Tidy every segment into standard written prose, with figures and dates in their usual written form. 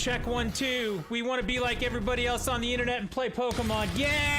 check 1, 2. We want to be like everybody else on the internet and play Pokemon. Yeah!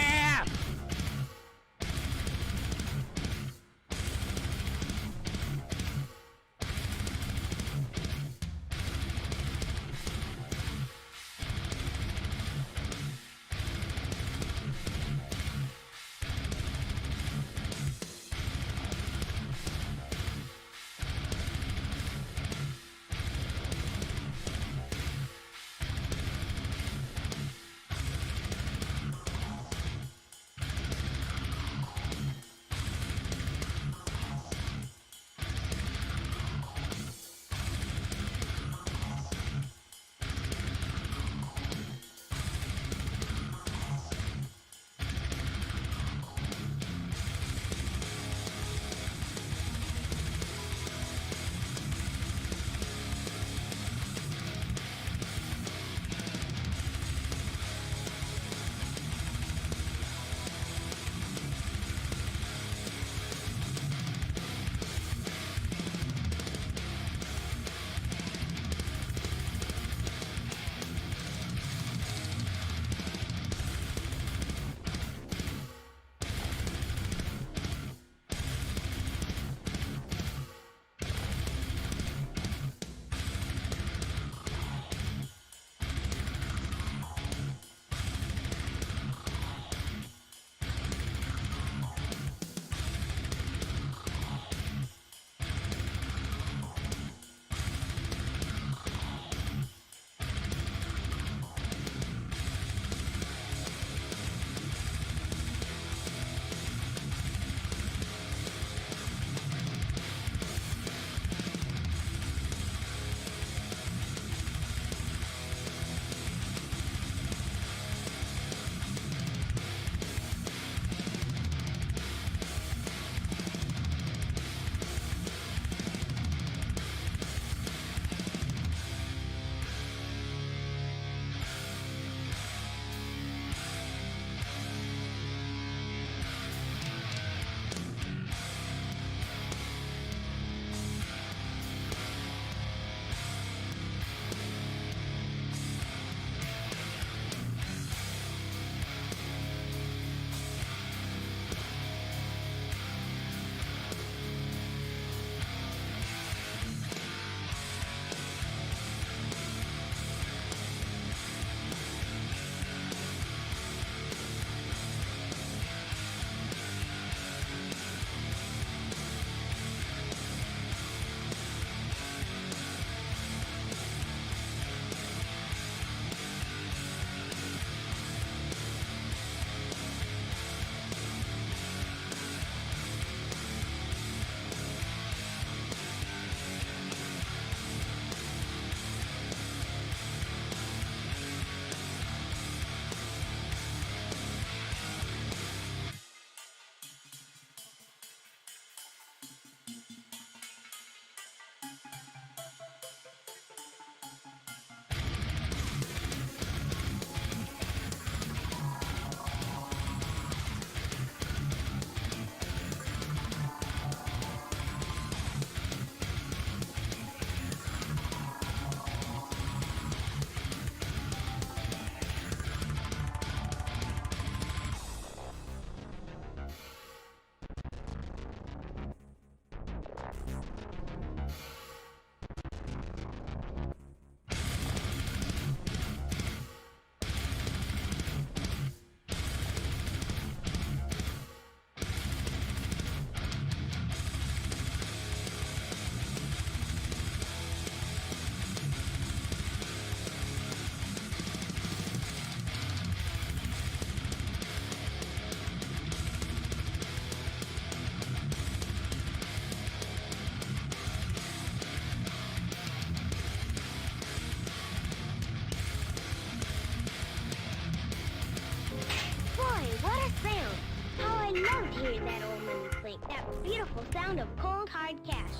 hearing that old money clink, that beautiful sound of cold, hard cash.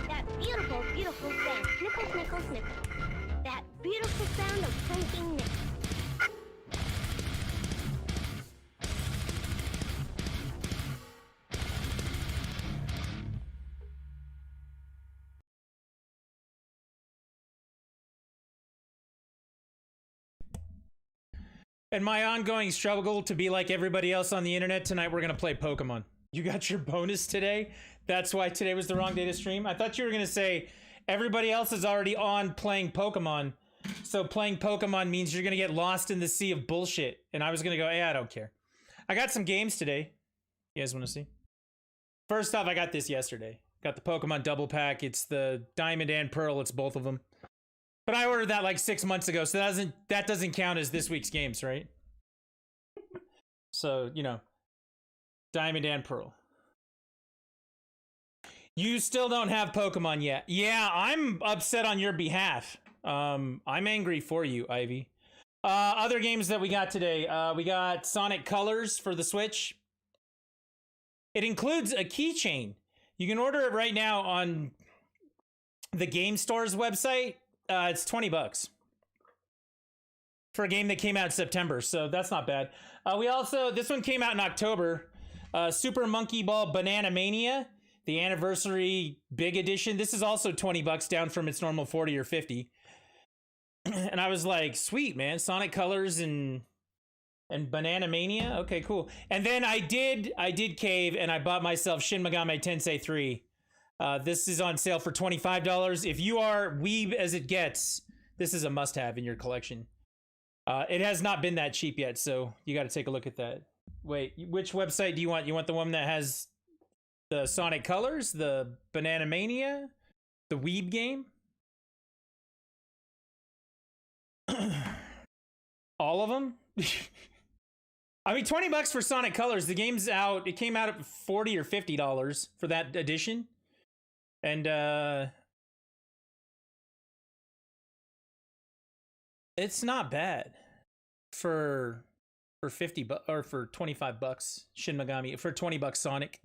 That beautiful, beautiful sound, snickle, snickle, snickle. That beautiful sound of clinking nickels. And my ongoing struggle to be like everybody else on the internet, tonight we're gonna play Pokemon. You got your bonus today? That's why today was the wrong day to stream? I thought you were gonna say everybody else is already on playing Pokemon. So playing Pokemon means you're gonna get lost in the sea of bullshit. And I was gonna go, yeah, I don't care. I got some games today. You guys wanna see? First off, I got this yesterday. Got the Pokemon double pack. It's the Diamond and Pearl. It's both of them. But I ordered that like 6 months ago, so that doesn't count as this week's games, right? So, you know, Diamond and Pearl. You still don't have Pokemon yet. Yeah, I'm upset on your behalf. I'm angry for you, Ivy. Other games that we got today. We got Sonic Colors for the Switch. It includes a keychain. You can order it right now on the Game Store's website. It's $20 for a game that came out in September, so that's not bad. We also, this one came out in October. Super Monkey Ball Banana Mania, the anniversary big edition. This is also $20 down from its normal 40 or 50. And I was like, sweet, man, Sonic Colors and Banana Mania. Okay, cool. And then I did cave and I bought myself Shin Megami Tensei 3. This is on sale for $25. If you are weeb as it gets, this is a must-have in your collection. It has not been that cheap yet, so you got to take a look at that. Wait, which website do you want? You want the one that has the Sonic Colors, the Banana Mania, the weeb game? All of them? I mean, $20 for Sonic Colors. The game's out. It came out at $40 or $50 for that edition. And it's not bad for 50 bucks or for $25 Shin Megami, for $20 Sonic.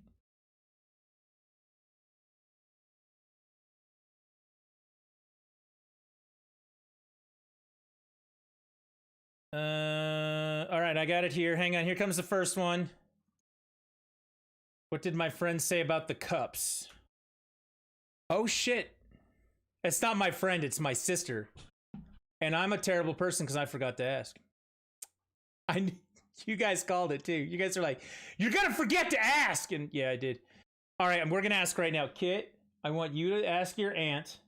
All right, I got it here. Hang on, here comes the first one. What did my friend say about the cups? Oh shit. It's not my friend, it's my sister. And I'm a terrible person because I forgot to ask. You guys called it too. You guys are like, you're gonna forget to ask! And yeah, I did. All right, and we're gonna ask right now. Kit, I want you to ask your aunt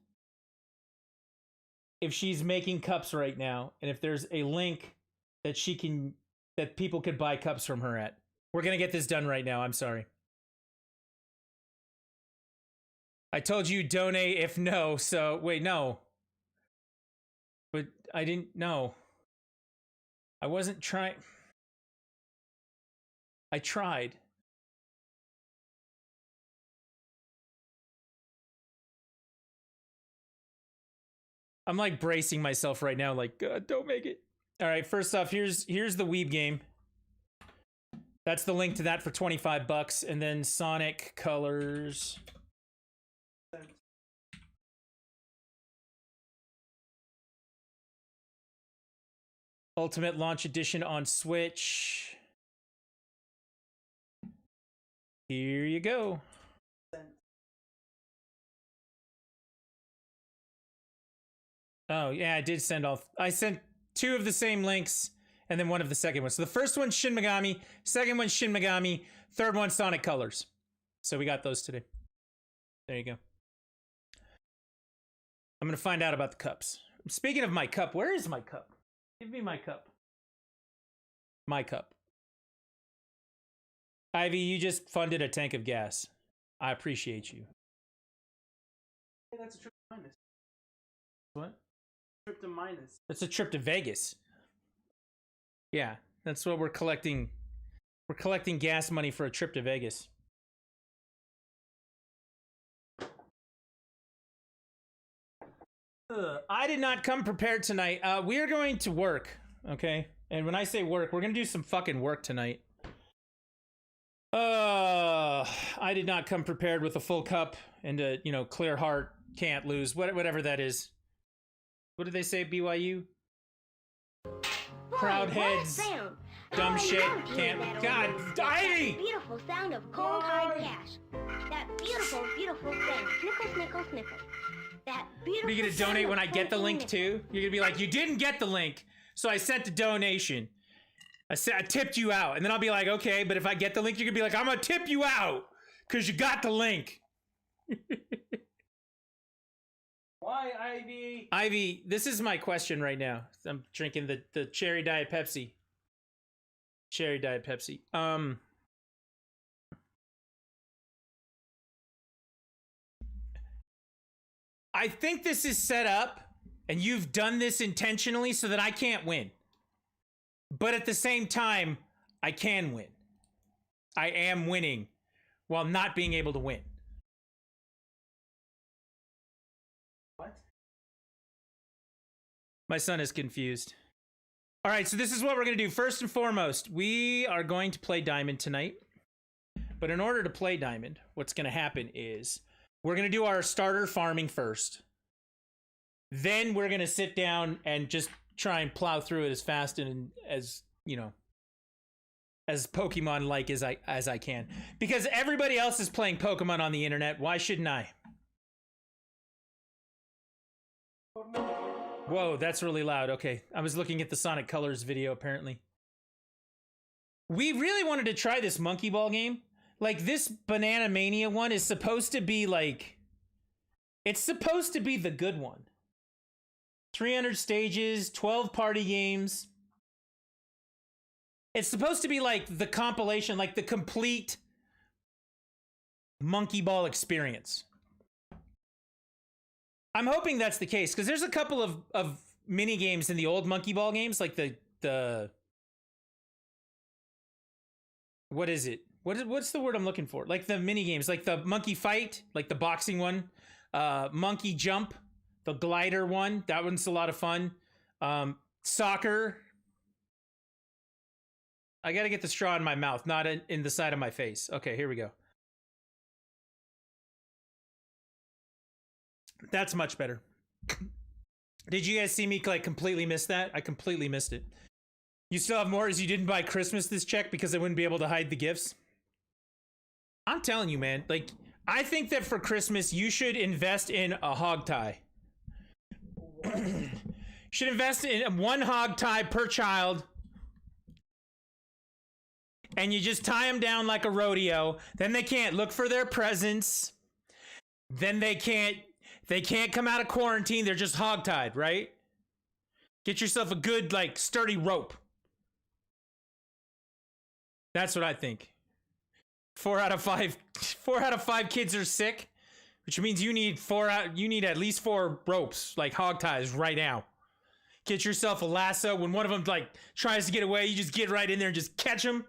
if she's making cups right now, and if there's a link that people could buy cups from her at. We're gonna get this done right now, I'm sorry. I told you donate if no, so wait, no. But I didn't know. I wasn't trying. I tried. I'm like bracing myself right now, like, God, don't make it. All right, first off, here's the weeb game. That's the link to that for $25, and then Sonic Colors. Ultimate Launch Edition on Switch. Here you go. Oh, yeah, I did send off. I sent 2 of the same links and then 1 of the second one. So the first one's Shin Megami, second one's Shin Megami, third one's Sonic Colors. So we got those today. There you go. I'm going to find out about the cups. Speaking of my cup, where is my cup? Give me my cup. My cup. Ivy, you just funded a tank of gas. I appreciate you. Hey, that's a trip to Minus. What? Trip to Minus. That's a trip to Vegas. Yeah, that's what we're collecting. We're collecting gas money for a trip to Vegas. I did not come prepared tonight. We are going to work, okay? And when I say work, we're gonna do some fucking work tonight. I did not come prepared with a full cup and a, you know, clear heart, can't lose, whatever that is. What did they say, BYU? Crowd heads, dumb shit, can't. God, Ivy! That beautiful sound of cold hard cash. That beautiful, beautiful sound. Snickle, snickle, snickle. That beautiful. Are you gonna donate when I get the link too? You're gonna be like, you didn't get the link, so I sent the donation. I said I tipped you out, and then I'll be like, okay, but if I get the link, you're gonna be like, I'm gonna tip you out because you got the link. Why, Ivy? Ivy, this is my question right now. I'm drinking the cherry diet Pepsi. Cherry diet Pepsi. I think this is set up, and you've done this intentionally so that I can't win. But at the same time, I can win. I am winning while not being able to win. What? My son is confused. All right, so this is what we're going to do. First and foremost, we are going to play Diamond tonight. But in order to play Diamond, what's going to happen is we're going to do our starter farming first. Then we're going to sit down and just try and plow through it as fast and as, you know, as Pokemon like as I can. Because everybody else is playing Pokemon on the internet. Why shouldn't I? Whoa, that's really loud. Okay, I was looking at the Sonic Colors video apparently. We really wanted to try this Monkey Ball game. Like, this Banana Mania one is supposed to be like, it's supposed to be the good one. 300 stages, 12 party games. It's supposed to be like the compilation, like the complete Monkey Ball experience. I'm hoping that's the case, because there's a couple of mini games in the old Monkey Ball games, like the what is it? What's the word I'm looking for? Like the mini games, like the Monkey Fight, like the boxing one, Monkey Jump, the glider one. That one's a lot of fun. Soccer. I got to get the straw in my mouth, not in the side of my face. Okay, here we go. That's much better. Did you guys see me like completely miss that? I completely missed it. You still have more as you didn't buy Christmas this check because I wouldn't be able to hide the gifts? I'm telling you, man. Like, I think that for Christmas, you should invest in a hog tie. Should invest in one hog tie per child. And you just tie them down like a rodeo. Then they can't look for their presents. Then they can't come out of quarantine. They're just hog-tied, right? Get yourself a good, like, sturdy rope. That's what I think. 4 out of 5 kids are sick, which means you need at least 4 ropes, like hog ties right now. Get yourself a lasso. When one of them like tries to get away, you just get right in there and just catch them.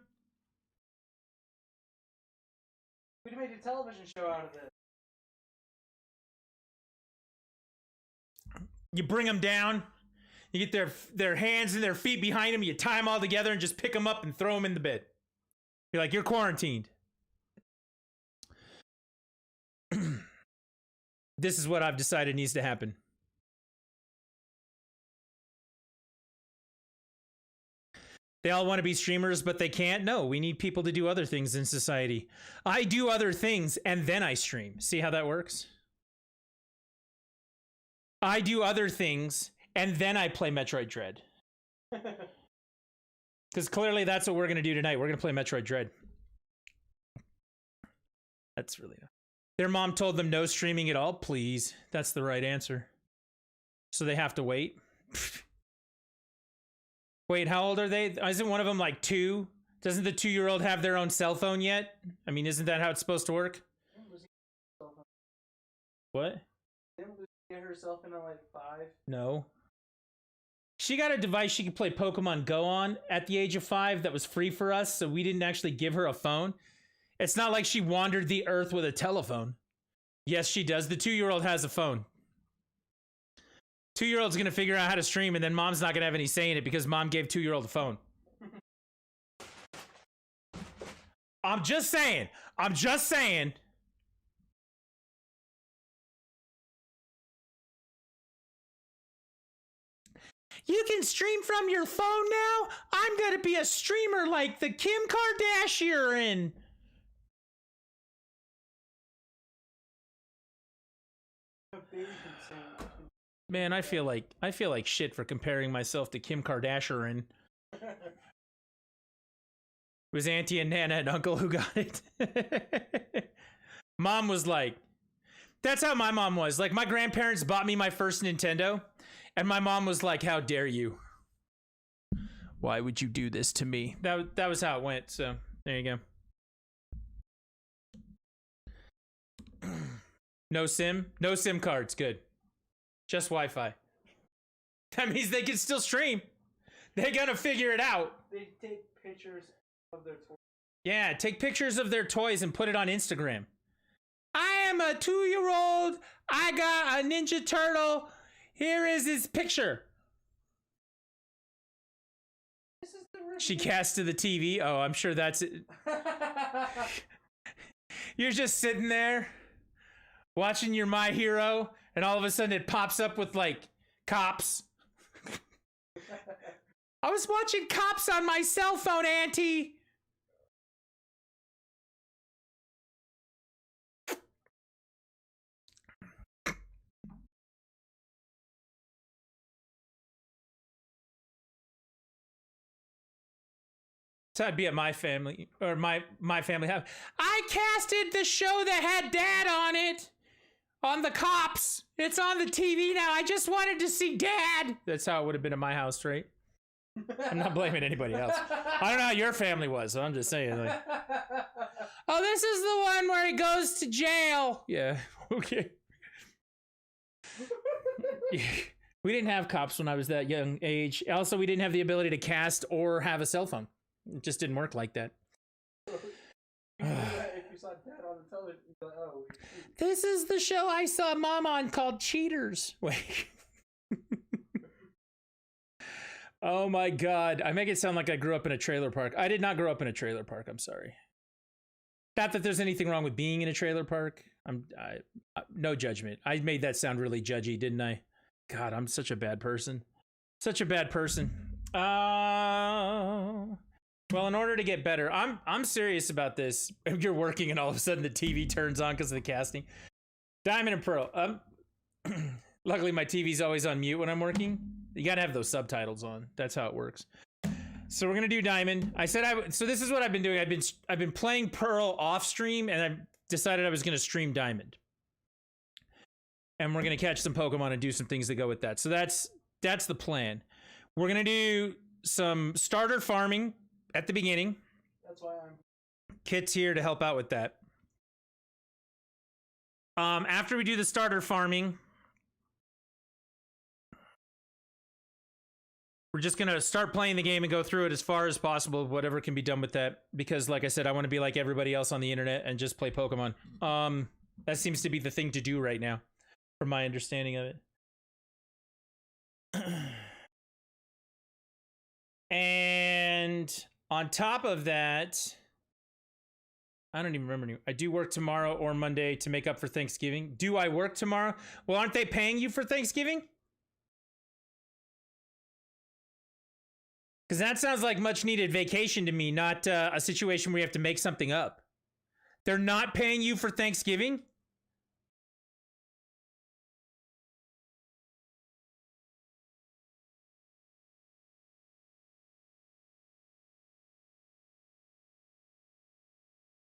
We made a television show out of this. You bring them down. You get their hands and their feet behind them. You tie them all together and just pick them up and throw them in the bed. You're like, you're quarantined. This is what I've decided needs to happen. They all want to be streamers, but they can't. No, we need people to do other things in society. I do other things and then I stream. See how that works? I do other things and then I play Metroid Dread. Because clearly that's what we're going to do tonight. We're going to play Metroid Dread. That's really nice. Their mom told them no streaming at all. Please. That's the right answer. So they have to wait. Wait, how old are they? Isn't one of them like 2? Doesn't the 2-year-old have their own cell phone yet? I mean, isn't that how it's supposed to work? What? Didn't Lucy get herself into like 5? No. She got a device she could play Pokemon Go on at the age of 5 that was free for us, so we didn't actually give her a phone. It's not like she wandered the earth with a telephone. Yes, she does. The 2-year-old has a phone. 2-year-old's gonna figure out how to stream, and then mom's not gonna have any say in it because mom gave 2-year-old a phone. I'm just saying. I'm just saying. You can stream from your phone now? I'm gonna be a streamer like the Kim Kardashian. Man, I feel like shit for comparing myself to Kim Kardashian. was Auntie and Nana and Uncle who got it. Mom was like, that's how my mom was. Like, my grandparents bought me my first Nintendo, and my mom was like, how dare you? Why would you do this to me? That was how it went, so there you go. No SIM? No SIM cards, good. Just Wi-Fi. That means they can still stream. They gotta figure it out. They take pictures of their toys. Yeah, take pictures of their toys and put it on Instagram. I am a 2-year-old. I got a Ninja Turtle. Here is his picture. This is the She cast to the TV. Oh, I'm sure that's it. You're just sitting there watching your My Hero, and all of a sudden it pops up with like Cops. I was watching Cops on my cell phone, Auntie. So I'd be at my family, or my family house. I casted the show that had Dad on it, on the Cops. It's on the TV now. I just wanted to see Dad. That's how it would have been at my house, right? I'm not blaming anybody else. I don't know how your family was, so I'm just saying. Like, oh, this is the one where he goes to jail. Yeah, okay. Yeah. We didn't have Cops when I was that young age. Also, we didn't have the ability to cast or have a cell phone. It just didn't work like that. If you saw Dad on the television, you'd be like, oh. This is the show I saw Mom on called Cheaters. Wait. Oh my God. I make it sound like I grew up in a trailer park. I did not grow up in a trailer park. I'm sorry. Not that there's anything wrong with being in a trailer park. No judgment. I made that sound really judgy, didn't I? God, I'm such a bad person. Such a bad person. Well, in order to get better, I'm serious about this. If you're working and all of a sudden the TV turns on because of the casting. Diamond and Pearl. Luckily, my TV's always on mute when I'm working. You gotta have those subtitles on. That's how it works. So we're gonna do Diamond. So this is what I've been doing. I've been playing Pearl off stream, and I decided I was gonna stream Diamond. And we're gonna catch some Pokemon and do some things that go with that. So that's the plan. We're gonna do some starter farming at the beginning. That's why I'm. Kit's here to help out with that. After we do the starter farming, we're just gonna start playing the game and go through it as far as possible, whatever can be done with that. Because, like I said, I want to be like everybody else on the internet and just play Pokemon. That seems to be the thing to do right now, from my understanding of it. And on top of that, I don't even remember. I do work tomorrow or Monday to make up for Thanksgiving. Do I work tomorrow? Well, aren't they paying you for Thanksgiving? Because that sounds like much needed vacation to me, not a situation where you have to make something up. They're not paying you for Thanksgiving?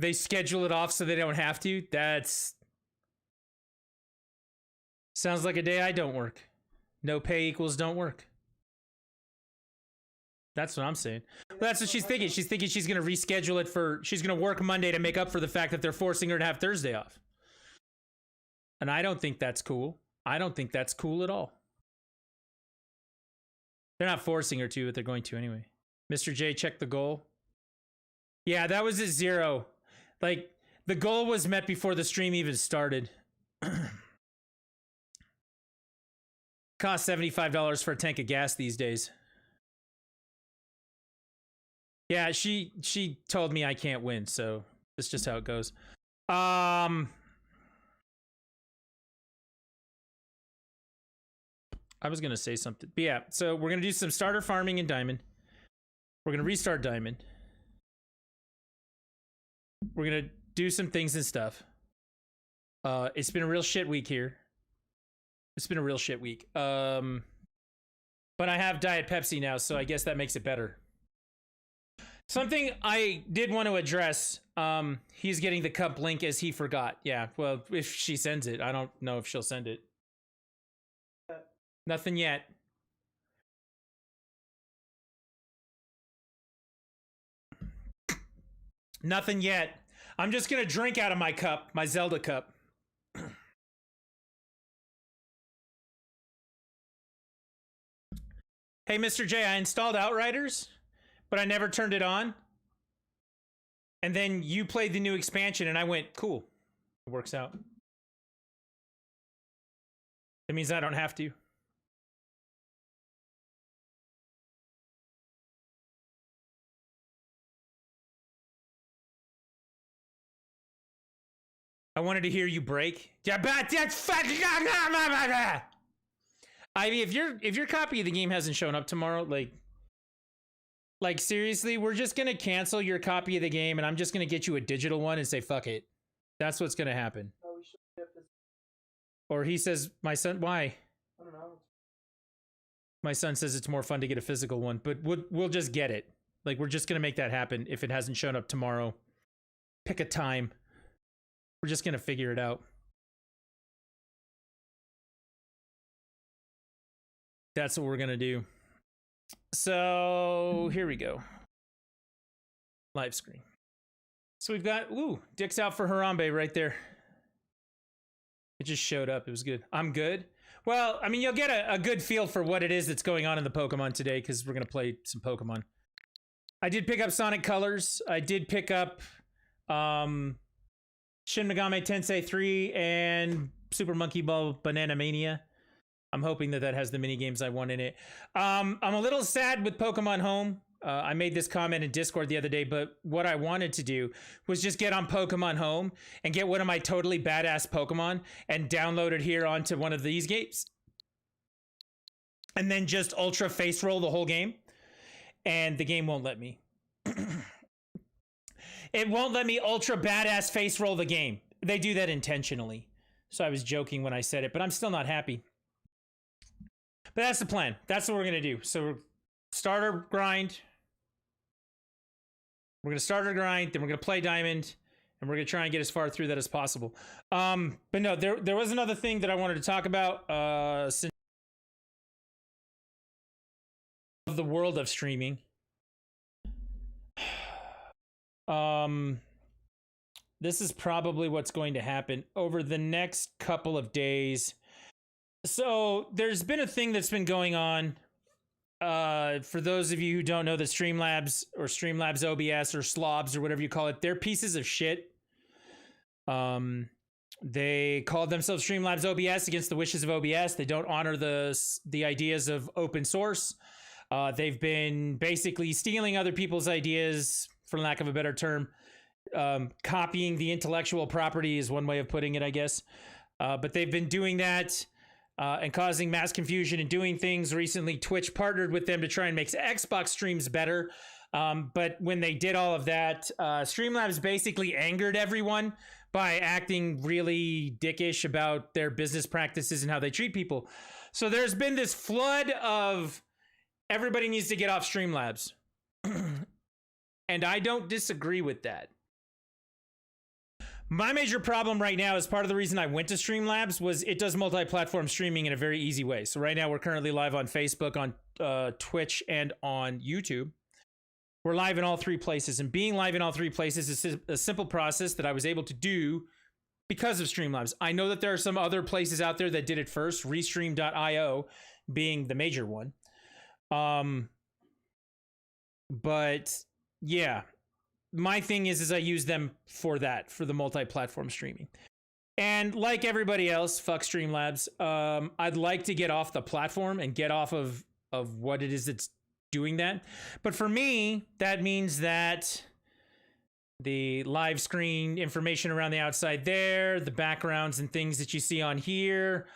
They schedule it off so they don't have to? That's... Sounds like a day I don't work. No pay equals don't work. That's what I'm saying. Well, that's what she's thinking. She's thinking she's going to reschedule it for... She's going to work Monday to make up for the fact that they're forcing her to have Thursday off. And I don't think that's cool. I don't think that's cool at all. They're not forcing her to, but they're going to anyway. Mr. J, check the goal. Yeah, that was at 0. Like, the goal was met before the stream even started. Costs $75 for a tank of gas these days. Yeah, she told me I can't win, so that's just how it goes. I was gonna say something, but yeah. So we're gonna do some starter farming in Diamond. We're gonna restart Diamond. We're gonna do some things and stuff. It's been a real shit week here. It's been a real shit week. But I have Diet Pepsi now, so I guess that makes it better. Something I did want to address. He's getting the cup link as he forgot. Yeah, well, if she sends it, I don't know if she'll send it. Nothing yet. Nothing yet. I'm just gonna drink out of my cup, my Zelda cup. Hey, Mr. J, I installed Outriders, but I never turned it on. And then you played the new expansion, and I went, cool. It works out. It means I don't have to. I wanted to hear you break. Ivy, if your copy of the game hasn't shown up tomorrow, like seriously, we're just gonna cancel your copy of the game, and I'm just gonna get you a digital one and say fuck it. That's what's gonna happen. Oh, we should get this. Or he says, my son, why? I don't know. My son says it's more fun to get a physical one, but we'll just get it. Like, we're just gonna make that happen if it hasn't shown up tomorrow. Pick a time. We're just gonna figure it out. That's what we're gonna do. So here we go. Live screen. So we've got, ooh, Dick's out for Harambe right there. It just showed up. It was good. I'm good. Well, I mean, you'll get a good feel for what it is that's going on in the Pokemon today, because we're gonna play some Pokemon. I did pick up Sonic Colors. I did pick up Shin Megami Tensei 3 and Super Monkey Ball Banana Mania. I'm hoping that has the mini games I want in it. I'm a little sad with Pokemon Home. I made this comment in Discord the other day, but what I wanted to do was just get on Pokemon Home and get one of my totally badass Pokemon and download it here onto one of these games. And then just ultra face roll the whole game. And the game won't let me. It won't let me ultra badass face roll the game. They do that intentionally. So I was joking when I said it, but I'm still not happy. But that's the plan. That's what we're going to do. So start our grind. We're going to start our grind. Then we're going to play Diamond. And we're going to try and get as far through that as possible. But no, there was another thing that I wanted to talk about. Since the world of streaming. This is probably what's going to happen over the next couple of days. So there's been a thing that's been going on. For those of you who don't know, the Streamlabs or Streamlabs OBS or slobs or whatever you call it, they're pieces of shit. They called themselves Streamlabs OBS against the wishes of OBS. They don't honor the ideas of open source. They've been basically stealing other people's ideas, for lack of a better term. Copying the intellectual property is one way of putting it, I guess. But they've been doing that and causing mass confusion and doing things. Recently, Twitch partnered with them to try and make Xbox streams better. But when they did all of that, Streamlabs basically angered everyone by acting really dickish about their business practices and how they treat people. So there's been this flood of everybody needs to get off Streamlabs. And I don't disagree with that. My major problem right now is part of the reason I went to Streamlabs was it does multi-platform streaming in a very easy way. So right now we're currently live on Facebook, on Twitch, and on YouTube. We're live in all three places, and being live in all three places is a simple process that I was able to do because of Streamlabs. I know that there are some other places out there that did it first, Restream.io being the major one. But yeah, my thing is I use them for that, for the multi-platform streaming. And like everybody else, fuck Streamlabs. I'd like to get off the platform and get off of what it is that's doing that. But for me, that means that the live screen information around the outside there, the backgrounds and things that you see on here,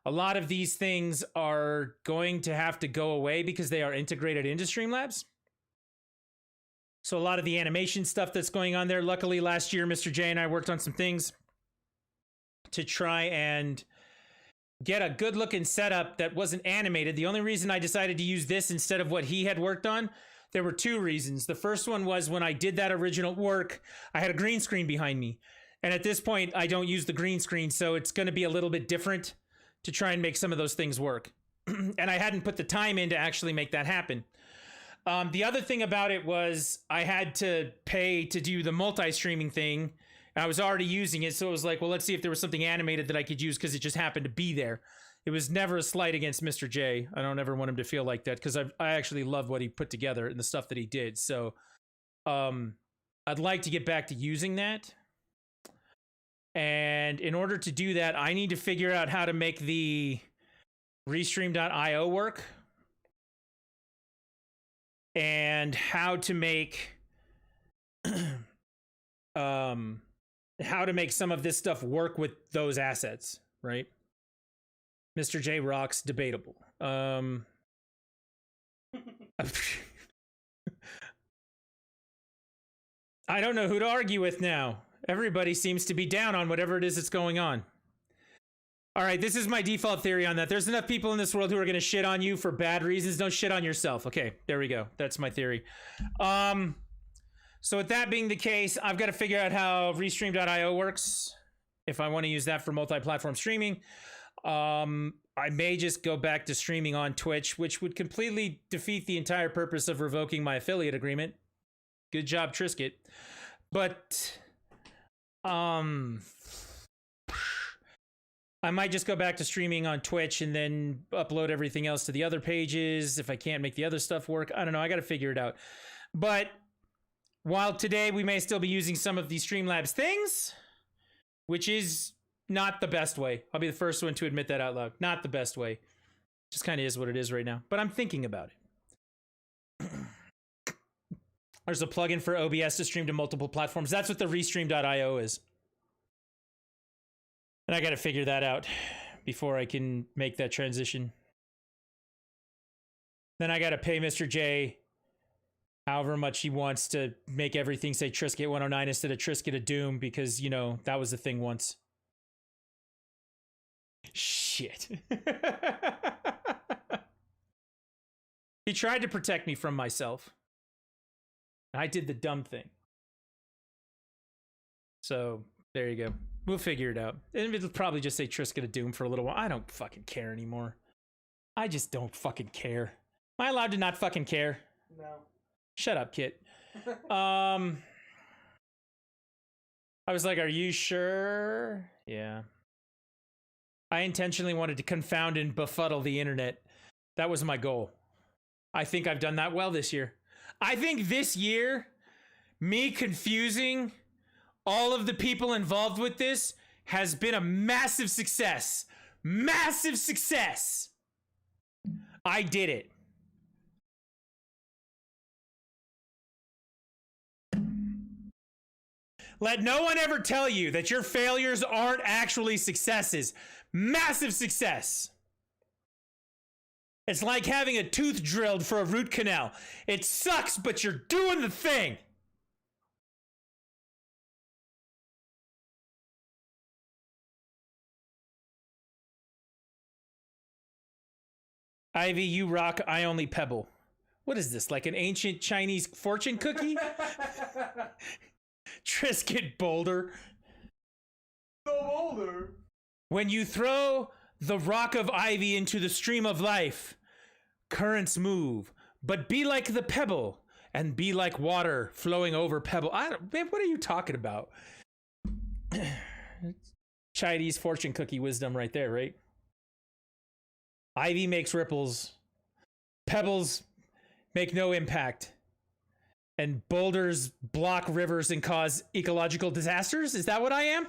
a lot of these things are going to have to go away because they are integrated into Streamlabs. So a lot of the animation stuff that's going on there. Luckily, last year, Mr. J and I worked on some things to try and get a good looking setup that wasn't animated. The only reason I decided to use this instead of what he had worked on, There were two reasons. The first one was when I did that original work, I had a green screen behind me. And at this point, I don't use the green screen, so it's going to be a little bit different to try and make some of those things work. And I hadn't put the time in to actually make that happen. The other thing about it was I had to pay to do the multi-streaming thing. I was already using it, so it was like, well, let's see if there was something animated that I could use because it just happened to be there. It was never a slight against Mr. J. I don't ever want him to feel like that because I actually love what he put together and the stuff that he did. So I'd like to get back to using that. And in order to do that, I need to figure out how to make the Restream.io work. And how to make how to make some of this stuff work with those assets, right? Mr. J rocks, debatable. I don't know who to argue with now. Everybody seems to be down on whatever it is that's going on. All right, this is my default theory on that. There's enough people in this world who are going to shit on you for bad reasons. Don't shit on yourself. Okay, there we go. That's my theory. So with that being the case, I've got to figure out how Restream.io works if I want to use that for multi-platform streaming. I may just go back to streaming on Twitch, which would completely defeat the entire purpose of revoking my affiliate agreement. Good job, Trisket. But I might just go back to streaming on Twitch and then upload everything else to the other pages if I can't make the other stuff work. I don't know. I got to figure it out. But while today we may still be using some of the Streamlabs things, which is not the best way. I'll be the first one to admit that out loud. Not the best way. Just kind of is what it is right now. But I'm thinking about it. There's a plugin for OBS to stream to multiple platforms. That's what the Restream.io is. And I got to figure that out before I can make that transition. Then I got to pay Mr. J however much he wants to make everything say Trisket 109 instead of Trisket of Doom because, you know, that was the thing once. Shit. He tried to protect me from myself. I did the dumb thing. So, there you go. We'll figure it out. And it'll probably just say Trisket of Doom for a little while. I don't fucking care anymore. I just don't fucking care. Am I allowed to not fucking care? No. Shut up, Kit. I was like, are you sure? Yeah. I intentionally wanted to confound and befuddle the internet. That was my goal. I think I've done that well this year. I think this year, me confusing all of the people involved with this has been a massive success. Massive success. I did it. Let no one ever tell you that your failures aren't actually successes. Massive success. It's like having a tooth drilled for a root canal. It sucks, but you're doing the thing. Ivy, you rock, I only pebble. What is this, like an ancient Chinese fortune cookie? Trisket boulder. The boulder. When you throw the rock of ivy into the stream of life, currents move, but be like the pebble and be like water flowing over pebble. Man, what are you talking about? Chinese fortune cookie wisdom right there, right? Ivy makes ripples. Pebbles make no impact. And boulders block rivers and cause ecological disasters? Is that what I am?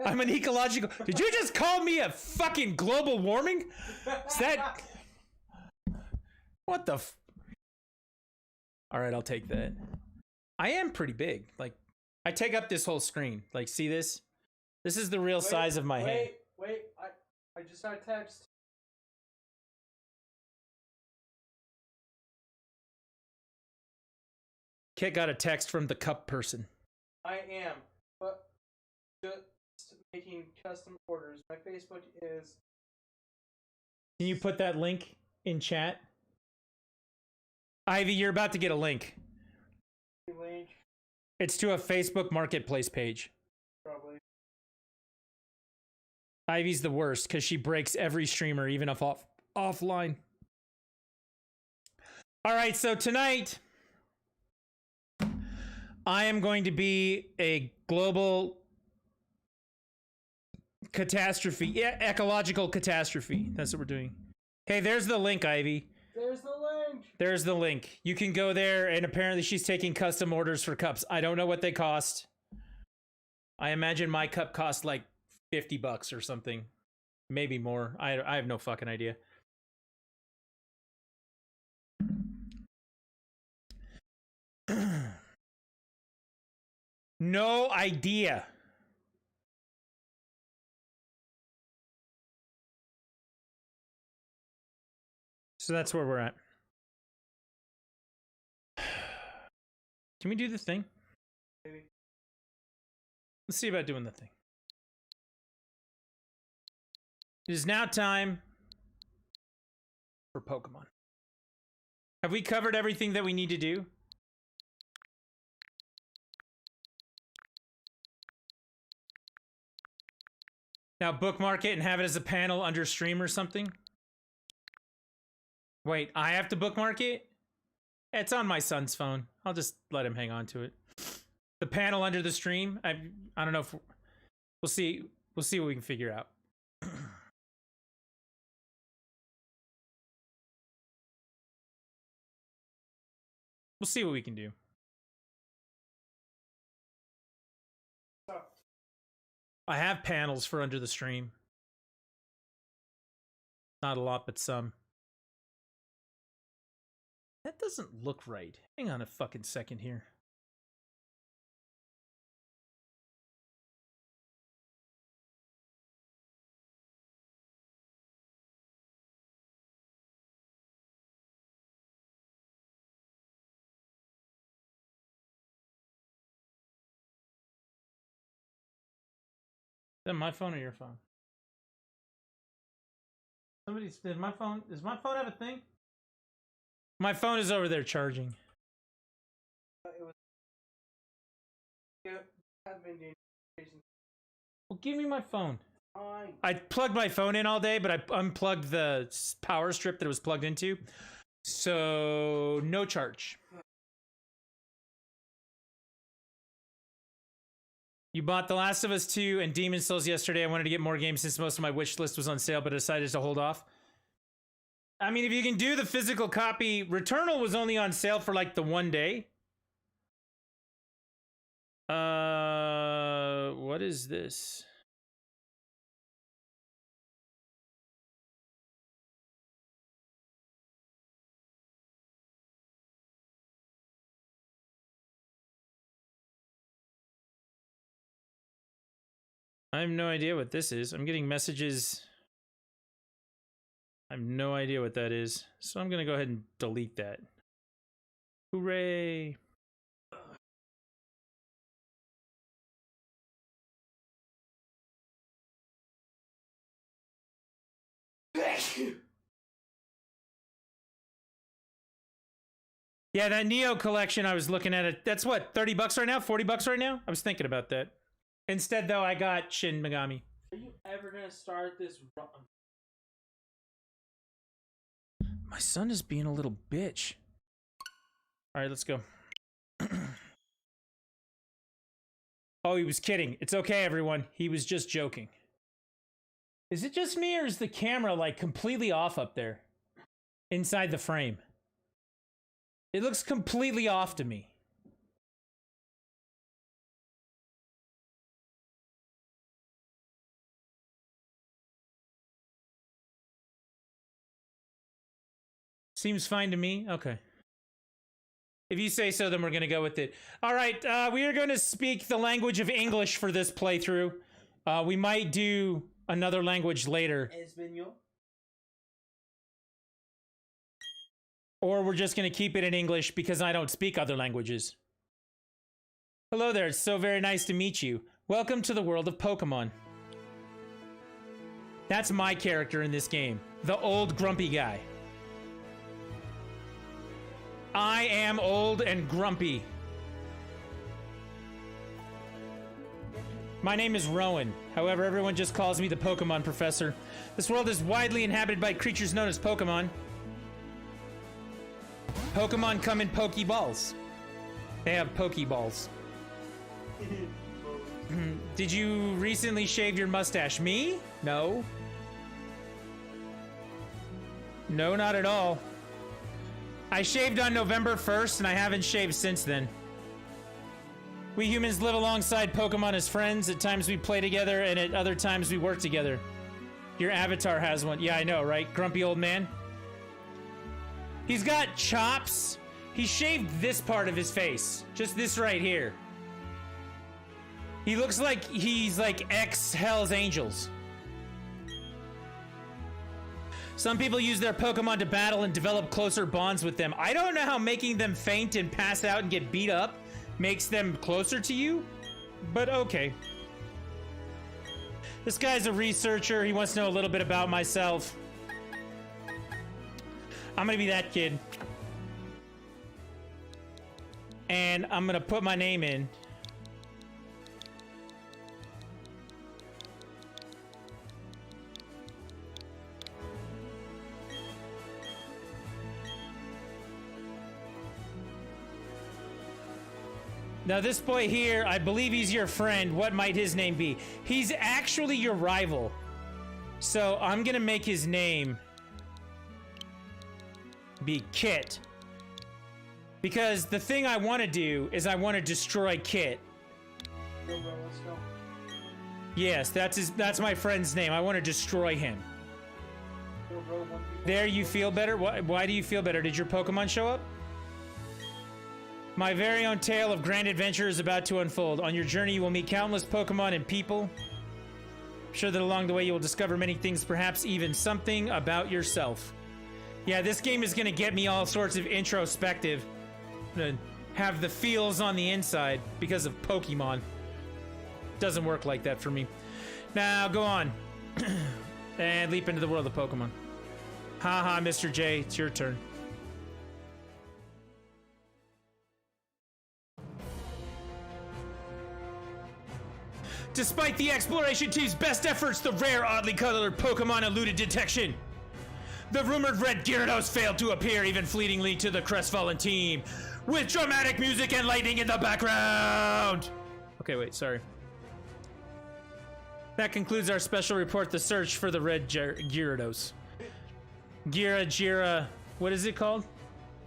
I'm an ecological... Did you just call me a fucking global warming? Is that... What the f... All right, I'll take that. I am pretty big. Like, I take up this whole screen. Like, see this? This is the real size of my hand. Wait, I just got a text. Kit got a text from the cup person. I am, but just making custom orders. My Facebook is... Can you put that link in chat? Ivy, you're about to get a link. Link, It's to a Facebook Marketplace page. probably. Ivy's the worst because she breaks every streamer, even if offline. All right, so tonight I am going to be a global catastrophe, ecological catastrophe. That's what we're doing. Hey, there's the link, Ivy. There's the link. There's the link. You can go there, and apparently she's taking custom orders for cups. I don't know what they cost. I imagine my cup cost like $50 or something. Maybe more. I have no fucking idea. No idea. So that's where we're at. Can we do the thing? Maybe. Let's see about doing the thing. It is now time for Pokemon. Have we covered everything that we need to do? Now bookmark it and have it as a panel under stream or something? Wait, I have to bookmark it? It's on my son's phone. I'll just let him hang on to it. The panel under the stream? I don't know if we'll see. We'll see what we can figure out. We'll see what we can do. I have panels for under the stream. Not a lot, but some. That doesn't look right. Hang on a fucking second here. Is that my phone or your phone? Does my phone have a thing? My phone is over there charging. Well, give me my phone. Fine. I plugged my phone in all day, but I unplugged the power strip that it was plugged into. So, no charge. You bought The Last of Us 2 and Demon's Souls yesterday. I wanted to get more games since most of my wish list was on sale, but I decided to hold off. I mean, if you can do the physical copy, Returnal was only on sale for like the one day. What is this? I have no idea what this is. I'm getting messages. I have no idea what that is. So I'm going to go ahead and delete that. Hooray. Yeah, that Neo collection, I was looking at it. That's what, $30 right now? $40 right now? I was thinking about that. Instead, though, I got Shin Megami. Are you ever gonna start this wrong? My son is being a little bitch. All right, let's go. Oh, he was kidding. It's okay, everyone. He was just joking. Is it just me, or is the camera, like, completely off up there? Inside the frame. It looks completely off to me. Seems fine to me. Okay. If you say so, then we're going to go with it. All right. We are going to speak the language of English for this playthrough. We might do another language later. Espanol. Or we're just going to keep it in English because I don't speak other languages. Hello there. It's so very nice to meet you. Welcome to the world of Pokemon. That's my character in this game. The old grumpy guy. I am old and grumpy. My name is Rowan. However, everyone just calls me the Pokemon Professor. This world is widely inhabited by creatures known as Pokemon. Pokemon come in Pokeballs. They have Pokeballs. Did you recently shave your mustache? Me? No. No, not at all. I shaved on November 1st and I haven't shaved since then. We humans live alongside Pokemon as friends. At times we play together and at other times we work together. Your avatar has one. Yeah, I know, right? Grumpy old man. He's got chops. He shaved this part of his face. Just this right here. He looks like he's like ex-Hell's Angels. Some people use their Pokemon to battle and develop closer bonds with them. I don't know how making them faint and pass out and get beat up makes them closer to you, but okay. This guy's a researcher. He wants to know a little bit about myself. I'm gonna be that kid. And I'm gonna put my name in. Now this boy here, I believe he's your friend. What might his name be? He's actually your rival. So I'm gonna make his name be Kit. Because the thing I want to do is I want to destroy Kit. Go, bro, let's go. Yes, that's my friend's name. I want to destroy him. Go, bro, There, you feel better? Why do you feel better? Did your Pokemon show up? My very own tale of grand adventure is about to unfold. On your journey, you will meet countless Pokemon and people. I'm sure that along the way, you will discover many things, perhaps even something about yourself. Yeah, this game is going to get me all sorts of introspective. I'm going to have the feels on the inside because of Pokemon. Doesn't work like that for me. Now, go on. And leap into the world of Pokemon. Haha, Mr. J, it's your turn. Despite the exploration team's best efforts, the rare, oddly colored Pokemon eluded detection. The rumored red Gyarados failed to appear even fleetingly to the crestfallen team, with dramatic music and lightning in the background. Okay, wait, sorry. That concludes our special report, the search for the red Gyarados. Gira, what is it called?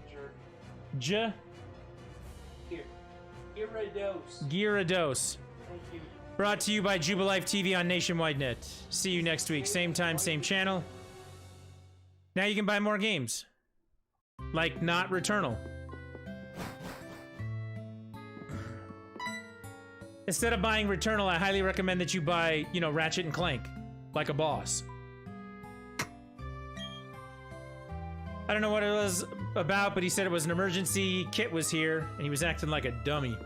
Here. Gyarados. Gyarados. Thank you. Brought to you by Jubilife TV on Nationwide Net. See you next week. Same time, same channel. Now you can buy more games. Like not Returnal. Instead of buying Returnal, I highly recommend that you buy, you know, Ratchet and Clank. Like a boss. I don't know what it was about, but he said it was an emergency. Kit was here, and he was acting like a dummy.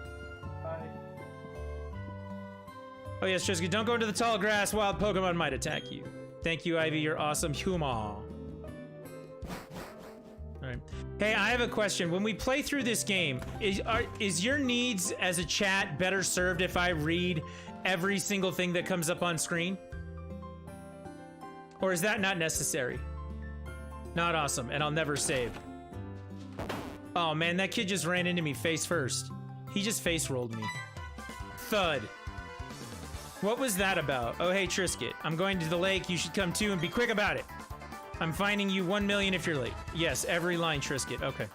Oh yes, Trisky, don't go into the tall grass. Wild Pokemon might attack you. Thank you, Ivy. You're awesome. Huma. Alright. Hey, I have a question. When we play through this game, is your needs as a chat better served if I read every single thing that comes up on screen? Or is that not necessary? Not awesome, and I'll never save. Oh man, that kid just ran into me face first. He just face rolled me. Thud. What was that about? Oh, hey, Trisket. I'm going to the lake. You should come too and be quick about it. I'm finding you 1 million if you're late. Yes, every line, Trisket. Okay.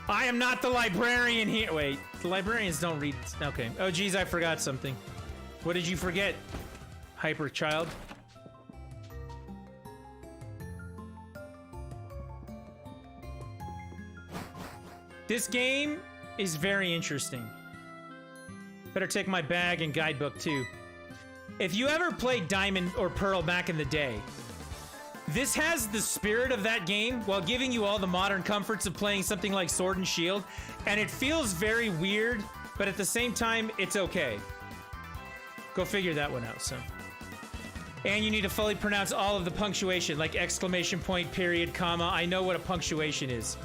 I am not the librarian here. Wait, the librarians don't read. Okay. Oh, geez, I forgot something. What did you forget, hyper child? This game is very interesting. Better take my bag and guidebook too. If you ever played Diamond or Pearl back in the day, this has the spirit of that game while giving you all the modern comforts of playing something like Sword and Shield, and it feels very weird, but at the same time, it's okay. Go figure that one out, so. And you need to fully pronounce all of the punctuation, like exclamation point, period, comma. I know what a punctuation is.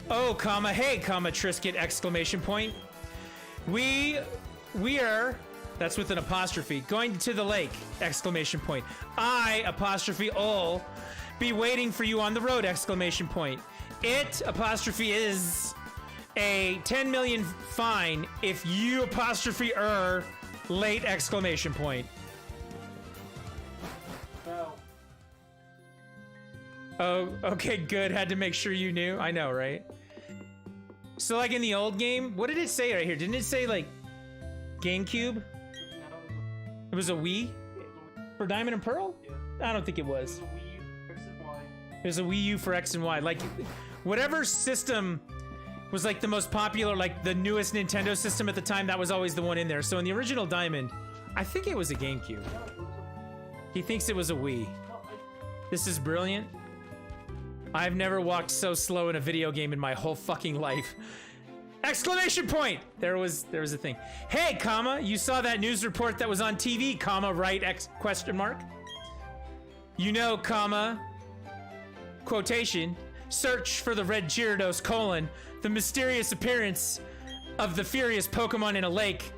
Oh, comma, hey, comma, Trisket, exclamation point. We are, that's with an apostrophe, going to the lake, exclamation point. I, apostrophe, all, be waiting for you on the road, exclamation point. It, apostrophe, is a 10 million fine if you, apostrophe, late, exclamation point. No. Oh, okay, good. Had to make sure you knew. I know, right? So, like in the old game, what did it say right here? Didn't it say, like, GameCube? No. It was a Wii? For Diamond and Pearl? Yeah. I don't think it was. It was a Wii U, X and Y. It was a Wii U for X and Y. Like, whatever system was, like, the most popular, like, the newest Nintendo system at the time, that was always the one in there. So, in the original Diamond, I think it was a GameCube. He thinks it was a Wii. This is brilliant. I've never walked so slow in a video game in my whole fucking life. Exclamation point! There was a thing. Hey, comma, you saw that news report that was on TV, comma, right, question mark? You know, comma, quotation, search for the red Gyarados, colon, the mysterious appearance of the furious Pokemon in a lake,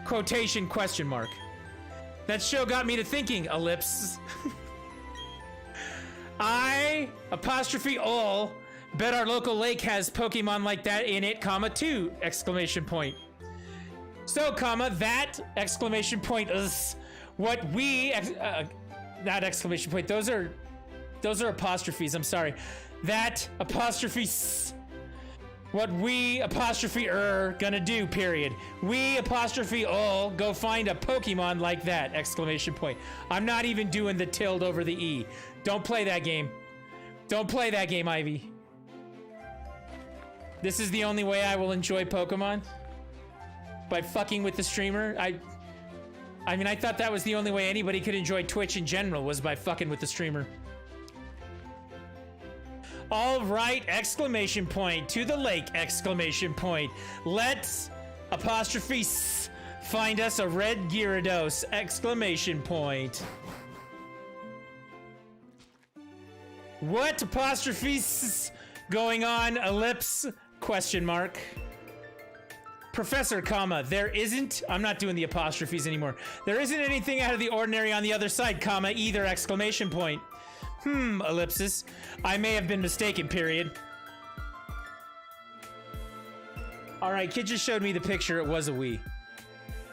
quotation, question mark. That show got me to thinking, ellipse. I, apostrophe all, bet our local lake has Pokemon like that in it, comma, too, exclamation point. So, comma, that, exclamation point, is what we, that exclamation point, those are apostrophes, I'm sorry. That, apostrophe, what we, apostrophe, gonna do, period. We, apostrophe, all, go find a Pokemon like that, exclamation point. I'm not even doing the tilde over the E. Don't play that game. Don't play that game, Ivy. This is the only way I will enjoy Pokemon? By fucking with the streamer? I mean, I thought that was the only way anybody could enjoy Twitch in general, was by fucking with the streamer. All right, exclamation point, to the lake, exclamation point. Let's, apostrophe, find us a red Gyarados, exclamation point. What apostrophes going on, ellipse, question mark. Professor, comma, there isn't, I'm not doing the apostrophes anymore. There isn't anything out of the ordinary on the other side, comma, either, exclamation point. Ellipsis. I may have been mistaken, period. Alright, kid just showed me the picture, it was a Wii.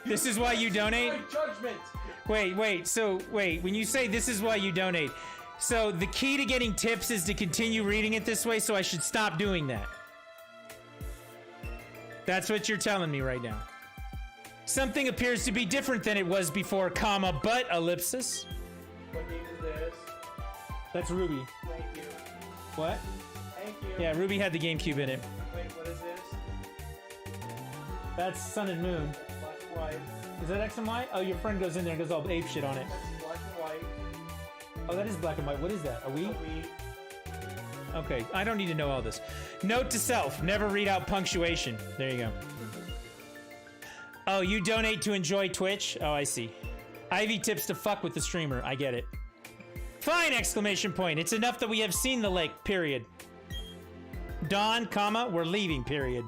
This is why you donate? Judgment. Wait, when you say this is why you donate, so the key to getting tips is to continue reading it this way, so I should stop doing that. That's what you're telling me right now. Something appears to be different than it was before, comma, but, ellipsis. What game is this? That's Ruby. Thank you. What? Thank you. Yeah, Ruby had the GameCube in it. Wait, what is this? That's Sun and Moon. Black and white. Is that X and Y? Oh, your friend goes in there and goes all ape shit on it. That's black and white. Oh, that is black and white. What is that? A Wii? A Wii. Okay, I don't need to know all this. Note to self, never read out punctuation. There you go. Oh, you donate to enjoy Twitch? Oh, I see. Ivy tips to fuck with the streamer. I get it. Fine, exclamation point. It's enough that we have seen the lake, period. Dawn, comma, we're leaving, period.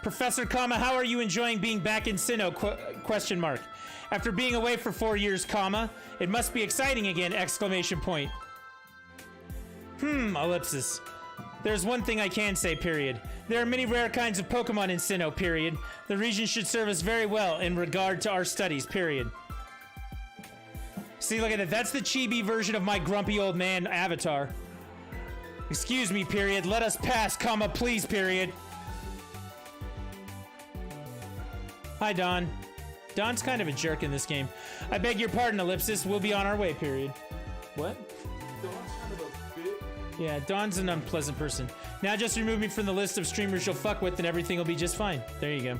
Professor, comma, how are you enjoying being back in Sinnoh, question mark. After being away for 4 years, comma, it must be exciting again, exclamation point. Ellipsis. There's one thing I can say, period. There are many rare kinds of Pokemon in Sinnoh, period. The region should serve us very well in regard to our studies, period. See, look at that. That's the chibi version of my grumpy old man avatar. Excuse me, period. Let us pass, comma, please, period. Hi, Don. Don's kind of a jerk in this game. I beg your pardon, ellipsis. We'll be on our way, period. What? Don's kind of a bit. Yeah, Don's an unpleasant person. Now just remove me from the list of streamers you'll fuck with and everything will be just fine. There you go.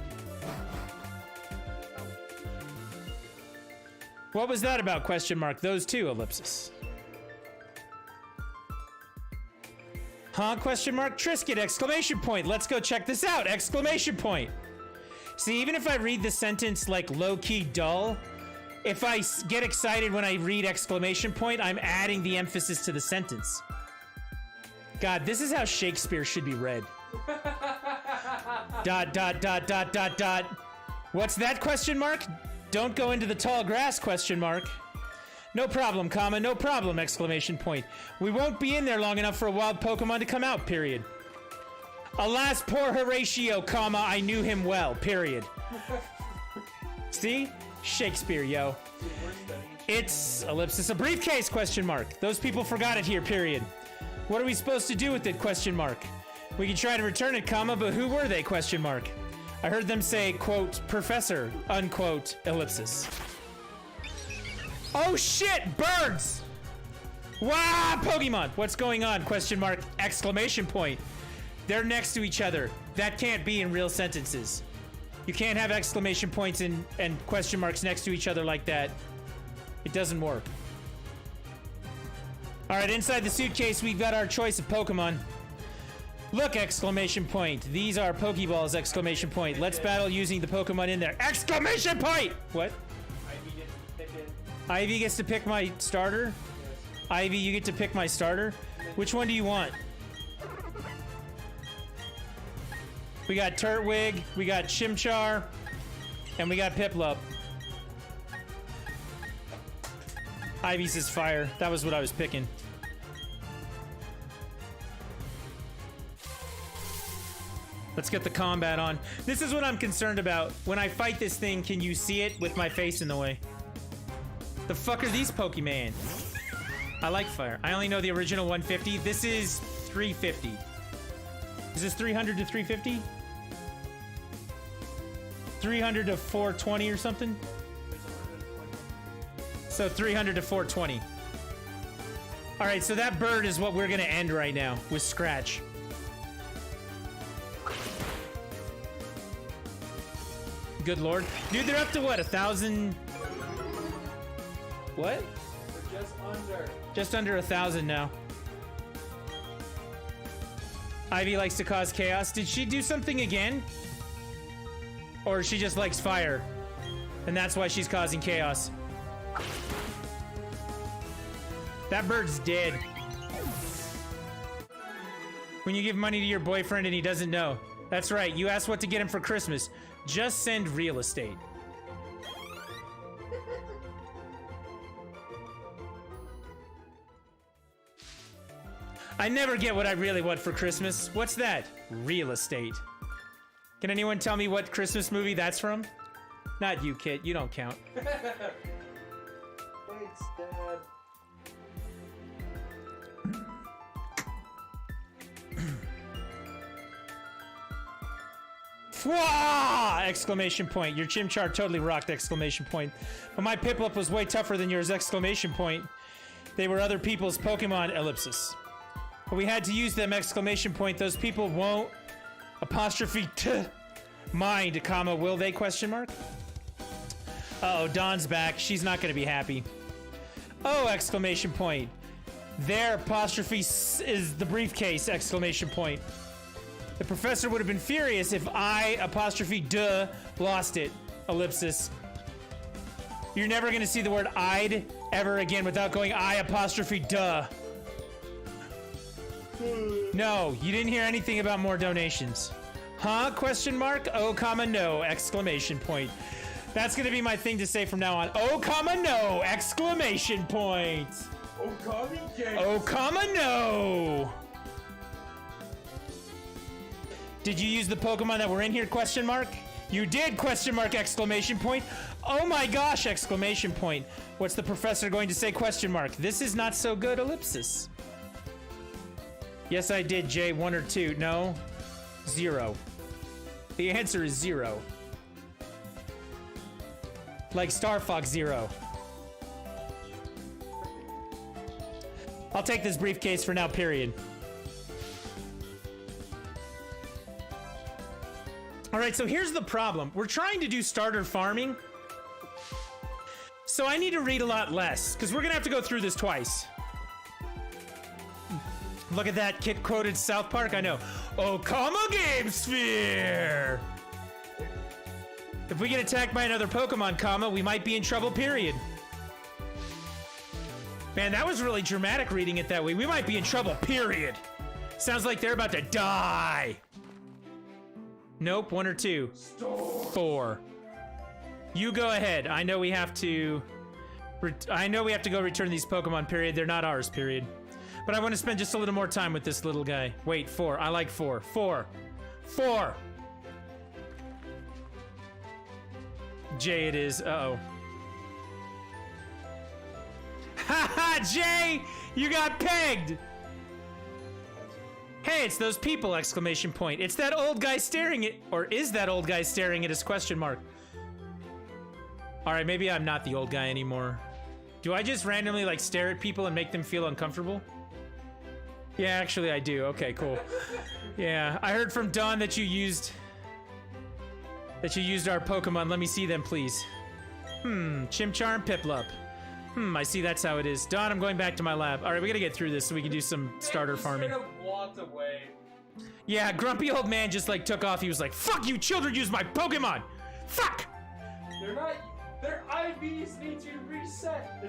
What was that about, question mark? Those two, ellipsis. Huh, question mark? Trisket, exclamation point. Let's go check this out, exclamation point. See, even if I read the sentence like low-key dull, if I get excited when I read exclamation point, I'm adding the emphasis to the sentence. God, this is how Shakespeare should be read. Dot, dot, dot, dot, dot, dot. What's that, question mark? Don't go into the tall grass, question mark. No problem, comma, no problem, exclamation point. We won't be in there long enough for a wild Pokemon to come out, period. Alas, poor Horatio, comma, I knew him well, period. See? Shakespeare, yo. It's ellipsis a briefcase, question mark. Those people forgot it here, period. What are we supposed to do with it, question mark? We can try to return it, comma, but who were they, question mark? I heard them say, quote, professor, unquote, ellipsis. Oh shit, birds! Wow, Pokemon! What's going on, question mark, exclamation point. They're next to each other. That can't be in real sentences. You can't have exclamation points and question marks next to each other like that. It doesn't work. All right, inside the suitcase, we've got our choice of Pokemon. Look, exclamation point. These are Pokeballs, exclamation point. Let's battle using the Pokemon in there. Exclamation point! What? Ivy gets to pick it. Ivy gets to pick my starter? Yes. Ivy, you get to pick my starter? Which one do you want? We got Turtwig, we got Chimchar, and we got Piplup. Ivy says fire. That was what I was picking. Let's get the combat on. This is what I'm concerned about. When I fight this thing, can you see it with my face in the way? The fuck are these Pokemon? I like fire. I only know the original 150. This is 350. Is this 300 to 350? 300 to 420 or something? So 300 to 420. All right, so that bird is what we're gonna end right now with Scratch. Good lord. Dude, they're up to what, 1,000? What? We're just under. Just under 1,000 now. Ivy likes to cause chaos. Did she do something again? Or she just likes fire? And that's why she's causing chaos. That bird's dead. When you give money to your boyfriend and he doesn't know. That's right, you ask what to get him for Christmas. Just send real estate. I never get what I really want for Christmas. What's that? Real estate. Can anyone tell me what Christmas movie that's from? Not you, Kit. You don't count. Thanks, Dad. Fwah! Exclamation point. Your Chimchar totally rocked! Exclamation point. But my Piplup was way tougher than yours! Exclamation point. They were other people's Pokemon! Ellipsis. But we had to use them! Exclamation point. Those people won't apostrophe t mind, comma, will they? Question mark. Uh-oh, Dawn's back. She's not gonna be happy. Oh! Exclamation point. Their apostrophe is the briefcase! Exclamation point. The professor would have been furious if I apostrophe duh lost it. Ellipsis. You're never gonna see the word I'd ever again without going I apostrophe duh. No, you didn't hear anything about more donations. Huh? Question mark? Oh, comma, no! Exclamation point. That's gonna be my thing to say from now on. Oh, comma, no! Exclamation point! Oh, comma, no! Did you use the Pokemon that were in here? Question mark. You did! Question mark! Exclamation point. Oh my gosh! Exclamation point. What's the professor going to say? Question mark. This is not so good! Ellipsis. Yes, I did, Jay. 1 or 2. No. 0. The answer is 0. Like Star Fox 0. I'll take this briefcase for now, period. All right, so here's the problem. We're trying to do starter farming. So I need to read a lot less, because we're going to have to go through this twice. Look at that. Kit quoted South Park. I know. Oh, comma Game Sphere! If we get attacked by another Pokemon, comma, we might be in trouble, period. Man, that was really dramatic reading it that way. We might be in trouble, period. Sounds like they're about to die. Nope, 1 or 2. 4. You go ahead. I know we have to go return these Pokemon, period. They're not ours, period. But I want to spend just a little more time with this little guy. Wait, 4. I like 4. 4. 4. Jay it is. Uh-oh. Haha, Jay! You got pegged! Hey, it's those people! Exclamation point. It's that old guy staring at... Or is that old guy staring at us? Question mark. Alright, maybe I'm not the old guy anymore. Do I just randomly, like, stare at people and make them feel uncomfortable? Yeah, actually I do. Okay, cool. Yeah, I heard from Dawn that you used our Pokemon. Let me see them, please. Chimchar and Piplup. I see that's how it is. Dawn, I'm going back to my lab. Alright, we gotta get through this so we can do some starter farming. Straight up walked away. Yeah, grumpy old man just, like, took off. He was like, fuck you, children use my Pokemon! Fuck! They're not... Their IVs need to reset.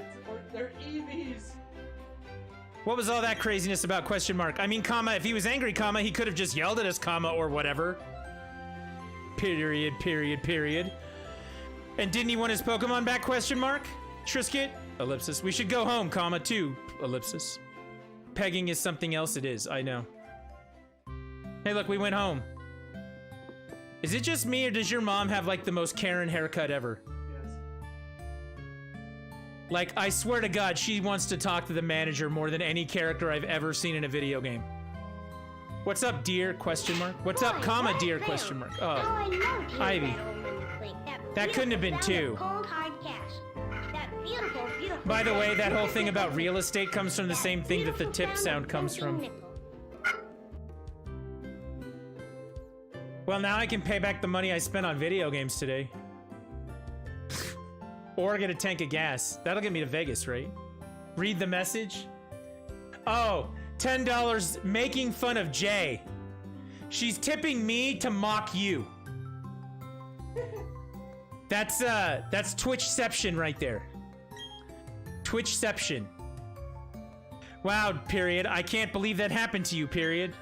They're EVs. What was all that craziness about? Question mark. I mean, comma, if he was angry, comma, he could have just yelled at us, comma, or whatever. Period, period, period. And didn't he want his Pokemon back? Question mark. Trisket? Ellipsis. We should go home, comma, too. Ellipsis. Pegging is something else. It is. I know. Hey, look, we went home. Is it just me, or does your mom have, like, the most Karen haircut ever? Like, I swear to God, she wants to talk to the manager more than any character I've ever seen in a video game. What's up, dear? Question mark. What's up, comma, dear? Question mark. Oh, Ivy. That couldn't have been 2. By the way, that whole thing about real estate comes from the same thing that the tip sound comes from. Well, now I can pay back the money I spent on video games today. Or get a tank of gas. That'll get me to Vegas, right? Read the message. Oh, $10 making fun of Jay. She's tipping me to mock you. That's Twitchception right there. Twitchception. Wow, period. I can't believe that happened to you, period.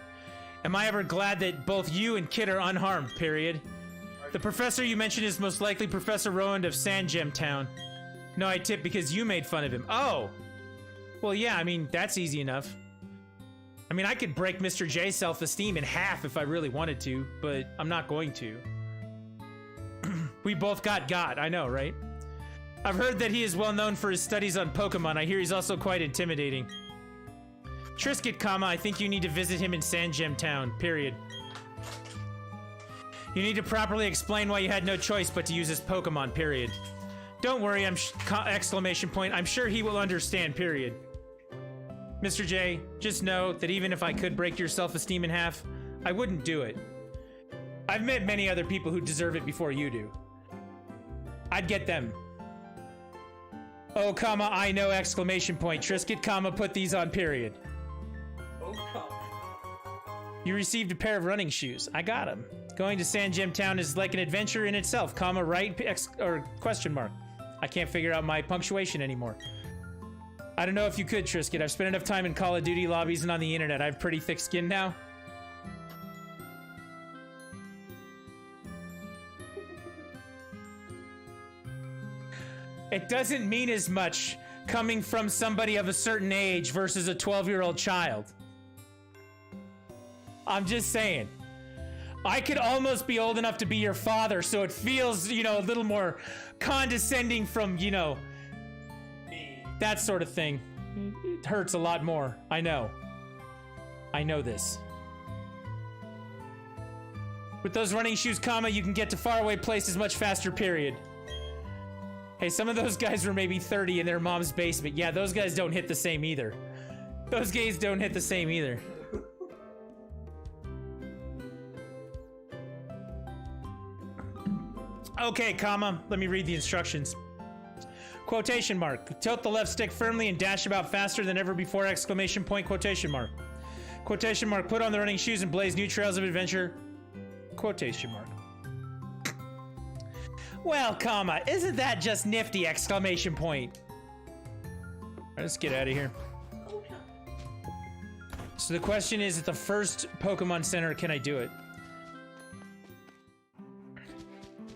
Am I ever glad that both you and Kid are unharmed, period. The professor you mentioned is most likely Professor Rowand of Sandgem Town. No, I tipped because you made fun of him. Oh! Well, yeah, I mean, that's easy enough. I mean, I could break Mr. J's self-esteem in half if I really wanted to, but I'm not going to. We both got, I know, right? I've heard that he is well known for his studies on Pokemon. I hear he's also quite intimidating. Trisket, comma, I think you need to visit him in Sandgem Town, period. You need to properly explain why you had no choice but to use this Pokemon, period. Don't worry, exclamation point, I'm sure he will understand, period. Mr. J, just know that even if I could break your self-esteem in half, I wouldn't do it. I've met many other people who deserve it before you do. I'd get them. Oh, comma, I know, exclamation point. Trisket, comma, put these on, period. Oh, comma. You received a pair of running shoes. I got them. Going to Sandgem Town is like an adventure in itself, comma, right? Or question mark. I can't figure out my punctuation anymore. I don't know if you could, Trisket. I've spent enough time in Call of Duty lobbies and on the internet. I have pretty thick skin now. It doesn't mean as much coming from somebody of a certain age versus a 12-year-old child. I'm just saying. I could almost be old enough to be your father, so it feels, you know, a little more condescending from, you know, that sort of thing. It hurts a lot more. I know. I know this. With those running shoes, comma, you can get to faraway places much faster, period. Hey, some of those guys were maybe 30 in their mom's basement. Yeah, those guys don't hit the same either. Those gays don't hit the same either. Okay, comma, let me read the instructions. Quotation mark. Tilt the left stick firmly and dash about faster than ever before, exclamation point, quotation mark. Quotation mark. Put on the running shoes and blaze new trails of adventure. Quotation mark. Well, comma, isn't that just nifty, exclamation point. All right, let's get out of here. So the question is, at the first Pokemon Center, can I do it?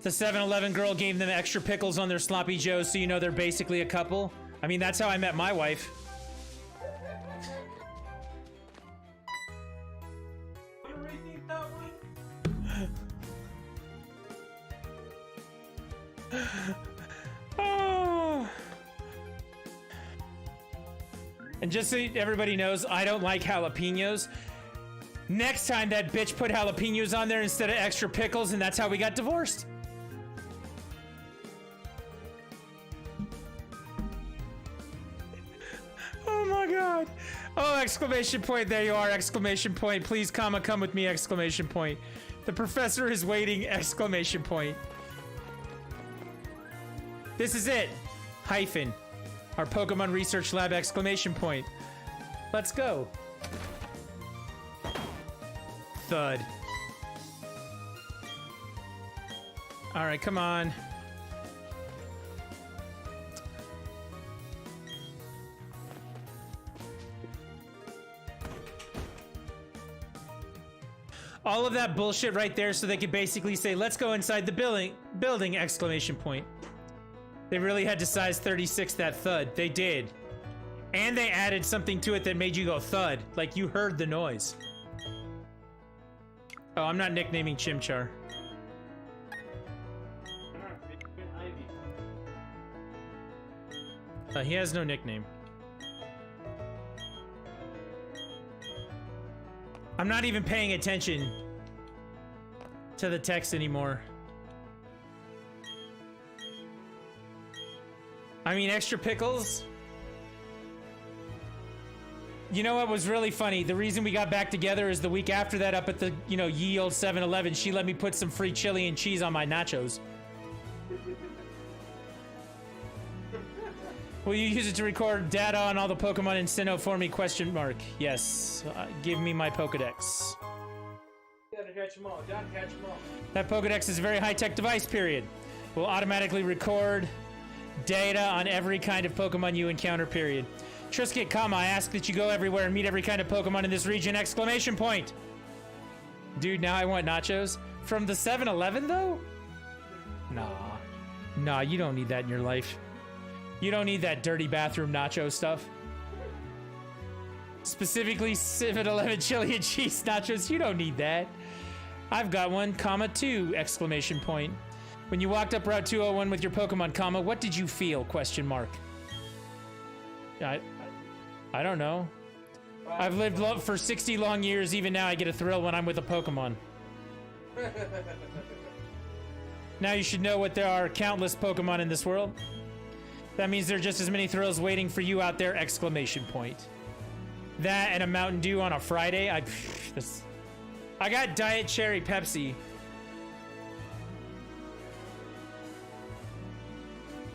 The 7-Eleven girl gave them extra pickles on their sloppy joes, so you know they're basically a couple. I mean, that's how I met my wife. Oh. And just so everybody knows, I don't like jalapenos. Next time that bitch put jalapenos on there instead of extra pickles, and that's how we got divorced. Oh my god. Oh, exclamation point, there you are, exclamation point. Please, comma, come with me, exclamation point. The professor is waiting, exclamation point. This is it. Hyphen. Our Pokemon Research Lab, exclamation point. Let's go. Thud. Alright, come on. All of that bullshit right there so they could basically say, let's go inside the building, exclamation point. They really had to size 36 that thud. They did. And they added something to it that made you go thud. Like you heard the noise. Oh, I'm not nicknaming Chimchar. He has no nickname. I'm not even paying attention to the text anymore. I mean, extra pickles? You know what was really funny? The reason we got back together is the week after that up at the, you know, ye old 7-Eleven, she let me put some free chili and cheese on my nachos. Will you use it to record data on all the Pokemon in Sinnoh for me? Question mark. Yes. Give me my Pokedex. Gotta catch them all. Gotta catch them all. That Pokedex is a very high-tech device, period. Will automatically record data on every kind of Pokemon you encounter, period. Trisket, comma, I ask that you go everywhere and meet every kind of Pokemon in this region, exclamation point. Dude, now I want nachos. From the 7-Eleven, though? Nah. Nah, you don't need that in your life. You don't need that dirty bathroom nacho stuff. Specifically 7-Eleven chili and cheese nachos, you don't need that. I've got one, comma, 2, exclamation point. When you walked up Route 201 with your Pokemon, comma, what did you feel, question mark? I don't know. I've lived for 60 long years, even now I get a thrill when I'm with a Pokemon. Now you should know what there are countless Pokemon in this world. That means there are just as many thrills waiting for you out there, exclamation point. That and a Mountain Dew on a Friday, I got Diet Cherry Pepsi.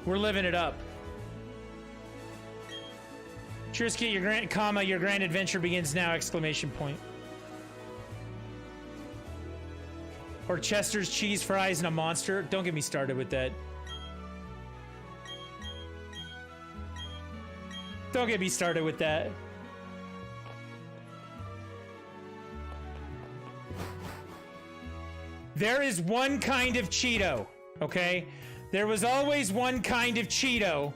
We're living it up. Trisket, your grand adventure begins now, exclamation point. Or Chester's cheese fries and a monster. Don't get me started with that. Don't get me started with that. There is one kind of Cheeto, okay? There was always one kind of Cheeto.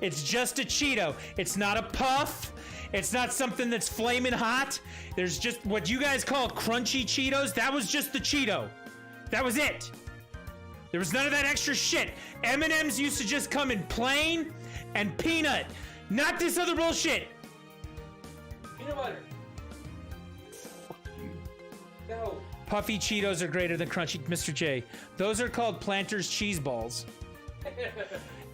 It's just a Cheeto. It's not a puff. It's not something that's flaming hot. There's just what you guys call crunchy Cheetos. That was just the Cheeto. That was it. There was none of that extra shit. M&M's used to just come in plain and peanut. Not this other bullshit. Peanut butter. No. Puffy Cheetos are greater than crunchy, Mr. J. Those are called Planters cheese balls.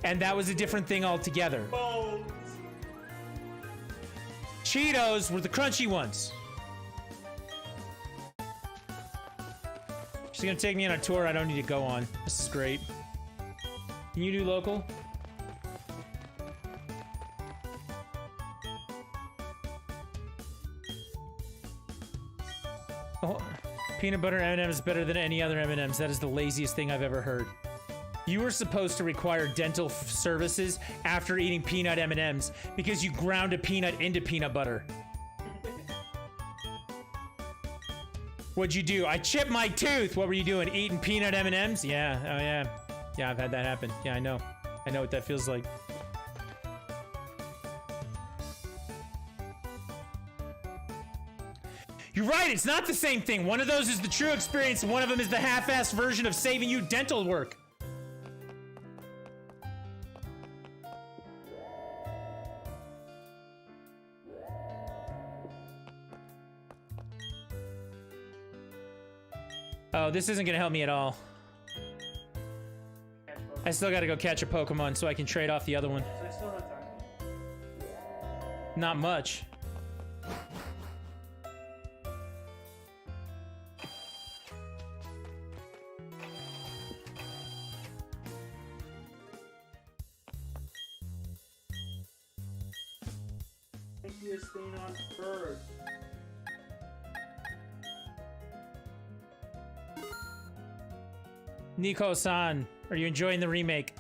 And that was a different thing altogether. Balls. Cheetos were the crunchy ones. She's gonna take me on a tour I don't need to go on. This is great. Can you do local? Oh, peanut butter M&Ms is better than any other M&Ms. That is the laziest thing I've ever heard. You were supposed to require dental services after eating peanut M&Ms because you ground a peanut into peanut butter. What'd you do? I chipped my tooth. What were you doing? Eating peanut M&Ms? Yeah. Oh yeah. Yeah, I've had that happen. Yeah, I know. I know what that feels like. You're right, it's not the same thing. One of those is the true experience, and one of them is the half-assed version of saving you dental work. Oh, this isn't gonna help me at all. I still gotta go catch a Pokemon so I can trade off the other one. So I still have time. Not much. Take this thing on first. Nico-san, are you enjoying the remake?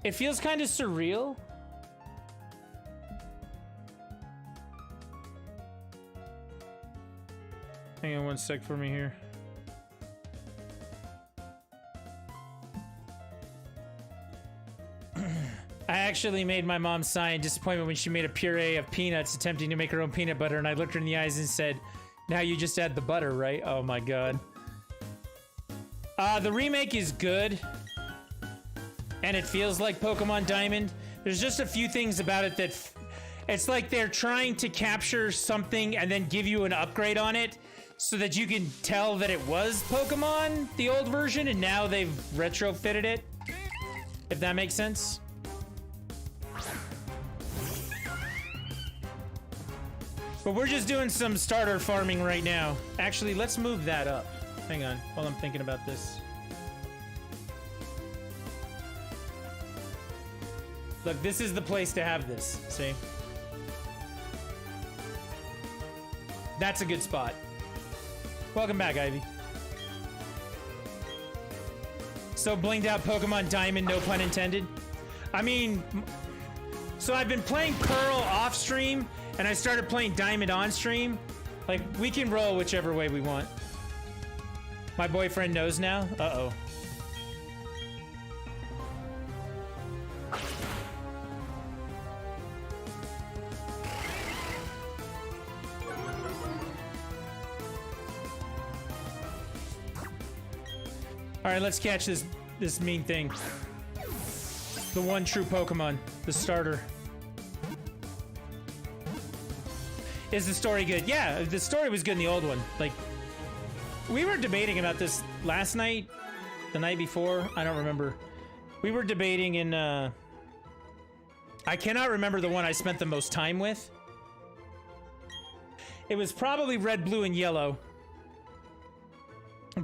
It feels kind of surreal. Hang on one sec for me here. I actually made my mom sigh in disappointment when she made a puree of peanuts attempting to make her own peanut butter, and I looked her in the eyes and said, "Now you just add the butter, right?" Oh my god. The remake is good, and it feels like Pokemon Diamond. There's just a few things about it that it's like they're trying to capture something and then give you an upgrade on it so that you can tell that it was Pokemon, the old version, and now they've retrofitted it, if that makes sense. But we're just doing some starter farming right now. Actually, let's move that up. Hang on, while I'm thinking about this. Look, this is the place to have this, see? That's a good spot. Welcome back, Ivy. So blinged out Pokemon Diamond, no pun intended. I mean, so I've been playing Pearl off stream, and I started playing Diamond on stream. Like, we can roll whichever way we want. My boyfriend knows now? Uh-oh. Alright, let's catch this mean thing. The one true Pokemon. The starter. Is the story good? Yeah, the story was good in the old one. Like, we were debating about this last night, the night before, I don't remember. We were debating in, I cannot remember the one I spent the most time with. It was probably Red, Blue, and Yellow.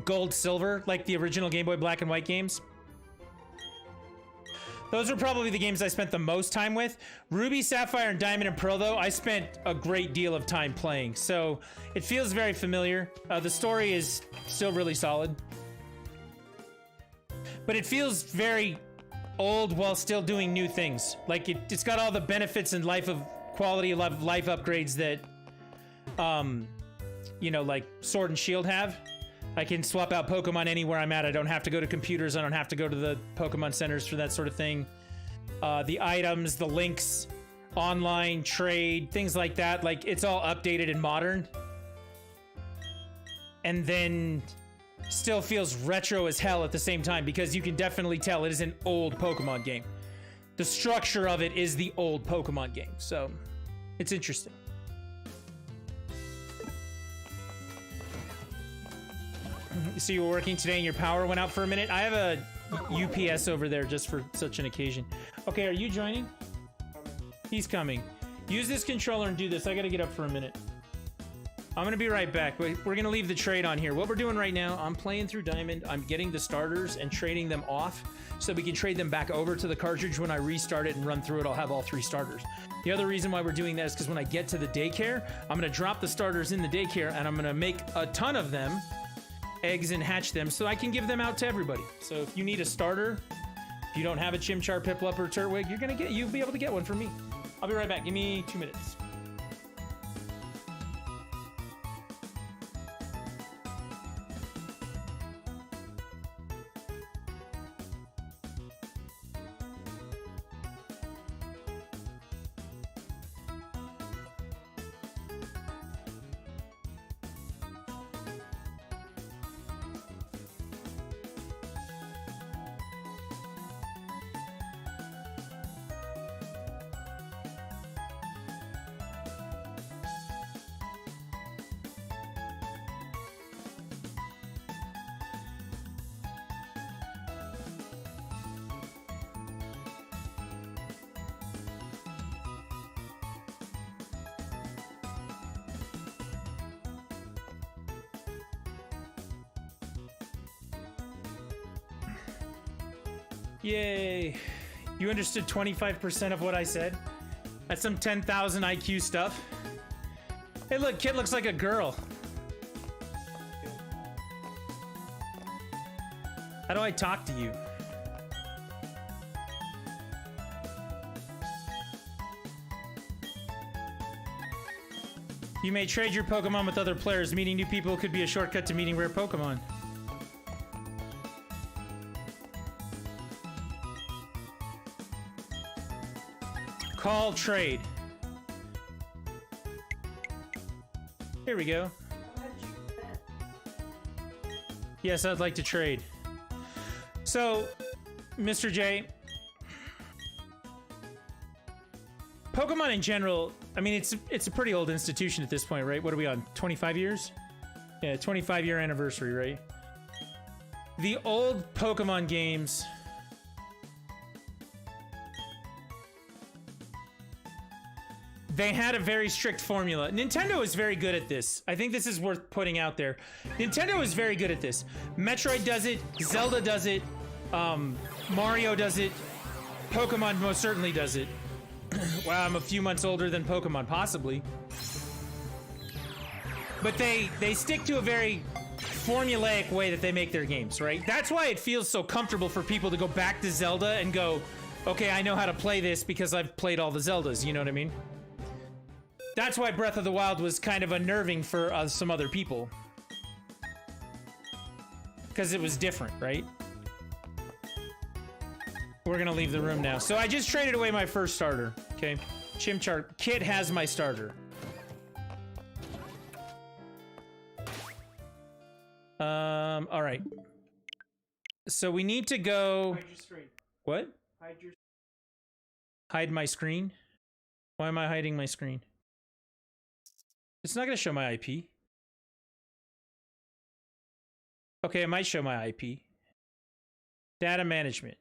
Gold, Silver, like the original Game Boy Black and White games. Those were probably the games I spent the most time with. Ruby, Sapphire, and Diamond and Pearl, though, I spent a great deal of time playing. So it feels very familiar. The story is still really solid. But it feels very old while still doing new things. Like, it's got all the benefits and quality of life upgrades that, you know, like Sword and Shield have. I can swap out Pokemon anywhere I'm at. I don't have to go to computers. I don't have to go to the Pokemon centers for that sort of thing. The items, the links, online, trade, things like that. Like, it's all updated and modern. And then still feels retro as hell at the same time, because you can definitely tell it is an old Pokemon game. The structure of it is the old Pokemon game. So, it's interesting. So you were working today and your power went out for a minute? I have a UPS over there just for such an occasion. Okay, are you joining? He's coming. Use this controller and do this. I gotta get up for a minute. I'm gonna be right back. We're gonna leave the trade on here. What we're doing right now, I'm playing through Diamond. I'm getting the starters and trading them off so we can trade them back over to the cartridge. When I restart it and run through it, I'll have all 3 starters. The other reason why we're doing that is because when I get to the daycare, I'm gonna drop the starters in the daycare and I'm gonna make a ton of them, eggs, and hatch them so I can give them out to everybody. So if you need a starter, if you don't have a Chimchar, Piplup, or Turtwig, you'll be able to get one from me. I'll be right back. Give me 2 minutes. Yay. You understood 25% of what I said? That's some 10,000 IQ stuff. Hey, look, kid looks like a girl. How do I talk to you? You may trade your Pokemon with other players. Meeting new people could be a shortcut to meeting rare Pokemon. Call trade. Here we go. Yes, I'd like to trade. So, Mr. J, Pokemon in general, I mean, it's a pretty old institution at this point, right? What are we on? 25 years? Yeah, 25-year anniversary, right? The old Pokemon games, they had a very strict formula. Nintendo is very good at this. I think this is worth putting out there. Nintendo is very good at this. Metroid does it, Zelda does it, Mario does it, Pokemon most certainly does it. Wow, I'm a few months older than Pokemon, possibly. But they stick to a very formulaic way that they make their games, right? That's why it feels so comfortable for people to go back to Zelda and go, okay, I know how to play this because I've played all the Zeldas, you know what I mean? That's why Breath of the Wild was kind of unnerving for some other people. Because it was different, right? We're gonna leave the room now. So I just traded away my first starter, okay? Chimchar. Kit has my starter. All right. So we need to go... Hide your screen. What? Hide your... Hide my screen? Why am I hiding my screen? It's not gonna show my IP. Okay, it might show my IP. Data management.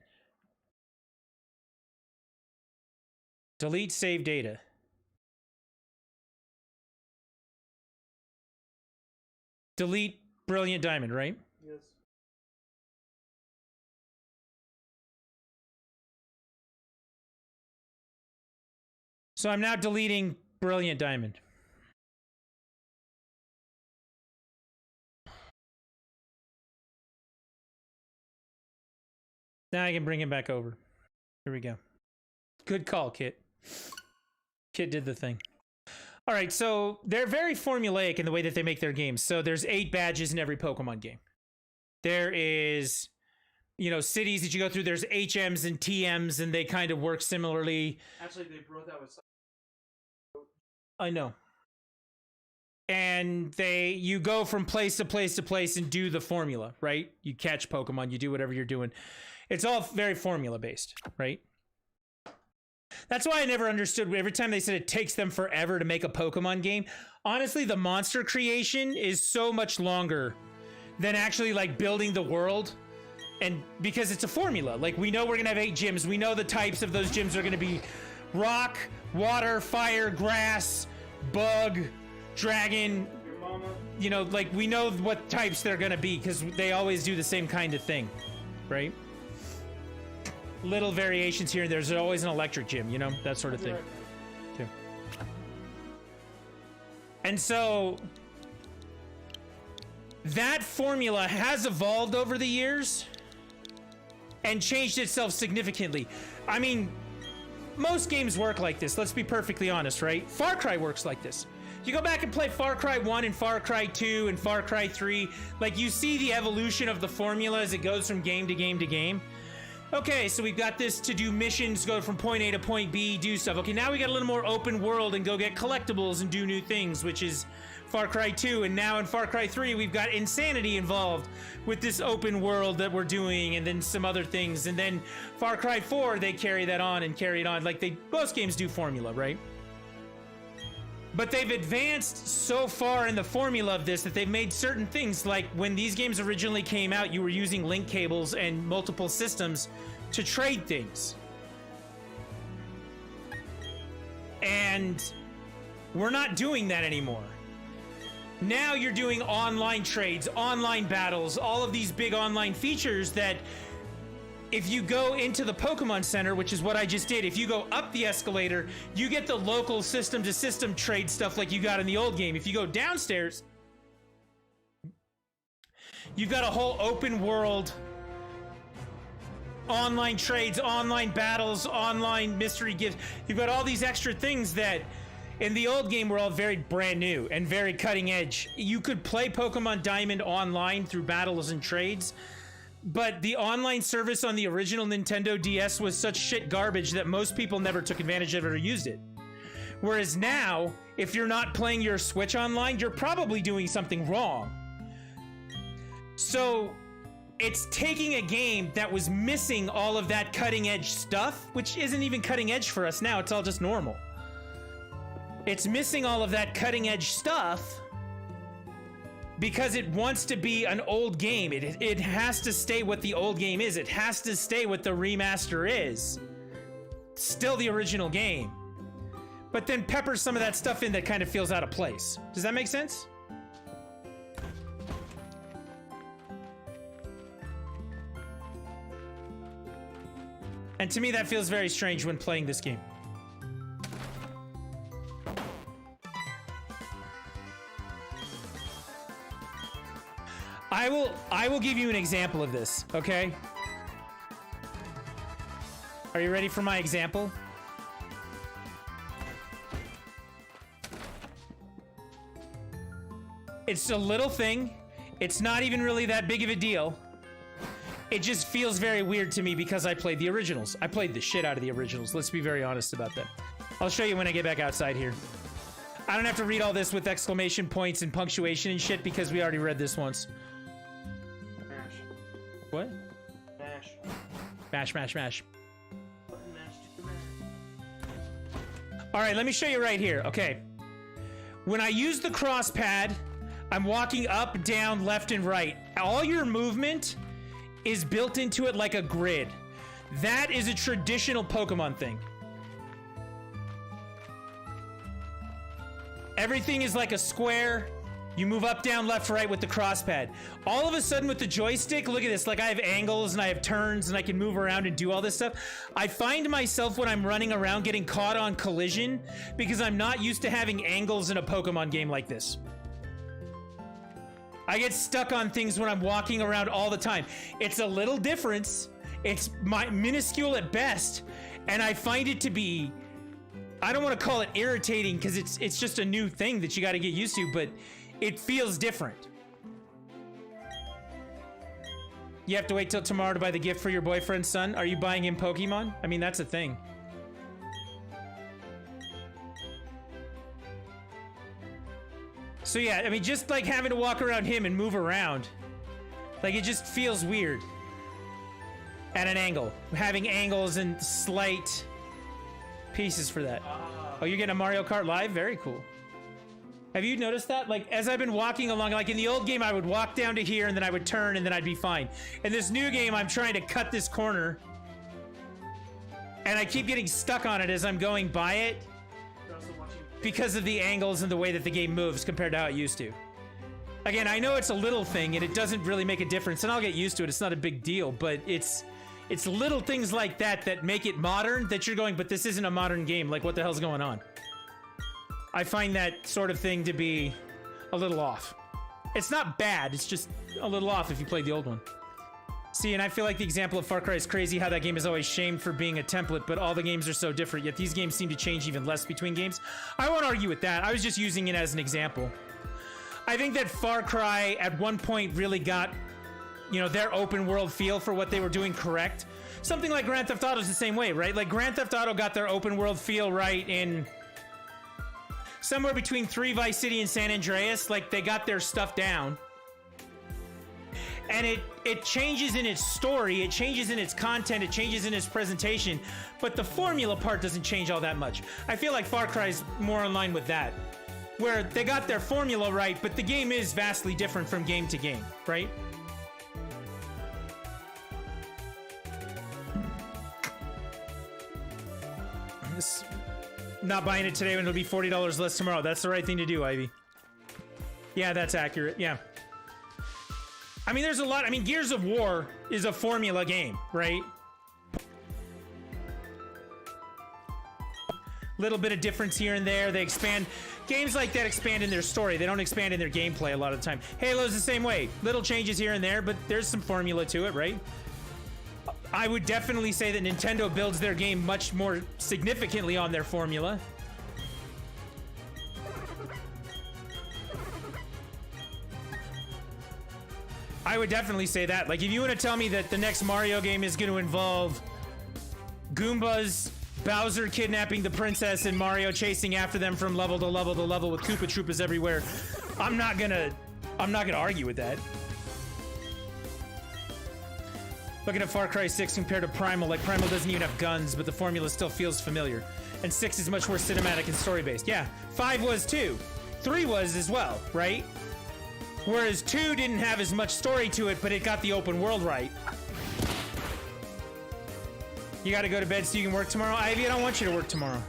Delete save data. Delete Brilliant Diamond, right? Yes. So I'm now deleting Brilliant Diamond. Now I can bring him back over. Here we go. Good call, Kit. Kit did the thing. All right, so they're very formulaic in the way that they make their games. So there's 8 badges in every Pokemon game. There is, you know, cities that you go through. There's HMs and TMs, and they kind of work similarly. Actually, they brought that with... I know. And you go from place to place to place and do the formula, right? You catch Pokemon, you do whatever you're doing. It's all very formula based, right? That's why I never understood every time they said it takes them forever to make a Pokemon game. Honestly, the monster creation is so much longer than actually like building the world. And because it's a formula, like we know we're gonna have 8 gyms. We know the types of those gyms are gonna be rock, water, fire, grass, bug, dragon. Your mama. You know, like we know what types they're gonna be because they always do the same kind of thing, right? Little variations here and there's always an electric gym, you know, that sort of thing. Okay. And so that formula has evolved over the years and changed itself significantly. I mean, most games work like this. Let's be perfectly honest, right? Far Cry works like this. You go back and play Far Cry 1 and Far Cry 2 and Far Cry 3, like you see the evolution of the formula as it goes from game to game to game. Okay, so we've got this to do missions, go from point A to point B, do stuff. Okay, now we got a little more open world and go get collectibles and do new things, which is Far Cry 2. And now in Far Cry 3, we've got insanity involved with this open world that we're doing and then some other things. And then Far Cry 4, they carry that on and carry it on. Like most games do formula, right? But they've advanced so far in the formula of this that they've made certain things, like when these games originally came out, you were using link cables and multiple systems to trade things. And we're not doing that anymore. Now you're doing online trades, online battles, all of these big online features that if you go into the Pokemon Center, which is what I just did, if you go up the escalator, you get the local system-to-system trade stuff like you got in the old game. If you go downstairs, you've got a whole open world, online trades, online battles, online mystery gifts. You've got all these extra things that in the old game were all very brand new and very cutting edge. You could play Pokemon Diamond online through battles and trades, but the online service on the original Nintendo DS was such shit garbage that most people never took advantage of it or used it. Whereas now, if you're not playing your Switch online, you're probably doing something wrong. So it's taking a game that was missing all of that cutting edge stuff, which isn't even cutting edge for us now, it's all just normal. It's missing all of that cutting edge stuff because it wants to be an old game. It has to stay what the old game is. It has to stay what the remaster is. Still the original game. But then pepper some of that stuff in that kind of feels out of place. Does that make sense? And to me, that feels very strange when playing this game. I will give you an example of this, okay? Are you ready for my example? It's a little thing. It's not even really that big of a deal. It just feels very weird to me because I played the originals. I played the shit out of the originals. Let's be very honest about that. I'll show you when I get back outside here. I don't have to read all this with exclamation points and punctuation and shit because we already read this once. Mash. What? Mash. Mash, mash, mash. Button mash to mash. All right, let me show you right here. Okay. When I use the cross pad, I'm walking up, down, left, and right. All your movement is built into it like a grid. That is a traditional Pokemon thing. Everything is like a square. You move up, down, left, right with the cross pad. All of a sudden with the joystick, look at this, like I have angles and I have turns and I can move around and do all this stuff. I find myself when I'm running around getting caught on collision because I'm not used to having angles in a Pokemon game like this. I get stuck on things when I'm walking around all the time. It's a little difference. It's minuscule at best. And I find it to be, I don't want to call it irritating because it's just a new thing that you got to get used to, but it feels different. You have to wait till tomorrow to buy the gift for your boyfriend's son? Are you buying him Pokemon? I mean, that's a thing. So yeah, I mean, just like having to walk around him and move around, like it just feels weird at an angle. Having angles and slight pieces for that. Oh, you're getting a Mario Kart Live? Very cool. Have you noticed that? Like, as I've been walking along, like in the old game, I would walk down to here and then I would turn and then I'd be fine. In this new game, I'm trying to cut this corner and I keep getting stuck on it as I'm going by it because of the angles and the way that the game moves compared to how it used to. Again, I know it's a little thing and it doesn't really make a difference and I'll get used to it. It's not a big deal, but it's little things like that that make it modern that you're going, but this isn't a modern game. Like, what the hell's going on? I find that sort of thing to be a little off. It's not bad, it's just a little off if you played the old one. See, and I feel like the example of Far Cry is crazy how that game is always shamed for being a template, but all the games are so different, yet these games seem to change even less between games. I won't argue with that. I was just using it as an example. I think that Far Cry at one point really got, you know, their open world feel for what they were doing correct. Something like Grand Theft Auto is the same way, right? Like Grand Theft Auto got their open world feel right in somewhere between 3 Vice City and San Andreas. Like they got their stuff down. And it changes in its story, it changes in its content, it changes in its presentation, but the formula part doesn't change all that much. I feel like Far Cry is more in line with that, where they got their formula right, but the game is vastly different from game to game, right? Not buying it today when it'll be $40 less tomorrow. That's the right thing to do, Ivy. Yeah, that's accurate. Yeah. I mean, there's a lot. I mean, Gears of War is a formula game, right? Little bit of difference here and there. They expand. Games like that expand in their story. They don't expand in their gameplay a lot of the time. Halo's the same way. Little changes here and there, but there's some formula to it, right? I would definitely say that Nintendo builds their game much more significantly on their formula. I would definitely say that. Like, if you want to tell me that the next Mario game is going to involve Goombas, Bowser kidnapping the princess, and Mario chasing after them from level to level to level with Koopa Troopas everywhere, I'm not gonna argue with that. Looking at Far Cry 6 compared to Primal, like Primal doesn't even have guns, but the formula still feels familiar. And 6 is much more cinematic and story-based. Yeah, 5 was too. 3 was as well, right? Whereas 2 didn't have as much story to it, but it got the open world right. You gotta go to bed so you can work tomorrow? Ivy, I don't want you to work tomorrow.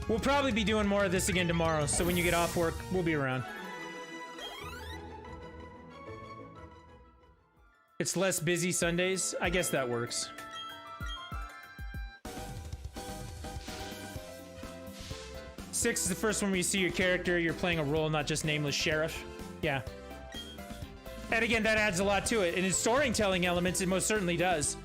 We'll probably be doing more of this again tomorrow, so when you get off work, we'll be around. It's less busy Sundays? I guess that works. Six is the first one where you see your character, you're playing a role, not just nameless sheriff. Yeah. And again, that adds a lot to it. And in storytelling elements, it most certainly does.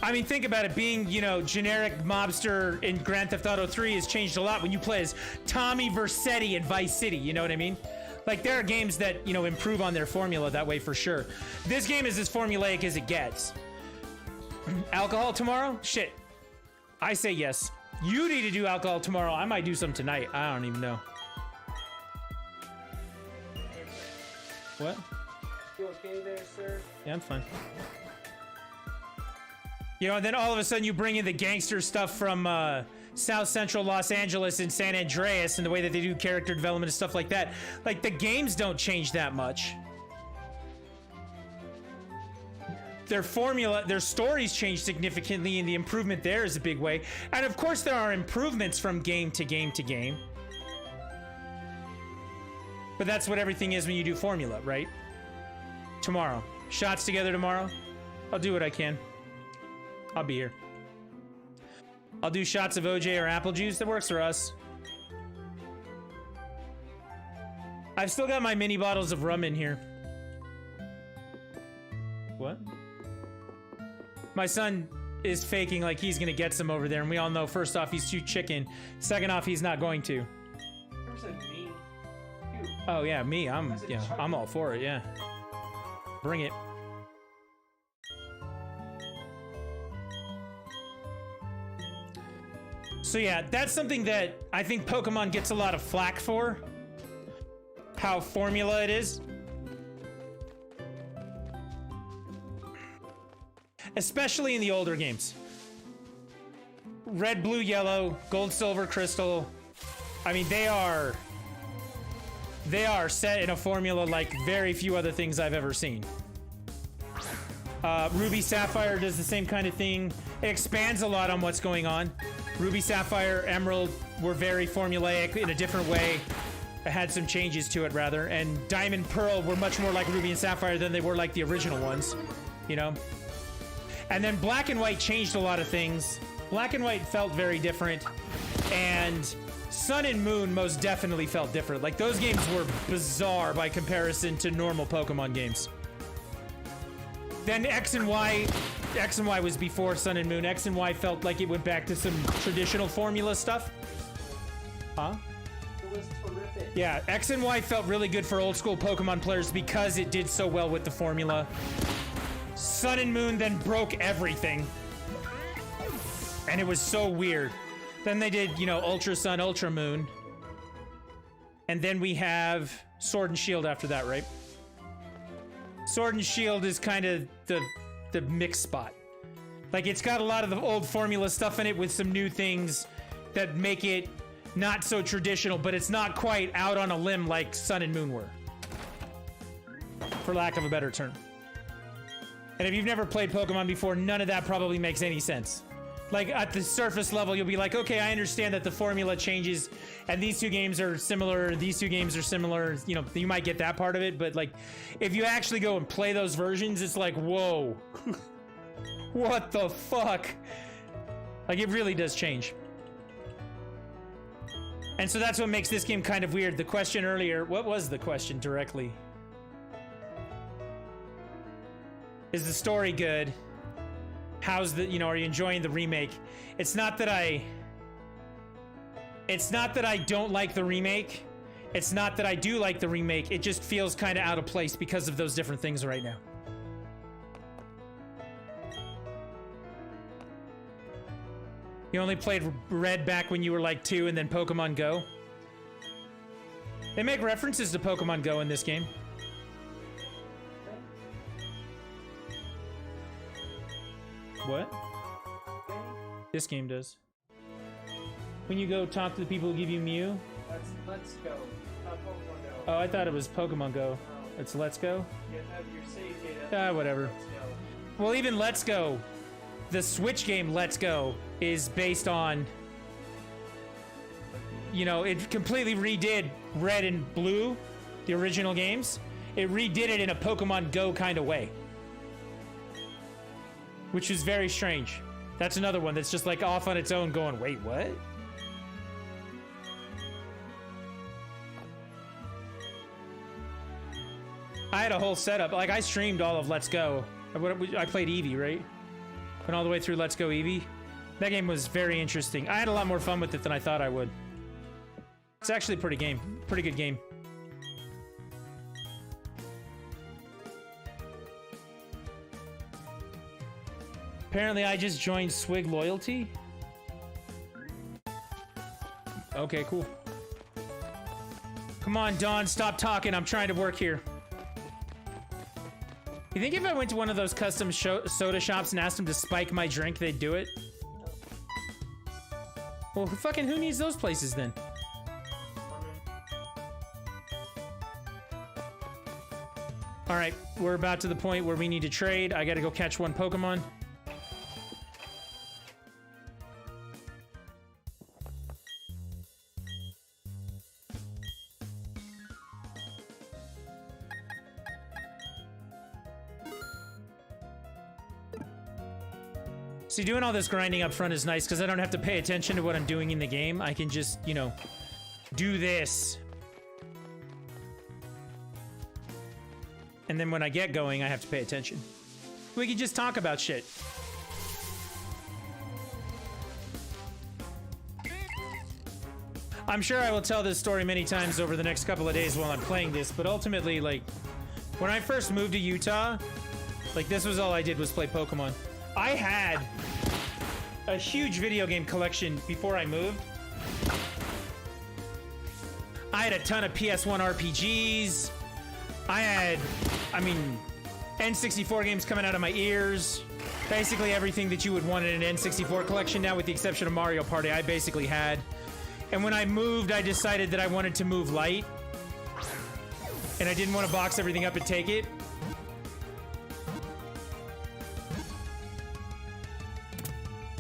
I mean, think about it. Being, you know, generic mobster in Grand Theft Auto 3 has changed a lot when you play as Tommy Vercetti in Vice City, you know what I mean? Like, there are games that, you know, improve on their formula that way for sure. This game is as formulaic as it gets. Alcohol tomorrow? Shit. I say yes. You need to do alcohol tomorrow. I might do some tonight. I don't even know. What? You okay there, sir? Yeah, I'm fine. You know, and then all of a sudden you bring in the gangster stuff from South Central Los Angeles and San Andreas and the way that they do character development and stuff like that. Like, the games don't change that much. Their formula, their stories change significantly, and the improvement there is a big way. And of course, there are improvements from game to game to game. But that's what everything is when you do formula, right? Tomorrow. Shots together tomorrow. I'll do what I can. I'll be here. I'll do shots of OJ or apple juice. That works for us. I've still got my mini bottles of rum in here. What? My son is faking like he's gonna get some over there, and we all know, first off, he's too chicken. Second off, he's not going to. Never said me. You. Oh yeah, me. I'm all for it. Yeah, bring it. So yeah, that's something that I think Pokemon gets a lot of flack for. How formula it is. Especially in the older games. Red, blue, yellow, gold, silver, crystal. I mean, they are set in a formula like very few other things I've ever seen. Ruby, Sapphire does the same kind of thing. It expands a lot on what's going on. Ruby, Sapphire, Emerald were very formulaic in a different way. It had some changes to it, rather. And Diamond, Pearl were much more like Ruby and Sapphire than they were like the original ones, you know? And then Black and White changed a lot of things. Black and White felt very different. And Sun and Moon most definitely felt different. Like, those games were bizarre by comparison to normal Pokemon games. Then X and Y was before Sun and Moon. X and Y felt like it went back to some traditional formula stuff. Huh? It was terrific. Yeah, X and Y felt really good for old school Pokemon players because it did so well with the formula. Sun and Moon then broke everything. And it was so weird. Then they did, you know, Ultra Sun, Ultra Moon. And then we have Sword and Shield after that, right? Sword and Shield is kind of the mix spot. Like, it's got a lot of the old formula stuff in it with some new things that make it not so traditional, but it's not quite out on a limb like Sun and Moon were. For lack of a better term. And if you've never played Pokemon before, none of that probably makes any sense. Like at the surface level, you'll be like, okay, I understand that the formula changes and these two games are similar, these two games are similar. You know, you might get that part of it, but like if you actually go and play those versions, it's like, whoa, what the fuck? Like it really does change. And so that's what makes this game kind of weird. The question earlier, what was the question directly? Is the story good? How's the, you know, are you enjoying the remake? It's not that I don't like the remake. It's not that I do like the remake. It just feels kind of out of place because of those different things right now. You only played Red back when you were like 2 and then Pokemon Go? They make references to Pokemon Go in this game. What? This game does. When you go talk to the people who give you Mew? That's Let's Go, not Pokemon Go. Oh, I thought it was Pokemon Go. No. It's Let's Go? You have your save data. Whatever. Let's Go. Well, even Let's Go, the Switch game Let's Go, is based on... You know, it completely redid Red and Blue, the original games. It redid it in a Pokemon Go kind of way. Which is very strange. That's another one that's just like off on its own going, wait, what? I had a whole setup. Like, I streamed all of Let's Go. I played Eevee, right? Went all the way through Let's Go Eevee. That game was very interesting. I had a lot more fun with it than I thought I would. It's actually a pretty good game. Apparently, I just joined Swig Loyalty. Okay, cool. Come on, Dawn, stop talking. I'm trying to work here. You think if I went to one of those custom soda shops and asked them to spike my drink, they'd do it? Well, who needs those places then? All right, we're about to the point where we need to trade. I gotta go catch one Pokemon. See, doing all this grinding up front is nice because I don't have to pay attention to what I'm doing in the game. I can just, you know, do this. And then when I get going, I have to pay attention. We can just talk about shit. I'm sure I will tell this story many times over the next couple of days while I'm playing this, but ultimately, like, when I first moved to Utah, like, this was all I did was play Pokemon. I had a huge video game collection before I moved. I had a ton of PS1 RPGs. I mean, N64 games coming out of my ears. Basically everything that you would want in an N64 collection now, with the exception of Mario Party, I basically had. And when I moved, I decided that I wanted to move light. And I didn't want to box everything up and take it.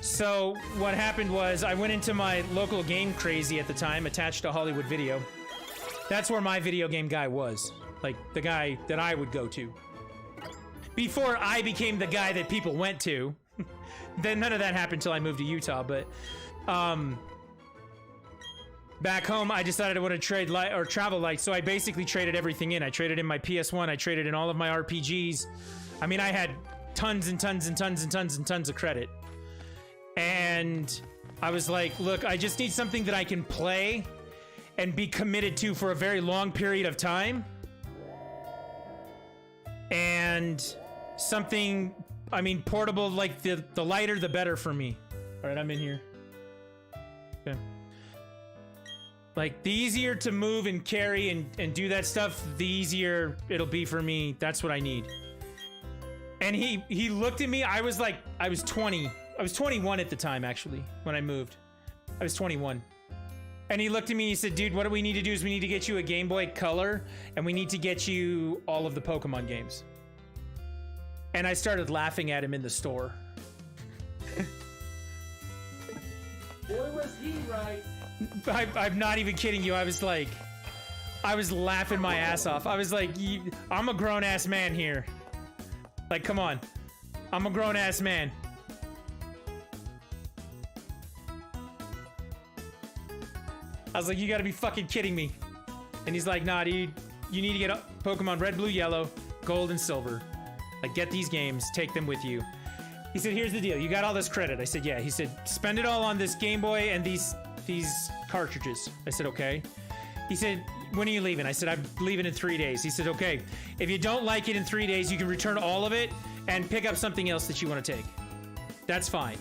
So what happened was I went into my local Game Crazy at the time, attached to Hollywood Video. That's where my video game guy was. Like, the guy that I would go to. Before I became the guy that people went to. Then none of that happened until I moved to Utah, but... back home, I decided I wanted to trade light or travel light, so I basically traded everything in. I traded in my PS1, I traded in all of my RPGs. I mean, I had tons and tons and tons and tons and tons of credit. And I was like, look, I just need something that I can play and be committed to for a very long period of time. And something, I mean, portable, like the lighter, the better for me. All right, I'm in here. Okay. Like, the easier to move and carry and do that stuff, the easier it'll be for me. That's what I need. And he looked at me. I was like, I was 20. I was 21 at the time, actually, when I moved. I was 21. And he looked at me and he said, dude, what we need to do is we need to get you a Game Boy Color, and we need to get you all of the Pokemon games. And I started laughing at him in the store. was he right? I'm not even kidding you. I was laughing my ass off. I was like, I'm a grown ass man here. Like, come on. I'm a grown ass man. I was like, you gotta be fucking kidding me. And he's like, nah, dude, you need to get Pokemon Red, Blue, Yellow, Gold, and Silver. Like, get these games, take them with you. He said, here's the deal. You got all this credit. I said, yeah. He said, spend it all on this Game Boy and these cartridges. I said, okay. He said, when are you leaving? I said, I'm leaving in 3 days. He said, okay. If you don't like it in 3 days, you can return all of it and pick up something else that you want to take. That's fine.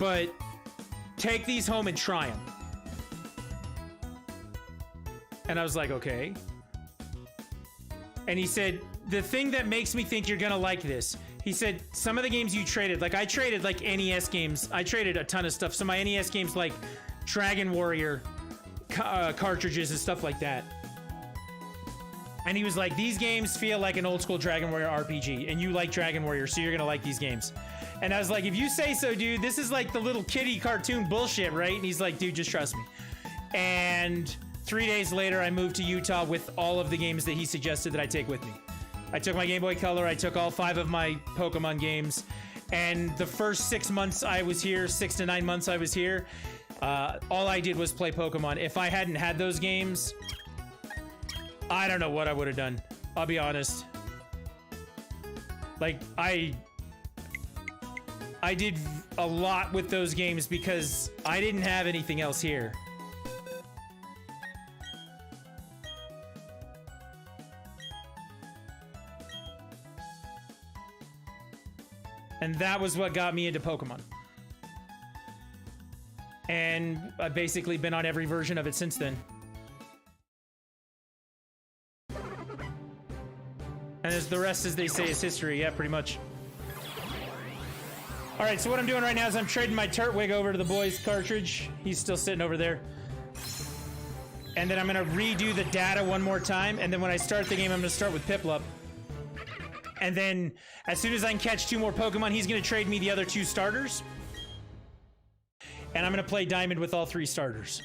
But take these home and try them. And I was like, okay. And he said, the thing that makes me think you're gonna like this, he said, some of the games you traded, like I traded like NES games. I traded a ton of stuff. So my NES games like Dragon Warrior cartridges and stuff like that. And he was like, these games feel like an old school Dragon Warrior RPG. And you like Dragon Warrior, so you're gonna like these games. And I was like, if you say so, dude, this is like the little kiddie cartoon bullshit, right? And he's like, dude, just trust me. And 3 days later, I moved to Utah with all of the games that he suggested that I take with me. I took my Game Boy Color, I took all 5 of my Pokemon games, and the first 6 months I was here, 6 to 9 months I was here, all I did was play Pokemon. If I hadn't had those games, I don't know what I would have done. I'll be honest. Like, I did a lot with those games because I didn't have anything else here. And that was what got me into Pokemon. And I've basically been on every version of it since then. And as the rest, as they say, is history. Yeah, pretty much. All right, so what I'm doing right now is I'm trading my Turtwig over to the boys cartridge. He's still sitting over there. And then I'm gonna redo the data one more time. And then when I start the game, I'm gonna start with Piplup. And then, as soon as I can catch 2 more Pokemon, he's going to trade me the other 2 starters. And I'm going to play Diamond with all 3 starters.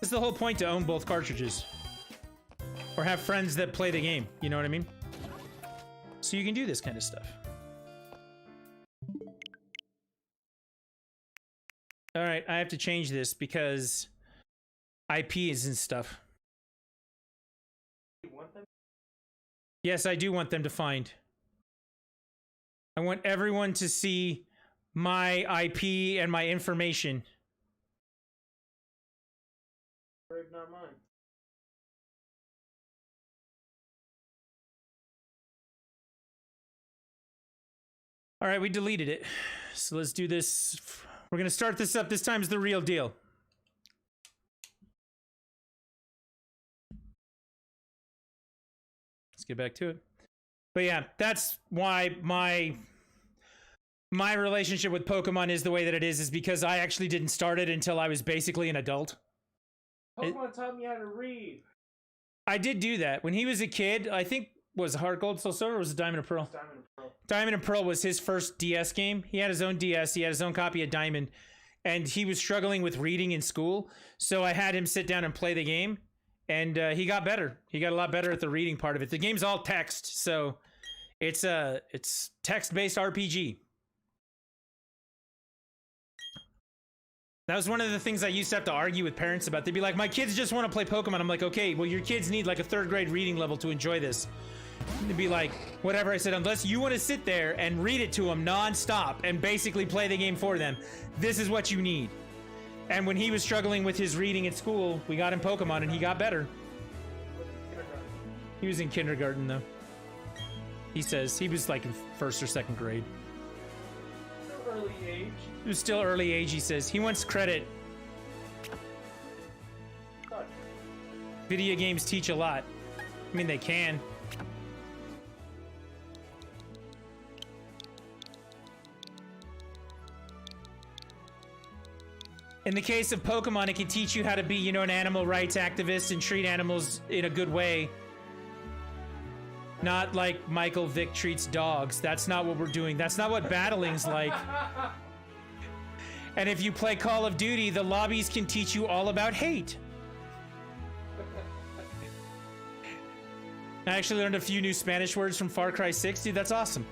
This is the whole point, to own both cartridges. Or have friends that play the game, you know what I mean? So you can do this kind of stuff. All right, I have to change this because IPs and stuff. You want them? Yes, I do want them to find. I want everyone to see my IP and my information. Or not mine. All right, we deleted it. So let's do this. We're going to start this up. This time's the real deal. Let's get back to it. But yeah, that's why my relationship with Pokemon is the way that it is because I actually didn't start it until I was basically an adult. Pokemon taught me how to read. I did do that. When he was a kid, I think, was Heart Gold, Soul Silver, or was it Diamond and Pearl? Diamond and Pearl. Diamond and Pearl was his first DS game. He had his own DS. He had his own copy of Diamond. And he was struggling with reading in school. So I had him sit down and play the game. And he got better. He got a lot better at the reading part of it. The game's all text. So it's text-based RPG. That was one of the things I used to have to argue with parents about. They'd be like, my kids just want to play Pokemon. I'm like, okay, well, your kids need like a 3rd grade reading level to enjoy this. They'd be like, whatever. I said, unless you want to sit there and read it to them nonstop and basically play the game for them, this is what you need. And when he was struggling with his reading at school, we got him Pokemon and he got better. He was in kindergarten though. He says he was like in 1st or 2nd grade. Early age. It was still early age, he says. He wants credit. God. Video games teach a lot. I mean, they can. In the case of Pokemon, it can teach you how to be, you know, an animal rights activist and treat animals in a good way. Not like Michael Vick treats dogs. That's not what we're doing. That's not what battling's like. And if you play Call of Duty, the lobbies can teach you all about hate. I actually learned a few new Spanish words from Far Cry 6, dude. That's awesome.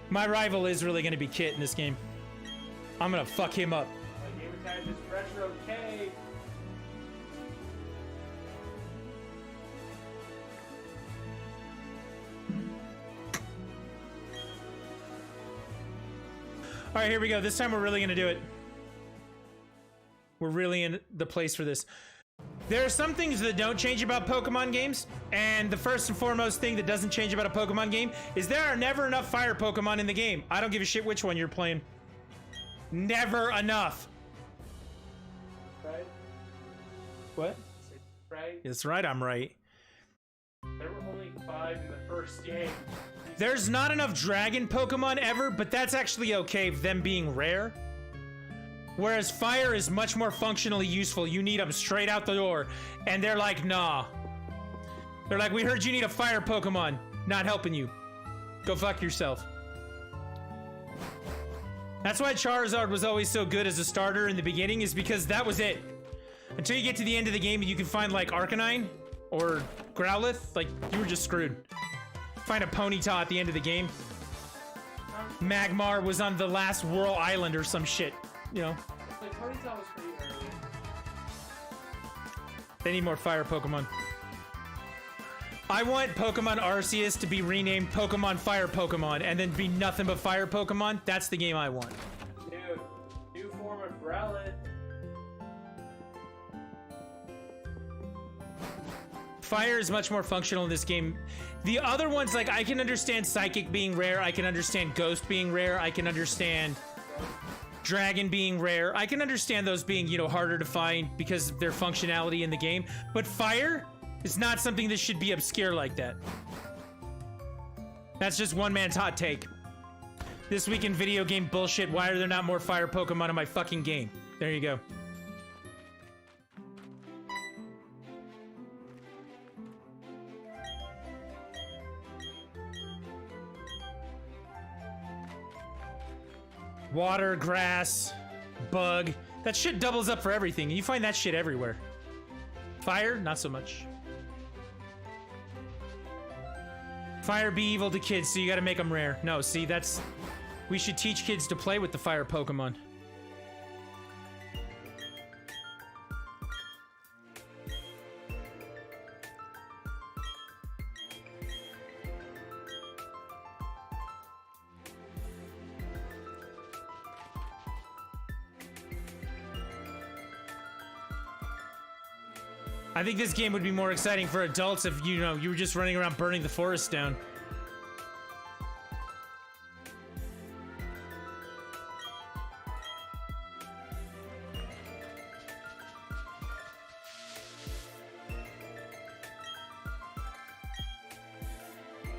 My rival is really going to be Kit in this game. I'm going to fuck him up. My gamer tag is Retro K. All right, here we go. This time we're really going to do it. We're really in the place for this. There are some things that don't change about Pokemon games, and the first and foremost thing that doesn't change about a Pokemon game is there are never enough fire Pokemon in the game. I don't give a shit which one you're playing. Never enough. Right? What? Right? That's right, I'm right. There were only 5 in the first game. There's not enough dragon Pokemon ever, but that's actually okay, them being rare. Whereas fire is much more functionally useful. You need them straight out the door. And they're like, nah. They're like, we heard you need a fire Pokemon. Not helping you. Go fuck yourself. That's why Charizard was always so good as a starter in the beginning, is because that was it. Until you get to the end of the game and you can find like Arcanine or Growlithe, like you were just screwed. Find a Ponyta at the end of the game. Magmar was on the last Whirl Island or some shit. You know, Like, Ponyta was pretty early. they need more fire Pokemon. I want Pokemon Arceus to be renamed Pokemon Fire Pokemon and then be nothing but fire Pokemon. That's the game I want. Dude, new form of Growlithe. Fire is much more functional in this game. The other ones, like, I can understand Psychic being rare. I can understand Ghost being rare. I can understand Dragon being rare. I can understand those being, you know, harder to find because of their functionality in the game. But fire is not something that should be obscure like that. That's just one man's hot take. This week in video game bullshit, why are there not more fire Pokemon in my fucking game? There you go. Water, grass, bug. That shit doubles up for everything. You find that shit everywhere. Fire, not so much. Fire be evil to kids, so you gotta make them rare. No, see, that's... We should teach kids to play with the fire Pokemon. I think this game would be more exciting for adults if, you know, you were just running around burning the forest down.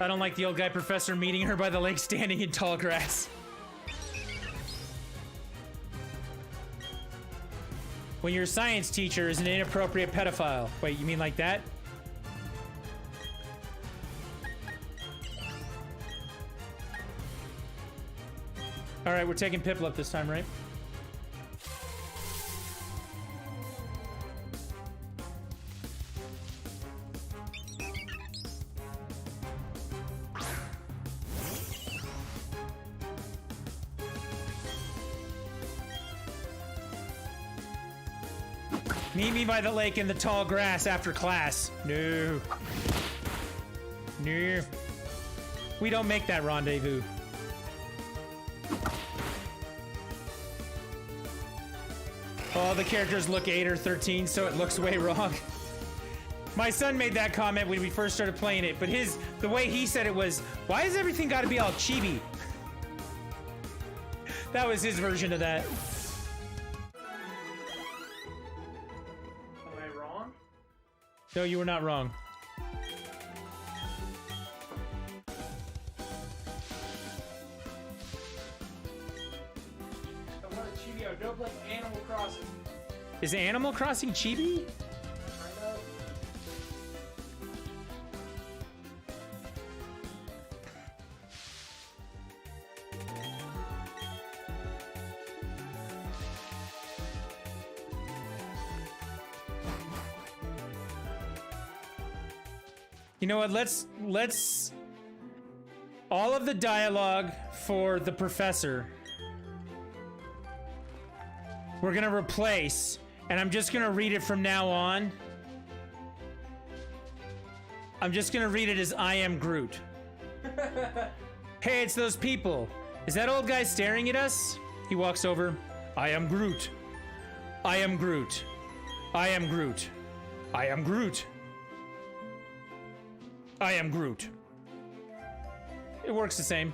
I don't like the old guy professor meeting her by the lake standing in tall grass. When your science teacher is an inappropriate pedophile. Wait, you mean like that? Alright, we're taking Piplup this time, right? Meet me by the lake in the tall grass after class. No. No. We don't make that rendezvous. All the characters look 8 or 13, so it looks way wrong. My son made that comment when we first started playing it, but the way he said it was, why has everything got to be all chibi? That was his version of that. No, you were not wrong. I want a Chibi. Don't play Animal Crossing. Is Animal Crossing chibi? I know. You know what? Let's all of the dialogue for the professor we're gonna replace, and I'm just gonna read it from now on. I'm just gonna read it as I am Groot. Hey, it's those people. Is that old guy staring at us? He walks over. I am Groot. I am Groot. I am Groot. I am Groot. I am Groot. It works the same.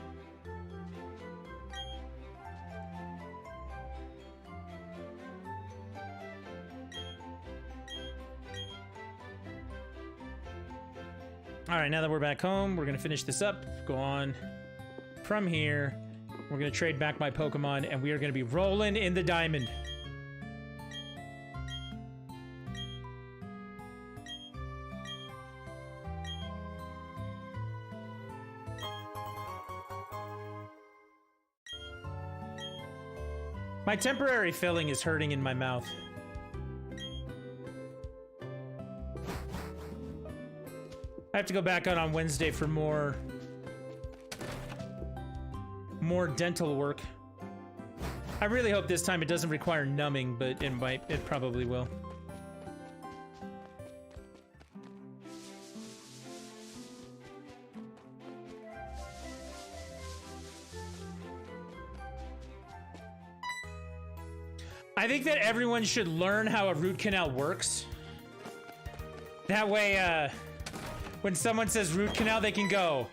All right, now that we're back home, we're gonna finish this up. Go on from here. We're gonna trade back my Pokemon, and we are gonna be rolling in the diamond. My temporary filling is hurting in my mouth. I have to go back out on Wednesday for more dental work. I really hope this time it doesn't require numbing, but it might. It probably will. I think that everyone should learn how a root canal works. That way, when someone says root canal, they can go.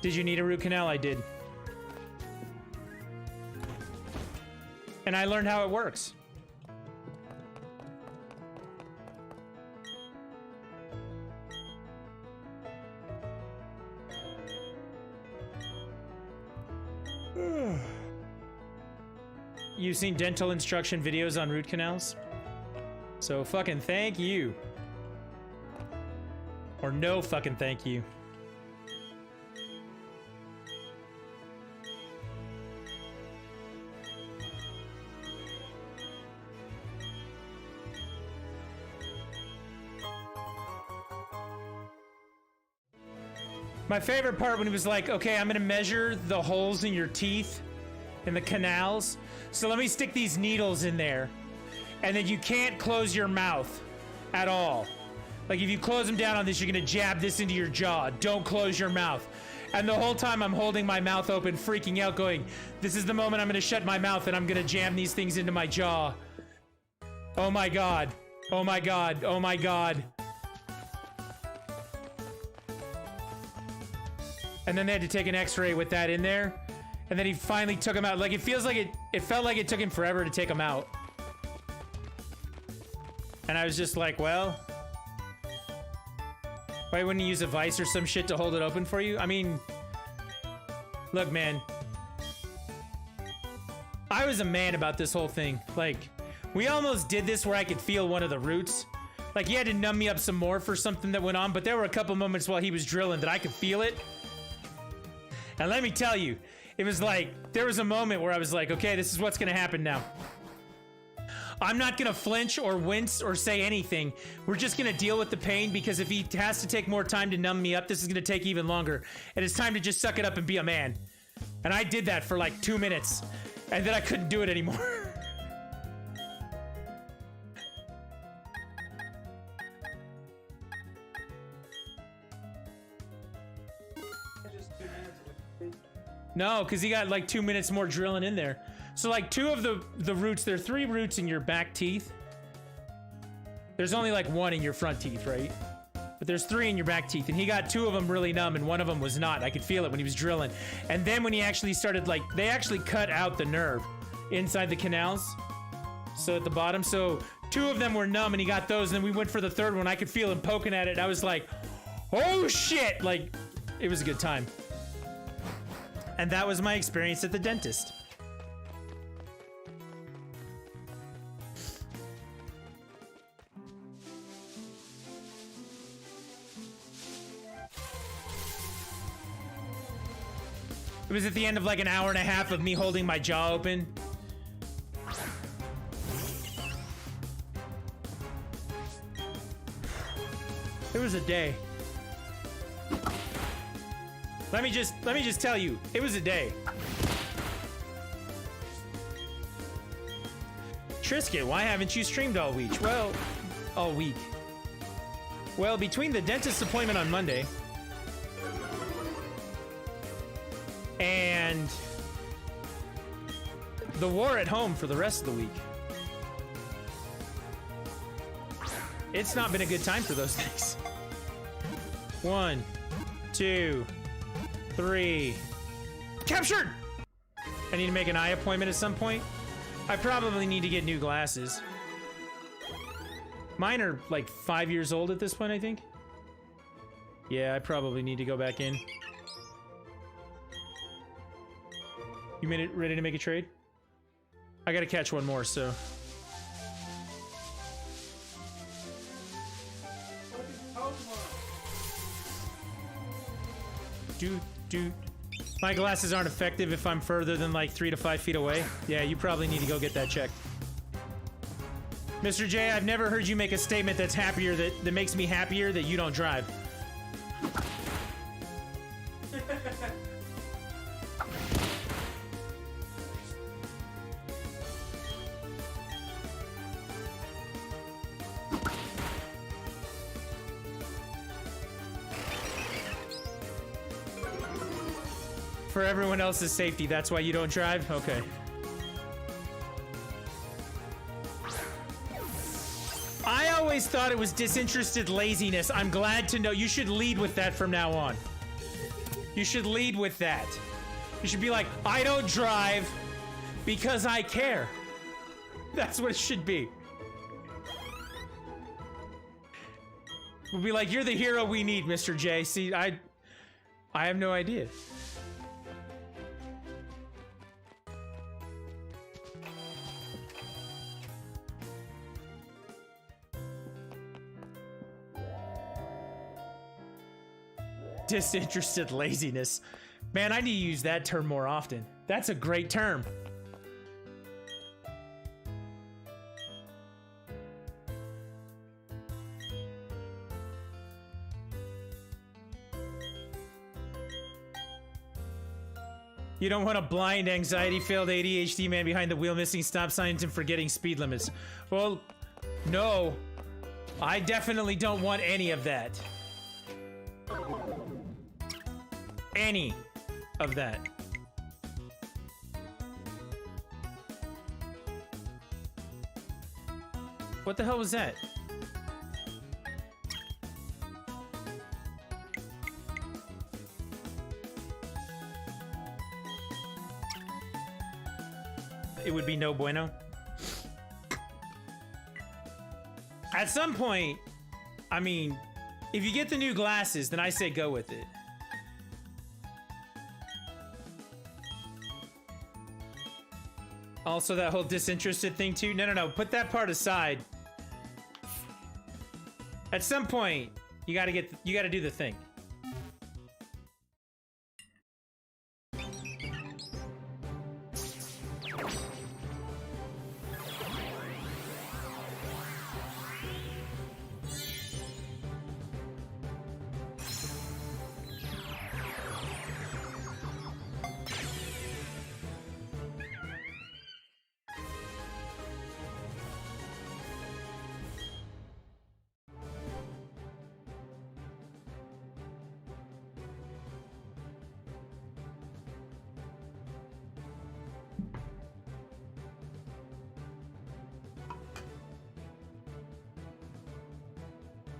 Did you need a root canal? I did. And I learned how it works. You've seen dental instruction videos on root canals? So fucking thank you. Or no fucking thank you. My favorite part when he was like, okay, I'm gonna measure the holes in your teeth in the canals. So let me stick these needles in there. And then you can't close your mouth at all. Like if you close them down on this, you're gonna jab this into your jaw. Don't close your mouth. And the whole time I'm holding my mouth open, freaking out, going, this is the moment I'm gonna shut my mouth and I'm gonna jam these things into my jaw. Oh my God. Oh my God. Oh my God. And then they had to take an x-ray with that in there. And then he finally took him out. Like, it feels like it felt like it took him forever to take him out. And I was just like, well, why wouldn't you use a vice or some shit to hold it open for you? I mean, look, man. I was a man about this whole thing. Like, we almost did this where I could feel one of the roots. Like, he had to numb me up some more for something that went on, but there were a couple moments while he was drilling that I could feel it. And let me tell you, it was like, there was a moment where I was like, okay, this is what's gonna happen now. I'm not gonna flinch or wince or say anything. We're just gonna deal with the pain, because if he has to take more time to numb me up, this is gonna take even longer. And it's time to just suck it up and be a man. And I did that for like 2 minutes. And then I couldn't do it anymore. No, because he got like 2 minutes more drilling in there. So like two of the roots, there are 3 roots in your back teeth. There's only like 1 in your front teeth, right? but there's 3 in your back teeth, and he got 2 of them really numb, and 1 of them was not. I could feel it when he was drilling. And then when he actually started, like, they actually cut out the nerve inside the canals. So at the bottom, so 2 of them were numb, and he got those, and then we went for the 3rd one. I could feel him poking at it, and I was like, oh shit! Like, it was a good time. And that was my experience at the dentist. It was at the end of like an hour and a half of me holding my jaw open. It was a day. Let me just tell you, it was a day. Trisket, why haven't you streamed all week? Well, all week. Well, between the dentist appointment on Monday and the war at home for the rest of the week, it's not been a good time for those things. 1, 2, 3. Captured! I need to make an eye appointment at some point. I probably need to get new glasses. Mine are like 5 years old at this point, I think. Yeah, I probably need to go back in. You made it ready to make a trade? I gotta catch one more, so. Dude. My glasses aren't effective if I'm further than like 3 to 5 feet away. Yeah, you probably need to go get that checked. Mr. J, I've never heard you make a statement that's happier, that makes me happier that you don't drive. For everyone else's safety, that's why you don't drive? Okay. I always thought it was disinterested laziness. I'm glad to know. You should lead with that from now on. You should lead with that. You should be like, I don't drive because I care. That's what it should be. We'll be like, you're the hero we need, Mr. J. See, I have no idea. Disinterested laziness. Man, I need to use that term more often. That's a great term. You don't want a blind, anxiety-filled ADHD man behind the wheel missing stop signs and forgetting speed limits. Well, no. I definitely don't want any of that. Any of that. What the hell was that? It would be no bueno. At some point, I mean, if you get the new glasses, then I say go with it. Also, that whole disinterested thing too. No. Put that part aside. At some point, you gotta do the thing.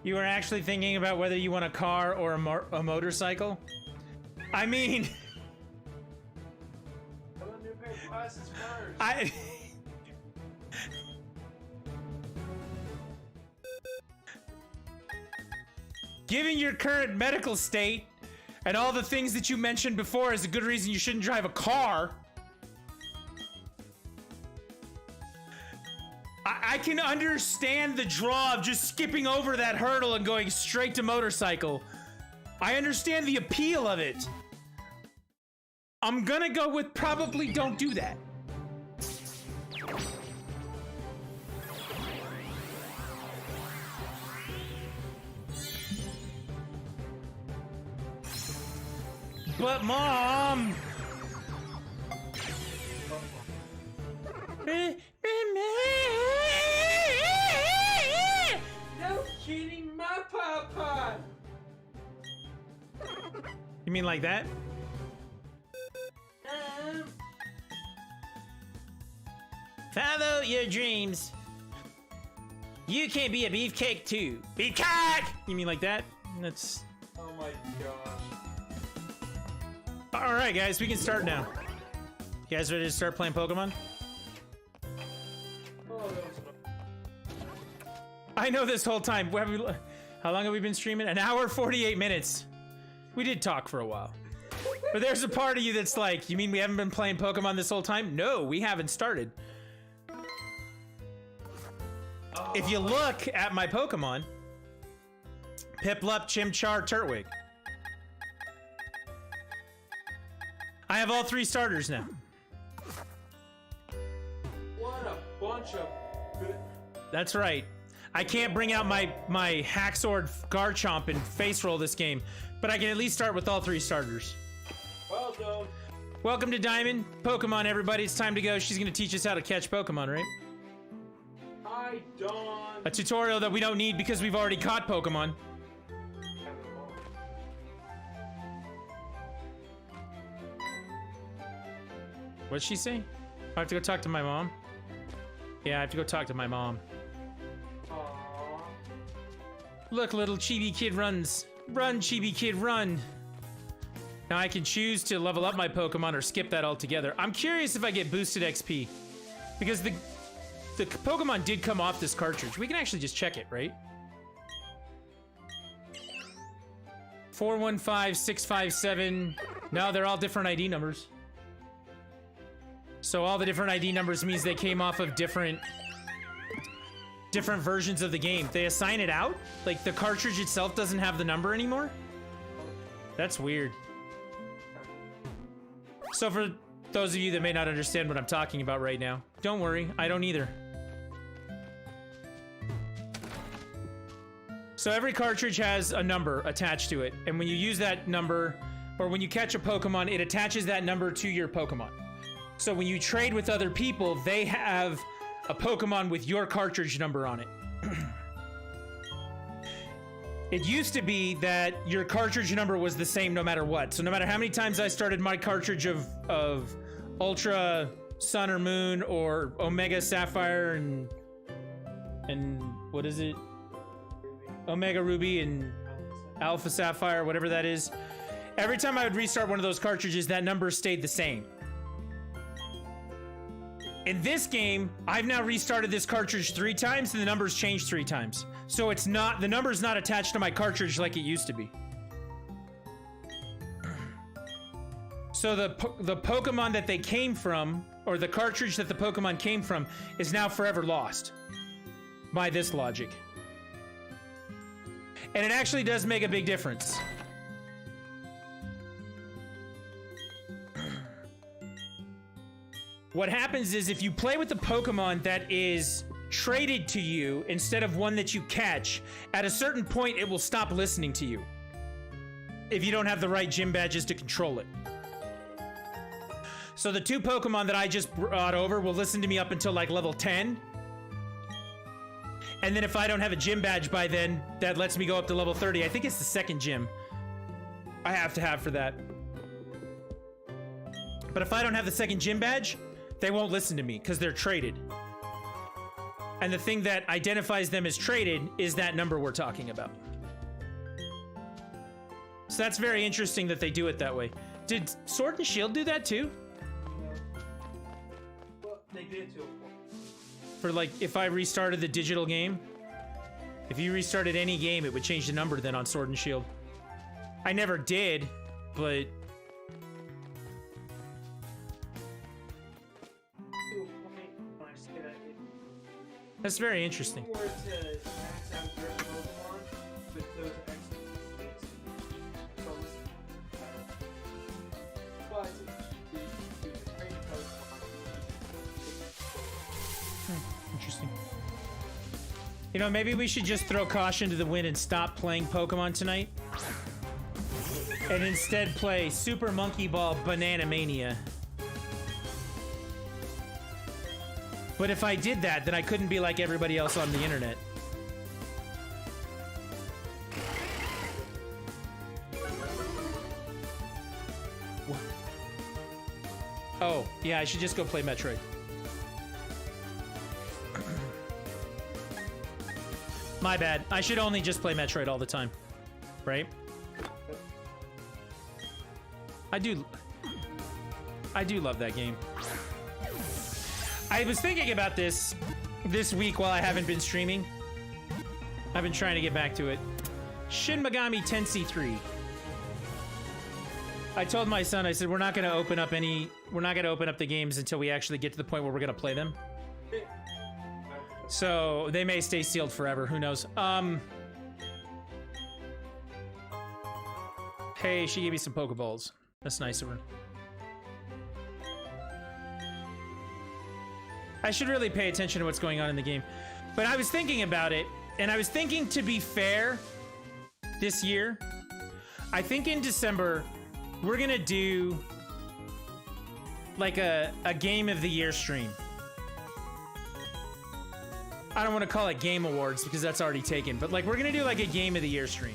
You were actually thinking about whether you want a car or a motorcycle? I mean... I want new pair of glasses first. I... Given your current medical state and all the things that you mentioned before is a good reason you shouldn't drive a car. I can understand the draw of just skipping over that hurdle and going straight to motorcycle. I understand the appeal of it. I'm gonna go with probably don't do that. But Mom! No kidding, my papa! You mean like that? Follow your dreams. You can be a beefcake too. Beefcake! You mean like that? That's... Oh my gosh. Alright guys, we can start now. You guys ready to start playing Pokemon? Oh, that was enough. I know this whole time. How long have we been streaming? An hour, 48 minutes. We did talk for a while. But there's a part of you that's like, you mean we haven't been playing Pokemon this whole time? No, we haven't started. If you look at my Pokemon, Piplup, Chimchar, Turtwig. I have all 3 starters now. What a bunch of good... That's right. I can't bring out my Haxord, Garchomp, and Face Roll this game, but I can at least start with all 3 starters. Well done. Welcome to Diamond. Pokemon, everybody. It's time to go. She's going to teach us how to catch Pokemon, right? Hi, Dawn. A tutorial that we don't need because we've already caught Pokemon. What'd she say? I have to go talk to my mom? Yeah, I have to go talk to my mom. Aww. Look, little chibi kid runs. Run, chibi kid, run. Now I can choose to level up my Pokemon or skip that altogether. I'm curious if I get boosted XP. Because the Pokemon did come off this cartridge. We can actually just check it, right? 415657. No, they're all different ID numbers. So all the different ID numbers means they came off of different versions of the game. They assign it out? Like the cartridge itself doesn't have the number anymore? That's weird. So for those of you that may not understand what I'm talking about right now, don't worry, I don't either. So every cartridge has a number attached to it, and when you use that number, or when you catch a Pokemon, it attaches that number to your Pokemon. So when you trade with other people, they have a Pokemon with your cartridge number on it. It used to be that your cartridge number was the same no matter what. So no matter how many times I started my cartridge of Ultra Sun or Moon or Omega Sapphire and what is it? Omega Ruby and Alpha Sapphire, whatever that is. Every time I would restart one of those cartridges, that number stayed the same. In this game, I've now restarted this cartridge 3 times and the number's changed 3 times. So it's not, the number's not attached to my cartridge like it used to be. So the Pokemon that they came from, or the cartridge that the Pokemon came from, is now forever lost. By this logic. And it actually does make a big difference. What happens is if you play with the Pokemon that is traded to you instead of one that you catch, at a certain point it will stop listening to you. If you don't have the right gym badges to control it. So the 2 Pokemon that I just brought over will listen to me up until like level 10. And then if I don't have a gym badge by then, that lets me go up to level 30. I think it's the 2nd gym I have to have for that. But if I don't have the 2nd gym badge, they won't listen to me because they're traded. And the thing that identifies them as traded is that number we're talking about. So that's very interesting that they do it that way. Did Sword and Shield do that too? Well, they did to a point. For like, if I restarted the digital game? If you restarted any game, it would change the number then on Sword and Shield. I never did, but... That's very interesting. If you were to max out your Pokemon with those extra things, it's almost but you can train Pokemon. Interesting. You know, maybe we should just throw caution to the wind and stop playing Pokemon tonight. And instead play Super Monkey Ball Banana Mania. But if I did that, then I couldn't be like everybody else on the internet. Oh, yeah, I should just go play Metroid. My bad. I should only just play Metroid all the time. Right? I do love that game. I was thinking about this week while I haven't been streaming. I've been trying to get back to it. Shin Megami Tensei 3. I told my son, I said, we're not going to open up the games until we actually get to the point where we're going to play them. So they may stay sealed forever. Who knows? Hey, she gave me some Pokeballs. That's nice of her. I should really pay attention to what's going on in the game. But I was thinking about it, and I was thinking, to be fair, this year, I think in December, we're gonna do like a Game of the Year stream. I don't want to call it Game Awards because that's already taken, but like we're gonna do like a Game of the Year stream.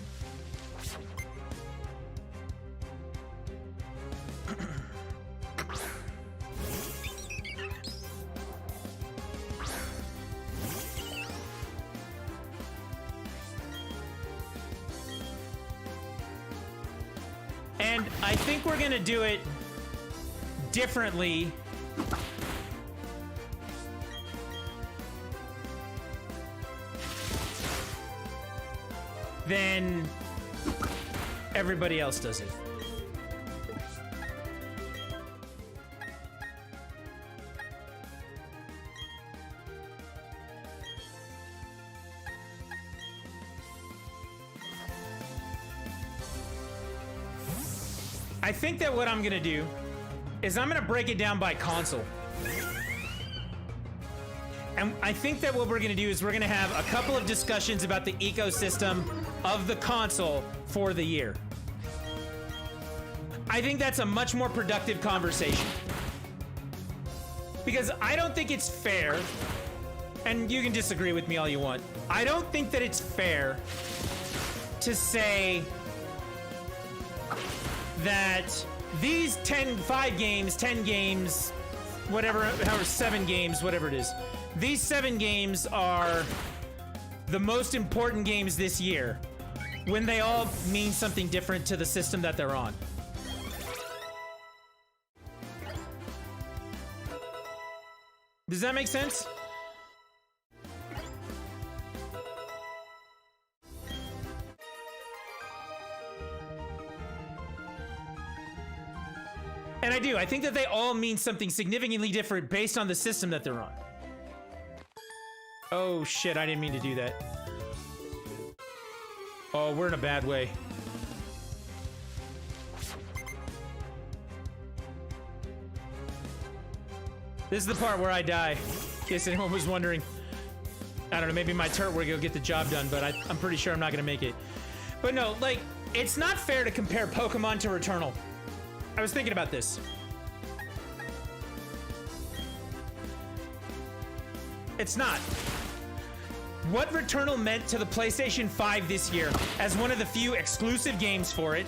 And I think we're gonna do it differently than everybody else does it. I think that what I'm gonna do is I'm gonna break it down by console. And I think that what we're gonna do is we're gonna have a couple of discussions about the ecosystem of the console for the year. I think that's a much more productive conversation. Because I don't think it's fair, and you can disagree with me all you want, I don't think that it's fair to say that these 5 games, 10 games, whatever, however, 7 games, whatever it is, these 7 games are the most important games this year when they all mean something different to the system that they're on. Does that make sense? And I do. I think that they all mean something significantly different based on the system that they're on. Oh shit, I didn't mean to do that. Oh, we're in a bad way. This is the part where I die, in case anyone was wondering. I don't know, maybe my turret will get the job done, but I'm pretty sure I'm not gonna make it. But no, like, it's not fair to compare Pokemon to Returnal. I was thinking about this. It's not. What Returnal meant to the PlayStation 5 this year as one of the few exclusive games for it,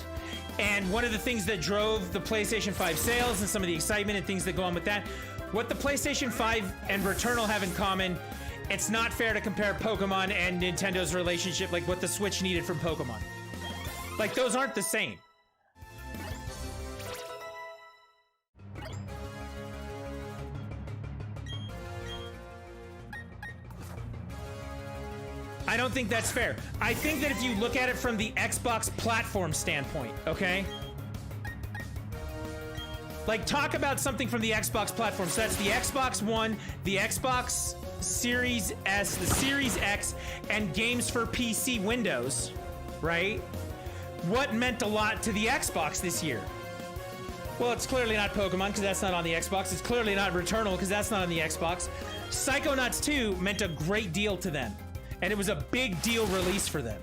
and one of the things that drove the PlayStation 5 sales and some of the excitement and things that go on with that, what the PlayStation 5 and Returnal have in common it's not fair to compare Pokemon and Nintendo's relationship, like what the Switch needed from Pokemon. Like, those aren't the same. I don't think that's fair. I think that if you look at it from the Xbox platform standpoint, okay? Like, talk about something from the Xbox platform. So that's the Xbox One, the Xbox Series S, the Series X, and games for PC Windows, right? What meant a lot to the Xbox this year? Well, it's clearly not Pokemon, because that's not on the Xbox. It's clearly not Returnal, because that's not on the Xbox. Psychonauts 2 meant a great deal to them. And it was a big deal release for them.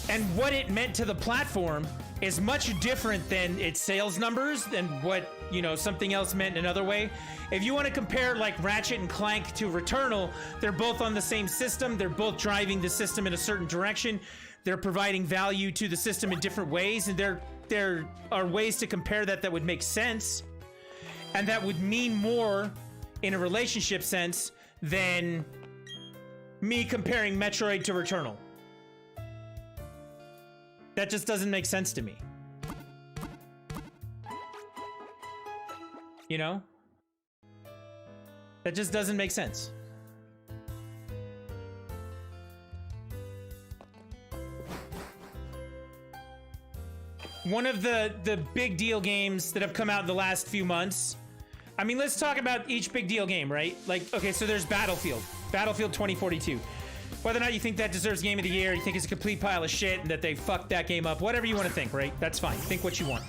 And what it meant to the platform is much different than its sales numbers than what, you know, something else meant in another way. If you want to compare like Ratchet and Clank to Returnal, they're both on the same system. They're both driving the system in a certain direction. They're providing value to the system in different ways. And there are ways to compare that would make sense. And that would mean more in a relationship sense than me comparing Metroid to Returnal. That just doesn't make sense to me. You know? That just doesn't make sense. One of the big deal games that have come out in the last few months. I mean, let's talk about each big deal game, right? Like, okay, so there's Battlefield 2042. Whether or not you think that deserves Game of the Year, you think it's a complete pile of shit and that they fucked that game up, whatever you want to think, right? That's fine. Think what you want.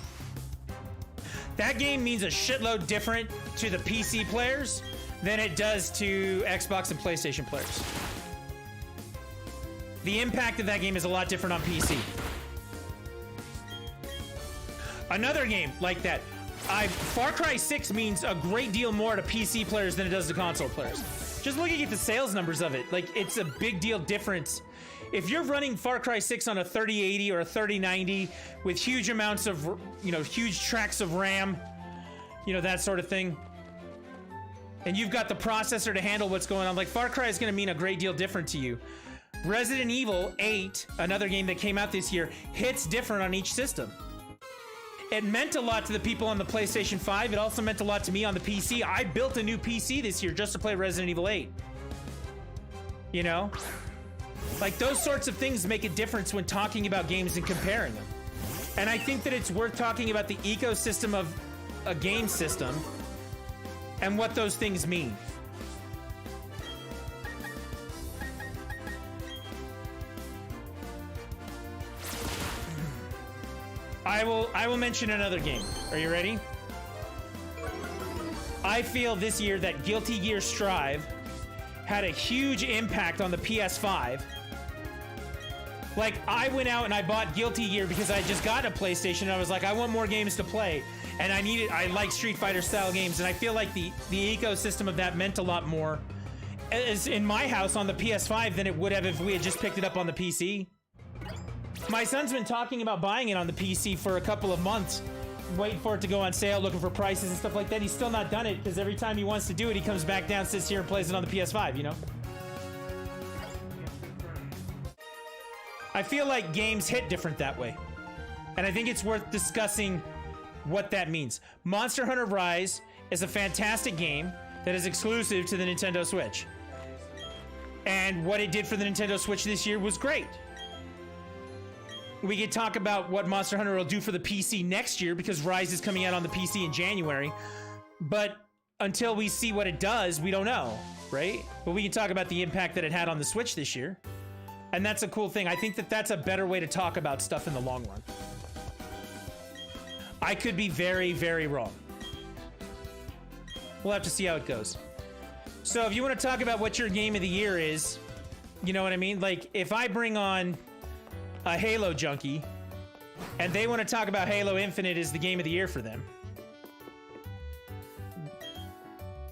That game means a shitload different to the PC players than it does to Xbox and PlayStation players. The impact of that game is a lot different on PC. Another game like that, Far Cry 6 means a great deal more to PC players than it does to console players. Just looking at the sales numbers of it, like, it's a big deal difference. If you're running Far Cry 6 on a 3080 or a 3090 with huge amounts of, you know, huge tracks of RAM, you know, that sort of thing, and you've got the processor to handle what's going on, like, Far Cry is going to mean a great deal different to you. Resident Evil 8, another game that came out this year, hits different on each system. It meant a lot to the people on the PlayStation 5. It also meant a lot to me on the PC. I built a new PC this year just to play Resident Evil 8. You know? Like, those sorts of things make a difference when talking about games and comparing them. And I think that it's worth talking about the ecosystem of a game system and what those things mean. I will mention another game. Are you ready? I feel this year that Guilty Gear Strive had a huge impact on the PS5. Like, I went out and I bought Guilty Gear because I just got a PlayStation and I was like, I want more games to play. And I like Street Fighter style games, and I feel like the ecosystem of that meant a lot more as in my house on the PS5 than it would have if we had just picked it up on the PC. My son's been talking about buying it on the PC for a couple of months, waiting for it to go on sale, looking for prices and stuff like that. He's still not done it because every time he wants to do it, he comes back down, sits here, and plays it on the PS5, you know? I feel like games hit different that way. And I think it's worth discussing what that means. Monster Hunter Rise is a fantastic game that is exclusive to the Nintendo Switch. And what it did for the Nintendo Switch this year was great. We could talk about what Monster Hunter will do for the PC next year because Rise is coming out on the PC in January. But until we see what it does, we don't know, right? But we can talk about the impact that it had on the Switch this year. And that's a cool thing. I think that that's a better way to talk about stuff in the long run. I could be very, very wrong. We'll have to see how it goes. So if you want to talk about what your game of the year is, you know what I mean? Like, if I bring on a Halo junkie and they want to talk about Halo Infinite as the game of the year for them,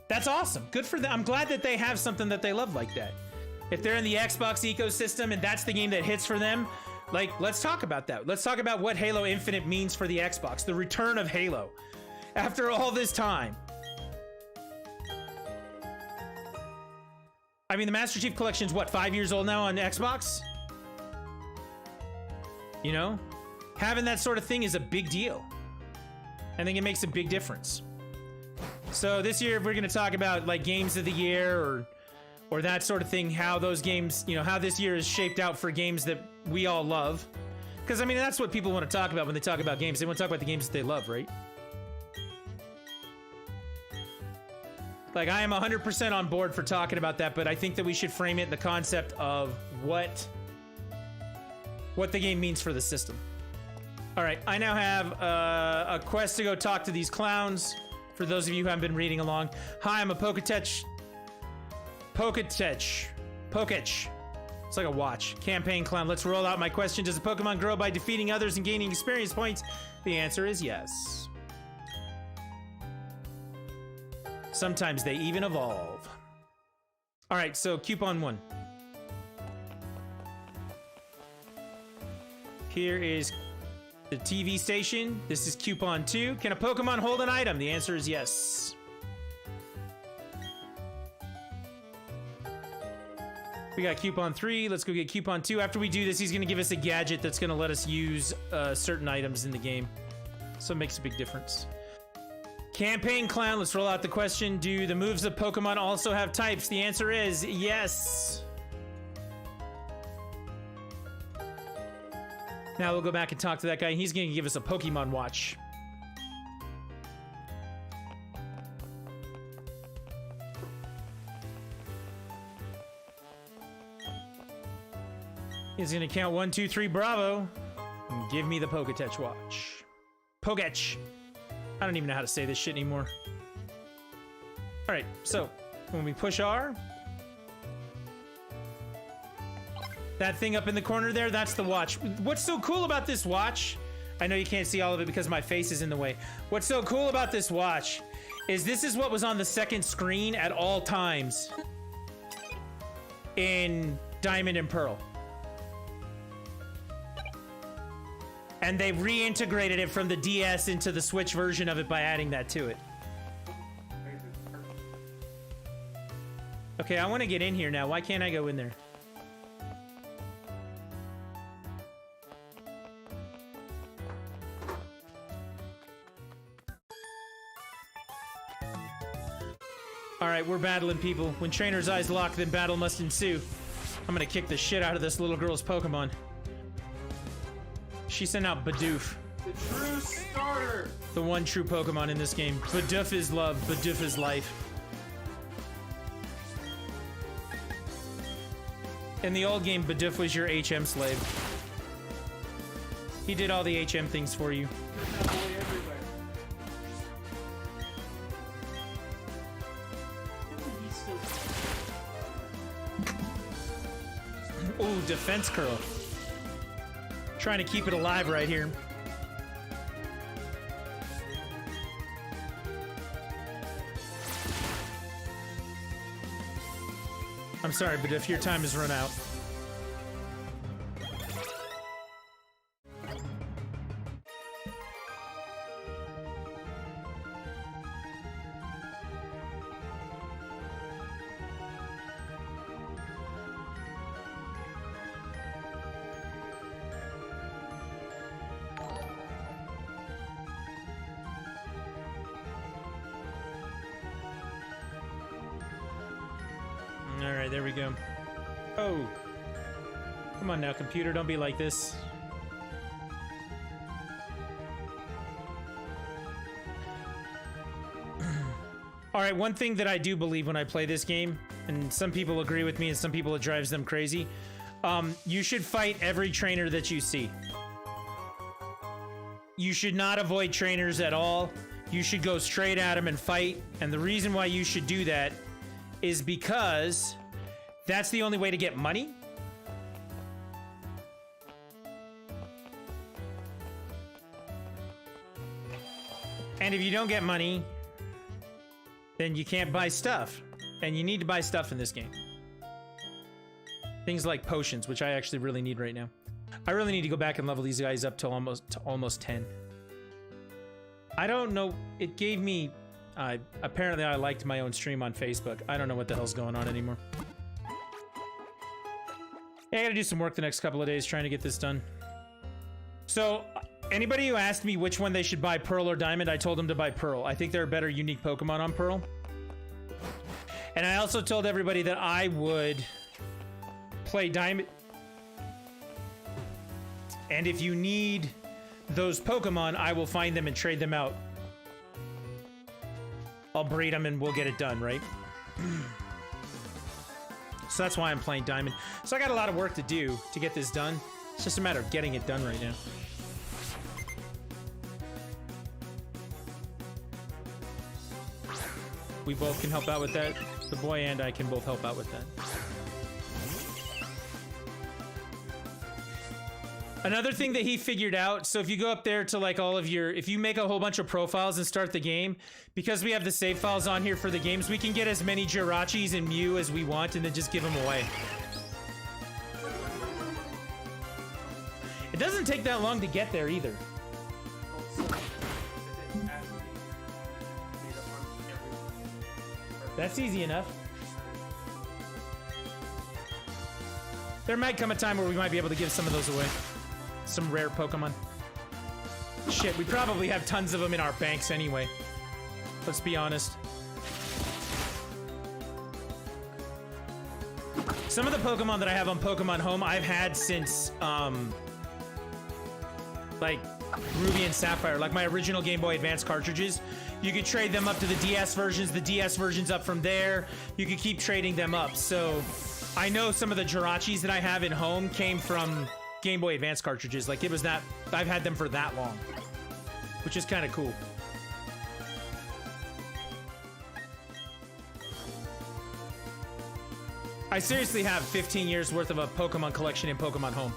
that's awesome. Good for them. I'm glad that they have something that they love like that. If they're in the Xbox ecosystem and that's the game that hits for them, like, let's talk about that. Let's talk about what Halo Infinite means for the Xbox, the return of Halo after all this time. I mean, the Master Chief Collection's what, 5 years old now on Xbox? You know? Having that sort of thing is a big deal. I think it makes a big difference. So this year, we're going to talk about like games of the year or that sort of thing, how those games, you know, how this year is shaped out for games that we all love. Because, I mean, that's what people want to talk about when they talk about games. They want to talk about the games that they love, right? Like, I am 100% on board for talking about that, but I think that we should frame it in the concept of what the game means for the system. All right, I now have a quest to go talk to these clowns. For those of you who haven't been reading along. Hi, I'm a Poketech. It's like a watch. Campaign clown. Let's roll out my question. Does a Pokemon grow by defeating others and gaining experience points? The answer is yes. Sometimes they even evolve. All right, so coupon 1. Here is the TV station. This is coupon 2. Can a Pokemon hold an item? The answer is yes. We got coupon 3. Let's go get coupon 2. After we do this, he's going to give us a gadget that's going to let us use certain items in the game. So it makes a big difference. Campaign clown. Let's roll out the question. Do the moves of Pokemon also have types? The answer is yes. Now we'll go back and talk to that guy. He's going to give us a Pokemon watch. He's going to count 1, 2, 3, bravo. And give me the Poketech watch. Poketech. I don't even know how to say this shit anymore. All right, so when we push R, that thing up in the corner there, that's the watch. What's so cool about this watch? I know you can't see all of it because my face is in the way. What's so cool about this watch is this is what was on the second screen at all times in Diamond and Pearl. And they reintegrated it from the DS into the Switch version of it by adding that to it. Okay, I want to get in here now. Why can't I go in there? All right, we're battling people. When trainer's eyes lock, then battle must ensue. I'm gonna kick the shit out of this little girl's Pokemon. She sent out Bidoof. The true starter. The one true Pokemon in this game. Bidoof is love. Bidoof is life. In the old game, Bidoof was your HM slave. He did all the HM things for you. Ooh, defense curl. Trying to keep it alive right here. I'm sorry, but if your time has run out. Alright, there we go. Oh! Come on now, computer, don't be like this. Alright, one thing that I do believe when I play this game, and some people agree with me and some people it drives them crazy, you should fight every trainer that you see. You should not avoid trainers at all. You should go straight at them and fight, and the reason why you should do that is because that's the only way to get money. And if you don't get money, then you can't buy stuff. And you need to buy stuff in this game. Things like potions, which I actually really need right now. I really need to go back and level these guys up to almost 10. I don't know, it gave me... apparently I liked my own stream on Facebook. I don't know what the hell's going on anymore. Yeah, I gotta do some work the next couple of days trying to get this done. So, anybody who asked me which one they should buy, Pearl or Diamond, I told them to buy Pearl. I think there are better unique Pokemon on Pearl. And I also told everybody that I would play Diamond. And if you need those Pokemon, I will find them and trade them out. I'll breed them and we'll get it done, right? So that's why I'm playing Diamond. So I got a lot of work to do to get this done. It's just a matter of getting it done right now. We both can help out with that. The boy and I can both help out with that. Another thing that he figured out, so if you go up there to like all of your, if you make a whole bunch of profiles and start the game, because we have the save files on here for the games, we can get as many Jirachis and Mew as we want and then just give them away. It doesn't take that long to get there either. That's easy enough. There might come a time where we might be able to give some of those away. Some rare Pokemon. Shit, we probably have tons of them in our banks anyway. Let's be honest. Some of the Pokemon that I have on Pokemon Home, I've had since, like, Ruby and Sapphire. Like my original Game Boy Advance cartridges. You could trade them up to the DS versions, the DS versions up from there. You could keep trading them up. So, I know some of the Jirachis that I have in home came from Game Boy Advance cartridges. Like, it was that... I've had them for that long. Which is kind of cool. I seriously have 15 years worth of a Pokemon collection in Pokemon Home.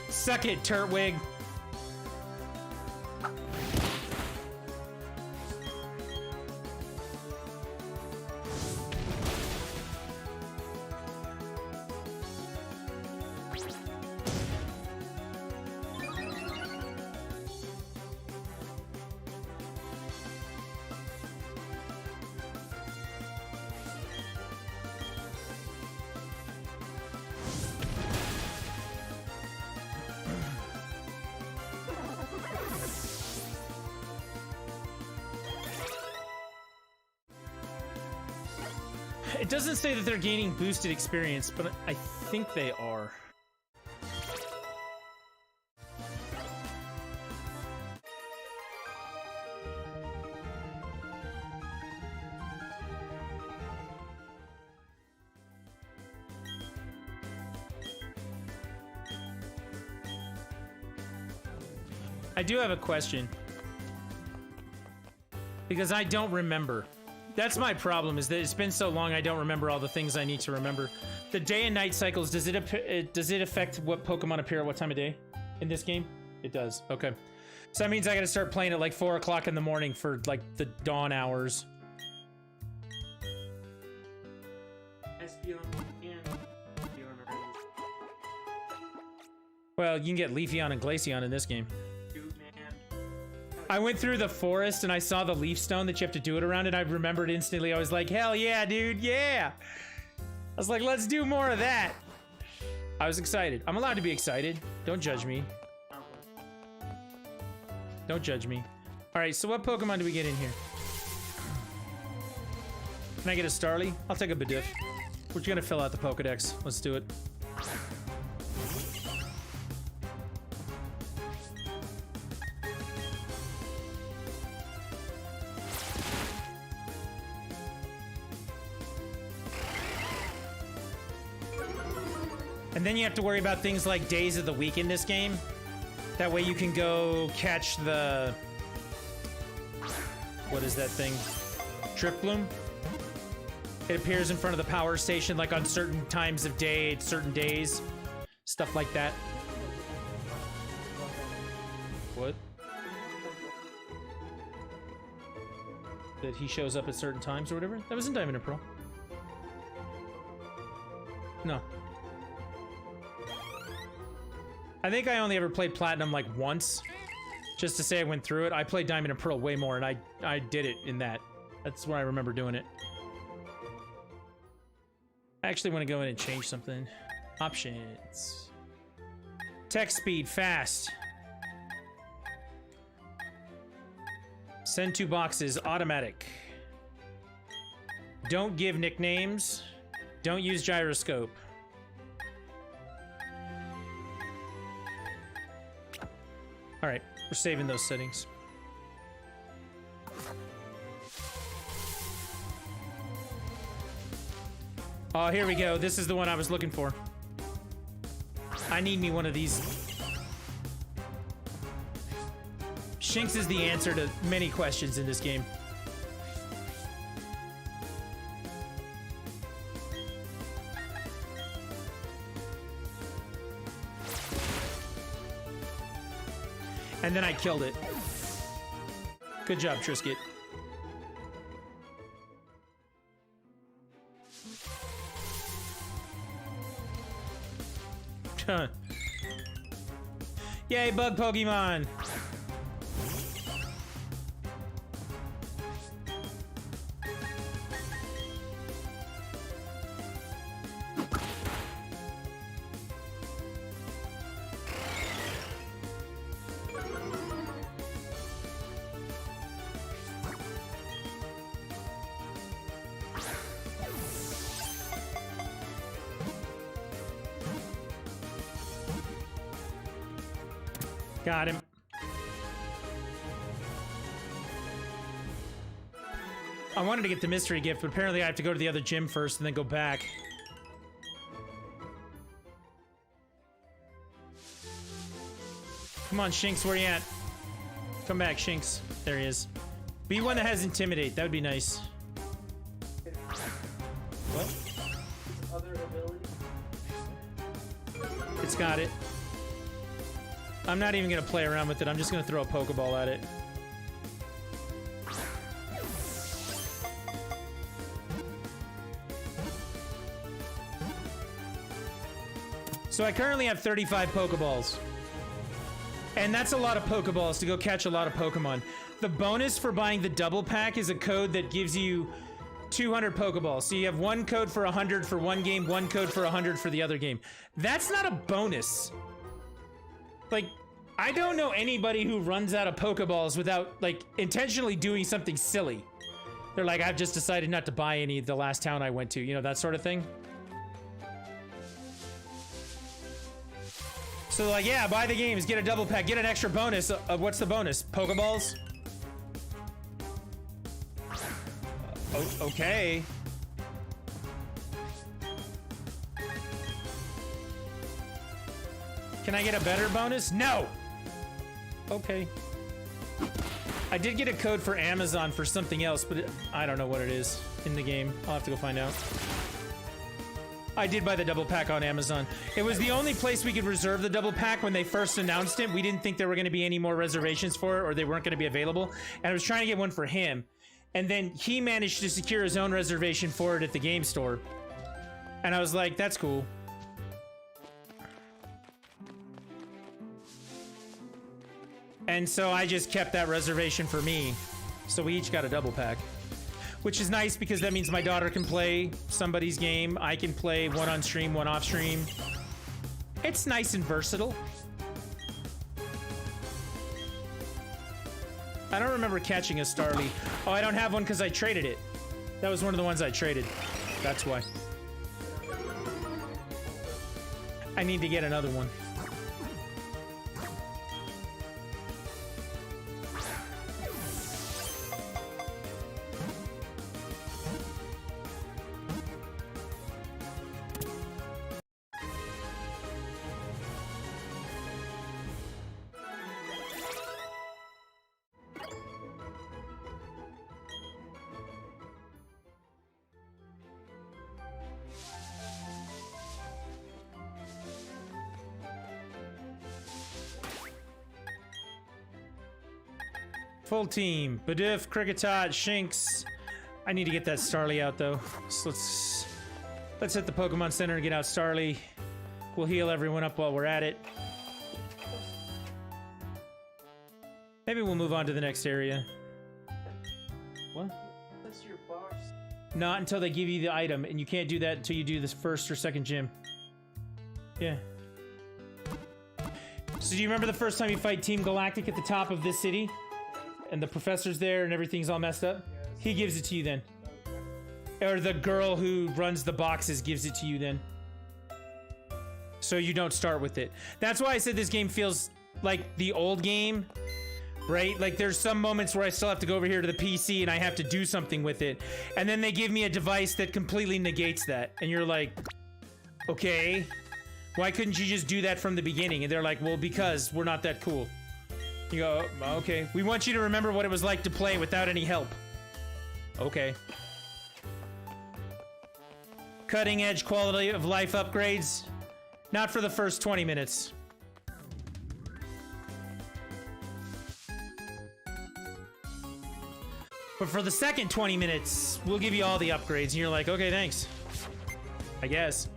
Suck it, Turtwig. It doesn't say that they're gaining boosted experience, but I think they are. I do have a question. Because I don't remember. That's my problem, is that it's been so long I don't remember all the things I need to remember. The day and night cycles, does it affect what Pokemon appear at what time of day in this game? It does, okay. So that means I gotta start playing at like 4 o'clock in the morning for like the dawn hours. Well, you can get Leafeon and Glaceon in this game. I went through the forest and I saw the leaf stone that you have to do it around, and I remembered instantly. I was like, hell yeah, dude, yeah! I was like, let's do more of that. I was excited. I'm allowed to be excited. Don't judge me. Don't judge me. Alright, so what Pokemon do we get in here? Can I get a Starly? I'll take a Bidoof. We're gonna fill out the Pokedex. Let's do it. And then you have to worry about things like days of the week in this game. That way you can go catch the... What is that thing? Drifloon? It appears in front of the power station like on certain times of day, certain days. Stuff like that. What? That he shows up at certain times or whatever? That was in Diamond and Pearl. I think I only ever played Platinum like once, just to say I went through it. I played Diamond and Pearl way more, and I did it in that. That's where I remember doing it. I actually want to go in and change something. Options. Text speed, fast. Send to boxes, automatic. Don't give nicknames. Don't use gyroscope. All right, we're saving those settings. Oh, here we go. This is the one I was looking for. I need me one of these. Shinx is the answer to many questions in this game. And then I killed it. Good job, Trisket. Huh. Yay, bug Pokemon! Got him. I wanted to get the mystery gift, but apparently I have to go to the other gym first and then go back. Come on, Shinx, where you at? Come back, Shinx. There he is. Be one that has Intimidate. That would be nice. What? Other ability. It's got it. I'm not even going to play around with it. I'm just going to throw a Pokeball at it. So I currently have 35 Pokeballs. And that's a lot of Pokeballs to go catch a lot of Pokemon. The bonus for buying the double pack is a code that gives you 200 Pokeballs. So you have one code for 100 for one game, one code for 100 for the other game. That's not a bonus. Like, I don't know anybody who runs out of Pokeballs without, like, intentionally doing something silly. They're like, I've just decided not to buy any the last town I went to. You know, that sort of thing. So, like, yeah, buy the games, get a double pack, get an extra bonus. What's the bonus? Pokeballs? Okay. Can I get a better bonus? No! Okay. I did get a code for Amazon for something else, but I don't know what it is in the game. I'll have to go find out. I did buy the double pack on Amazon. It was the only place we could reserve the double pack when they first announced it. We didn't think there were going to be any more reservations for it, or they weren't going to be available. And I was trying to get one for him. And then he managed to secure his own reservation for it at the game store. And I was like, that's cool. And so I just kept that reservation for me. So we each got a double pack. Which is nice because that means my daughter can play somebody's game. I can play one on stream, one off stream. It's nice and versatile. I don't remember catching a Starly. Oh, I don't have one because I traded it. That was one of the ones I traded. That's why. I need to get another one. Full team. Bidoof, Kricketot, Shinx. I need to get that Starly out though. So let's hit the Pokemon Center and get out Starly. We'll heal everyone up while we're at it. Maybe we'll move on to the next area. What? That's your boss. Not until they give you the item, and you can't do that until you do this first or second gym. Yeah. So do you remember the first time you fight Team Galactic at the top of this city? And the professor's there and everything's all messed up? Yes. He gives it to you then. Or the girl who runs the boxes gives it to you then. So you don't start with it. That's why I said this game feels like the old game, right? Like there's some moments where I still have to go over here to the PC and I have to do something with it. And then they give me a device that completely negates that. And you're like, okay, why couldn't you just do that from the beginning? And they're like, well, because we're not that cool. You go, okay. We want you to remember what it was like to play without any help. Okay. Cutting edge quality of life upgrades. Not for the first 20 minutes. But for the second 20 minutes, we'll give you all the upgrades. And you're like, okay, thanks. I guess.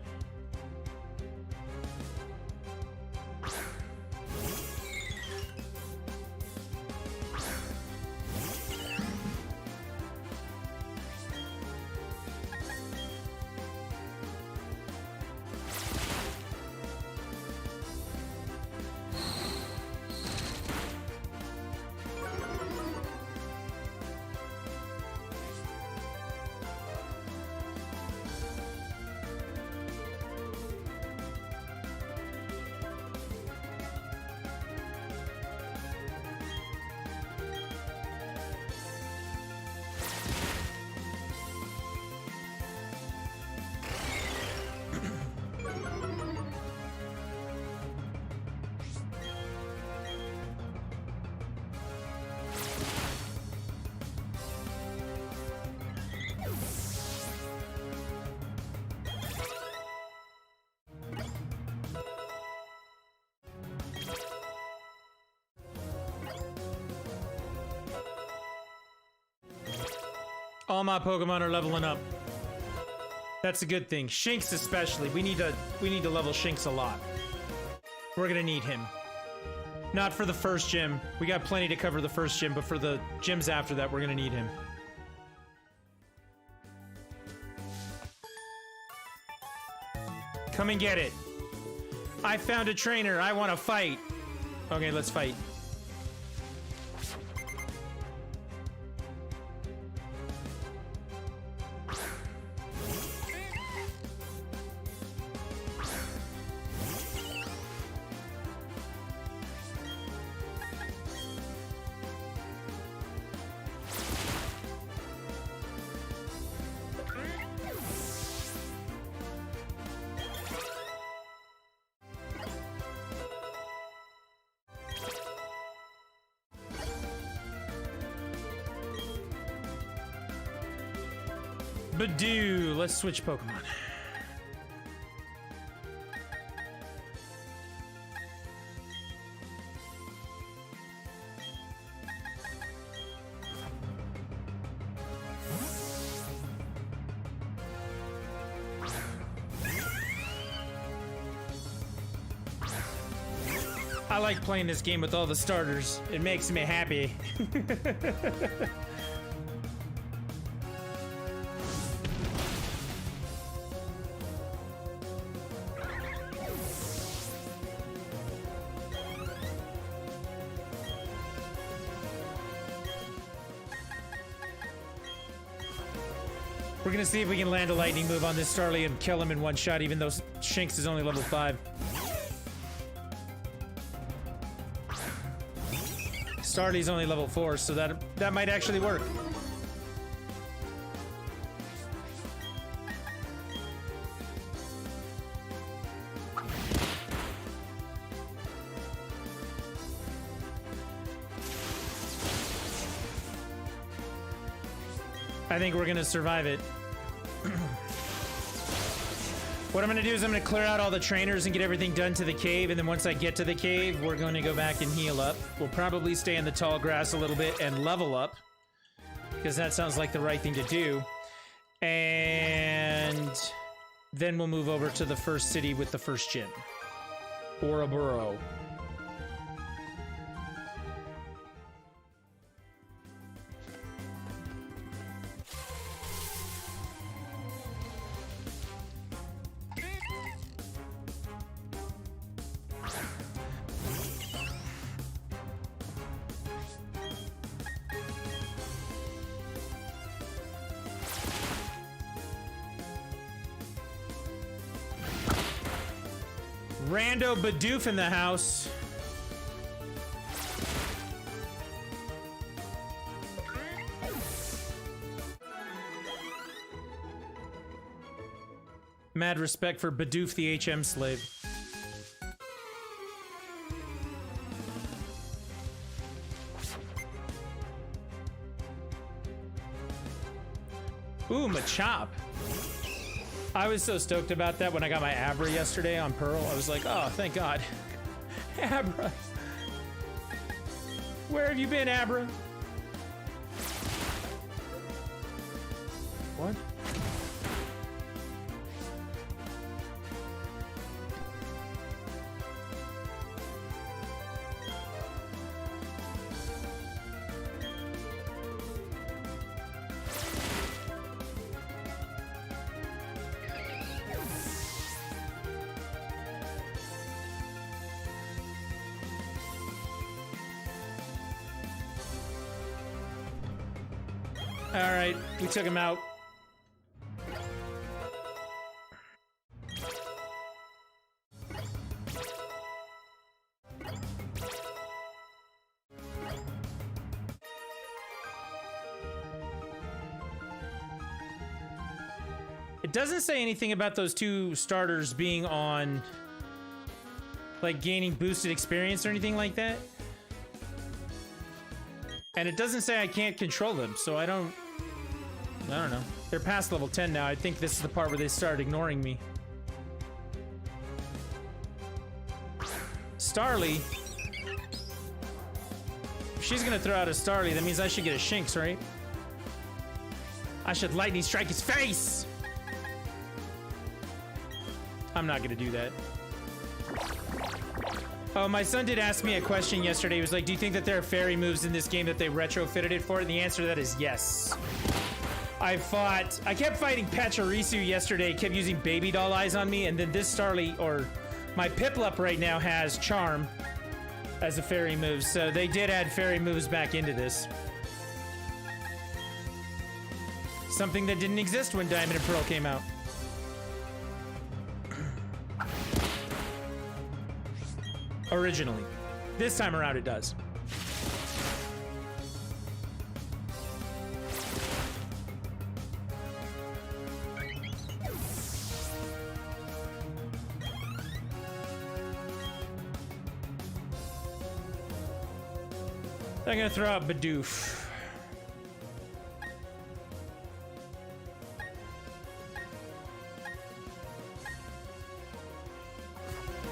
All my Pokemon are leveling up. That's a good thing. Shinx especially. We need to level Shinx a lot. We're gonna need him. Not for the first gym. We got plenty to cover the first gym, but for the gyms after that, we're gonna need him. Come and get it. I found a trainer. I want to fight. Okay, let's fight. Badoo! Let's switch Pokemon. I like playing this game with all the starters. It makes me happy. We're gonna see if we can land a lightning move on this Starly and kill him in one shot, even though Shinx is only level 5. Starly's only level 4, so that might actually work. I think we're gonna survive it. What I'm gonna do is I'm gonna clear out all the trainers and get everything done to the cave, and then once I get to the cave, we're gonna go back and heal up. We'll probably stay in the tall grass a little bit and level up, because that sounds like the right thing to do. And then we'll move over to the first city with the first gym. Ouroboros. Rando Bidoof in the house. Mad respect for Bidoof the HM slave. Ooh, Machop. I was so stoked about that when I got my Abra yesterday on Pearl. I was like, oh, thank God. Abra. Where have you been, Abra? What? All right, we took him out. It doesn't say anything about those two starters being on, like, gaining boosted experience or anything like that. And it doesn't say I can't control them, so I don't know. They're past level 10 now. I think this is the part where they start ignoring me. Starly. If she's gonna throw out a Starly, that means I should get a Shinx, right? I should lightning strike his face! I'm not gonna do that. Oh, my son did ask me a question yesterday. He was like, do you think that there are fairy moves in this game that they retrofitted it for? And the answer to that is yes. I kept fighting Pachirisu yesterday, kept using baby doll eyes on me, and then this Starly, or my Piplup right now has Charm as a fairy move, so they did add fairy moves back into this. Something that didn't exist when Diamond and Pearl came out. Originally. This time around it does. I'm gonna throw out Bidoof.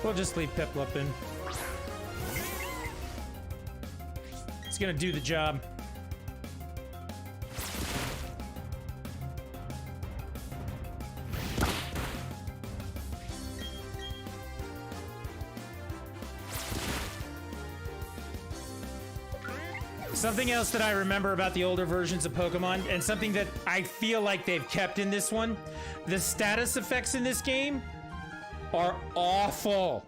We'll just leave Piplup in. It's gonna do the job. Something else that I remember about the older versions of Pokemon, and something that I feel like they've kept in this one, the status effects in this game are awful.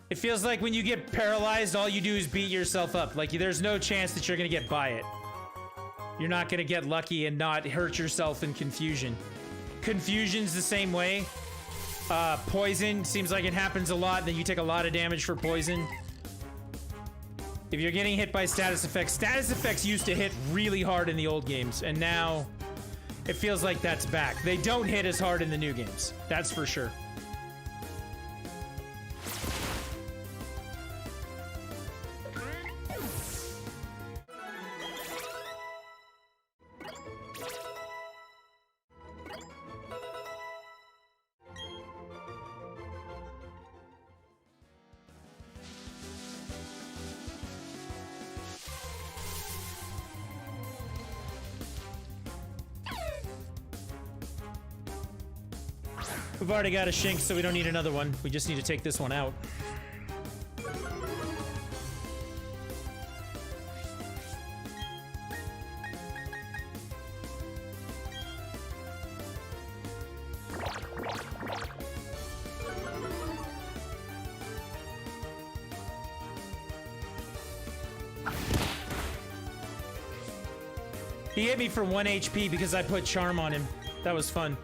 It feels like when you get paralyzed, all you do is beat yourself up. Like, there's no chance that you're gonna get by it. You're not gonna get lucky and not hurt yourself in Confusion. Confusion's the same way. Poison seems like it happens a lot, then you take a lot of damage for poison. If you're getting hit by status effects used to hit really hard in the old games, and now it feels like that's back. They don't hit as hard in the new games, that's for sure. We've already got a Shinx, so we don't need another one. We just need to take this one out. He hit me for 1 HP because I put Charm on him. That was fun.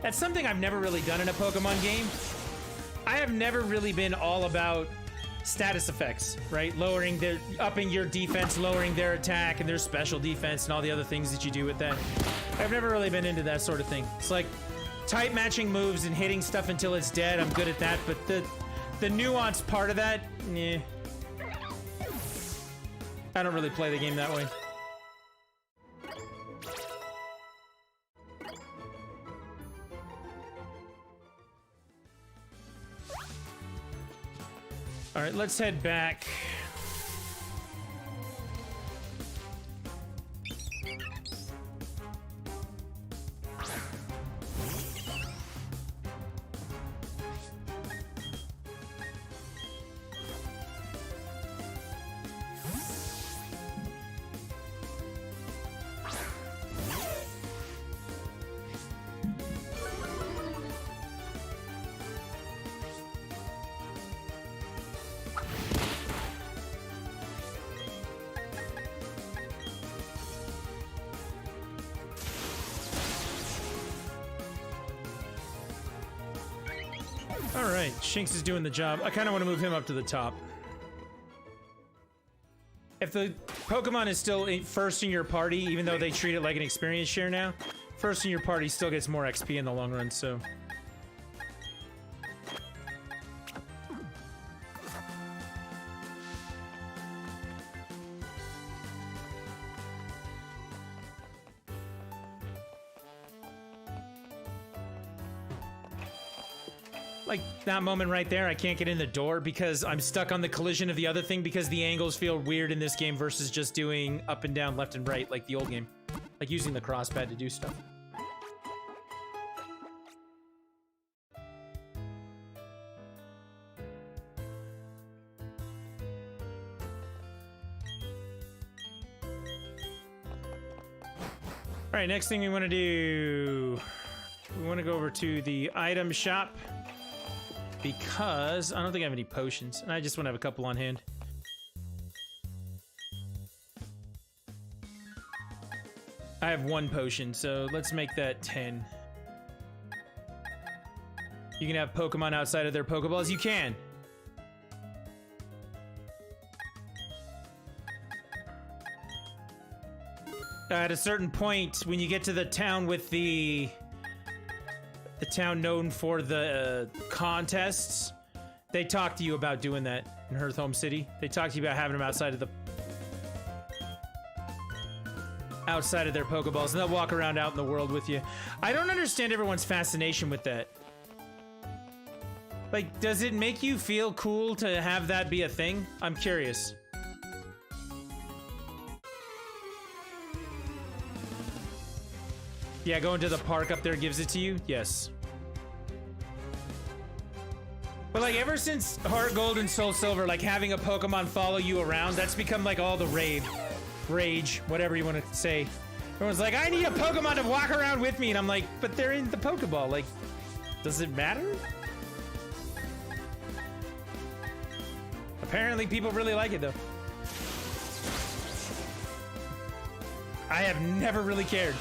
That's something I've never really done in a Pokemon game. I have never really been all about status effects, right? Upping your defense, lowering their attack and their special defense and all the other things that you do with that. I've never really been into that sort of thing. It's like type matching moves and hitting stuff until it's dead. I'm good at that, but the nuanced part of that, eh. I don't really play the game that way. All right, let's head back. Alright, Shinx is doing the job. I kind of want to move him up to the top. If the Pokemon is still first in your party, even though they treat it like an experience share now, first in your party still gets more XP in the long run, so... Like, that moment right there, I can't get in the door because I'm stuck on the collision of the other thing because the angles feel weird in this game versus just doing up and down, left and right like the old game. Like using the crosspad to do stuff. Alright, next thing we want to do... We want to go over to the item shop. Because I don't think I have any potions, and I just want to have a couple on hand. I have 1 potion, so let's make that 10. You can have Pokemon outside of their Pokeballs? You can! At a certain point, when you get to the town with the town known for the contests, they talk to you about doing that in Hearthome City. They talk to you about having them outside of their Pokeballs, and they'll walk around out in the world with you. I don't understand everyone's fascination with that. Like, does it make you feel cool to have that be a thing? I'm curious. Yeah, going to the park up there gives it to you? Yes. But like ever since Heart Gold and Soul Silver, like having a Pokemon follow you around, that's become like all the rage, whatever you want to say. Everyone's like, I need a Pokemon to walk around with me, and I'm like, but they're in the Pokeball. Like, does it matter? Apparently people really like it though. I have never really cared.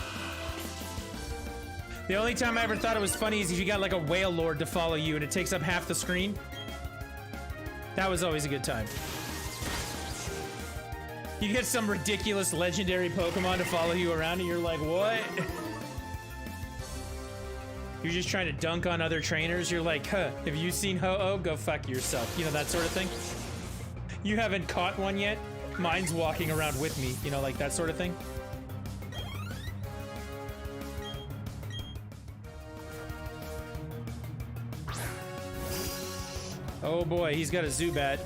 The only time I ever thought it was funny is if you got like a whale lord to follow you and it takes up half the screen. That was always a good time. You get some ridiculous legendary Pokemon to follow you around and you're like, what? You're just trying to dunk on other trainers. You're like, huh, have you seen Ho-Oh? Go fuck yourself. You know, that sort of thing. You haven't caught one yet? Mine's walking around with me. You know, like that sort of thing. Oh boy, he's got a Zubat.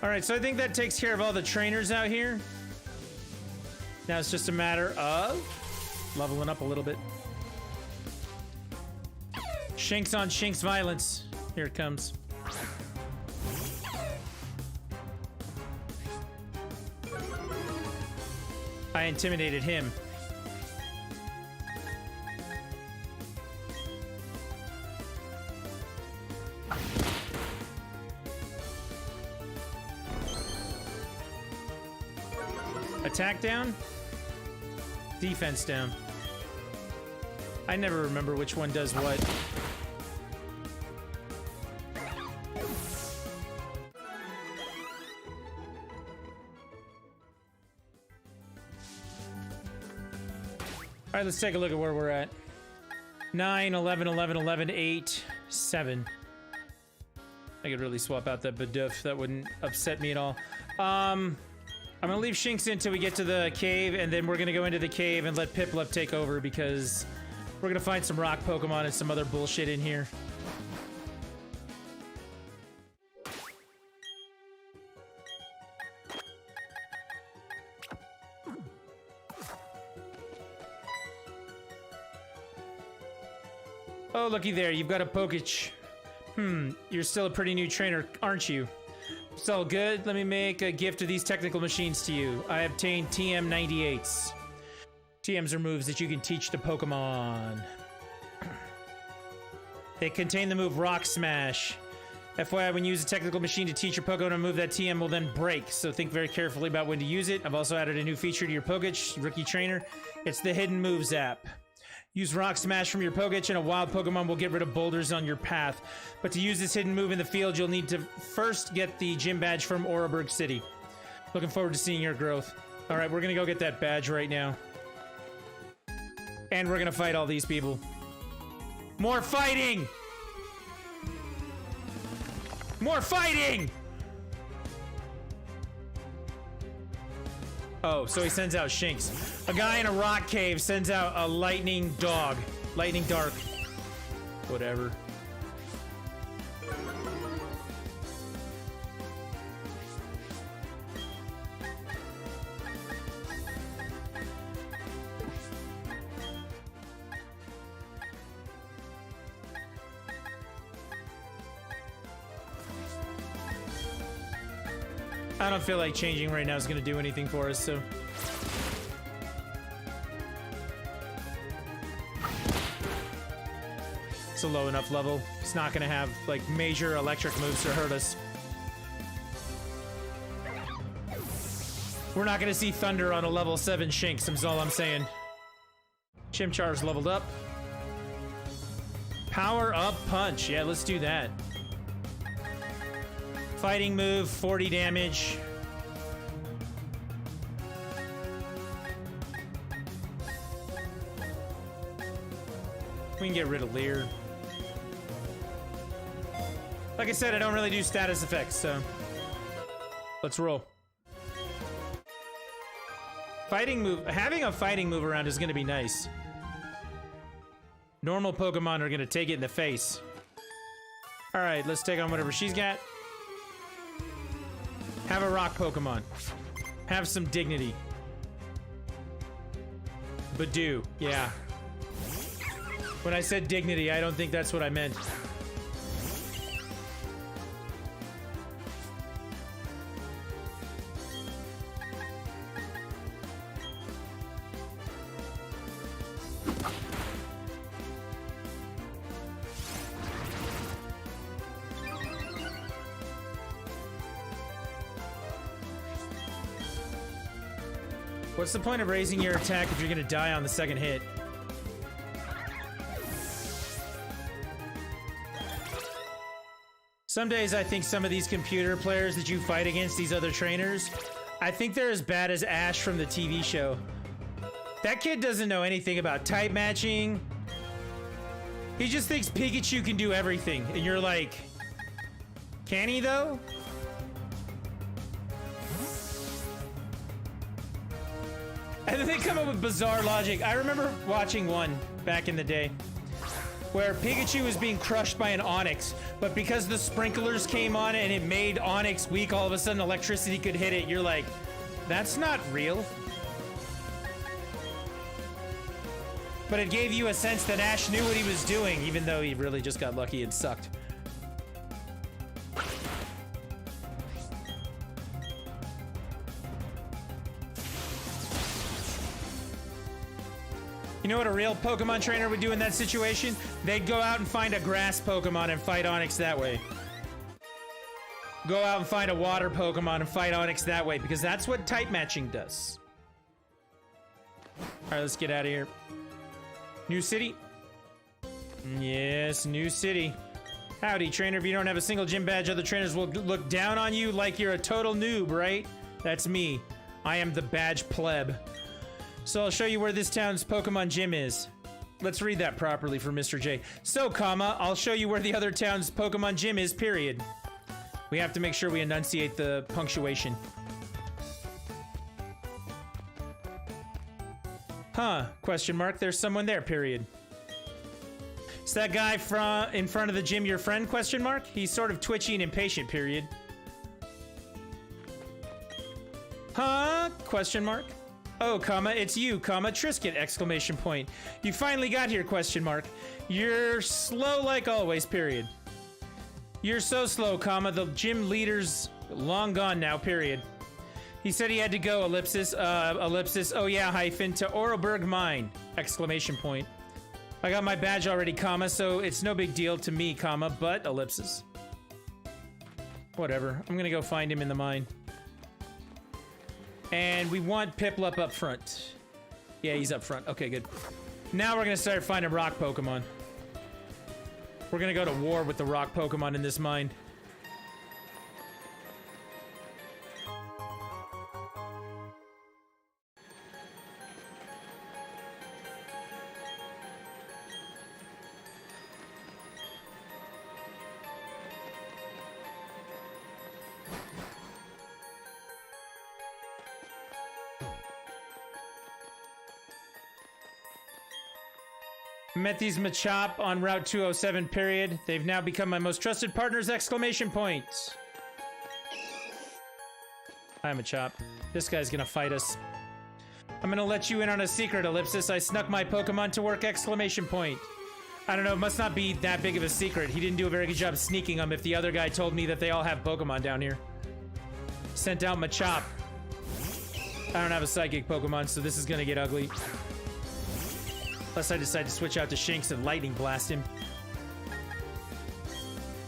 All right, so I think that takes care of all the trainers out here. Now it's just a matter of leveling up a little bit. Shinx on Shinx violence. Here it comes. I intimidated him. Attack down? Defense down. I never remember which one does what. Alright, let's take a look at where we're at. 9, 11, 11, 11, 8, 7. I could really swap out that Bidoof. That wouldn't upset me at all. I'm gonna leave Shinx in until we get to the cave, and then we're gonna go into the cave and let Piplup take over because we're gonna find some rock Pokemon and some other bullshit in here. Oh, looky there, you've got a Pokech. You're still a pretty new trainer, aren't you? It's all good. Let me make a gift of these technical machines to you. I obtained TM98s. TMs are moves that you can teach to Pokemon. They contain the move Rock Smash. FYI, when you use a technical machine to teach your Pokemon a move, that TM will then break, so think very carefully about when to use it. I've also added a new feature to your Pokech, Rookie Trainer. It's the Hidden Moves app. Use Rock Smash from your Pokech and a wild Pokemon will get rid of boulders on your path. But to use this hidden move in the field, you'll need to first get the gym badge from Oreburgh City. Looking forward to seeing your growth. Alright, we're gonna go get that badge right now. And we're gonna fight all these people. More fighting! More fighting! Oh, so he sends out Shinx. A guy in a rock cave sends out a lightning dog. Lightning dark. Whatever. I don't feel like changing right now is going to do anything for us, so... It's a low enough level. It's not going to have, like, major electric moves to hurt us. We're not going to see Thunder on a level 7 Shinx, that's all I'm saying. Chimchar's leveled up. Power Up Punch. Yeah, let's do that. Fighting move, 40 damage. We can get rid of Leer. Like I said, I don't really do status effects, so... Let's roll. Fighting move... Having a fighting move around is gonna be nice. Normal Pokemon are gonna take it in the face. Alright, let's take on whatever she's got. Have a rock Pokemon. Have some dignity. Badoo, yeah. When I said dignity, I don't think that's what I meant. What's the point of raising your attack if you're gonna die on the second hit? Some days I think some of these computer players that you fight against, these other trainers, I think they're as bad as Ash from the TV show. That kid doesn't know anything about type matching. He just thinks Pikachu can do everything. And you're like, can he though? And then they come up with bizarre logic. I remember watching one back in the day where Pikachu was being crushed by an Onix, but because the sprinklers came on and it made Onix weak, all of a sudden electricity could hit it. You're like, that's not real. But it gave you a sense that Ash knew what he was doing, even though he really just got lucky and sucked. You know what a real Pokemon trainer would do in that situation? They'd go out and find a grass Pokemon and fight Onix that way. Go out and find a water Pokemon and fight Onix that way, because that's what type matching does. Alright, let's get out of here. New city? Yes, new city. Howdy, trainer. If you don't have a single gym badge, other trainers will look down on you like you're a total noob, right? That's me. I am the badge pleb. So I'll show you where this town's Pokemon gym is. Let's read that properly for Mr. J. So, comma, I'll show you where the other town's Pokemon gym is, period. We have to make sure we enunciate the punctuation. Huh, question mark, there's someone there, period. Is that guy in front of the gym your friend, question mark? He's sort of twitchy and impatient, period. Huh, question mark? Oh, comma, it's you, comma, Trisket, exclamation point. You finally got here, question mark. You're slow like always, period. You're so slow, comma, the gym leader's long gone now, period. He said he had to go, ellipsis, oh yeah, hyphen, to Oroberg Mine, exclamation point. I got my badge already, comma, so it's no big deal to me, comma, but, ellipsis. Whatever, I'm gonna go find him in the mine. And we want Piplup up front. Yeah, he's up front. Okay, good. Now we're gonna start finding rock Pokemon. We're gonna go to war with the rock Pokemon in this mine. Met these Machop on Route 207, period. They've now become my most trusted partners, exclamation point. Hi, Machop. This guy's gonna fight us. I'm gonna let you in on a secret, ellipsis. I snuck my Pokemon to work, exclamation point. I don't know, it must not be that big of a secret. He didn't do a very good job sneaking them if the other guy told me that they all have Pokemon down here. Sent out Machop. I don't have a Psychic Pokemon, so this is gonna get ugly. Unless I decide to switch out to Shinx and Lightning Blast him.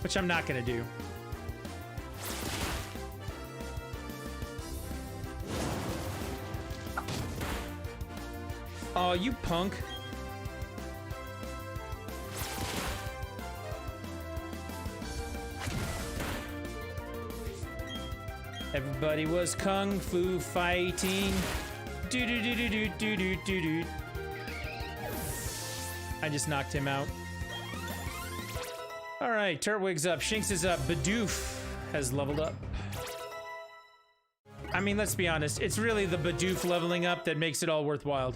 Which I'm not gonna do. Oh, you punk. Everybody was kung fu fighting. Do do do do do do do do do. I just knocked him out. Alright, Turtwig's up, Shinx is up, Bidoof has leveled up. I mean, let's be honest, it's really the Bidoof leveling up that makes it all worthwhile.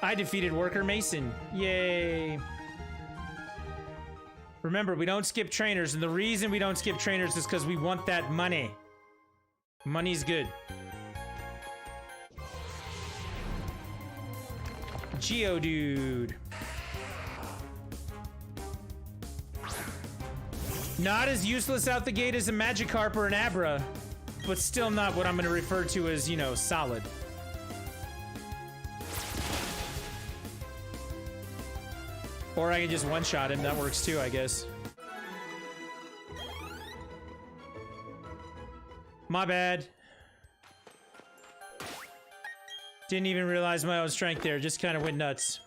I defeated Worker Mason. Yay. Remember, we don't skip trainers, and the reason we don't skip trainers is because we want that money. Money's good. Geodude. Not as useless out the gate as a Magikarp or an Abra, but still not what I'm going to refer to as, you know, solid. Or I can just one-shot him, that works too, I guess. My bad. Didn't even realize my own strength there, just kind of went nuts.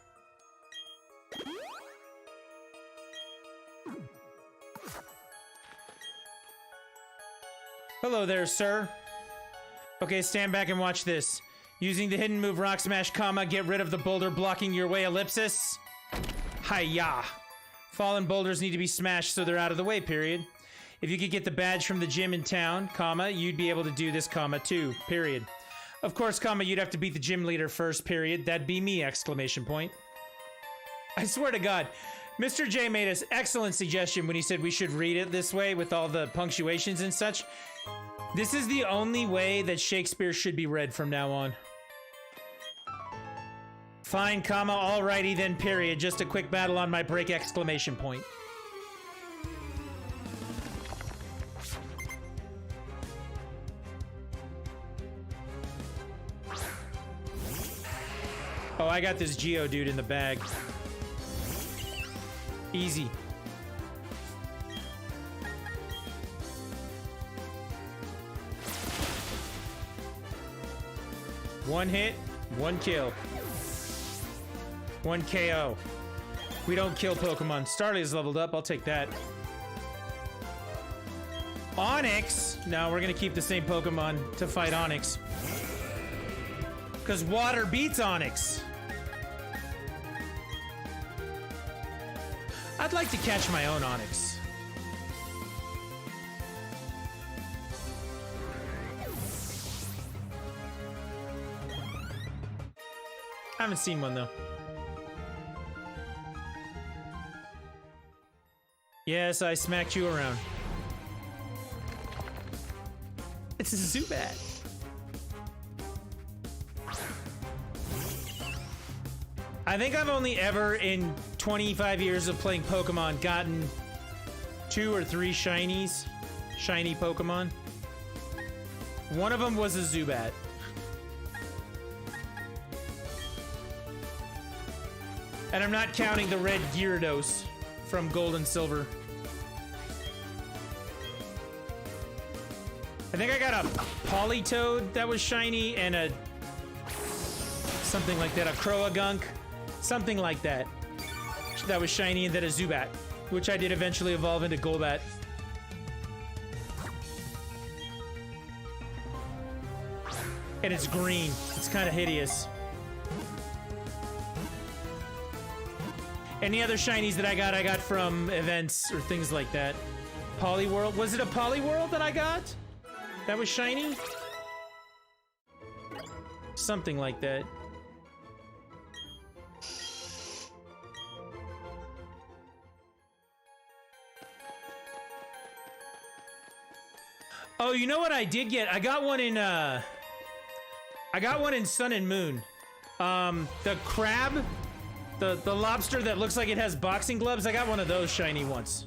Hello there, sir. Okay, stand back and watch this. Using the hidden move Rock Smash, comma, get rid of the boulder blocking your way, ellipsis. Hi-ya. Fallen boulders need to be smashed so they're out of the way, period. If you could get the badge from the gym in town, comma, you'd be able to do this, comma, too, period. Of course, comma, you'd have to beat the gym leader first, period. That'd be me, exclamation point. I swear to God, Mr. J made an excellent suggestion when he said we should read it this way with all the punctuations and such. This is the only way that Shakespeare should be read from now on. Fine, comma, alrighty then, period. Just a quick battle on my break, exclamation point. Oh, I got this Geo dude in the bag. Easy. One hit, one kill. One KO. We don't kill Pokemon. Starly's leveled up. I'll take that. Onyx. No, we're gonna keep the same Pokemon to fight Onyx. Because water beats Onyx. I'd like to catch my own Onyx. I haven't seen one though. Yes, I smacked you around. It's a Zubat. I think I've only ever, in 25 years of playing Pokemon, gotten 2 or 3 shinies. Shiny Pokemon. One of them was a Zubat. And I'm not counting the red Gyarados from Gold and Silver. I think I got a Politoed that was shiny and a something like that, a Croagunk, something like that. That was shiny, and then a Zubat, which I did eventually evolve into Golbat. And it's green. It's kind of hideous. Any other shinies that I got from events or things like that. Poliwhirl. Was it a Poliwhirl that I got? That was shiny? Something like that. Oh, you know what I did get? I got one in Sun and Moon. The crab, the lobster that looks like it has boxing gloves. I got one of those shiny once.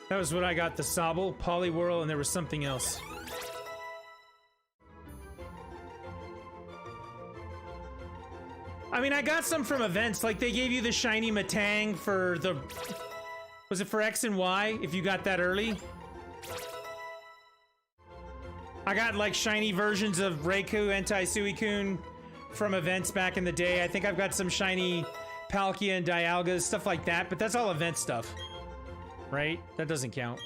That was what I got, the Sobble, Poliwhirl, and there was something else. I mean, I got some from events, like they gave you the shiny Matang for the... Was it for X and Y, if you got that early? I got like shiny versions of Raikou, Anti-Suicune from events back in the day. I think I've got some shiny Palkia and Dialgas, stuff like that, but that's all event stuff. Right? That doesn't count.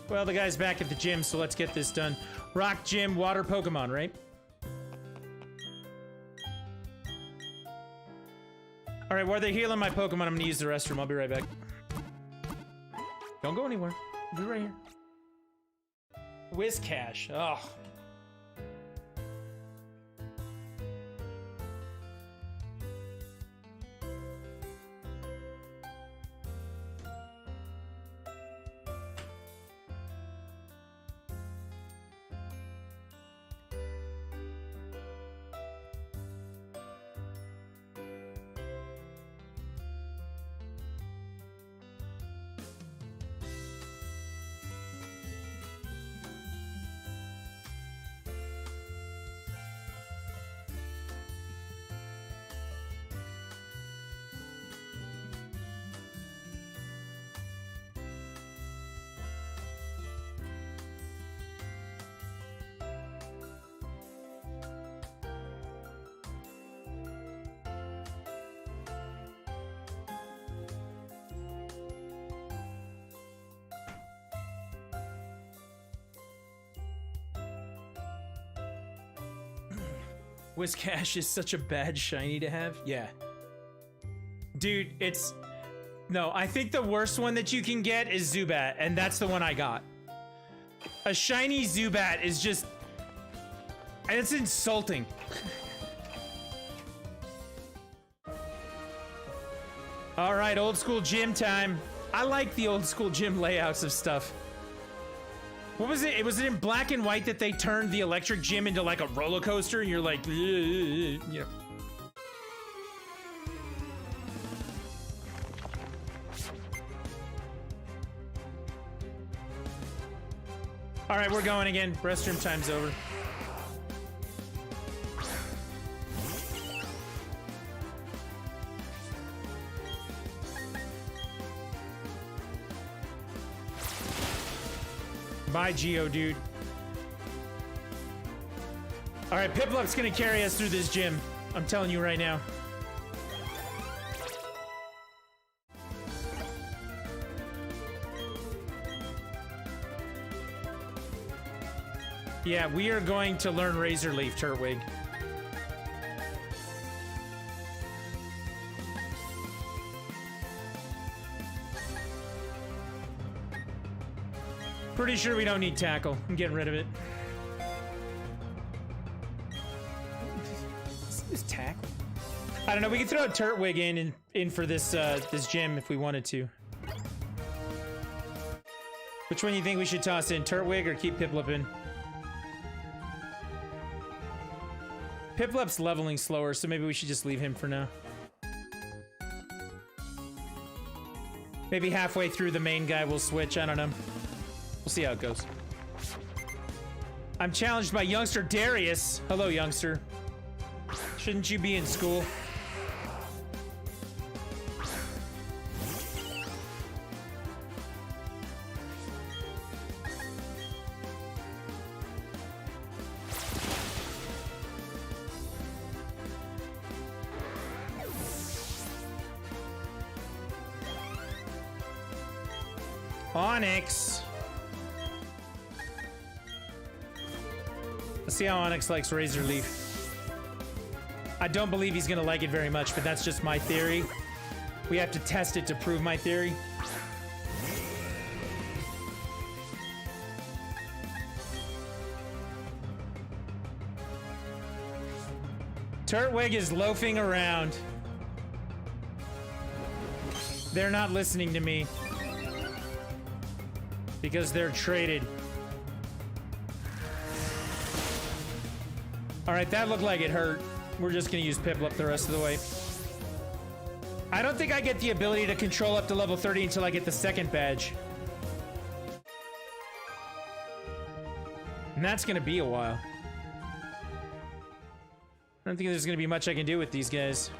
Well, the guy's back at the gym, so let's get this done. Rock Gym, water Pokemon, right? Alright, while they're healing my Pokemon, I'm gonna use the restroom. I'll be right back. Don't go anywhere. I'll be right here. Whiscash. Ugh. Whiscash is such a bad shiny to have. Yeah. Dude, it's... No, I think the worst one that you can get is Zubat, and that's the one I got. A shiny Zubat is just... And it's insulting. All right, old school gym time. I like the old school gym layouts of stuff. What was it? Was it in black and white that they turned the electric gym into like a roller coaster and you're like, you know. All right, we're going again. Restroom time's over. Bye, Geodude. All right, Piplup's gonna carry us through this gym. I'm telling you right now. Yeah, we are going to learn Razor Leaf, Turtwig. Pretty sure we don't need Tackle. I'm getting rid of it. This Tackle? I don't know. We could throw a Turtwig in for this this gym if we wanted to. Which one do you think we should toss in? Turtwig or keep Piplup in? Piplup's leveling slower, so maybe we should just leave him for now. Maybe halfway through the main guy we'll switch. I don't know. We'll see how it goes. I'm challenged by youngster Darius. Hello, youngster. Shouldn't you be in school? Onyx. Let's see how Onyx likes Razor Leaf. I don't believe he's gonna like it very much, but that's just my theory. We have to test it to prove my theory. Turtwig is loafing around. They're not listening to me. Because they're traded. Alright, that looked like it hurt. We're just gonna use Piplup the rest of the way. I don't think I get the ability to control up to level 30 until I get the second badge. And that's gonna be a while. I don't think there's gonna be much I can do with these guys.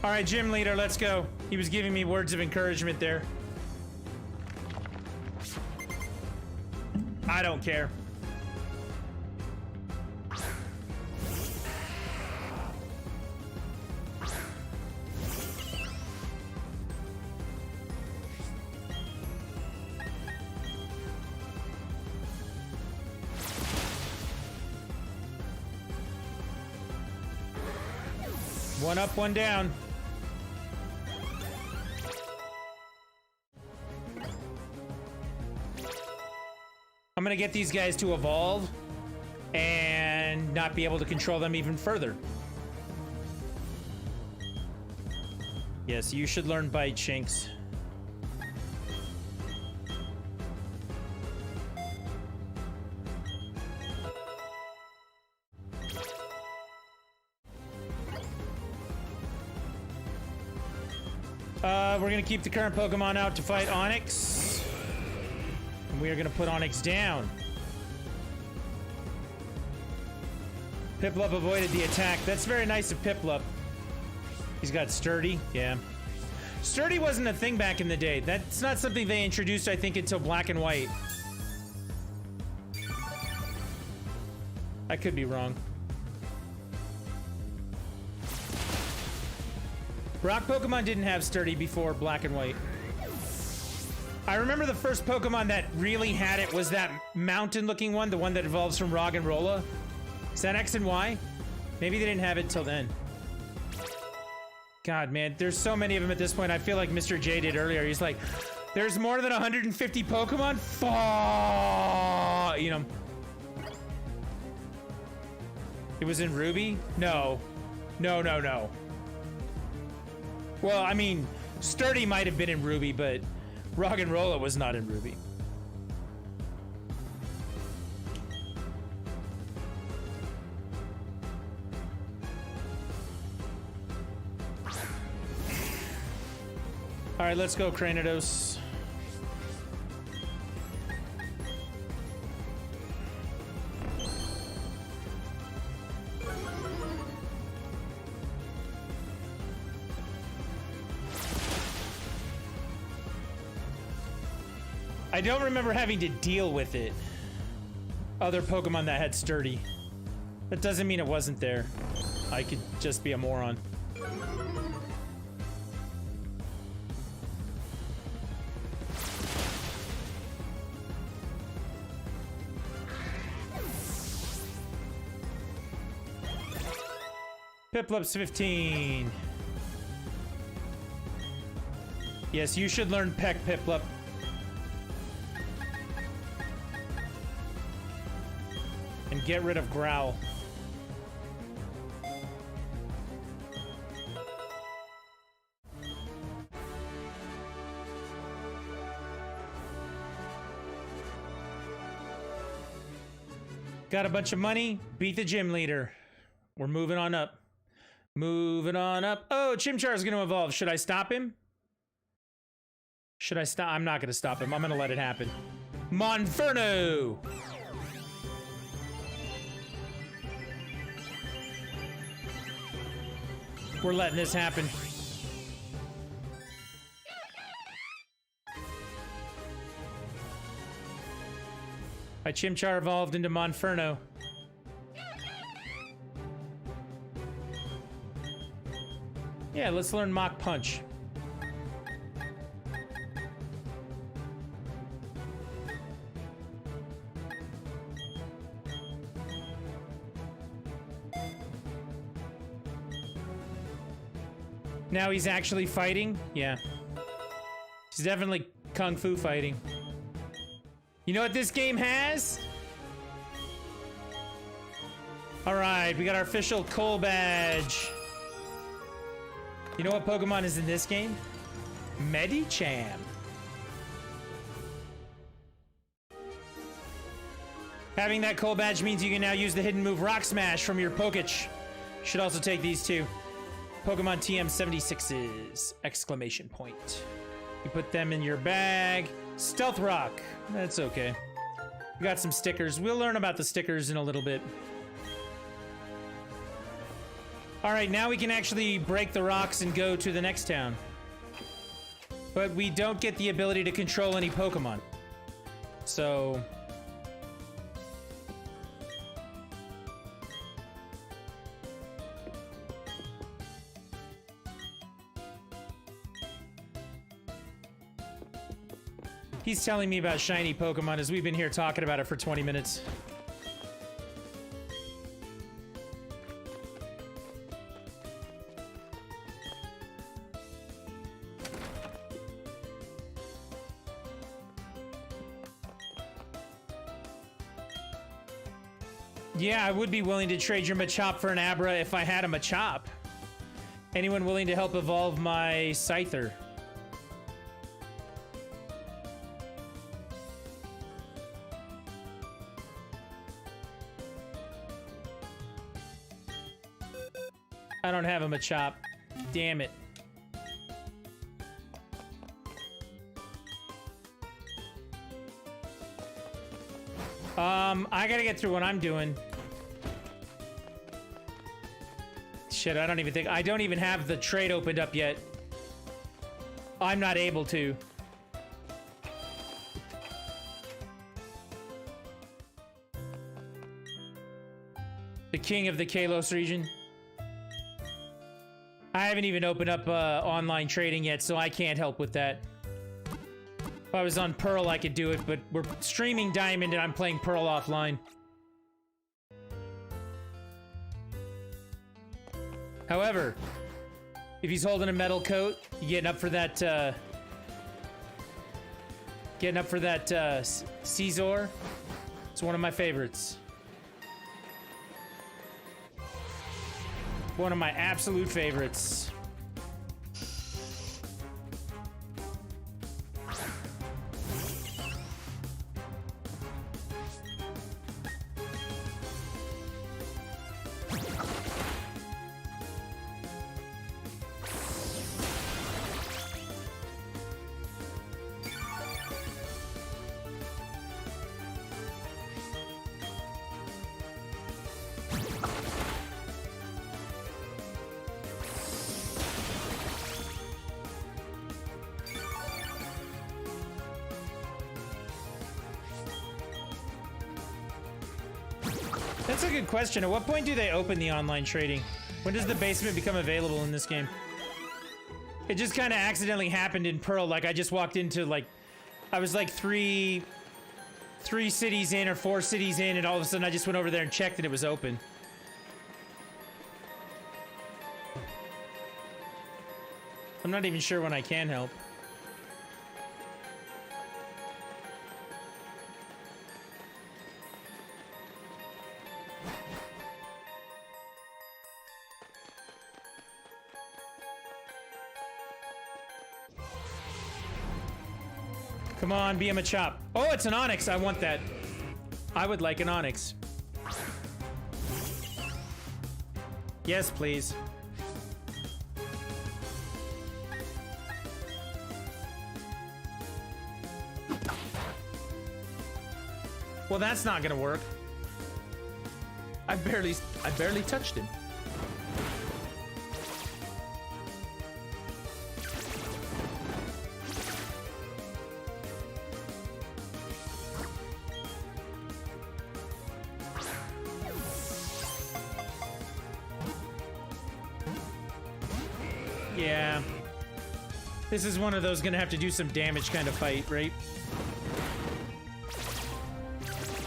All right, gym leader, let's go. He was giving me words of encouragement there. I don't care. One up, one down. I'm gonna get these guys to evolve and not be able to control them even further. Yes, you should learn Bite, Shinx. We're gonna keep the current Pokemon out to fight Onyx. And we are gonna put Onyx down. Piplup avoided the attack. That's very nice of Piplup. He's got Sturdy, yeah. Sturdy wasn't a thing back in the day. That's not something they introduced, I think, until Black and White. I could be wrong. Rock Pokemon didn't have Sturdy before Black and White. I remember the first Pokemon that really had it was that mountain-looking one, the one that evolves from Roggenrola. Is that X and Y? Maybe they didn't have it till then. God, man, there's so many of them at this point. I feel like Mr. J did earlier. He's like, there's more than 150 Pokemon? Fuck! You know. It was in Ruby? No. No, no, no. Well, I mean, Sturdy might have been in Ruby, but Roggenrola was not in Ruby. All right, let's go, Cranidos. I don't remember having to deal with it. Other Pokemon that had Sturdy. That doesn't mean it wasn't there. I could just be a moron. Piplup's 15. Yes, you should learn Peck, Piplup. And get rid of Growl. Got a bunch of money, beat the gym leader. We're moving on up. Moving on up. Oh, Chimchar is going to evolve. Should I stop him? Should I stop? I'm not going to stop him. I'm going to let it happen. Monferno! We're letting this happen. My Chimchar evolved into Monferno. Yeah, let's learn Mach Punch. Now he's actually fighting? Yeah. He's definitely Kung Fu fighting. You know what this game has? Alright, we got our official Coal badge. You know what Pokemon is in this game? Medicham. Having that Coal badge means you can now use the hidden move Rock Smash from your Pokech. Should also take these too. Pokemon TM76's exclamation point. You put them in your bag. Stealth Rock. That's okay. We got some stickers. We'll learn about the stickers in a little bit. All right, now we can actually break the rocks and go to the next town. But we don't get the ability to control any Pokemon. So... He's telling me about shiny Pokemon as we've been here talking about it for 20 minutes. Yeah, I would be willing to trade your Machop for an Abra if I had a Machop. Anyone willing to help evolve my Scyther? I don't have a Machop. Damn it. I gotta get through what I'm doing. Shit, I don't even have the trade opened up yet. I'm not able to. The king of the Kalos region. I haven't even opened up online trading yet, so I can't help with that. I was on Pearl, I could do it, but we're streaming Diamond and I'm playing Pearl offline. However, if he's holding a metal coat, you getting up for that, Caesar? It's one of my favorites. One of my absolute favorites. That's a good question. At what point do they open the online trading? When does the basement become available in this game? It just kind of accidentally happened in Pearl. Like, I just walked into, like, I was like three cities in or 4 cities in, and all of a sudden I just went over there and checked and it was open. I'm not even sure when I can help. Come on, be a Machop. Oh, it's an Onyx. I want that. I would like an Onyx. Yes, please. Well, that's not gonna work. I barely touched him. Yeah. This is one of those gonna have to do some damage kind of fight, right?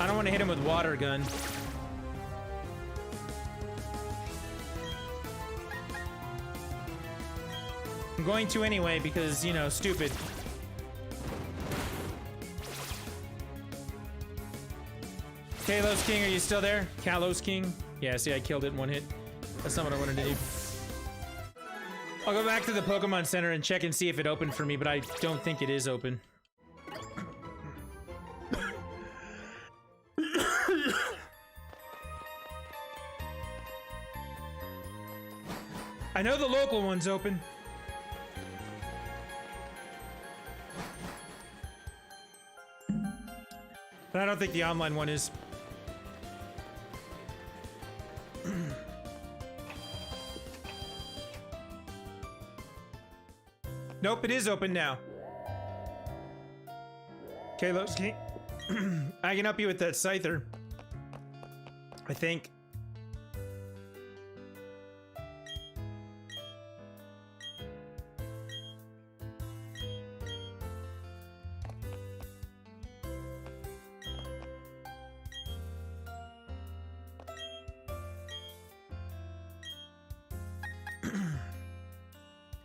I don't want to hit him with water gun. I'm going to anyway because, you know, stupid. Kalos King, are you still there? Kalos King? Yeah, see, I killed it in one hit. That's not what I wanted to do. I'll go back to the Pokemon Center and check and see if it opened for me, but I don't think it is open. I know the local one's open. But I don't think the online one is. Nope, it is open now. Kalos, I can help you with that Scyther. I think.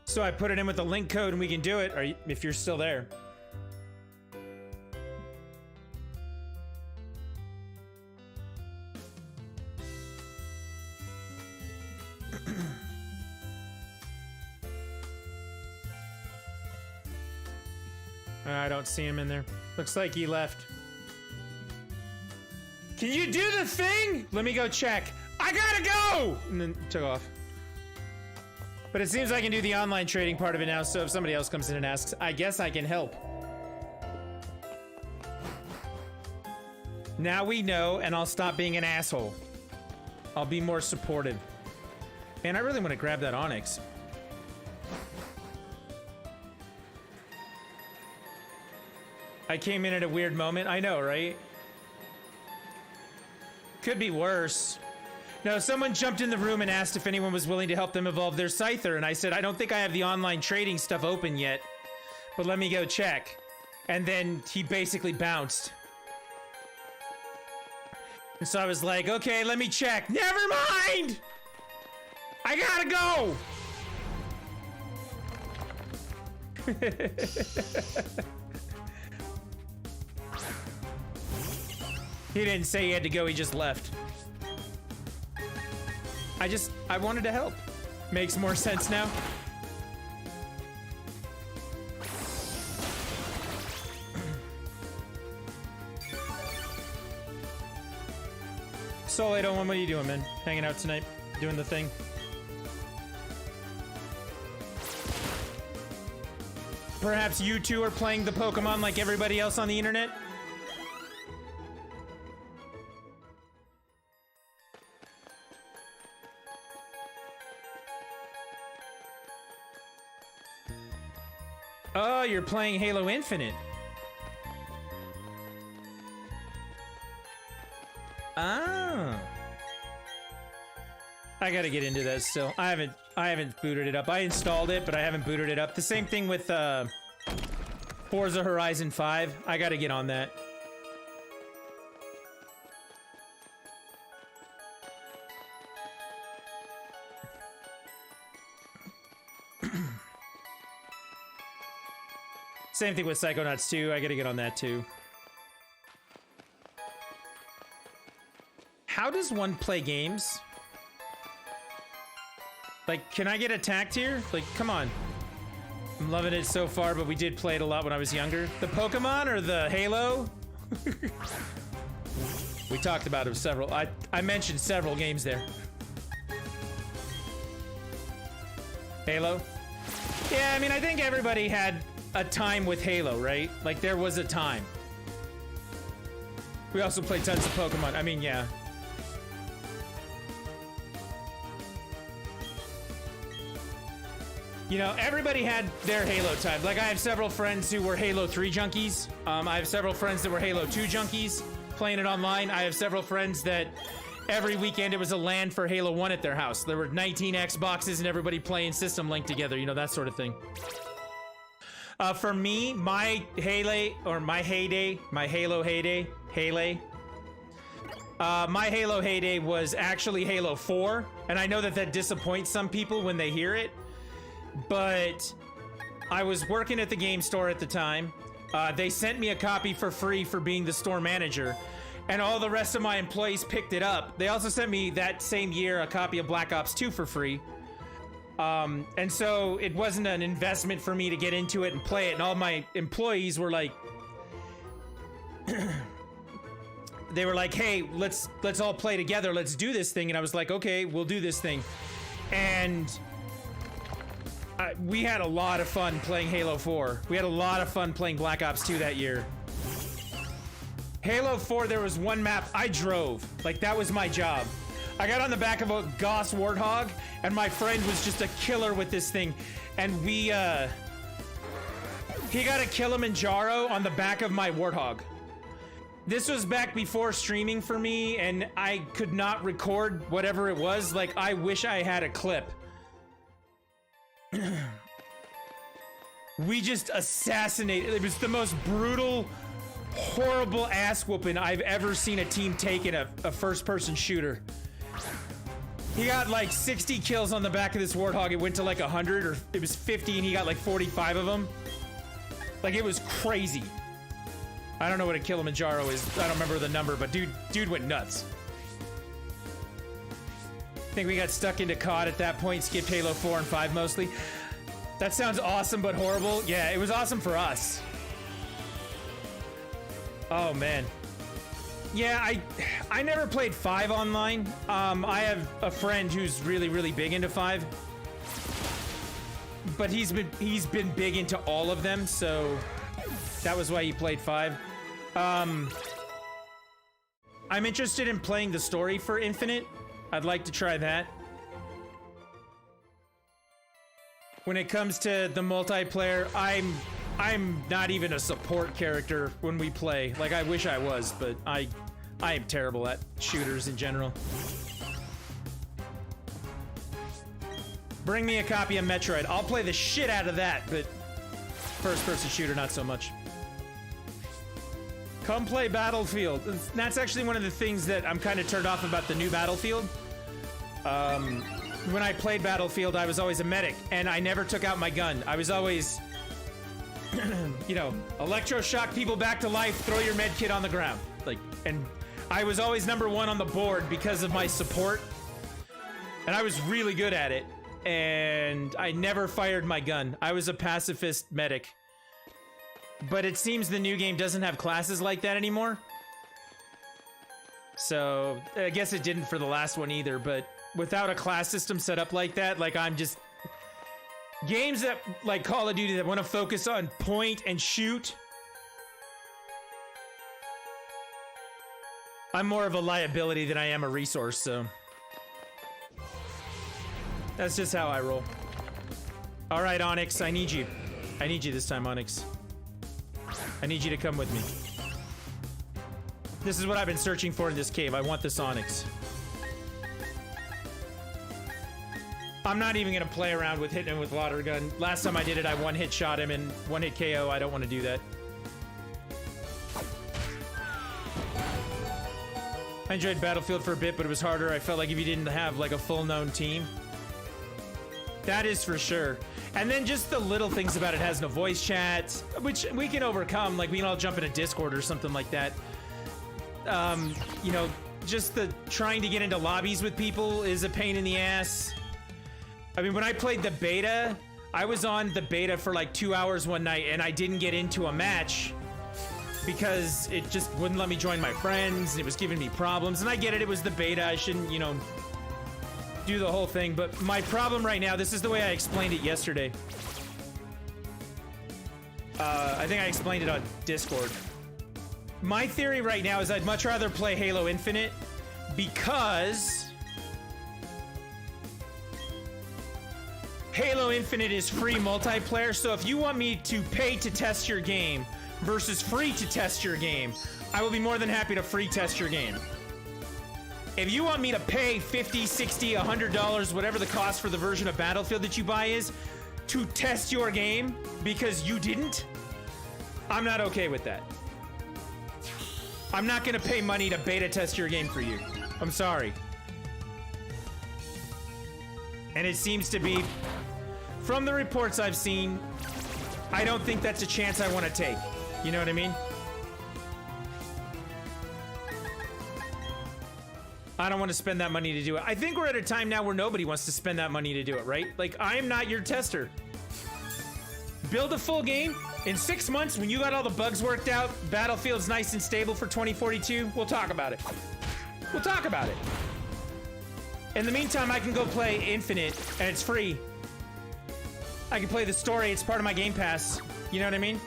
So I put it in with the link code and we can do it, or if you're still there. I don't see him in there. Looks like he left. Can you do the thing? Let me go check. I gotta go! And then took off. But it seems I can do the online trading part of it now, so if somebody else comes in and asks, I guess I can help. Now we know, and I'll stop being an asshole. I'll be more supportive. Man, I really want to grab that Onyx. I came in at a weird moment. I know, right? Could be worse. No, someone jumped in the room and asked if anyone was willing to help them evolve their Scyther, and I said, I don't think I have the online trading stuff open yet, but let me go check. And then he basically bounced. And so I was like, okay, let me check. Never mind! I gotta go! He didn't say he had to go, he just left. I wanted to help. Makes more sense now. Soleil, what are you doing, man? Hanging out tonight? Doing the thing? Perhaps you two are playing the Pokemon like everybody else on the internet? Oh, you're playing Halo Infinite. Ah. I gotta get into that still. I haven't booted it up. I installed it, but I haven't booted it up. The same thing with Forza Horizon 5. I gotta get on that. Same thing with Psychonauts 2. I gotta get on that too. How does one play games? Like, can I get attacked here? Like, come on. I'm loving it so far, but we did play it a lot when I was younger. The Pokemon or the Halo? We talked about it several. I mentioned several games there. Halo? Yeah, I mean, I think everybody had a time with Halo, right? Like, there was a time. We also played tons of Pokemon. I mean, yeah. You know, everybody had their Halo time. Like, I have several friends who were Halo 3 junkies. I have several friends that were Halo 2 junkies, playing it online. I have several friends that every weekend it was a LAN for Halo 1 at their house. There were 19 Xboxes and everybody playing System Link together, you know, that sort of thing. For me, my Halo heyday was actually Halo 4. And I know that disappoints some people when they hear it. But I was working at the game store at the time. They sent me a copy for free for being the store manager, and all the rest of my employees picked it up. They also sent me that same year a copy of Black Ops 2 for free. And so it wasn't an investment for me to get into it and play it, and all my employees were like, they were like, hey, let's all play together, let's do this thing. And I was like, okay, we'll do this thing. And we had a lot of fun playing Halo 4. We had a lot of fun playing Black Ops 2 that year. Halo 4, there was one map I drove. Like, that was my job. I got on the back of a Goss Warthog, and my friend was just a killer with this thing. And he got a Kilimanjaro on the back of my Warthog. This was back before streaming for me, and I could not record whatever it was. Like, I wish I had a clip. We just assassinated. It was the most brutal, horrible ass whooping I've ever seen a team take in a first-person shooter. He got like 60 kills on the back of this Warthog. It went to like 100, or it was 50, and he got like 45 of them. Like, it was crazy. I don't know what a Kilimanjaro is. I don't remember the number, but dude went nuts. I think we got stuck into COD at that point, skipped Halo 4 and 5 mostly. That sounds awesome but horrible. Yeah, it was awesome for us. Oh man. Yeah, I never played 5 online. I have a friend who's really big into 5. But he's been big into all of them, so that was why he played 5. I'm interested in playing the story for Infinite. I'd like to try that. When it comes to the multiplayer, I'm not even a support character when we play. Like, I wish I was, but I am terrible at shooters in general. Bring me a copy of Metroid. I'll play the shit out of that, but first-person shooter, not so much. Come play Battlefield. That's actually one of the things that I'm kind of turned off about the new Battlefield. When I played Battlefield, I was always a medic, and I never took out my gun. I was always, you know, electroshock people back to life, throw your med kit on the ground. Like, and I was always #1 on the board because of my support. And I was really good at it. And I never fired my gun. I was a pacifist medic. But it seems the new game doesn't have classes like that anymore. So, I guess it didn't for the last one either, but without a class system set up like that, like I'm just... Games that, like Call of Duty, that want to focus on point and shoot. I'm more of a liability than I am a resource, so... That's just how I roll. Alright, Onyx, I need you. I need you this time, Onyx. I need you to come with me. This is what I've been searching for in this cave. I want this Onyx. I'm not even gonna play around with hitting him with water gun. Last time I did it, I one-hit shot him and one-hit KO. I don't want to do that. I enjoyed Battlefield for a bit, but it was harder. I felt like if you didn't have like a full-known team. That is for sure. And then just the little things about it has no voice chat, which we can overcome. Like we can all jump in a Discord or something like that. You know, just the trying to get into lobbies with people is a pain in the ass. I mean, when I played the beta, I was on the beta for like 2 hours one night and I didn't get into a match because it just wouldn't let me join my friends. And it was giving me problems. And I get it. It was the beta. I shouldn't, you know, do the whole thing. But my problem right now, this is the way I explained it yesterday. I think I explained it on Discord. My theory right now is I'd much rather play Halo Infinite because Halo Infinite is free multiplayer. So if you want me to pay to test your game versus free to test your game, I will be more than happy to free test your game. If you want me to pay $50, $60, $100, whatever the cost for the version of Battlefield that you buy is, to test your game because you didn't, I'm not okay with that. I'm not gonna pay money to beta test your game for you. I'm sorry. And it seems to be, from the reports I've seen, I don't think that's a chance I want to take. You know what I mean? I don't want to spend that money to do it. I think we're at a time now where nobody wants to spend that money to do it, right? Like, I am not your tester. Build a full game. In 6 months, when you got all the bugs worked out, Battlefield's nice and stable for 2042, we'll talk about it. We'll talk about it. In the meantime, I can go play Infinite, and it's free. I can play the story, it's part of my Game Pass. You know what I mean?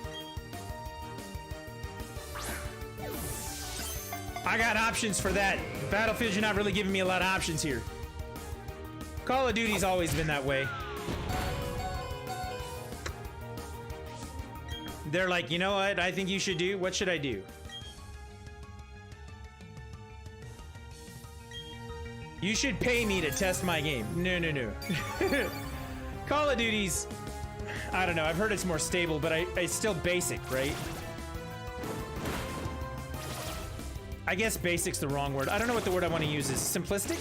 I got options for that. Battlefield, you're not really giving me a lot of options here. Call of Duty's always been that way. They're like, you know what I think you should do? What should I do? You should pay me to test my game. No, no, no. Call of Duty's, I don't know, I've heard it's more stable, but it's still basic, right? I guess basic's the wrong word. I don't know what the word I want to use is. Simplistic?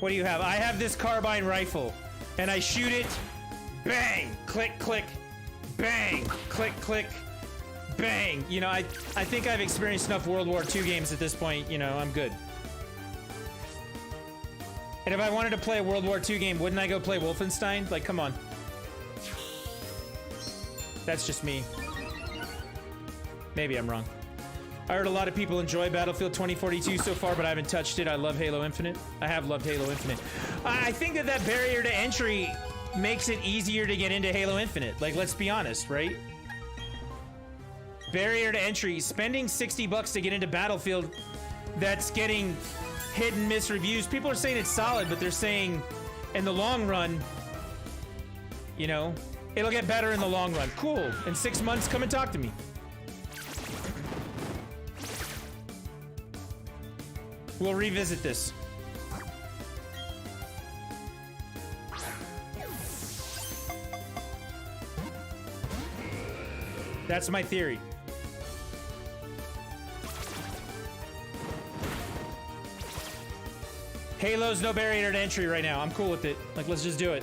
What do you have? I have this carbine rifle, and I shoot it, bang, click, click, bang, click, click, bang. You know, I think I've experienced enough World War II games at this point, you know, I'm good. And if I wanted to play a World War II game, wouldn't I go play Wolfenstein? Like, come on. That's just me. Maybe I'm wrong. I heard a lot of people enjoy Battlefield 2042 so far, but I haven't touched it. I love Halo Infinite. I have loved Halo Infinite. I think that barrier to entry makes it easier to get into Halo Infinite. Like, let's be honest, right? Barrier to entry, spending $60 to get into Battlefield that's getting hit and miss reviews. People are saying it's solid, but they're saying in the long run, you know, it'll get better in the long run. Cool. In 6 months, come and talk to me. We'll revisit this. That's my theory. Halo's no barrier to entry right now. I'm cool with it. Like, let's just do it.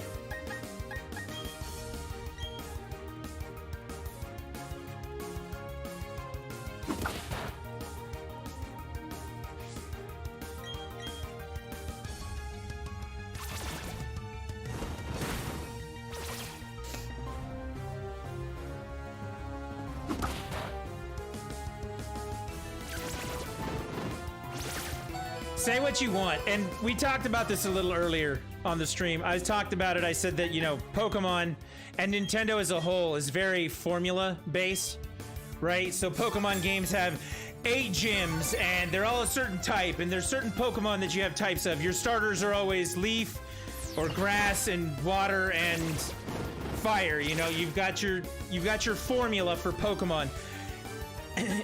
Say what you want, and we talked about this a little earlier on the stream. I talked about it. I said that, you know, Pokemon and Nintendo as a whole is very formula based, right? So Pokemon games have 8 gyms, and they're all a certain type, and there's certain Pokemon that you have types of. Your starters are always leaf or grass and water and fire. You know, you've got your formula for Pokemon.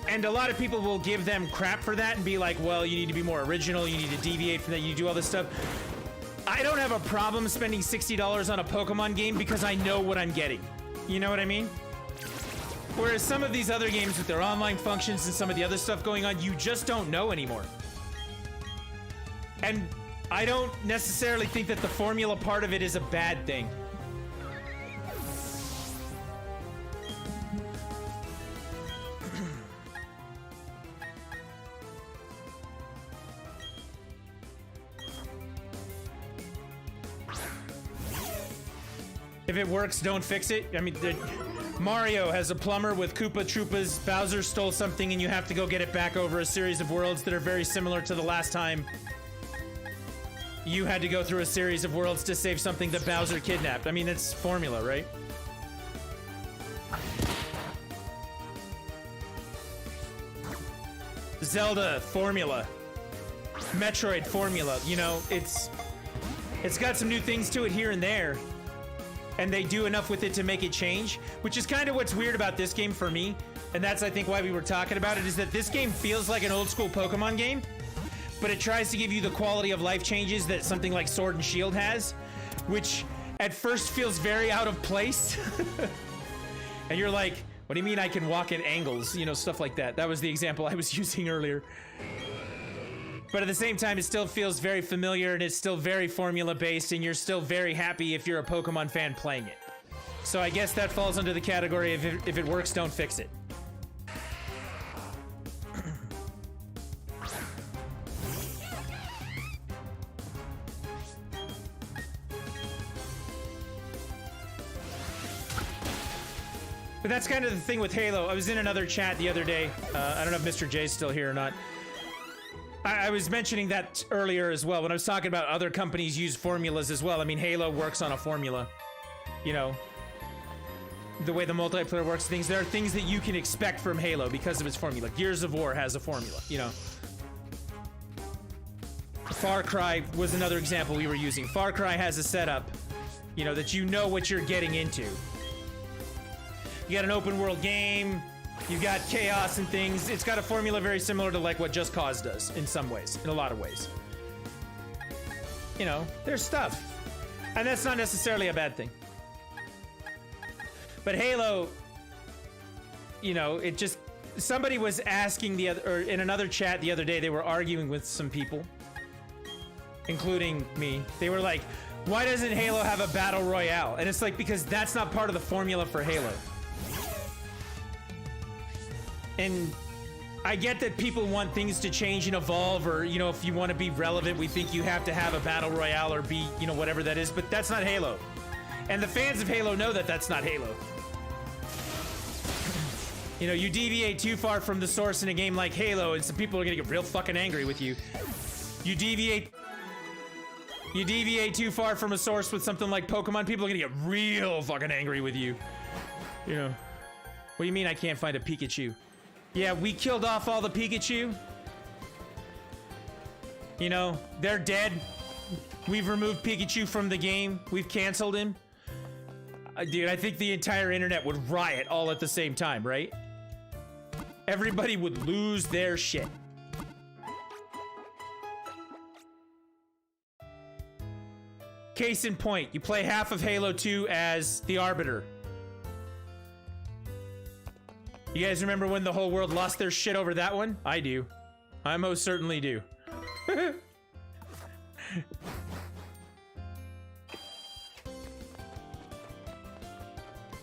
And a lot of people will give them crap for that and be like, well, you need to be more original, you need to deviate from that, you need to do all this stuff. I don't have a problem spending $60 on a Pokemon game because I know what I'm getting. You know what I mean? Whereas some of these other games with their online functions and some of the other stuff going on, you just don't know anymore. And I don't necessarily think that the formula part of it is a bad thing. If it works, don't fix it. I mean, Mario has a plumber with Koopa Troopas. Bowser stole something and you have to go get it back over a series of worlds that are very similar to the last time you had to go through a series of worlds to save something that Bowser kidnapped. I mean, it's formula, right? Zelda formula. Metroid formula. You know, it's got some new things to it here and there. And they do enough with it to make it change, which is kind of what's weird about this game for me. And that's, I think, why we were talking about it, is that this game feels like an old school Pokemon game, but it tries to give you the quality of life changes that something like Sword and Shield has, which at first feels very out of place. And you're like, what do you mean I can walk at angles? You know, stuff like that. That was the example I was using earlier. But at the same time, it still feels very familiar, and it's still very formula-based, and you're still very happy if you're a Pokemon fan playing it. So I guess that falls under the category of if it works, don't fix it. But that's kind of the thing with Halo. I was in another chat the other day. I don't know if Mr. J's still here or not. I was mentioning that earlier as well when I was talking about other companies use formulas as well. I mean, Halo works on a formula. You know, the way the multiplayer works, things. There are things that you can expect from Halo because of its formula. Gears of War has a formula, you know. Far Cry was another example we were using. Far Cry has a setup, you know, that you know what you're getting into. You got an open world game. You got chaos and things. It's got a formula very similar to like what Just Cause does in some ways, in a lot of ways. You know, there's stuff. And that's not necessarily a bad thing. But Halo, you know, it just, somebody was asking the other, or in another chat the other day, they were arguing with some people, including me. They were like, why doesn't Halo have a battle royale? And it's like, because that's not part of the formula for Halo. And I get that people want things to change and evolve, or, you know, if you want to be relevant, we think you have to have a battle royale or be, you know, whatever that is, but that's not Halo. And the fans of Halo know that that's not Halo. You know, you deviate too far from the source in a game like Halo, and some people are gonna get real fucking angry with you. You deviate too far from a source with something like Pokemon, people are gonna get real fucking angry with you. You know, what do you mean I can't find a Pikachu? Yeah, we killed off all the Pikachu. You know, they're dead. We've removed Pikachu from the game. We've canceled him. Dude, I think the entire internet would riot all at the same time, right? Everybody would lose their shit. Case in point, you play half of Halo 2 as the Arbiter. You guys remember when the whole world lost their shit over that one? I do. I most certainly do.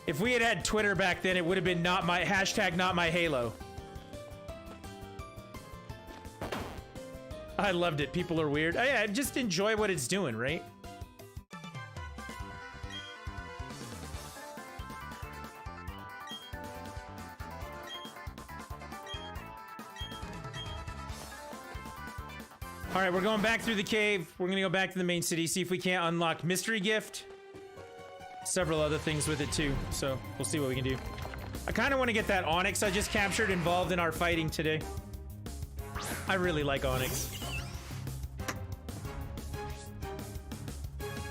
If we had had Twitter back then, it would have been not my hashtag, not my Halo. I loved it. People are weird. I just enjoy what it's doing, right? All right, we're going back through the cave. We're gonna go back to the main city, see if we can't unlock mystery gift. Several other things with it too, so we'll see what we can do. I kind of want to get that Onyx I just captured involved in our fighting today. I really like Onyx.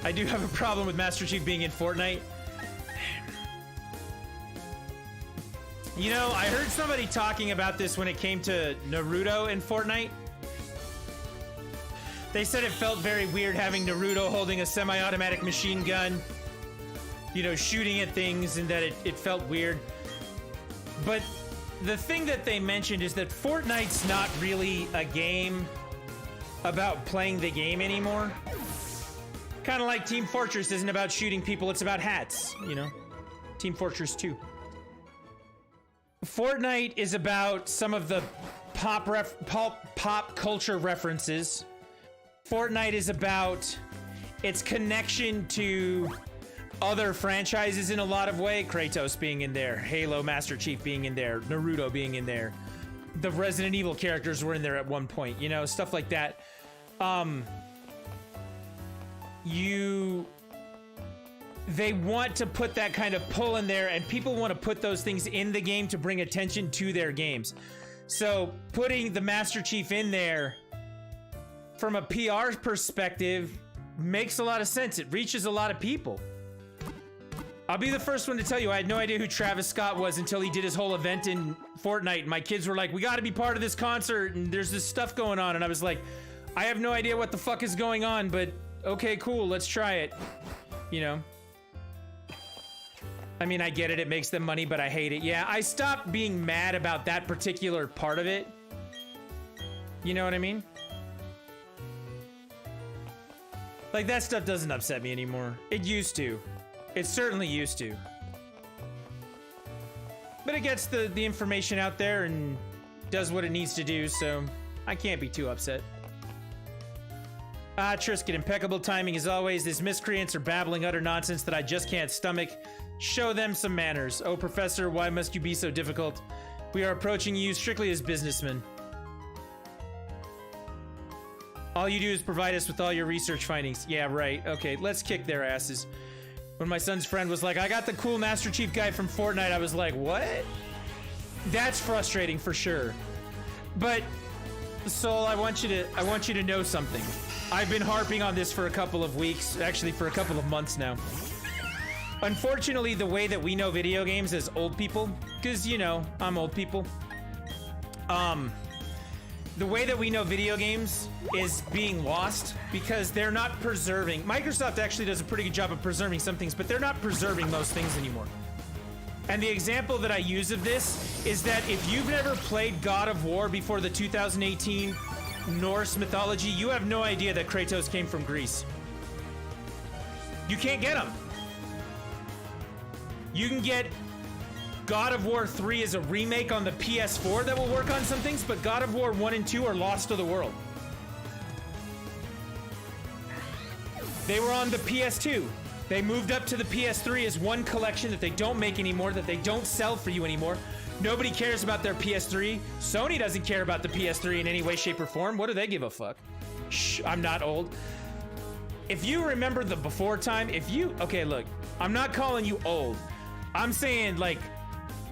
I do have a problem with Master Chief being in Fortnite. You know, I heard somebody talking about this when it came to Naruto in Fortnite. They said it felt very weird having Naruto holding a semi-automatic machine gun, you know, shooting at things, and that it felt weird. But the thing that they mentioned is that Fortnite's not really a game about playing the game anymore. Kind of like Team Fortress isn't about shooting people, it's about hats, you know? Team Fortress 2. Fortnite is about some of the pop culture references. Fortnite is about its connection to other franchises in a lot of ways. Kratos being in there, Halo Master Chief being in there, Naruto being in there. The Resident Evil characters were in there at one point, you know, stuff like that. They want to put that kind of pull in there, and people want to put those things in the game to bring attention to their games. So putting the Master Chief in there from a PR perspective makes a lot of sense. It reaches a lot of people. I'll be the first one to tell you, I had no idea who Travis Scott was until he did his whole event in Fortnite. My kids were like, we got to be part of this concert, and there's this stuff going on. And I was like, I have no idea what the fuck is going on, but okay, cool, let's try it. You know? I mean, I get it, it makes them money, but I hate it. Yeah, I stopped being mad about that particular part of it. You know what I mean? Like, that stuff doesn't upset me anymore. It used to. It certainly used to. But it gets the information out there and does what it needs to do, so I can't be too upset. Trisket, impeccable timing as always. These miscreants are babbling utter nonsense that I just can't stomach. Show them some manners. Oh, Professor, why must you be so difficult? We are approaching you strictly as businessmen. All you do is provide us with all your research findings. Yeah, right. Okay, let's kick their asses. When my son's friend was like, I got the cool Master Chief guy from Fortnite, I was like, what? That's frustrating for sure. But, Soul, I want you to know something. I've been harping on this for a couple of weeks, actually for a couple of months now. Unfortunately, the way that we know video games as old people, because, you know, I'm old people. The way that we know video games is being lost because they're not preserving. Microsoft actually does a pretty good job of preserving some things, but they're not preserving most things anymore. And the example that I use of this is that if you've never played God of War before the 2018 Norse mythology, you have no idea that Kratos came from Greece. You can't get him. You can get God of War 3 is a remake on the PS4 that will work on some things, but God of War 1 and 2 are lost to the world. They were on the PS2. They moved up to the PS3 as one collection that they don't make anymore, that they don't sell for you anymore. Nobody cares about their PS3. Sony doesn't care about the PS3 in any way, shape, or form. What do they give a fuck? Shh, I'm not old. If you remember the before time, okay, look, I'm not calling you old. I'm saying, like,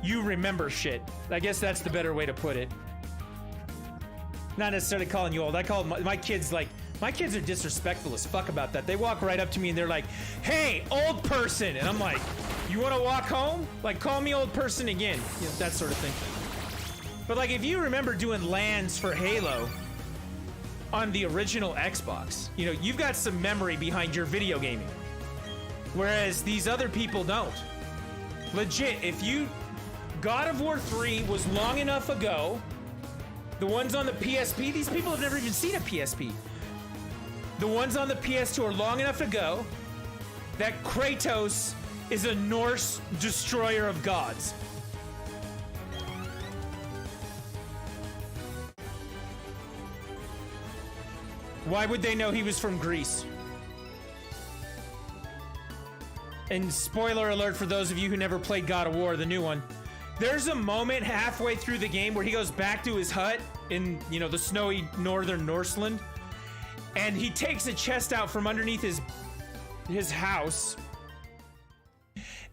you remember shit. I guess that's the better way to put it. Not necessarily calling you old. I call my kids, like, my kids are disrespectful as fuck about that. They walk right up to me and they're like, hey, old person. And I'm like, you want to walk home? Like, call me old person again. You know, that sort of thing. But, like, if you remember doing LANs for Halo on the original Xbox, you know, you've got some memory behind your video gaming. Whereas these other people don't. Legit, if you God of War 3 was long enough ago. The ones on the PSP, these people have never even seen a PSP. The ones on the PS2 are long enough ago that Kratos is a Norse destroyer of gods. Why would they know he was from Greece? And spoiler alert for those of you who never played God of War, the new one. There's a moment halfway through the game where he goes back to his hut in, you know, the snowy northern Norseland, and he takes a chest out from underneath his house,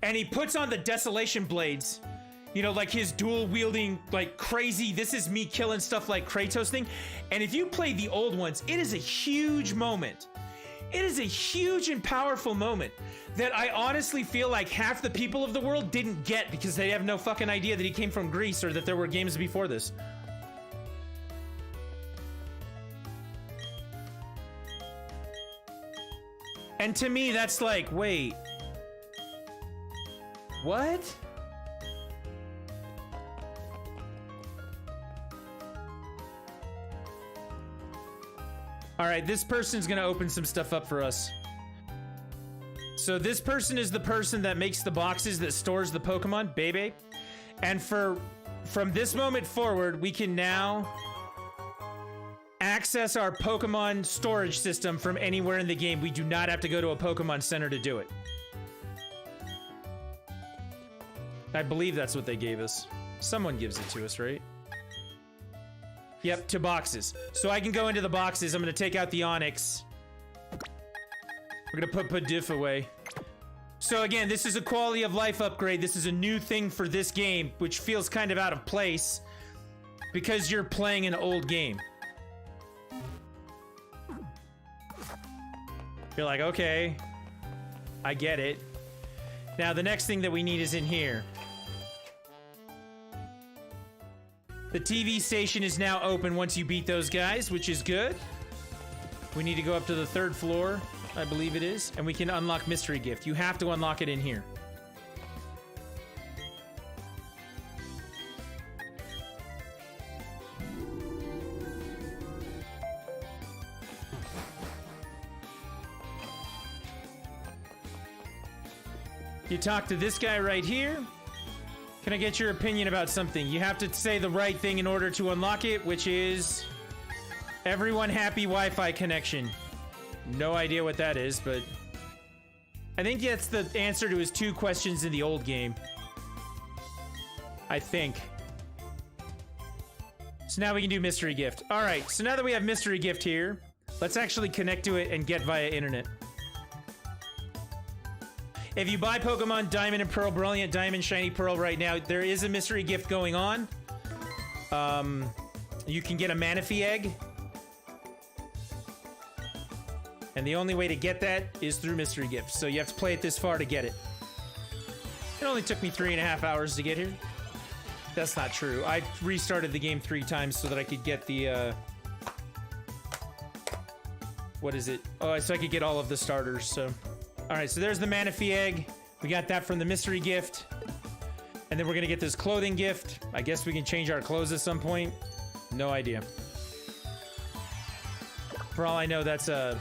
and he puts on the Desolation Blades, you know, like his dual wielding, like crazy, this is me killing stuff like Kratos thing. And if you play the old ones, it is a huge moment. It is a huge and powerful moment that I honestly feel like half the people of the world didn't get because they have no fucking idea that he came from Greece or that there were games before this. And to me, that's like, wait, what? All right, this person's gonna open some stuff up for us. So this person is the person that makes the boxes that stores the Pokemon, Bebe. And from this moment forward, we can now access our Pokemon storage system from anywhere in the game. We do not have to go to a Pokemon Center to do it. I believe that's what they gave us. Someone gives it to us, right? Yep, to boxes. So I can go into the boxes. I'm going to take out the Onyx. We're going to put Pidoof away. So again, this is a quality of life upgrade. This is a new thing for this game, which feels kind of out of place because you're playing an old game. You're like, okay, I get it. Now the next thing that we need is in here. The TV station is now open once you beat those guys, which is good. We need to go up to the 3rd floor, I believe it is, and we can unlock Mystery Gift. You have to unlock it in here. You talk to this guy right here. Can I get your opinion about something? You have to say the right thing in order to unlock it, which is everyone happy Wi-Fi connection. No idea what that is, but I think that's the answer to his 2 questions in the old game. I think. So now we can do Mystery Gift. All right, so now that we have Mystery Gift here, let's actually connect to it and get via internet. If you buy Pokemon Diamond and Pearl, Brilliant Diamond, Shiny Pearl right now, there is a mystery gift going on. You can get a Manaphy egg. And the only way to get that is through mystery gifts. So you have to play it this far to get it. It only took me 3.5 hours to get here. That's not true. I restarted the game 3 times so that I could get the, what is it? Oh, so I could get all of the starters, so... Alright, so there's the Manaphy egg. We got that from the mystery gift. And then we're gonna get this clothing gift. I guess we can change our clothes at some point. No idea. For all I know, that's a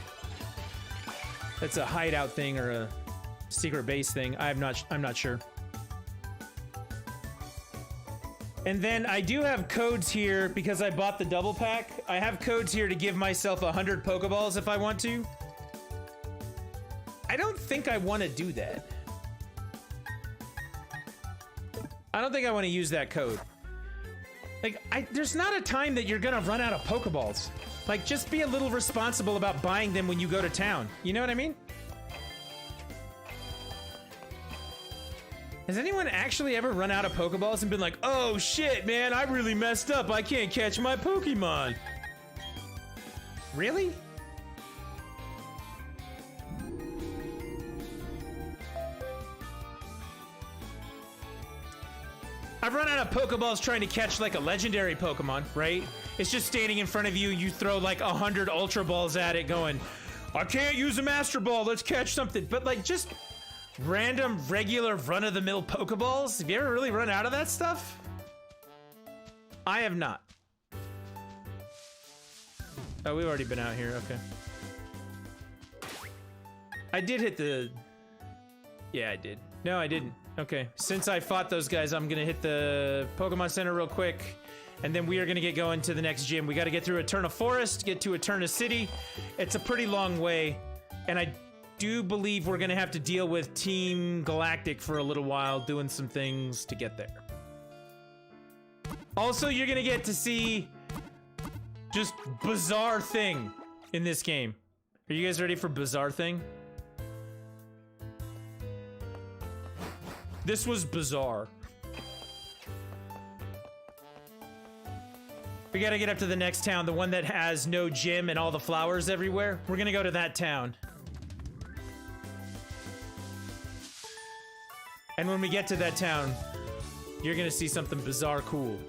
hideout thing or a secret base thing. I'm not sure. And then I do have codes here because I bought the double pack. I have codes here to give myself 100 Pokeballs if I want to. I don't think I want to do that. I don't think I want to use that code. Like, there's not a time that you're gonna run out of Pokeballs. Like, just be a little responsible about buying them when you go to town. You know what I mean? Has anyone actually ever run out of Pokeballs and been like, oh shit, man, I really messed up. I can't catch my Pokemon. Really? I've run out of Pokeballs trying to catch like a legendary Pokemon, right? It's just standing in front of you, you throw like 100 Ultra Balls at it going, I can't use a Master Ball, let's catch something. But like, just Random, regular, run-of-the-mill Pokeballs? Have you ever really run out of that stuff? I have not. Oh, we've already been out here. Okay. I did hit the... Yeah, I did. No, I didn't. Okay. Since I fought those guys, I'm gonna hit the Pokemon Center real quick. And then we are gonna get going to the next gym. We gotta get through Eterna Forest, get to Eterna City. It's a pretty long way. And I do believe we're gonna have to deal with Team Galactic for a little while, doing some things to get there. Also, you're gonna get to see just Bizarre Thing in this game. Are you guys ready for Bizarre Thing? This was bizarre. We gotta get up to the next town, the one that has no gym and all the flowers everywhere. We're gonna go to that town. And when we get to that town, you're gonna see something bizarre cool.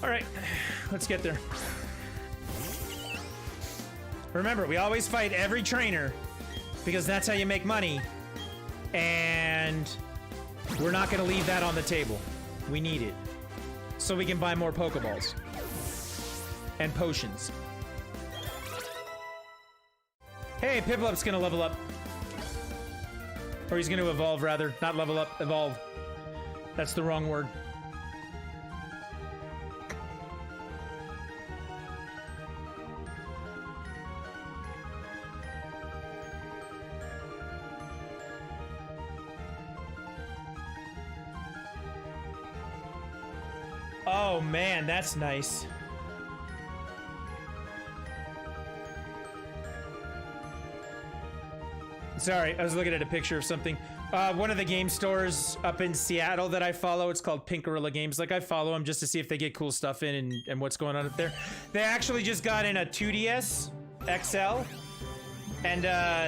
Alright, let's get there. Remember, we always fight every trainer because that's how you make money. And we're not gonna leave that on the table. We need it. So we can buy more Pokeballs. And potions. Hey, Piplup's gonna level up. Or he's gonna evolve, rather. Not level up, evolve. That's the wrong word. Oh man, that's nice. Sorry, I was looking at a picture of something. One of the game stores up in Seattle that I follow, it's called Pink Gorilla Games. Like, I follow them just to see if they get cool stuff in and what's going on up there. They actually just got in a 2DS XL, and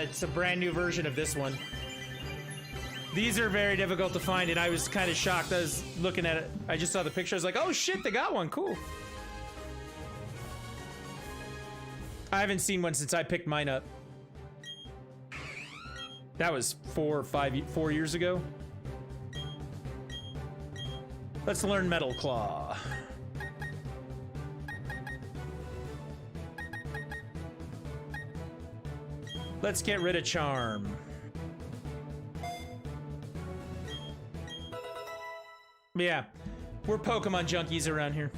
it's a brand new version of this one. These are very difficult to find, and I was kind of shocked. I was looking at it. I just saw the picture. I was like, oh shit, they got one. Cool. I haven't seen one since I picked mine up. That was 4 years ago. Let's learn Metal Claw. Let's get rid of Charm. Yeah, we're Pokemon junkies around here.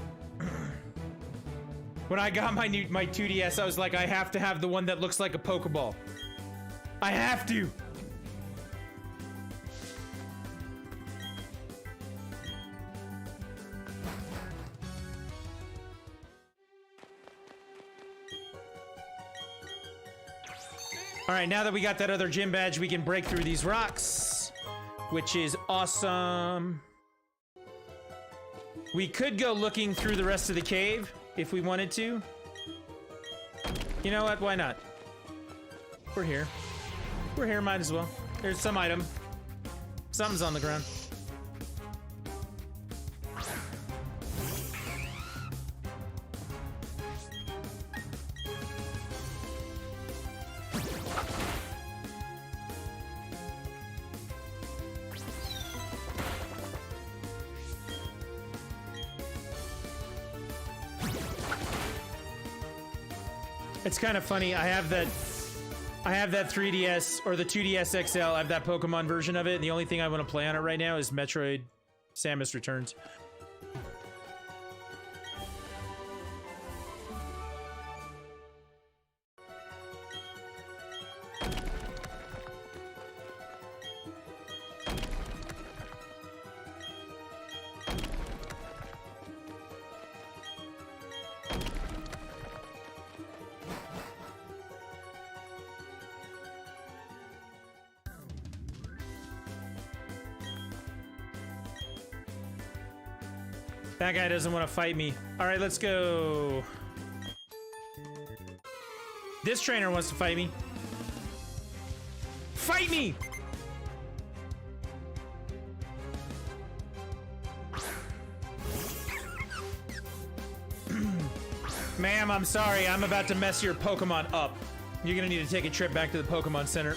When I got my 2DS, I was like, I have to have the one that looks like a Pokeball. I have to. All right, now that we got that other gym badge, we can break through these rocks, which is awesome. We could go looking through the rest of the cave if we wanted to. You know what? Why not? We're here. We're here, might as well. There's some item. Something's on the ground. It's kind of funny. I have that 3DS or the 2DS XL. I have that Pokemon version of it. And the only thing I want to play on it right now is Metroid Samus Returns. That guy doesn't want to fight me. All right, let's go. This trainer wants to fight me. Fight me! Ma'am, I'm sorry. I'm about to mess your Pokemon up. You're gonna need to take a trip back to the Pokemon Center.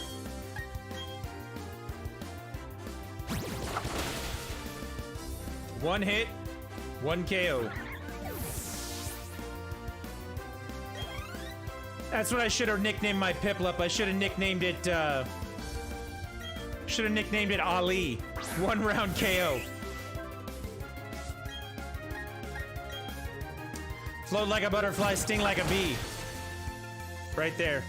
One hit, one KO. That's what I should have nicknamed my Piplup. I should have nicknamed it, Ali. One round KO. Float like a butterfly, sting like a bee. Right there.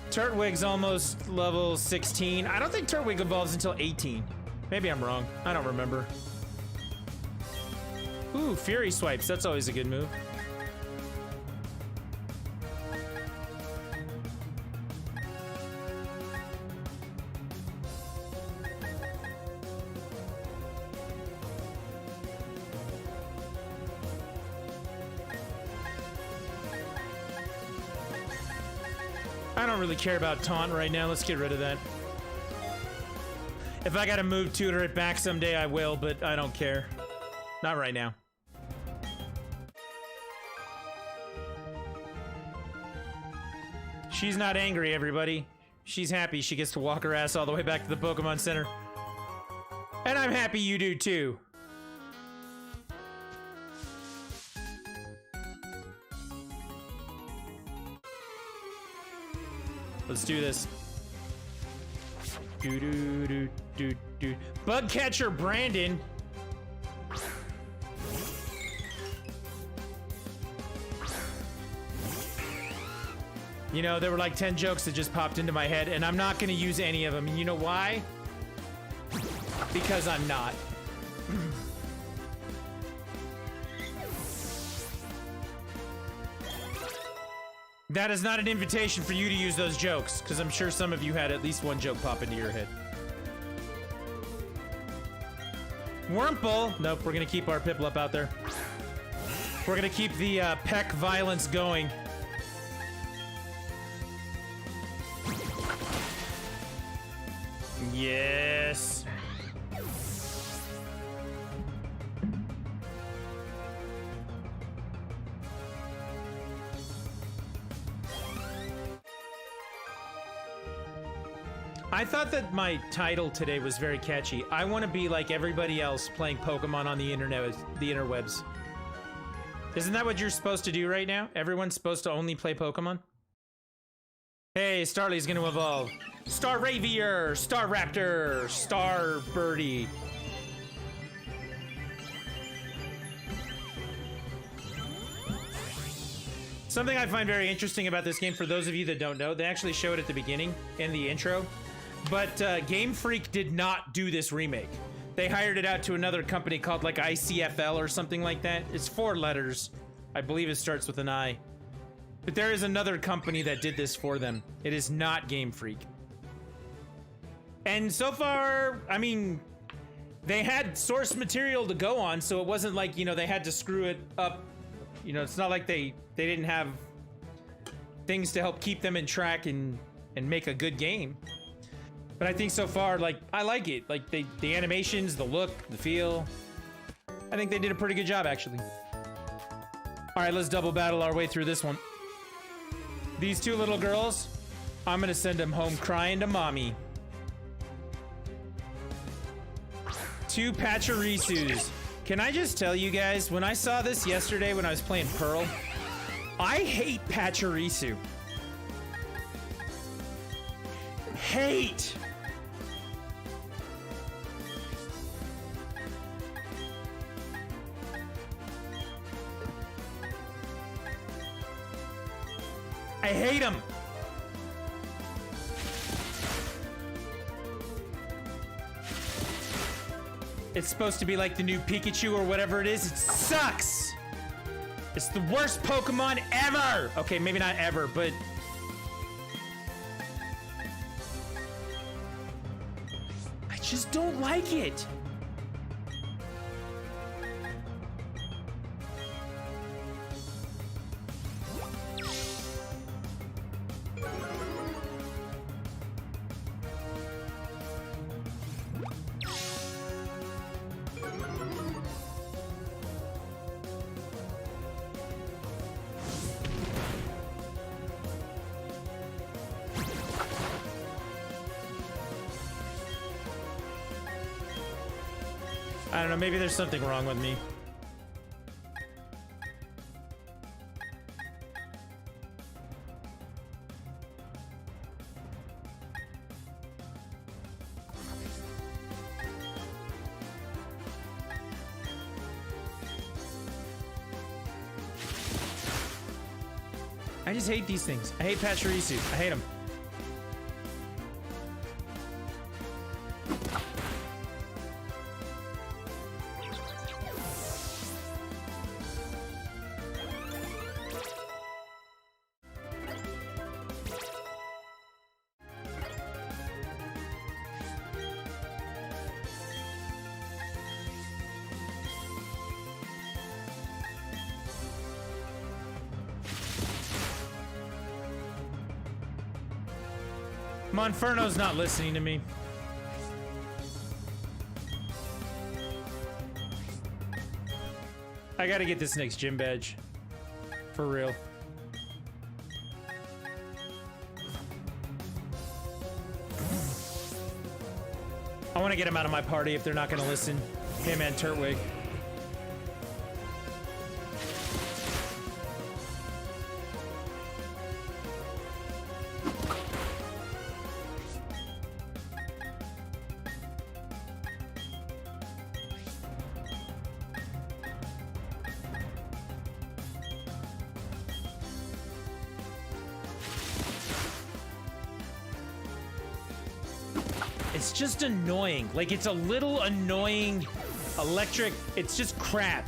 Turtwig's almost level 16. I don't think Turtwig evolves until 18. Maybe I'm wrong. I don't remember. Ooh, Fury Swipes. That's always a good move. I don't really care about Taunt right now. Let's get rid of that. If I gotta move Tutor it back someday, I will, but I don't care. Not right now. She's not angry, everybody. She's happy she gets to walk her ass all the way back to the Pokemon Center. And I'm happy you do too. Let's do this. Do do do do do. Bug catcher Brandon. You know, there were like 10 jokes that just popped into my head, and I'm not gonna use any of them. And you know why? Because I'm not. That is not an invitation for you to use those jokes, because I'm sure some of you had at least one joke pop into your head. Wurmple! Nope, we're gonna keep our Piplup out there. We're gonna keep the peck violence going. Yes. I thought that my title today was very catchy. I want to be like everybody else playing Pokemon on the internet, the interwebs. Isn't that what you're supposed to do right now? Everyone's supposed to only play Pokemon? Hey, Starly's gonna evolve. Starravier, Staraptor, Starbirdie. Something I find very interesting about this game, for those of you that don't know, they actually show it at the beginning in the intro, but Game Freak did not do this remake. They hired it out to another company called like ICFL or something like that. It's 4 letters. I believe it starts with an I. But there is another company that did this for them. It is not Game Freak. And so far, I mean, they had source material to go on, so it wasn't like, you know, they had to screw it up. You know, it's not like they didn't have things to help keep them in track and make a good game. But I think so far, like, I like it. Like, the animations, the look, the feel. I think they did a pretty good job, actually. All right, let's double battle our way through this one. These 2 little girls, I'm gonna send them home crying to mommy. 2 Pachirisus. Can I just tell you guys, when I saw this yesterday when I was playing Pearl, I hate Pachirisu. Hate! I hate him! It's supposed to be like the new Pikachu or whatever it is. It sucks! It's the worst Pokemon ever! Okay, maybe not ever, but... I just don't like it! I don't know, maybe there's something wrong with me. I just hate these things. I hate Pachirisu. I hate them. Monferno's not listening to me. I gotta get this next gym badge. For real. I want to get him out of my party if they're not gonna listen. Him and Turtwig. It's just annoying. Like, it's a little annoying electric. It's just crap.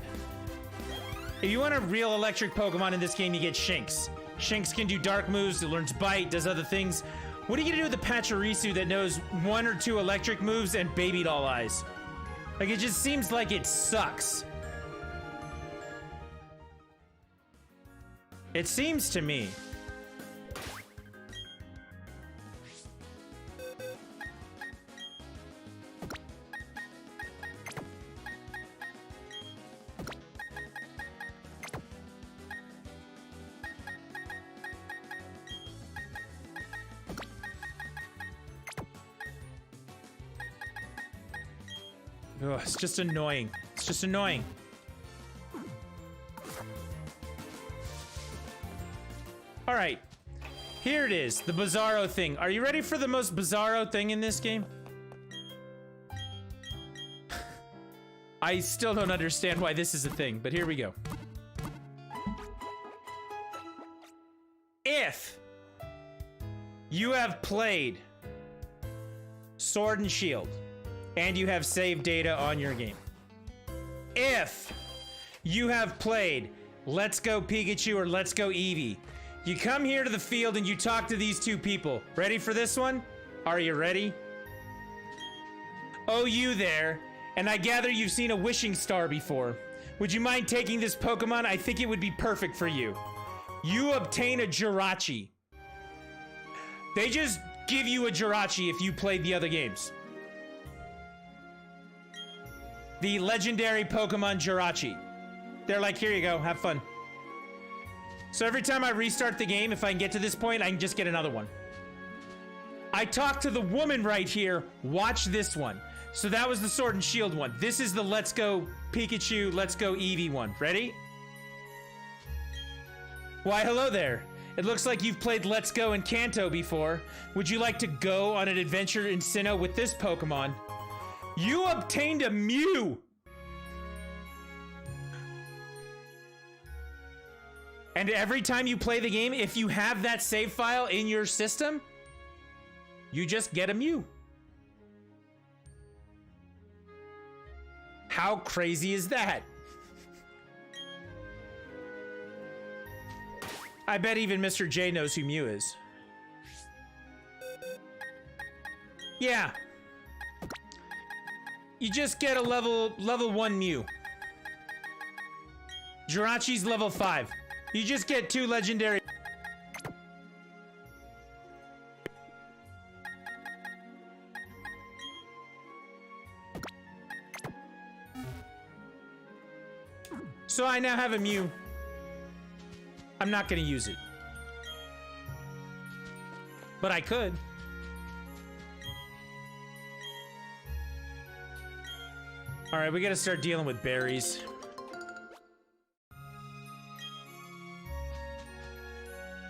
If you want a real electric Pokemon in this game, you get Shinx. Shinx can do dark moves, it learns Bite, does other things. What are you gonna do with the Pachirisu that knows 1 or 2 electric moves and Baby Doll Eyes? Like, it just seems like it sucks. It seems to me. Ugh, it's just annoying. It's just annoying. All right, here it is, the Bizarro thing. Are you ready for the most Bizarro thing in this game? I still don't understand why this is a thing, but here we go. If you have played Sword and Shield, and you have saved data on your game. If you have played Let's Go Pikachu or Let's Go Eevee, you come here to the field and you talk to these 2 people. Ready for this one? Are you ready? Oh, you there. And I gather you've seen a wishing star before. Would you mind taking this Pokemon? I think it would be perfect for you. You obtain a Jirachi. They just give you a Jirachi if you played the other games. The legendary Pokemon Jirachi. They're like, here you go, have fun. So every time I restart the game, if I can get to this point, I can just get another one. I talked to the woman right here. Watch this one. So that was the Sword and Shield one. This is the Let's Go Pikachu, Let's Go Eevee one. Ready? Why, hello there. It looks like you've played Let's Go in Kanto before. Would you like to go on an adventure in Sinnoh with this Pokemon? You obtained a Mew! And every time you play the game, if you have that save file in your system, you just get a Mew. How crazy is that? I bet even Mr. J knows who Mew is. Yeah. You just get a level 1 Mew. Jirachi's level 5. You just get 2 legendary. So I now have a Mew. I'm not gonna use it. But I could. All right, we gotta start dealing with berries.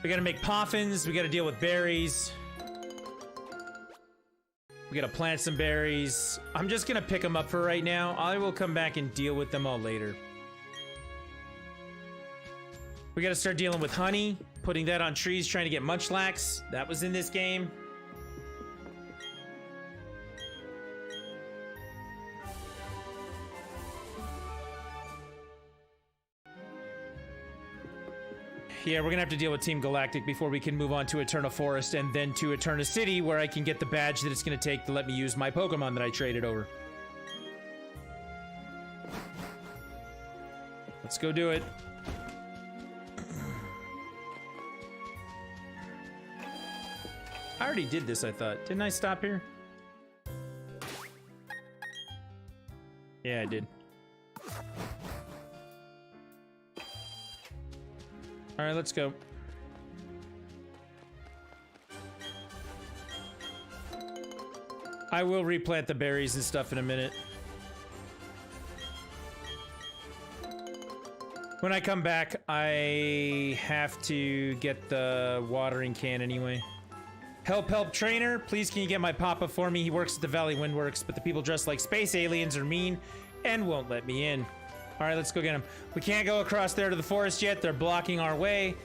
We gotta make poffins. We gotta deal with berries. We gotta plant some berries. I'm just gonna pick them up for right now. I will come back and deal with them all later. We gotta start dealing with honey, putting that on trees, trying to get munchlax. That was in this game. Yeah, we're gonna have to deal with Team Galactic before we can move on to Eternal Forest and then to Eterna City, where I can get the badge that it's gonna take to let me use my Pokemon that I traded over. Let's go do it. I already did this, I thought. Didn't I stop here? Yeah, I did. All right, let's go. I will replant the berries and stuff in a minute. When I come back, I have to get the watering can anyway. Help, trainer. Please, can you get my papa for me? He works at the Valley Windworks, but the people dressed like space aliens are mean and won't let me in. All right, let's go get him. We can't go across there to the forest yet. They're blocking our way.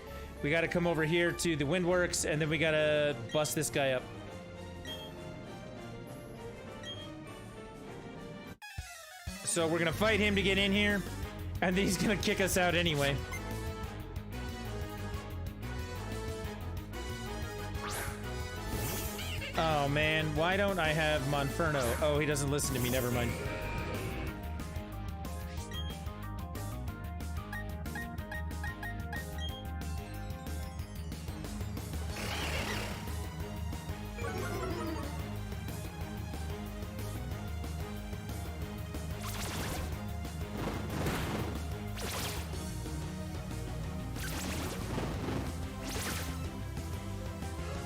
We got to come over here to the Windworks, and then we got to bust this guy up. So we're going to fight him to get in here, and then he's going to kick us out anyway. Oh, man. Why don't I have Monferno? Oh, he doesn't listen to me. Never mind.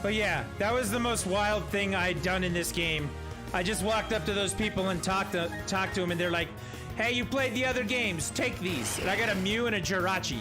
But yeah, that was the most wild thing I'd done in this game. I just walked up to those people and talked to them, and they're like, "Hey, you played the other games. Take these." And I got a Mew and a Jirachi.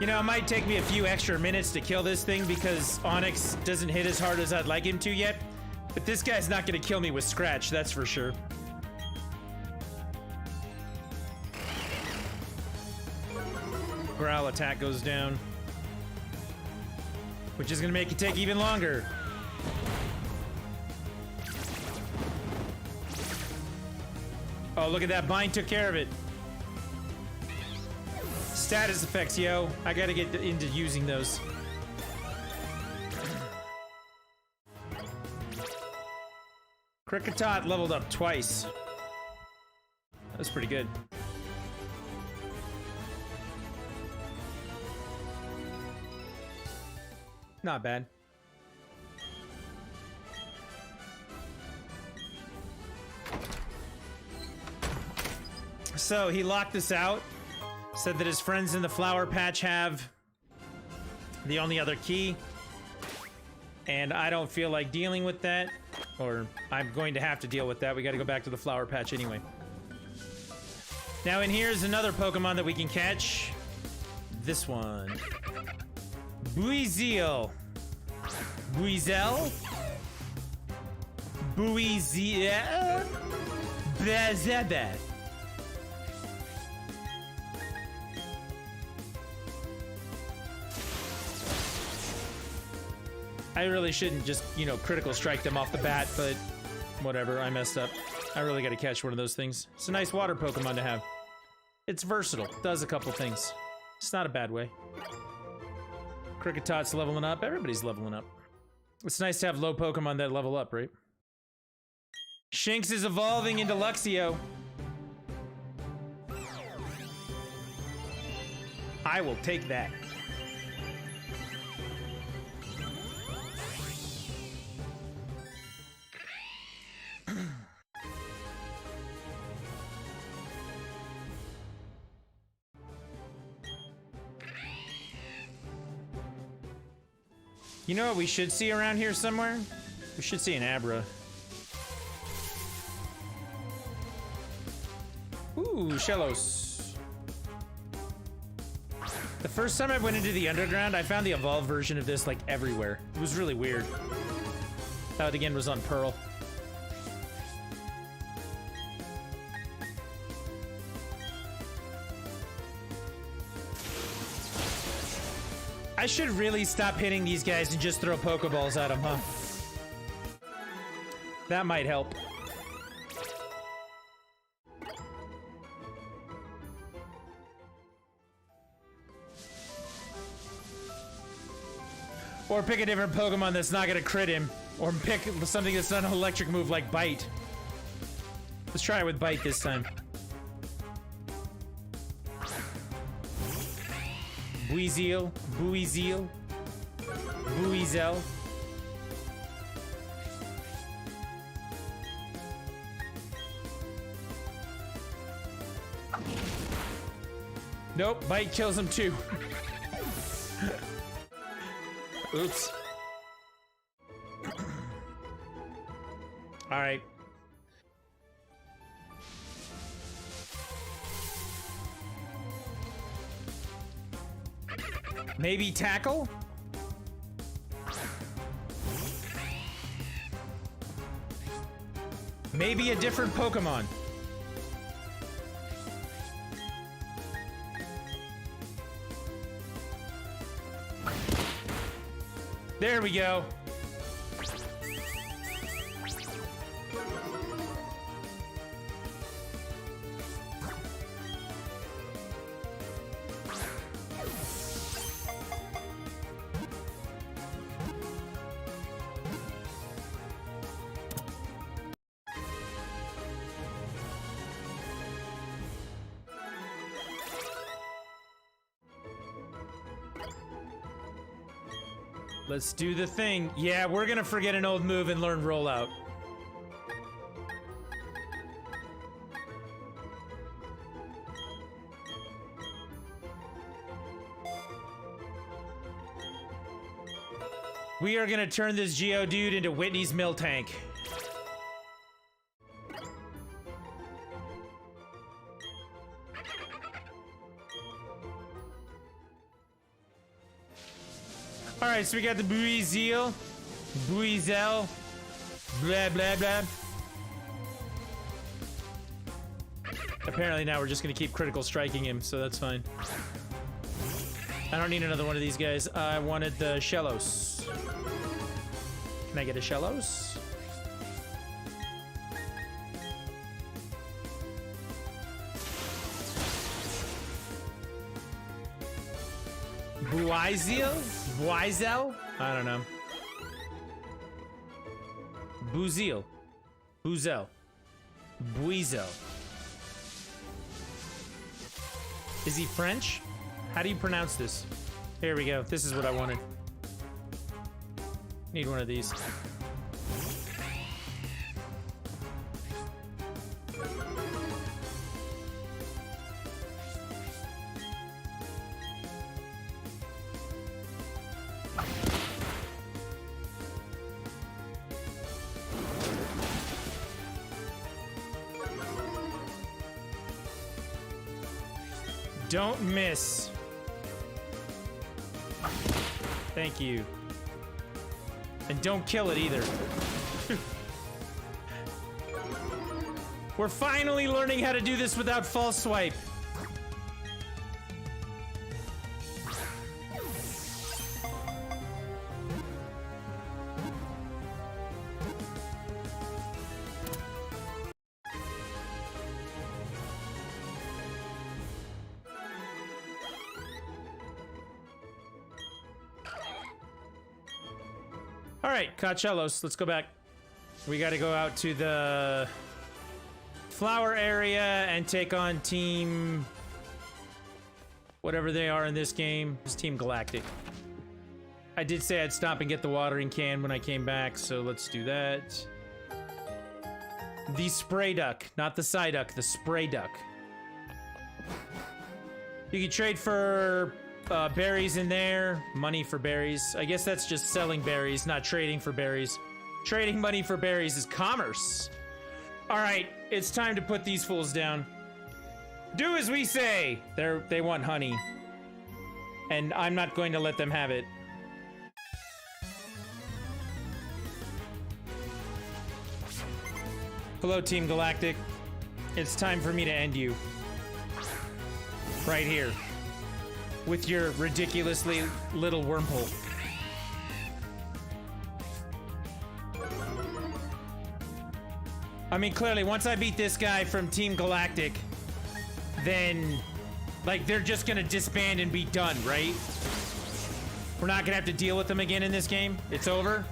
You know, it might take me a few extra minutes to kill this thing because Onyx doesn't hit as hard as I'd like him to yet. But this guy's not going to kill me with Scratch, that's for sure. Growl attack goes down, which is going to make it take even longer. Oh, look at that. Bind took care of it. Status effects, yo. I gotta get into using those. Kricketot leveled up twice. That's pretty good. Not bad. So he locked this out. Said that his friends in the flower patch have the only other key. And I don't feel like dealing with that. Or I'm going to have to deal with that. We gotta go back to the flower patch anyway. Now in here is another Pokemon that we can catch. This one. Buizel. Buizel? Buizel? Bezebeath. I really shouldn't just, you know, critical strike them off the bat, but whatever, I messed up. I really gotta catch one of those things. It's a nice water Pokemon to have. It's versatile, does a couple things. It's not a bad way. Kricketot's leveling up, everybody's leveling up. It's nice to have low Pokemon that level up, right? Shinx is evolving into Luxio. I will take that. You know what we should see around here somewhere? We should see an Abra. Ooh, Shellos. The first time I went into the underground, I found the evolved version of this like everywhere. It was really weird. That again was on Pearl. I should really stop hitting these guys and just throw Pokeballs at them, huh? That might help. Or pick a different Pokemon that's not gonna crit him. Or pick something that's not an electric move like Bite. Let's try it with Bite this time. Buizel, Buizel, Buizel. Nope, Bite kills him too. Oops. All right. Maybe Tackle? Maybe a different Pokemon. There we go. Let's do the thing. Yeah, we're gonna forget an old move and learn rollout. We are gonna turn this Geodude into Whitney's Mill Tank. Alright, so we got the Buizel, blah blah blah. Apparently now we're just gonna keep critical striking him, so that's fine. I don't need another one of these guys. I wanted the Shellos. Can I get a Shellos? Buizel? Buizel? I don't know. Buizel. Buizel. Buizel. Is he French? How do you pronounce this? Here we go. This is what I wanted. Need one of these. Don't miss. Thank you. And don't kill it either. We're finally learning how to do this without false swipe. All right, Cachellos, let's go back. We got to go out to the flower area and take on team... whatever they are in this game. It's Team Galactic. I did say I'd stop and get the watering can when I came back, so let's do that. The spray duck, not the Psyduck, the spray duck. You can trade for berries in there. Money for berries. I guess that's just selling berries, not trading for berries. Trading money for berries is commerce. All right, it's time to put these fools down. Do as we say. They want honey. And I'm not going to let them have it. Hello, Team Galactic. It's time for me to end you. Right here. With your ridiculously little wormhole. I mean, clearly, once I beat this guy from Team Galactic, then, like, they're just gonna disband and be done, right? We're not gonna have to deal with them again in this game. It's over.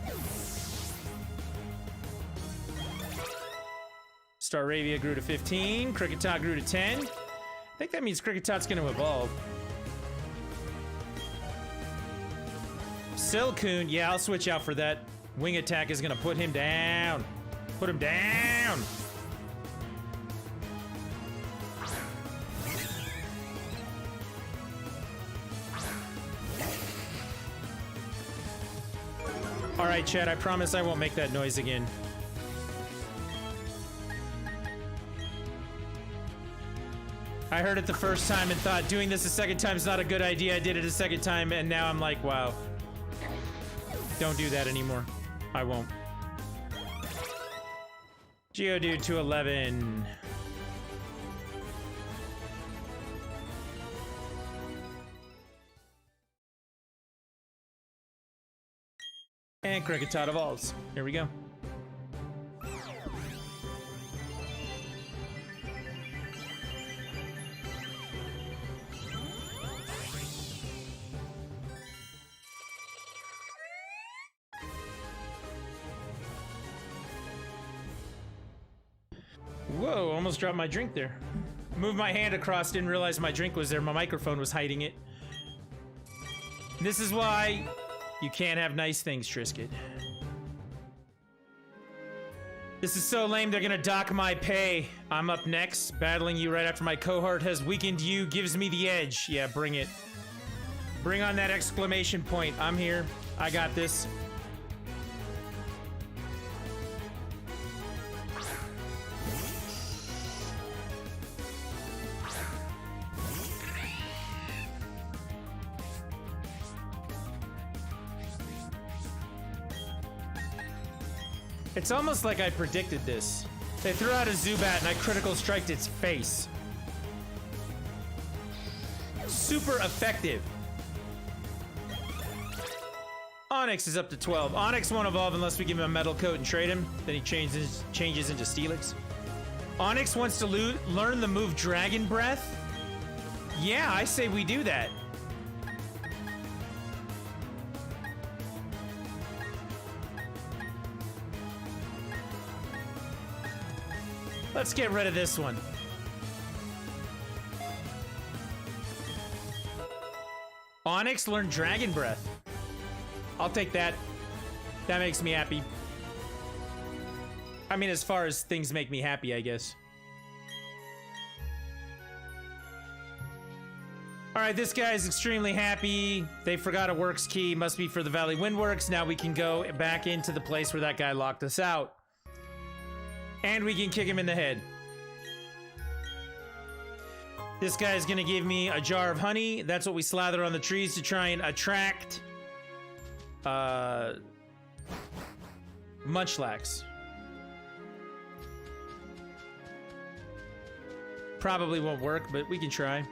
Staravia grew to 15. Kricketot grew to 10. I think that means Cricketot's gonna evolve. Silcoon, yeah, I'll switch out for that. Wing attack is gonna put him down. Put him down! Alright, Chad, I promise I won't make that noise again. I heard it the first time and thought doing this a second time is not a good idea. I did it a second time and now I'm like, wow. Don't do that anymore. I won't. Geodude to 11. And Kricketot evolves. Here we go. Whoa, almost dropped my drink there. Moved my hand across, didn't realize my drink was there. My microphone was hiding it. This is why you can't have nice things, Trisket. This is so lame, they're gonna dock my pay. I'm up next, battling you right after my cohort has weakened you, gives me the edge. Yeah, bring it. Bring on that exclamation point. I'm here. I got this. It's almost like I predicted this. They threw out a Zubat and I critical striked its face. Super effective. Onyx is up to 12. Onyx won't evolve unless we give him a metal coat and trade him. Then he changes into Steelix. Onyx wants to learn the move Dragon Breath. Yeah, I say we do that. Let's get rid of this one. Onyx learned Dragon Breath. I'll take that. That makes me happy. I mean, as far as things make me happy, I guess. Alright, this guy is extremely happy. They forgot a works key. Must be for the Valley Windworks. Now we can go back into the place where that guy locked us out. And we can kick him in the head. This guy is gonna give me a jar of honey. That's what we slather on the trees to try and attract Munchlax. Probably won't work, but we can try.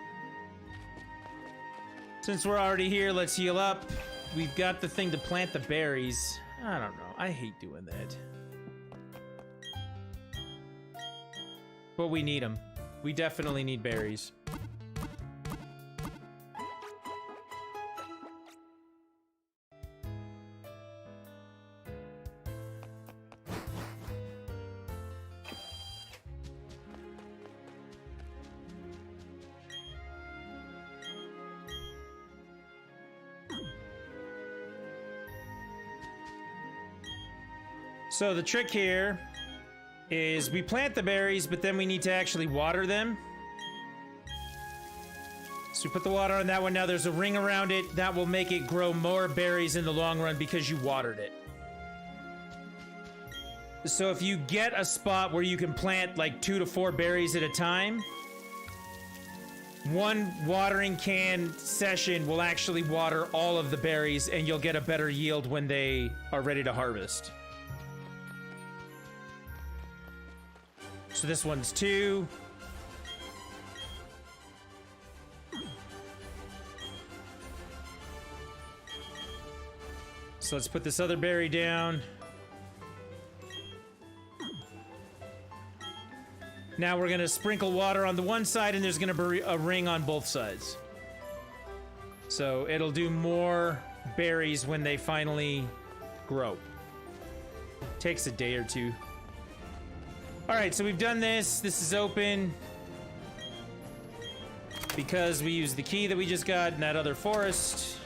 Since we're already here, let's heal up. We've got the thing to plant the berries. I don't know. I hate doing that. But we need them. We definitely need berries. So the trick here is we plant the berries, but then we need to actually water them. So we put the water on that one. Now there's a ring around it that will make it grow more berries in the long run because you watered it. So if you get a spot where you can plant like 2 to 4 berries at a time, one watering can session will actually water all of the berries and you'll get a better yield when they are ready to harvest. So this one's 2. So let's put this other berry down. Now we're gonna sprinkle water on the one side and there's gonna be a ring on both sides. So it'll do more berries when they finally grow. Takes a day or 2. All right, so we've done this. This is open because we used the key that we just got in that other forest.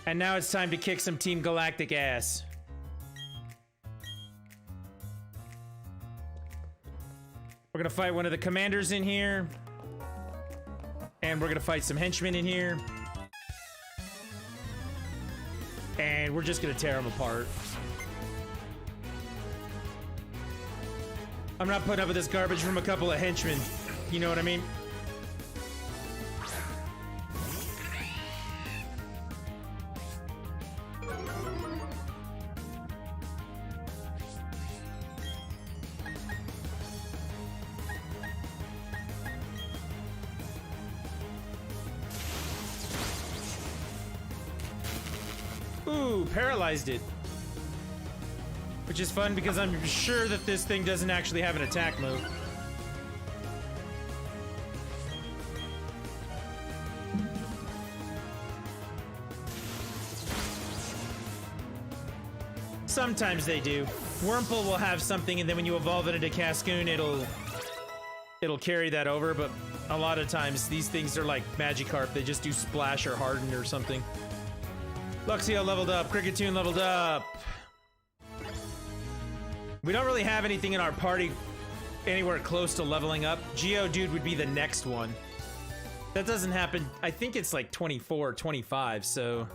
And now it's time to kick some Team Galactic ass. We're gonna fight one of the commanders in here. And we're gonna fight some henchmen in here. And we're just gonna tear them apart. I'm not putting up with this garbage from a couple of henchmen. You know what I mean? Ooh, paralyzed it. Which is fun because I'm sure that this thing doesn't actually have an attack move. Sometimes they do. Wurmple will have something and then when you evolve it into Cascoon, it'll carry that over, but a lot of times these things are like Magikarp. They just do Splash or Harden or something. Luxio leveled up. Cricketune leveled up. We don't really have anything in our party anywhere close to leveling up. Geodude would be the next one. That doesn't happen. I think it's like 24, 25, so...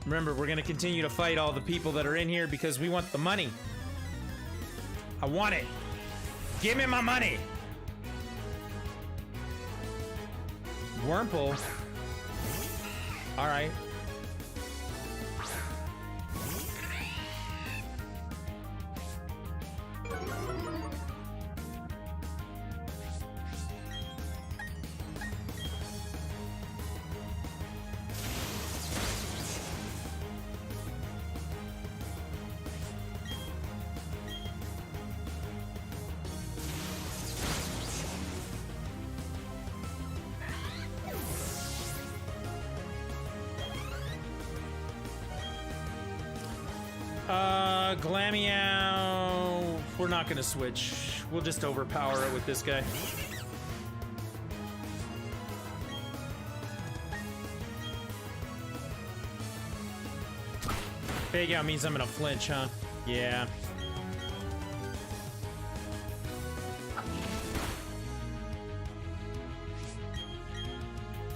Remember, we're gonna continue to fight all the people that are in here because we want the money. I want it. Give me my money! Wurmple. Alright. Glameow, we're not gonna switch. We'll just overpower it with this guy. Fake out means I'm gonna flinch, huh? Yeah.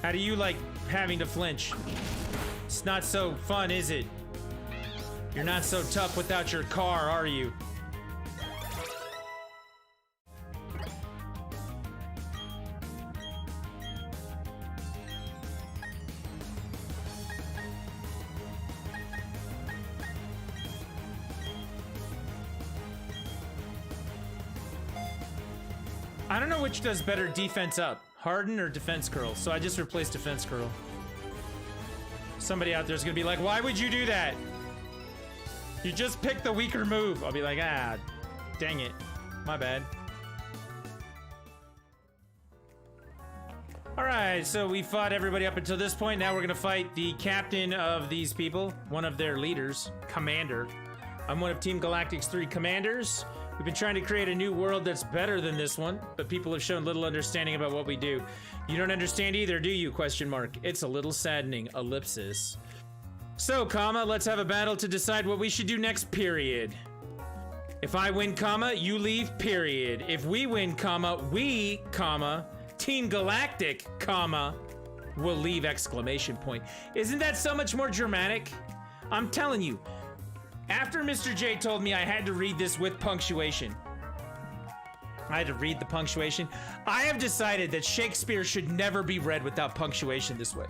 How do you like having to flinch? It's not so fun, is it? You're not so tough without your car, are you? I don't know which does better defense up, Harden or defense curl, so I just replaced defense curl. Somebody out there's gonna be like, why would you do that? You just picked the weaker move. I'll be like, ah, dang it. My bad. Alright, so we fought everybody up until this point. Now we're gonna fight the captain of these people, one of their leaders, Commander. I'm one of Team Galactic's 3 commanders. We've been trying to create a new world that's better than this one, but people have shown little understanding about what we do. You don't understand either, do you? Question mark. It's a little saddening. Ellipsis. So, comma, let's have a battle to decide what we should do next, period. If I win, comma, you leave, period. If we win, comma, we, comma, Team Galactic, comma, will leave exclamation point. Isn't that so much more dramatic? I'm telling you, after Mr. J told me I had to read this with punctuation, I had to read the punctuation. I have decided that Shakespeare should never be read without punctuation this way.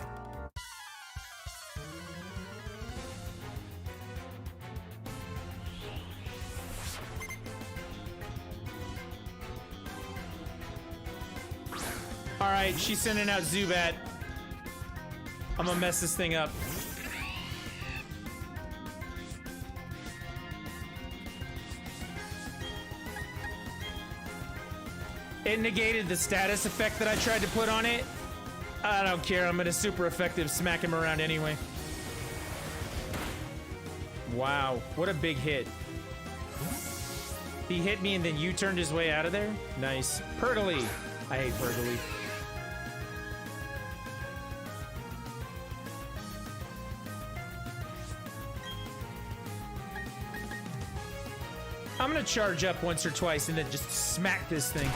All right, she's sending out Zubat. I'm gonna mess this thing up. It negated the status effect that I tried to put on it. I don't care, I'm gonna super effective smack him around anyway. Wow, what a big hit. He hit me and then you turned his way out of there? Nice. Purgly. I hate Purgly. I'm gonna charge up once or twice and then just smack this thing.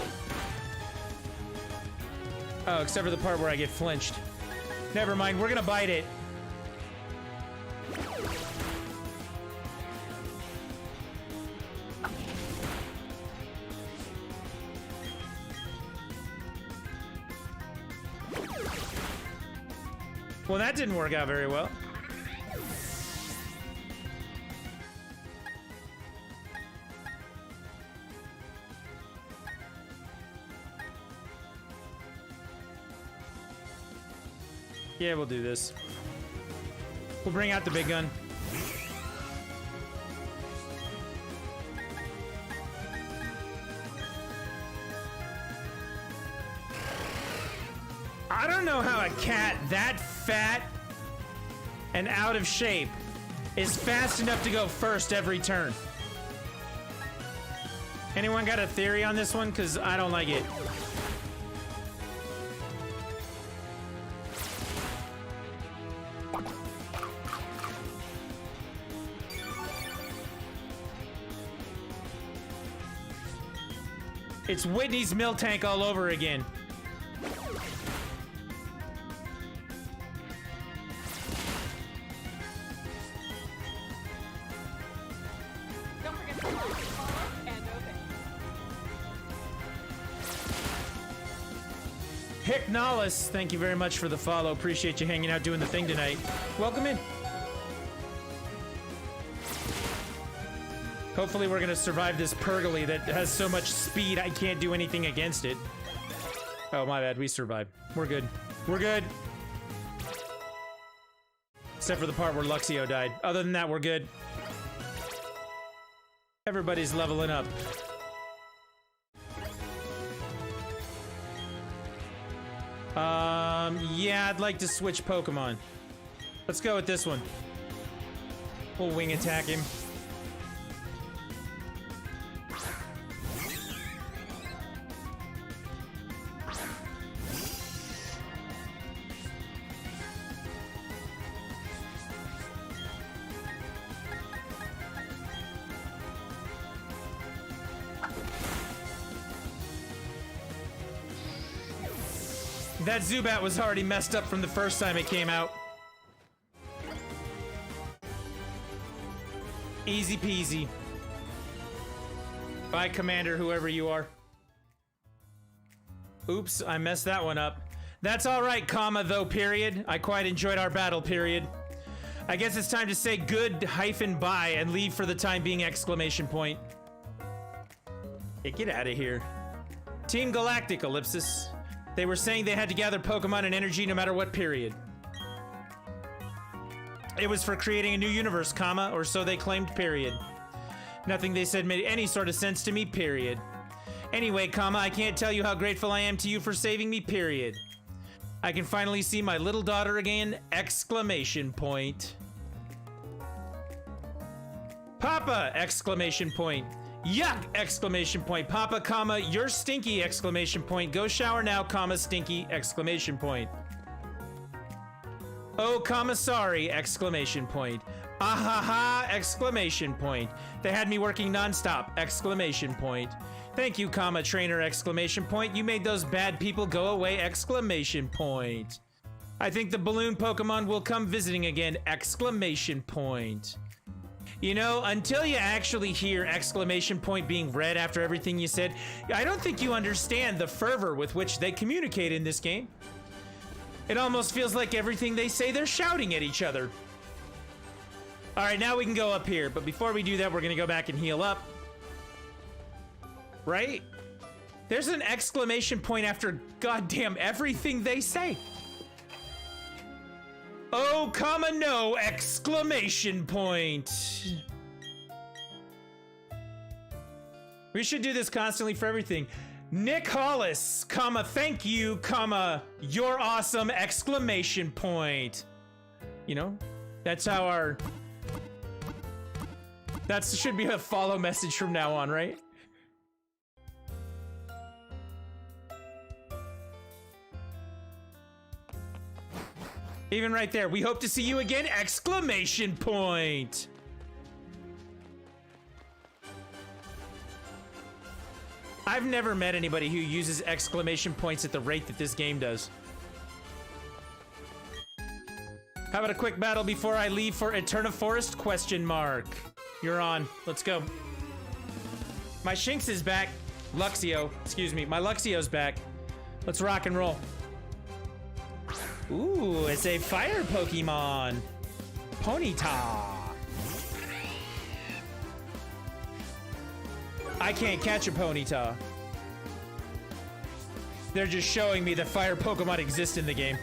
Oh, except for the part where I get flinched. Never mind, we're gonna bite it. Well, that didn't work out very well. Yeah, we'll do this. We'll bring out the big gun. I don't know how a cat that fat and out of shape is fast enough to go first every turn. Anyone got a theory on this one? Because I don't like it. It's Whitney's milk tank all over again. Don't forget to like, follow, and obey. Hypnolis, thank you very much for the follow. Appreciate you hanging out doing the thing tonight. Welcome in. Hopefully we're gonna survive this Purgly that has so much speed I can't do anything against it. Oh, my bad, we survived. We're good. We're good. Except for the part where Luxio died. Other than that, we're good. Everybody's leveling up. Yeah, I'd like to switch Pokemon. Let's go with this one. We'll wing attack him. That Zubat was already messed up from the first time it came out. Easy peasy. Bye, Commander, whoever you are. Oops, I messed that one up. That's alright, comma, though, period. I quite enjoyed our battle, period. I guess it's time to say good hyphen bye and leave for the time being, exclamation point. Hey, get out of here. Team Galactic, ellipsis. They were saying they had to gather Pokemon and energy no matter what period. It was for creating a new universe, comma, or so they claimed, period. Nothing they said made any sort of sense to me, period. Anyway, comma, I can't tell you how grateful I am to you for saving me, period. I can finally see my little daughter again, exclamation point. Papa, exclamation point. Yuck! Exclamation point. Papa, comma, you're stinky! Exclamation point. Go shower now, comma, stinky! Exclamation point. Oh, comma, sorry! Exclamation point. Ahaha! Exclamation point. They had me working nonstop! Exclamation point. Thank you, comma, trainer, exclamation point. You made those bad people go away, exclamation point. I think the balloon Pokemon will come visiting again, exclamation point. You know, until you actually hear exclamation point being read after everything you said, I don't think you understand the fervor with which they communicate in this game. It almost feels like everything they say, they're shouting at each other. All right, now we can go up here, but before we do that, we're gonna go back and heal up. Right? There's an exclamation point after goddamn everything they say. Oh, comma, no, exclamation point. We should do this constantly for everything. Nick Hollis, comma, thank you, comma, you're awesome, exclamation point. You know, that's how our... That should be a follow message from now on, right? Even right there, we hope to see you again, exclamation point. I've never met anybody who uses exclamation points at the rate that this game does. How about a quick battle before I leave for Eterna Forest, question mark. You're on, let's go. My Shinx is back. Luxio, excuse me, my Luxio's back. Let's rock and roll. Ooh, it's a fire Pokemon. Ponyta. I can't catch a Ponyta. They're just showing me that fire Pokemon exist in the game.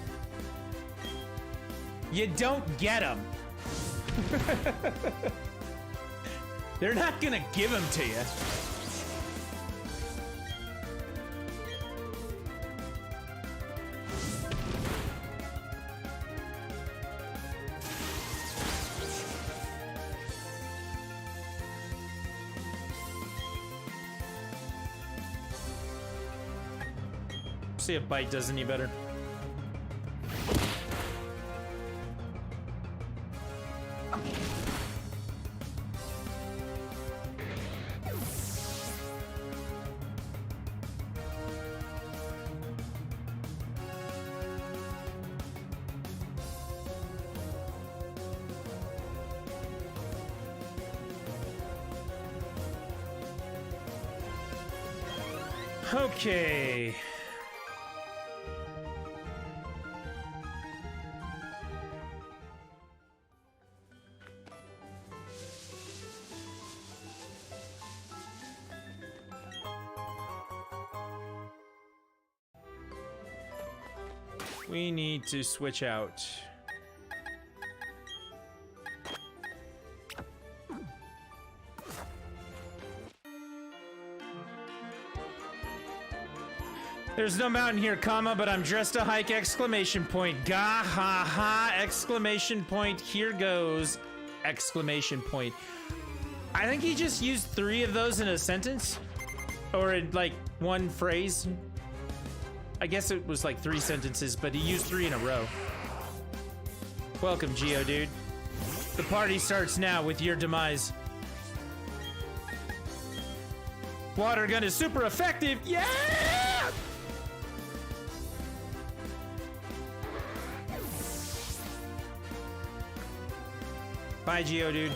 You don't get them. They're not gonna give them to you. See if Bite does any better. Okay. We need to switch out. There's no mountain here, comma, but I'm dressed to hike, exclamation point. Gah ha ha, exclamation point. Here goes, exclamation point. I think he just used 3 of those in a sentence. Or in, like, one phrase. I guess it was like 3 sentences, but he used 3 in a row. Welcome, Geodude. The party starts now with your demise. Water gun is super effective. Yeah! Bye, Geodude.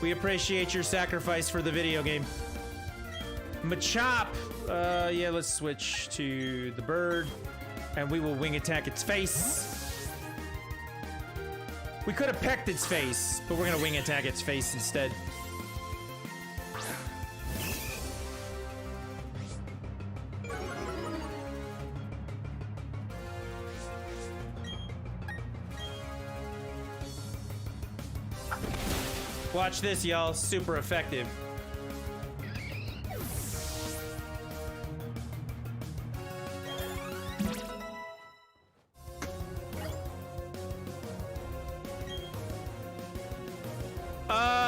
We appreciate your sacrifice for the video game. Machop. Yeah, let's switch to the bird, and we will wing attack its face. We could have pecked its face, but we're gonna wing attack its face instead. Watch this, y'all. Super effective.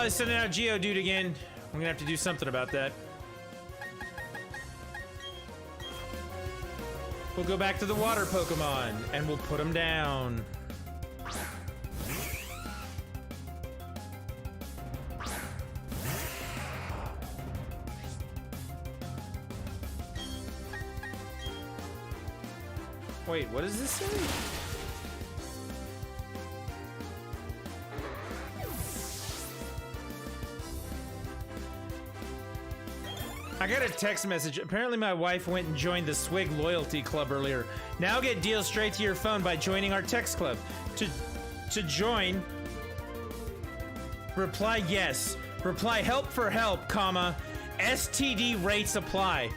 Sending out Geodude again. I'm gonna have to do something about that. We'll go back to the water Pokemon and we'll put them down. Wait, what does this say? I got a text message. Apparently my wife went and joined the Swig Loyalty Club earlier. Now get deals straight to your phone by joining our text club. To join, reply yes. Reply help for help, comma, STD rates apply.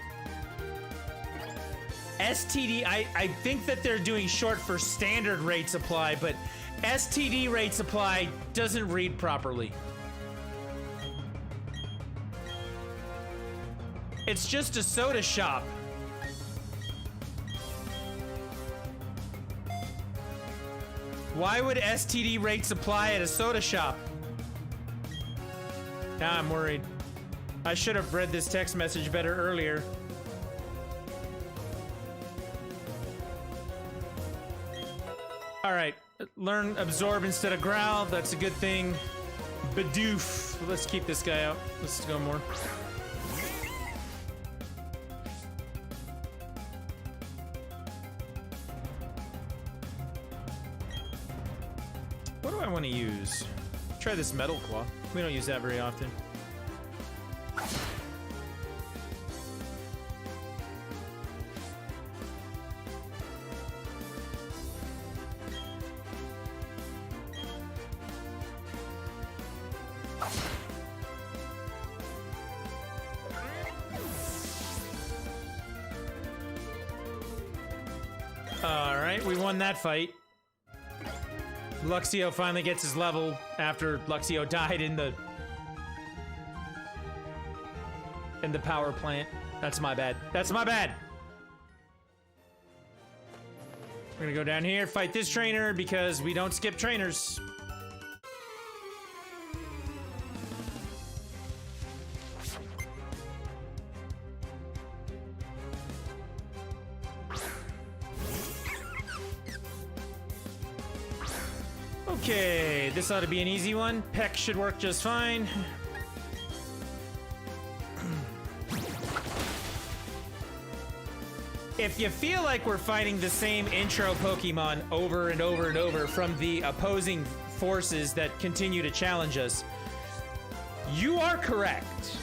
STD, I think that they're doing short for standard rates apply, but STD rates apply doesn't read properly. It's just a soda shop. Why would STD rates apply at a soda shop? Now I'm worried. I should have read this text message better earlier. All right, learn absorb instead of growl. That's a good thing. Bidoof. Let's keep this guy out. Let's go more. What do I want to use? Try this metal claw. We don't use that very often. All right, we won that fight. Luxio finally gets his level after Luxio died in the power plant. That's my bad. That's my bad. We're gonna go down here, fight this trainer because we don't skip trainers. Okay, this ought to be an easy one. Peck should work just fine. If you feel like we're fighting the same intro Pokemon over and over and over from the opposing forces that continue to challenge us, you are correct.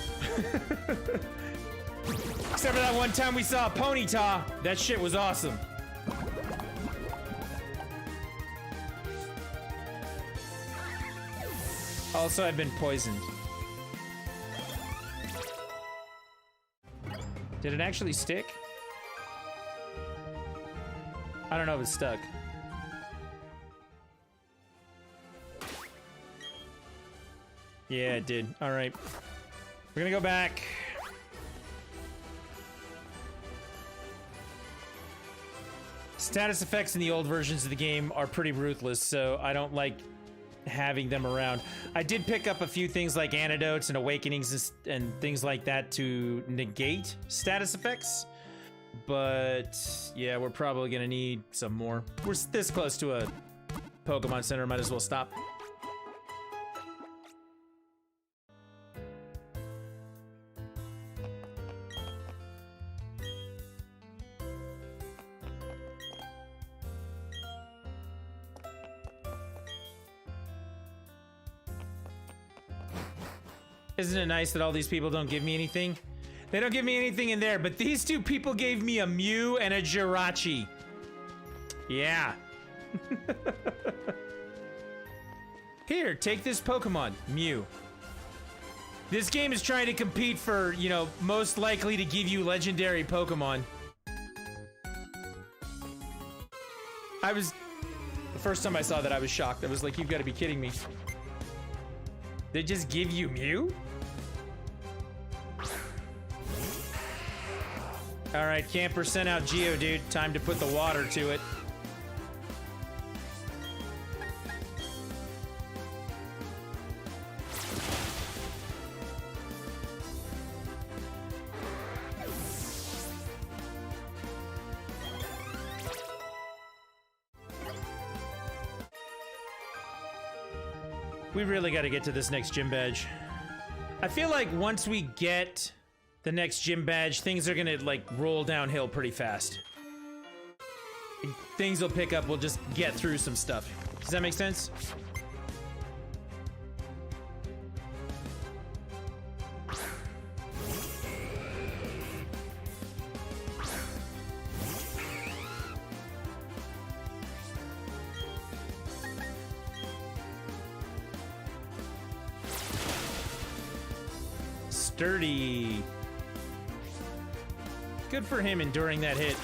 Except for that one time we saw a Ponyta. That shit was awesome. Also, I've been poisoned. Did it actually stick? I don't know if it stuck. Yeah, it did. All right. We're gonna go back. Status effects in the old versions of the game are pretty ruthless, so I don't like having them around. I did pick up a few things like antidotes and awakenings and things like that to negate status effects, but yeah, we're probably gonna need some more. We're this close to a Pokemon Center, might as well stop. Isn't it nice that all these people don't give me anything? They don't give me anything in there, but these two people gave me a Mew and a Jirachi. Yeah. Here, take this Pokemon, Mew. This game is trying to compete for, you know, most likely to give you legendary Pokemon. The first time I saw that, I was shocked. I was like, you've got to be kidding me. They just give you Mew? Alright, Camper sent out Geodude. Time to put the water to it. We really got to get to this next gym badge. I feel like once we get the next gym badge, things are gonna like roll downhill pretty fast. things will pick up. We'll just get through some stuff. Does that make sense? Sturdy. Good for him enduring that hit.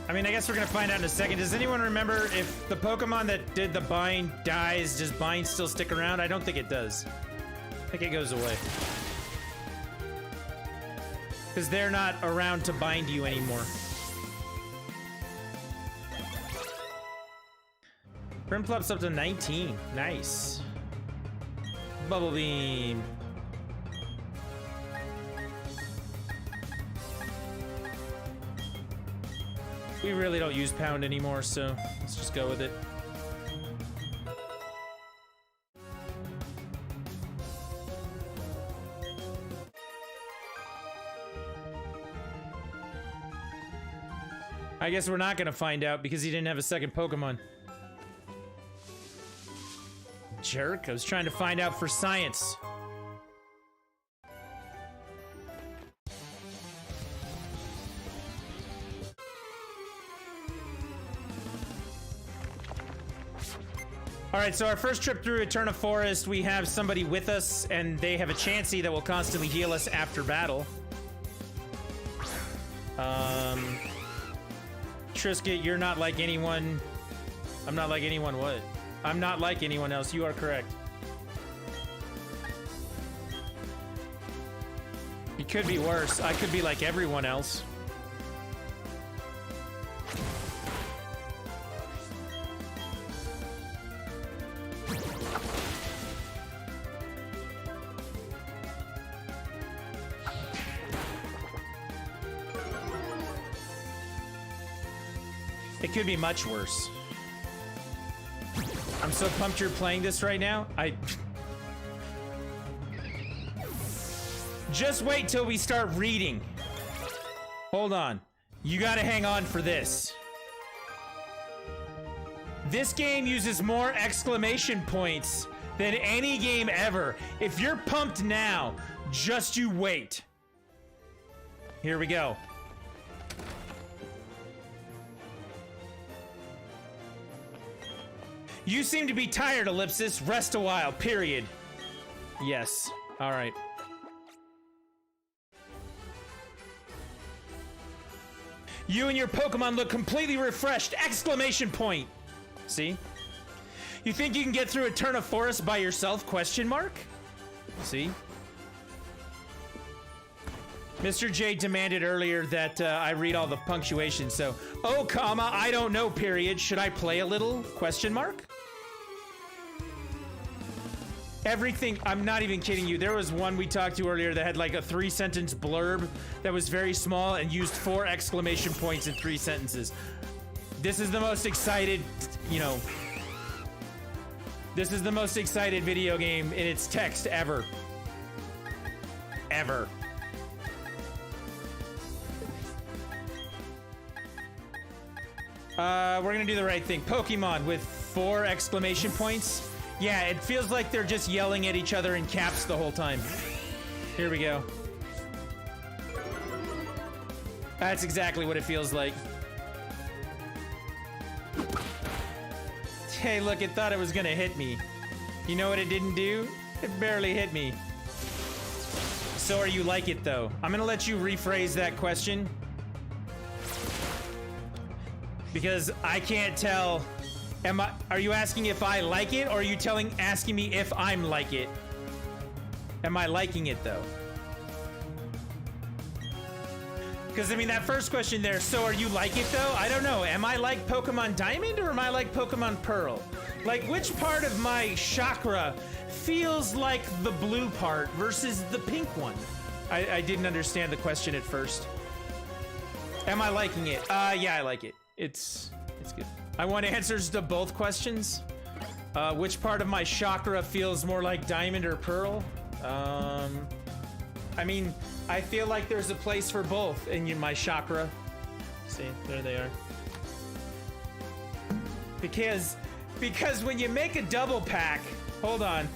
I mean, I guess we're gonna find out in a second. Does anyone remember if the Pokemon that did the bind dies, does bind still stick around? I don't think it does. I think it goes away. Because they're not around to bind you anymore. Primplup's up to 19. Nice. Bubble Beam. We really don't use Pound anymore, so let's just go with it. I guess we're not gonna find out because he didn't have a second Pokemon. Jerk, I was trying to find out for science. Alright, so our first trip through Eterna Forest, we have somebody with us, and they have a Chansey that will constantly heal us after battle. Trisket, you're not like anyone. I'm not like anyone what? I'm not like anyone else, you are correct. It could be worse. I could be like everyone else. It could be much worse. I'm so pumped you're playing this right now. Just wait till we start reading. Hold on. You gotta hang on for this. This game uses more exclamation points than any game ever. If you're pumped now, just you wait. Here we go. You seem to be tired, Ellipsis. Rest a while, period. Yes. Alright. You and your Pokemon look completely refreshed! Exclamation point! See? You think you can get through Eterna Forest by yourself? Question mark? See? Mr. J demanded earlier that I read all the punctuation, so... Oh, comma, I don't know, period. Should I play a little? Question mark? Everything, I'm not even kidding you. There was one we talked to earlier that had like a 3-sentence blurb that was very small and used 4 exclamation points in 3 sentences. This is the most excited, you know... This is the most excited video game in its text ever. Ever. We're gonna do the right thing. Pokemon with 4 exclamation points. Yeah, it feels like they're just yelling at each other in caps the whole time. Here we go. That's exactly what it feels like. Hey, look, it thought it was gonna hit me. You know what it didn't do? It barely hit me. So are you like it, though? I'm gonna let you rephrase that question. Because I can't tell. Are you asking if I like it, or are you asking me if I'm like it? Am I liking it, though? Because, I mean, that first question there, so are you like it, though? I don't know. Am I like Pokemon Diamond, or am I like Pokemon Pearl? Like, which part of my chakra feels like the blue part versus the pink one? I didn't understand the question at first. Am I liking it? Yeah, I like it. It's good. I want answers to both questions. Which part of my chakra feels more like Diamond or Pearl? I mean, I feel like there's a place for both in my chakra. See, there they are. Because when you make a double pack, hold on.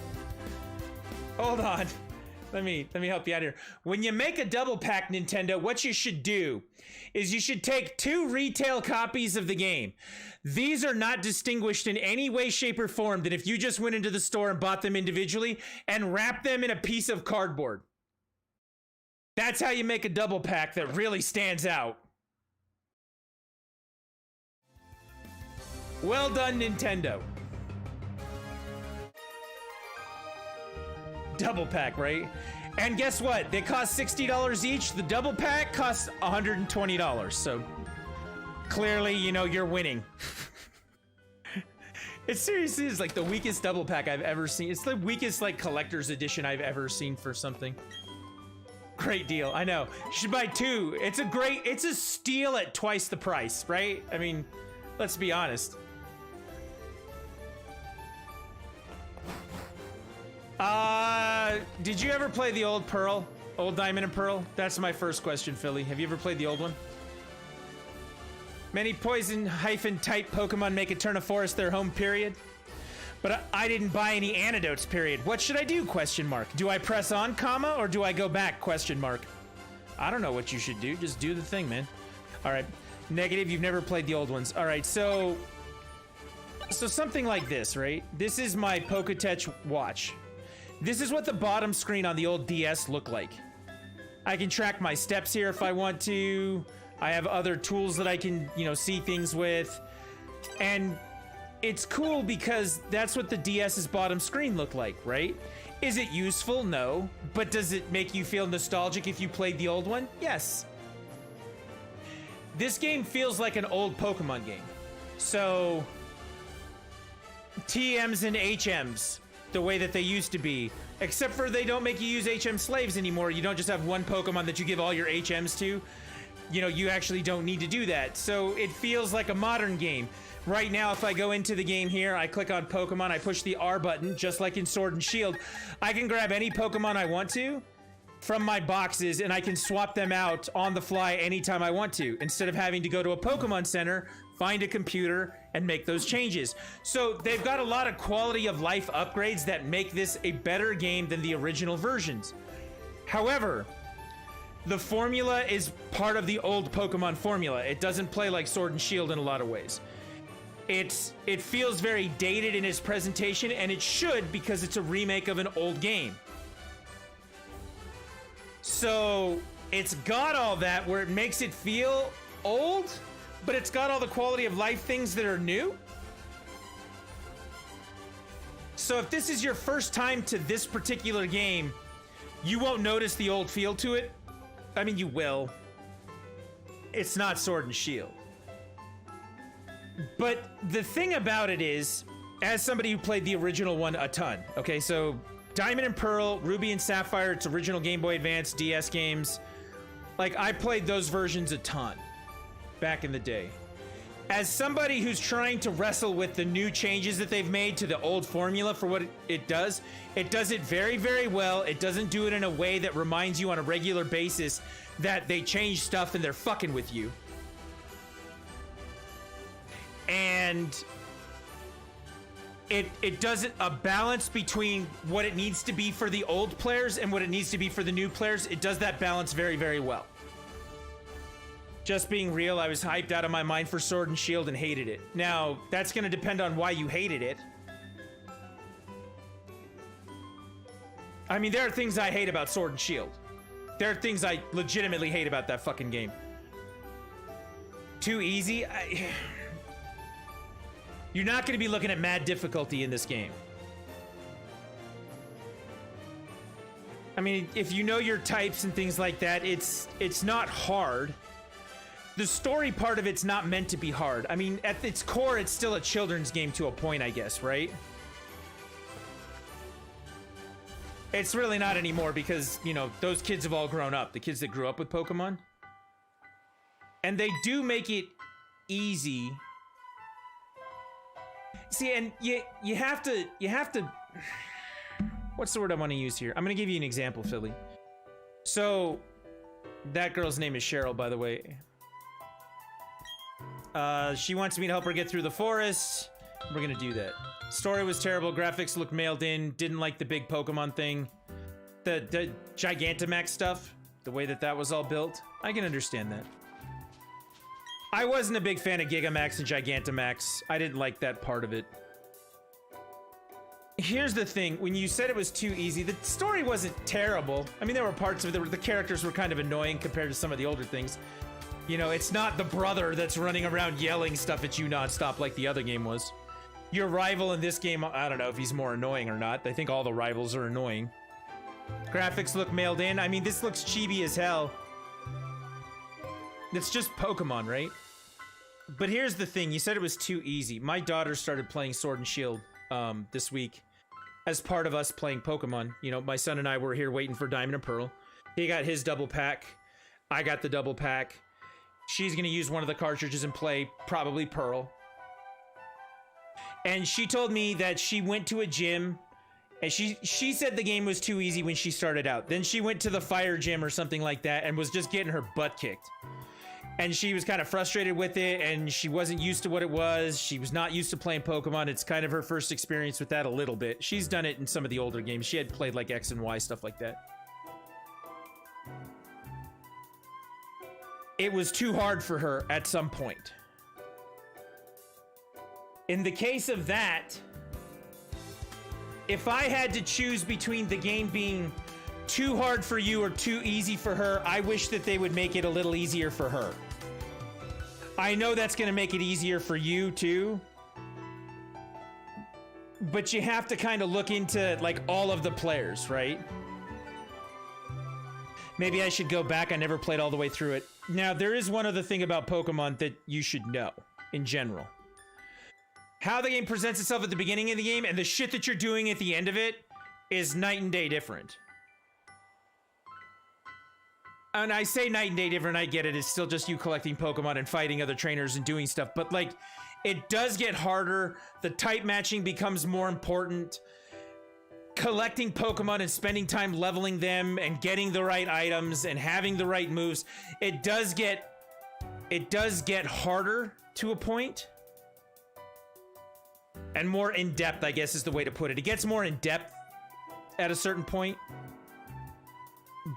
Let me help you out here. When you make a double pack, Nintendo, what you should do is you should take 2 retail copies of the game. These are not distinguished in any way, shape, or form than if you just went into the store and bought them individually and wrapped them in a piece of cardboard. That's how you make a double pack that really stands out. Well done, Nintendo. Double pack, right? And guess what? They cost $60 each. The double pack costs $120. So clearly, you know, you're winning. It seriously is like the weakest double pack I've ever seen. It's the weakest like collector's edition I've ever seen for something. Great deal. I know. You should buy 2. It's a steal at twice the price, right? I mean, let's be honest. Did you ever play the old Pearl? Old Diamond and Pearl? That's my first question, Philly. Have you ever played the old one? Many poison-type Pokemon make Eterna Forest their home, period. But I didn't buy any antidotes, period. What should I do, question mark? Do I press on, comma, or do I go back, question mark? I don't know what you should do. Just do the thing, man. All right. Negative, you've never played the old ones. All right, so something like this, right? This is my Poketouch watch. This is what the bottom screen on the old DS looked like. I can track my steps here if I want to. I have other tools that I can, you know, see things with. And it's cool because that's what the DS's bottom screen looked like, right? Is it useful? No. But does it make you feel nostalgic if you played the old one? Yes. This game feels like an old Pokemon game. So TMs and HMs, the way that they used to be, except for they don't make you use HM slaves anymore. You don't just have one Pokemon that you give all your HMs to. You know, you actually don't need to do that. So it feels like a modern game. Right now, if I go into the game here, I click on Pokemon, I push the R button, just like in Sword and Shield. I can grab any Pokemon I want to from my boxes, and I can swap them out on the fly anytime I want to, instead of having to go to a Pokemon Center, find a computer, and make those changes. So they've got a lot of quality of life upgrades that make this a better game than the original versions. However, the formula is part of the old Pokemon formula. It doesn't play like Sword and Shield in a lot of ways. It feels very dated in its presentation, and it should, because it's a remake of an old game. So it's got all that where it makes it feel old, but it's got all the quality of life things that are new. So if this is your first time to this particular game, you won't notice the old feel to it. I mean, you will. It's not Sword and Shield. But the thing about it is, as somebody who played the original one a ton, okay, so Diamond and Pearl, Ruby and Sapphire, it's original Game Boy Advance, DS games. Like, I played those versions a ton back in the day. As somebody who's trying to wrestle with the new changes that they've made to the old formula for what it does it very, very well. It doesn't do it in a way that reminds you on a regular basis that they change stuff and they're fucking with you. And it does a balance between what it needs to be for the old players and what it needs to be for the new players. It does that balance very, very well. Just being real, I was hyped out of my mind for Sword and Shield and hated it. Now, that's going to depend on why you hated it. I mean, there are things I hate about Sword and Shield. There are things I legitimately hate about that fucking game. Too easy? You're not going to be looking at mad difficulty in this game. I mean, if you know your types and things like that, it's not hard. The story part of it's not meant to be hard. I mean, at its core, it's still a children's game to a point, I guess, right? It's really not anymore because, you know, those kids have all grown up. The kids that grew up with Pokemon. And they do make it easy. See, and you have to, what's the word I want to use here? I'm going to give you an example, Philly. So, that girl's name is Cheryl, by the way. She wants me to help her get through the forest. We're gonna do that. Story was terrible. Graphics looked mailed in. Didn't like the big Pokemon thing. The Gigantamax stuff. The way that was all built. I can understand that. I wasn't a big fan of Gigamax and Gigantamax. I didn't like that part of it. Here's the thing. When you said it was too easy, the story wasn't terrible. I mean, there were parts of it. The characters were kind of annoying compared to some of the older things. You know, it's not the brother that's running around yelling stuff at you nonstop like the other game was. Your rival in this game, I don't know if he's more annoying or not. I think all the rivals are annoying. Graphics look mailed in. I mean, this looks chibi as hell. It's just Pokemon, right? But here's the thing. You said it was too easy. My daughter started playing Sword and Shield this week as part of us playing Pokemon. You know, my son and I were here waiting for Diamond and Pearl. He got his double pack. I got the double pack. She's going to use one of the cartridges and play probably Pearl. And she told me that she went to a gym and she said the game was too easy when she started out. Then she went to the fire gym or something like that and was just getting her butt kicked. And she was kind of frustrated with it and she wasn't used to what it was. She was not used to playing Pokemon. It's kind of her first experience with that a little bit. She's done it in some of the older games. She had played like X and Y, stuff like that. It was too hard for her at some point. In the case of that, if I had to choose between the game being too hard for you or too easy for her, I wish that they would make it a little easier for her. I know that's going to make it easier for you too. But you have to kind of look into like all of the players, right? Maybe I should go back. I never played all the way through it. Now, there is one other thing about Pokemon that you should know in general. How the game presents itself at the beginning of the game and the shit that you're doing at the end of it is night and day different. And I say night and day different, I get it. It's still just you collecting Pokemon and fighting other trainers and doing stuff. But like, it does get harder. The type matching becomes more important. Collecting Pokemon and spending time leveling them and getting the right items and having the right moves. It does get harder to a point. And more in-depth, I guess is the way to put it. It gets more in-depth at a certain point.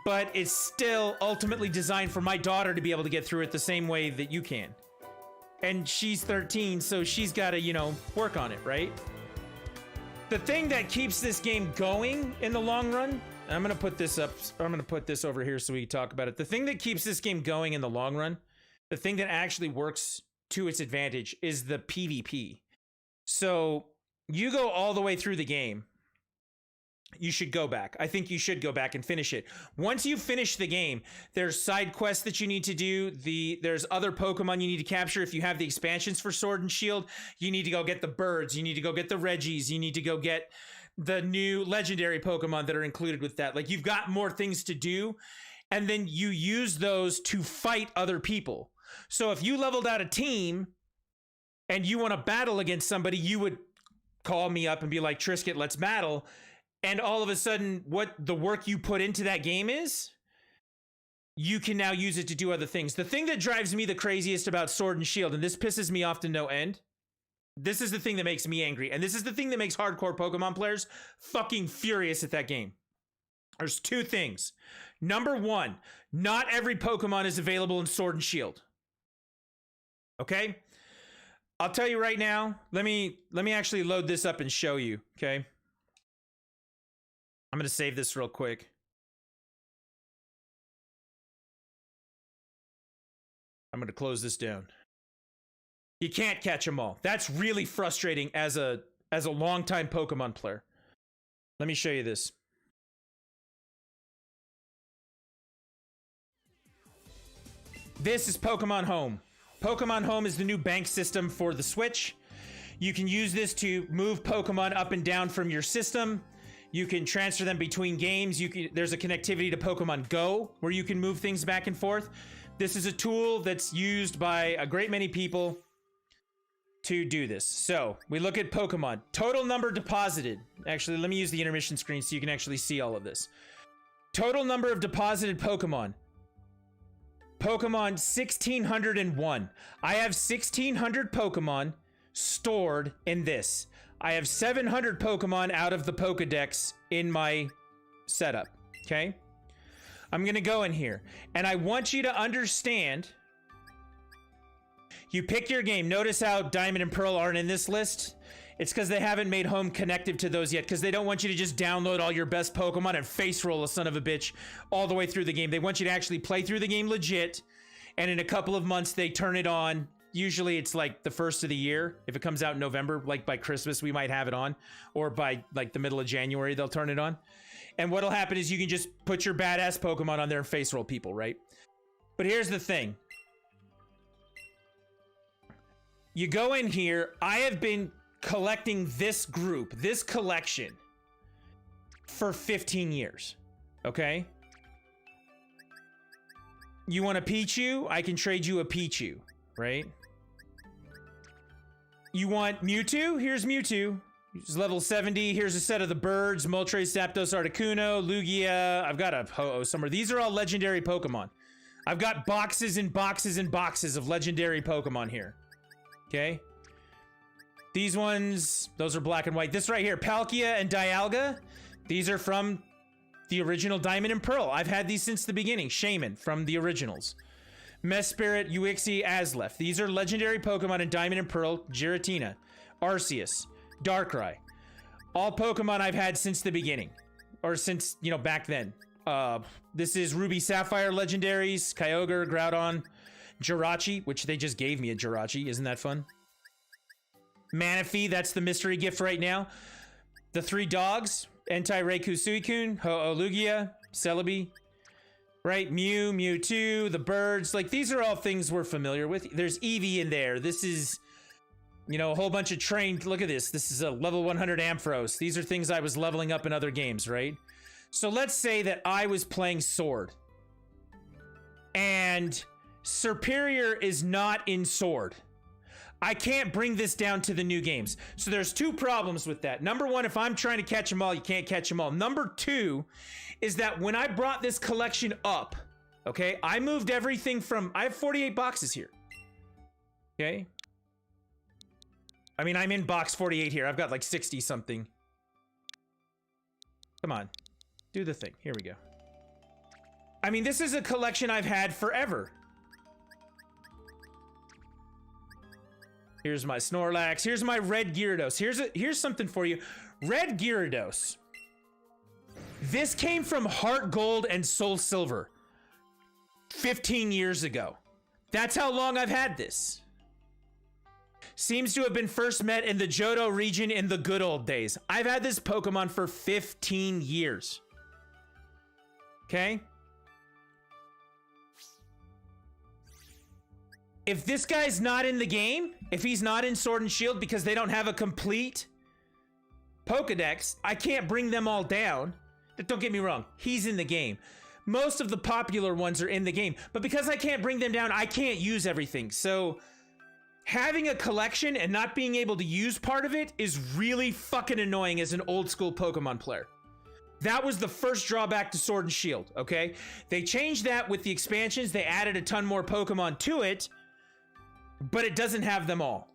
But it's still ultimately designed for my daughter to be able to get through it the same way that you can. And she's 13, so she's got to, you know, work on it, right? The thing that keeps this game going in the long run, I'm going to put this up, I'm going to put this over here so we can talk about it. The thing that keeps this game going in the long run, the thing that actually works to its advantage is the PvP. So you go all the way through the game. You should go back. I think you should go back and finish it. Once you finish the game, there's side quests that you need to do. There's other Pokemon you need to capture. If you have the expansions for Sword and Shield, you need to go get the birds. You need to go get the Reggies. You need to go get the new legendary Pokemon that are included with that. Like, you've got more things to do, and then you use those to fight other people. So if you leveled out a team and you want to battle against somebody, you would call me up and be like, Trisket, let's battle. And all of a sudden, what the work you put into that game is, you can now use it to do other things. The thing that drives me the craziest about Sword and Shield, and this pisses me off to no end, this is the thing that makes me angry, and this is the thing that makes hardcore Pokemon players fucking furious at that game. There's two things. Number one, not every Pokemon is available in Sword and Shield. Okay? I'll tell you right now, let me actually load this up and show you, okay? I'm going to save this real quick. I'm going to close this down. You can't catch them all. That's really frustrating as a longtime Pokemon player. Let me show you this. This is Pokemon Home. Pokemon Home is the new bank system for the Switch. You can use this to move Pokemon up and down from your system. You can transfer them between games. There's a connectivity to Pokemon Go where you can move things back and forth. This is a tool that's used by a great many people to do this. So we look at Pokemon. Total number deposited. Actually, let me use the intermission screen so you can actually see all of this. Total number of deposited Pokemon. Pokemon 1601. I have 1600 Pokemon stored in this. I have 700 Pokemon out of the Pokedex in my setup. Okay? I'm gonna go in here. And I want you to understand. You pick your game. Notice how Diamond and Pearl aren't in this list? It's because they haven't made home connective to those yet, because they don't want you to just download all your best Pokemon and face roll a son of a bitch all the way through the game. They want you to actually play through the game legit, and in a couple of months they turn it on. Usually it's like the first of the year. If it comes out in November, like by Christmas, we might have it on, or by like the middle of January, they'll turn it on. And what'll happen is you can just put your badass Pokemon on there and face roll people, right? But here's the thing. You go in here, I have been collecting this group, this collection, for 15 years, okay? You want a Pichu? I can trade you a Pichu, right? You want Mewtwo? Here's Mewtwo. He's level 70. Here's a set of the birds. Moltres, Zapdos, Articuno, Lugia. I've got a Ho-Oh somewhere. These are all legendary Pokemon. I've got boxes and boxes and boxes of legendary Pokemon here. Okay? These ones, those are black and white. This right here, Palkia and Dialga. These are from the original Diamond and Pearl. I've had these since the beginning. Shaman from the originals. Mesprit, Uixie, Aslef. These are legendary Pokemon in Diamond and Pearl. Giratina, Arceus, Darkrai. All Pokemon I've had since the beginning. Or since, you know, back then. This is Ruby Sapphire legendaries. Kyogre, Groudon, Jirachi, which they just gave me a Jirachi. Isn't that fun? Manaphy, that's the mystery gift right now. The three dogs. Entei, Raikou, Suicune. Ho-Oh, Lugia. Celebi. Right? Mew, Mewtwo, the birds. Like, these are all things we're familiar with. There's Eevee in there. This is, you know, a whole bunch of trained. Look at this. This is a level 100 Ampharos. These are things I was leveling up in other games, right? So let's say that I was playing Sword. And Superior is not in Sword. I can't bring this down to the new games. So there's two problems with that. Number one, if I'm trying to catch them all, you can't catch them all. Number two is that when I brought this collection up, okay, I moved everything from, I have 48 boxes here. Okay. I mean, I'm in box 48 here. I've got like 60 something. Come on, do the thing. Here we go. I mean, this is a collection I've had forever. Here's my Snorlax. Here's my Red Gyarados. Here's something for you. Red Gyarados. This came from Heart Gold and Soul Silver 15 years ago. That's how long I've had this. Seems to have been first met in the Johto region in the good old days. I've had this Pokemon for 15 years. Okay? If this guy's not in the game, if he's not in Sword and Shield because they don't have a complete Pokedex, I can't bring them all down. Don't get me wrong, he's in the game. Most of the popular ones are in the game, but because I can't bring them down, I can't use everything. So having a collection and not being able to use part of it is really fucking annoying as an old school Pokemon player. That was the first drawback to Sword and Shield, okay? They changed that with the expansions. They added a ton more Pokemon to it, but it doesn't have them all.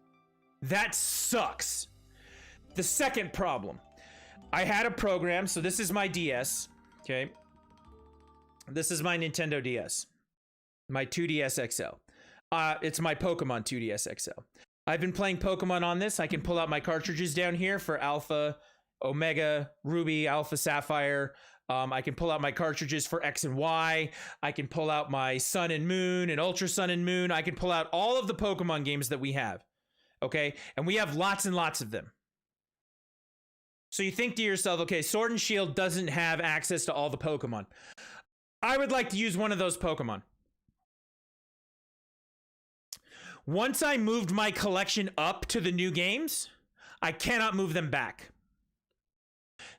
That sucks. The second problem, I had a program, so this is my DS, okay? This is my Nintendo DS, my 2DS XL. It's my Pokemon 2DS XL. I've been playing Pokemon on this. I can pull out my cartridges down here for Alpha, Omega, Ruby, Alpha, Sapphire. I can pull out my cartridges for X and Y. I can pull out my Sun and Moon and Ultra Sun and Moon. I can pull out all of the Pokemon games that we have. Okay? And we have lots and lots of them. So you think to yourself, okay, Sword and Shield doesn't have access to all the Pokemon. I would like to use one of those Pokemon. Once I moved my collection up to the new games, I cannot move them back.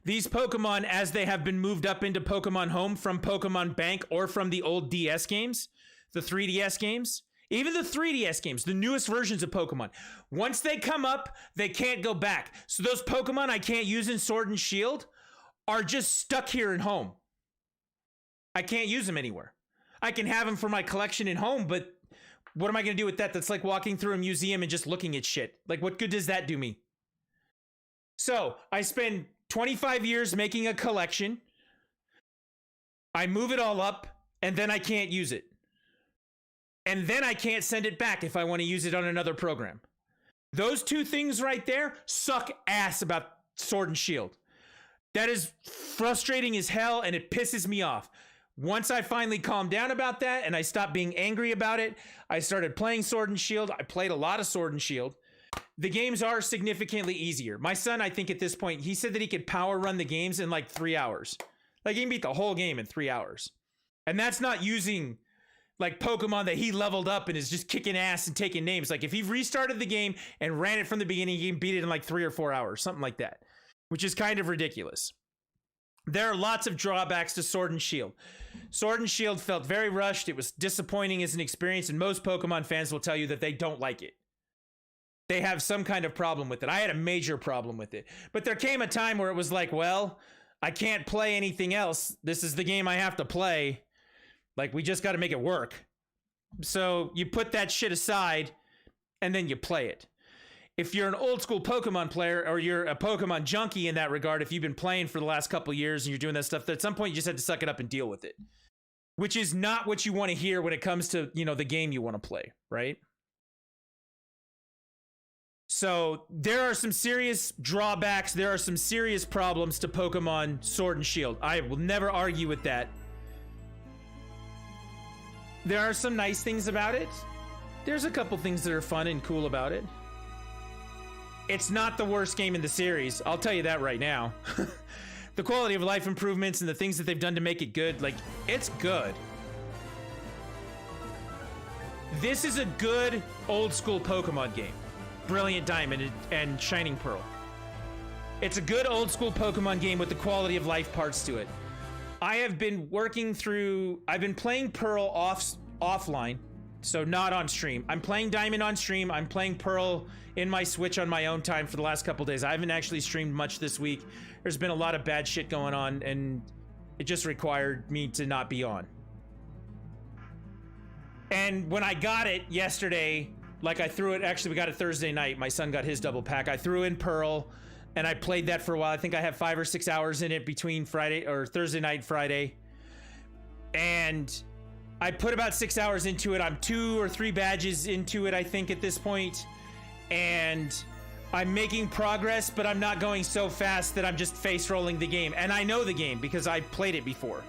These Pokemon, as they have been moved up into Pokemon Home from Pokemon Bank or from the old DS games, the 3DS games, even the 3DS games, the newest versions of Pokemon, once they come up, they can't go back. So those Pokemon I can't use in Sword and Shield are just stuck here in Home. I can't use them anywhere. I can have them for my collection at home, but what am I going to do with that? That's like walking through a museum and just looking at shit. Like, what good does that do me? So I spend 25 years making a collection. I move it all up, and then I can't use it. And then I can't send it back if I want to use it on another program. Those two things right there suck ass about Sword and Shield. That is frustrating as hell, and it pisses me off. Once I finally calmed down about that and I stopped being angry about it, I started playing Sword and Shield. I played a lot of Sword and Shield. The games are significantly easier. My son, I think at this point, he said that he could power run the games in like 3 hours. Like, he can beat the whole game in 3 hours. And that's not using like Pokemon that he leveled up and is just kicking ass and taking names. Like, if he restarted the game and ran it from the beginning, he can beat it in like 3 or 4 hours, something like that, which is kind of ridiculous. There are lots of drawbacks to Sword and Shield. Sword and Shield felt very rushed. It was disappointing as an experience, and most Pokemon fans will tell you that they don't like it. They have some kind of problem with it. I had a major problem with it. But there came a time where it was like, well, I can't play anything else. This is the game I have to play. Like, we just got to make it work. So you put that shit aside, and then you play it. If you're an old school Pokemon player, or you're a Pokemon junkie in that regard, if you've been playing for the last couple of years and you're doing that stuff, at some point you just have to suck it up and deal with it. Which is not what you want to hear when it comes to, you know, the game you want to play, right? So there are some serious drawbacks. There are some serious problems to Pokemon Sword and Shield. I will never argue with that. There are some nice things about it. There's a couple things that are fun and cool about it. It's not the worst game in the series. I'll tell you that right now. The quality of life improvements and the things that they've done to make it good, like, it's good. This is a good old school Pokemon game. Brilliant Diamond and Shining Pearl. It's a good old school Pokemon game with the quality of life parts to it. I've been playing Pearl offline, so not on stream. I'm playing Diamond on stream. I'm playing Pearl in my Switch on my own time for the last couple days. I haven't actually streamed much this week. There's been a lot of bad shit going on, and it just required me to not be on. And when I got it yesterday, like, I threw it, actually we got it Thursday night. My son got his double pack. I threw in Pearl, and I played that for a while. I think I have 5 or 6 hours in it between Thursday night and Friday. And I put about 6 hours into it. I'm 2 or 3 badges into it, I think, at this point. And I'm making progress, but I'm not going so fast that I'm just face rolling the game. And I know the game because I played it before.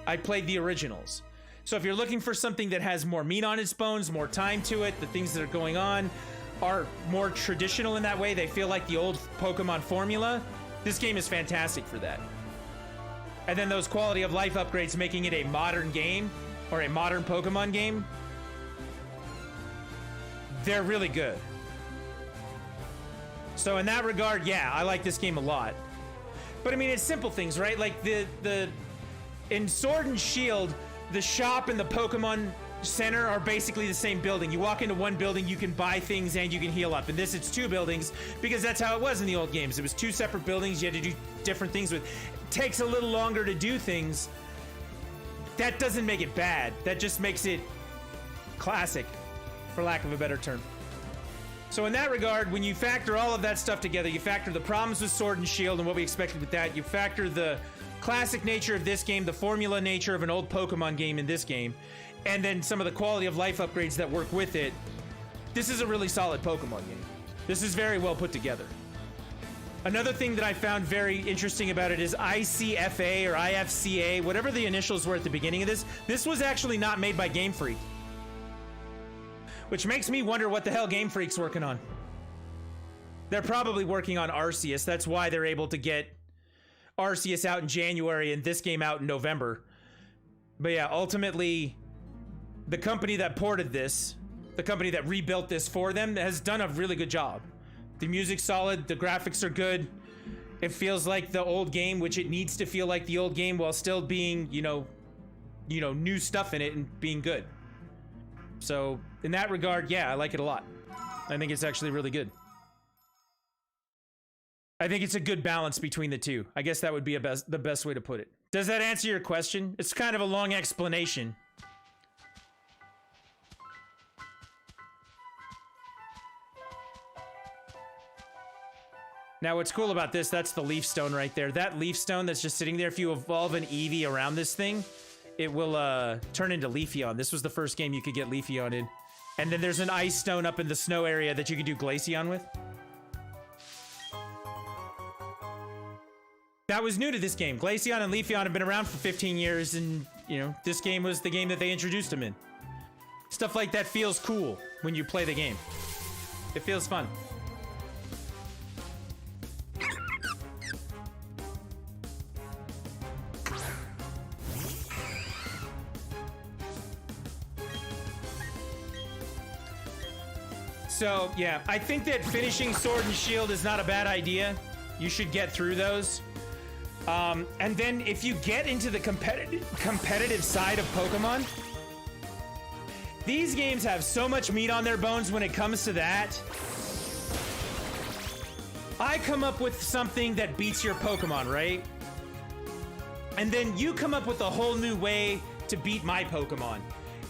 I played the originals. So if you're looking for something that has more meat on its bones, more time to it, the things that are going on are more traditional in that way, they feel like the old Pokemon formula, this game is fantastic for that. And then those quality of life upgrades making it a modern game, or a modern Pokemon game, they're really good. So in that regard, yeah, I like this game a lot. But I mean, it's simple things, right? Like in Sword and Shield, the shop and the Pokemon Center are basically the same building. You walk into one building, you can buy things and you can heal up. In this, it's 2 buildings because that's how it was in the old games. It was 2 separate buildings you had to do different things with. It takes a little longer to do things. That doesn't make it bad. That just makes it classic, for lack of a better term. So in that regard, when you factor all of that stuff together, you factor the problems with Sword and Shield and what we expected with that, you factor the classic nature of this game, the formula nature of an old Pokemon game in this game, and then some of the quality of life upgrades that work with it, this is a really solid Pokemon game. This is very well put together. Another thing that I found very interesting about it is ICFA or IFCA, whatever the initials were at the beginning of this was actually not made by Game Freak. Which makes me wonder what the hell Game Freak's working on. They're probably working on Arceus. That's why they're able to get Arceus out in January and this game out in November. But yeah, ultimately, the company that ported this, the company that rebuilt this for them, has done a really good job. The music's solid, the graphics are good. It feels like the old game, which it needs to feel like the old game while still being, you know, new stuff in it and being good. So in that regard, yeah, I like it a lot. I think it's actually really good. I think it's a good balance between the two. I guess that would be the best way to put it. Does that answer your question? It's kind of a long explanation. Now, what's cool about this, that's the leaf stone right there. That leaf stone that's just sitting there, if you evolve an Eevee around this thing, it will turn into Leafeon. This was the first game you could get Leafeon in. And then there's an ice stone up in the snow area that you could do Glaceon with. That was new to this game. Glaceon and Leafeon have been around for 15 years, and, you know, this game was the game that they introduced them in. Stuff like that feels cool when you play the game. It feels fun. So, yeah, I think that finishing Sword and Shield is not a bad idea. You should get through those. And then if you get into the competitive side of Pokemon, these games have so much meat on their bones when it comes to that. I come up with something that beats your Pokemon, right? And then you come up with a whole new way to beat my Pokemon.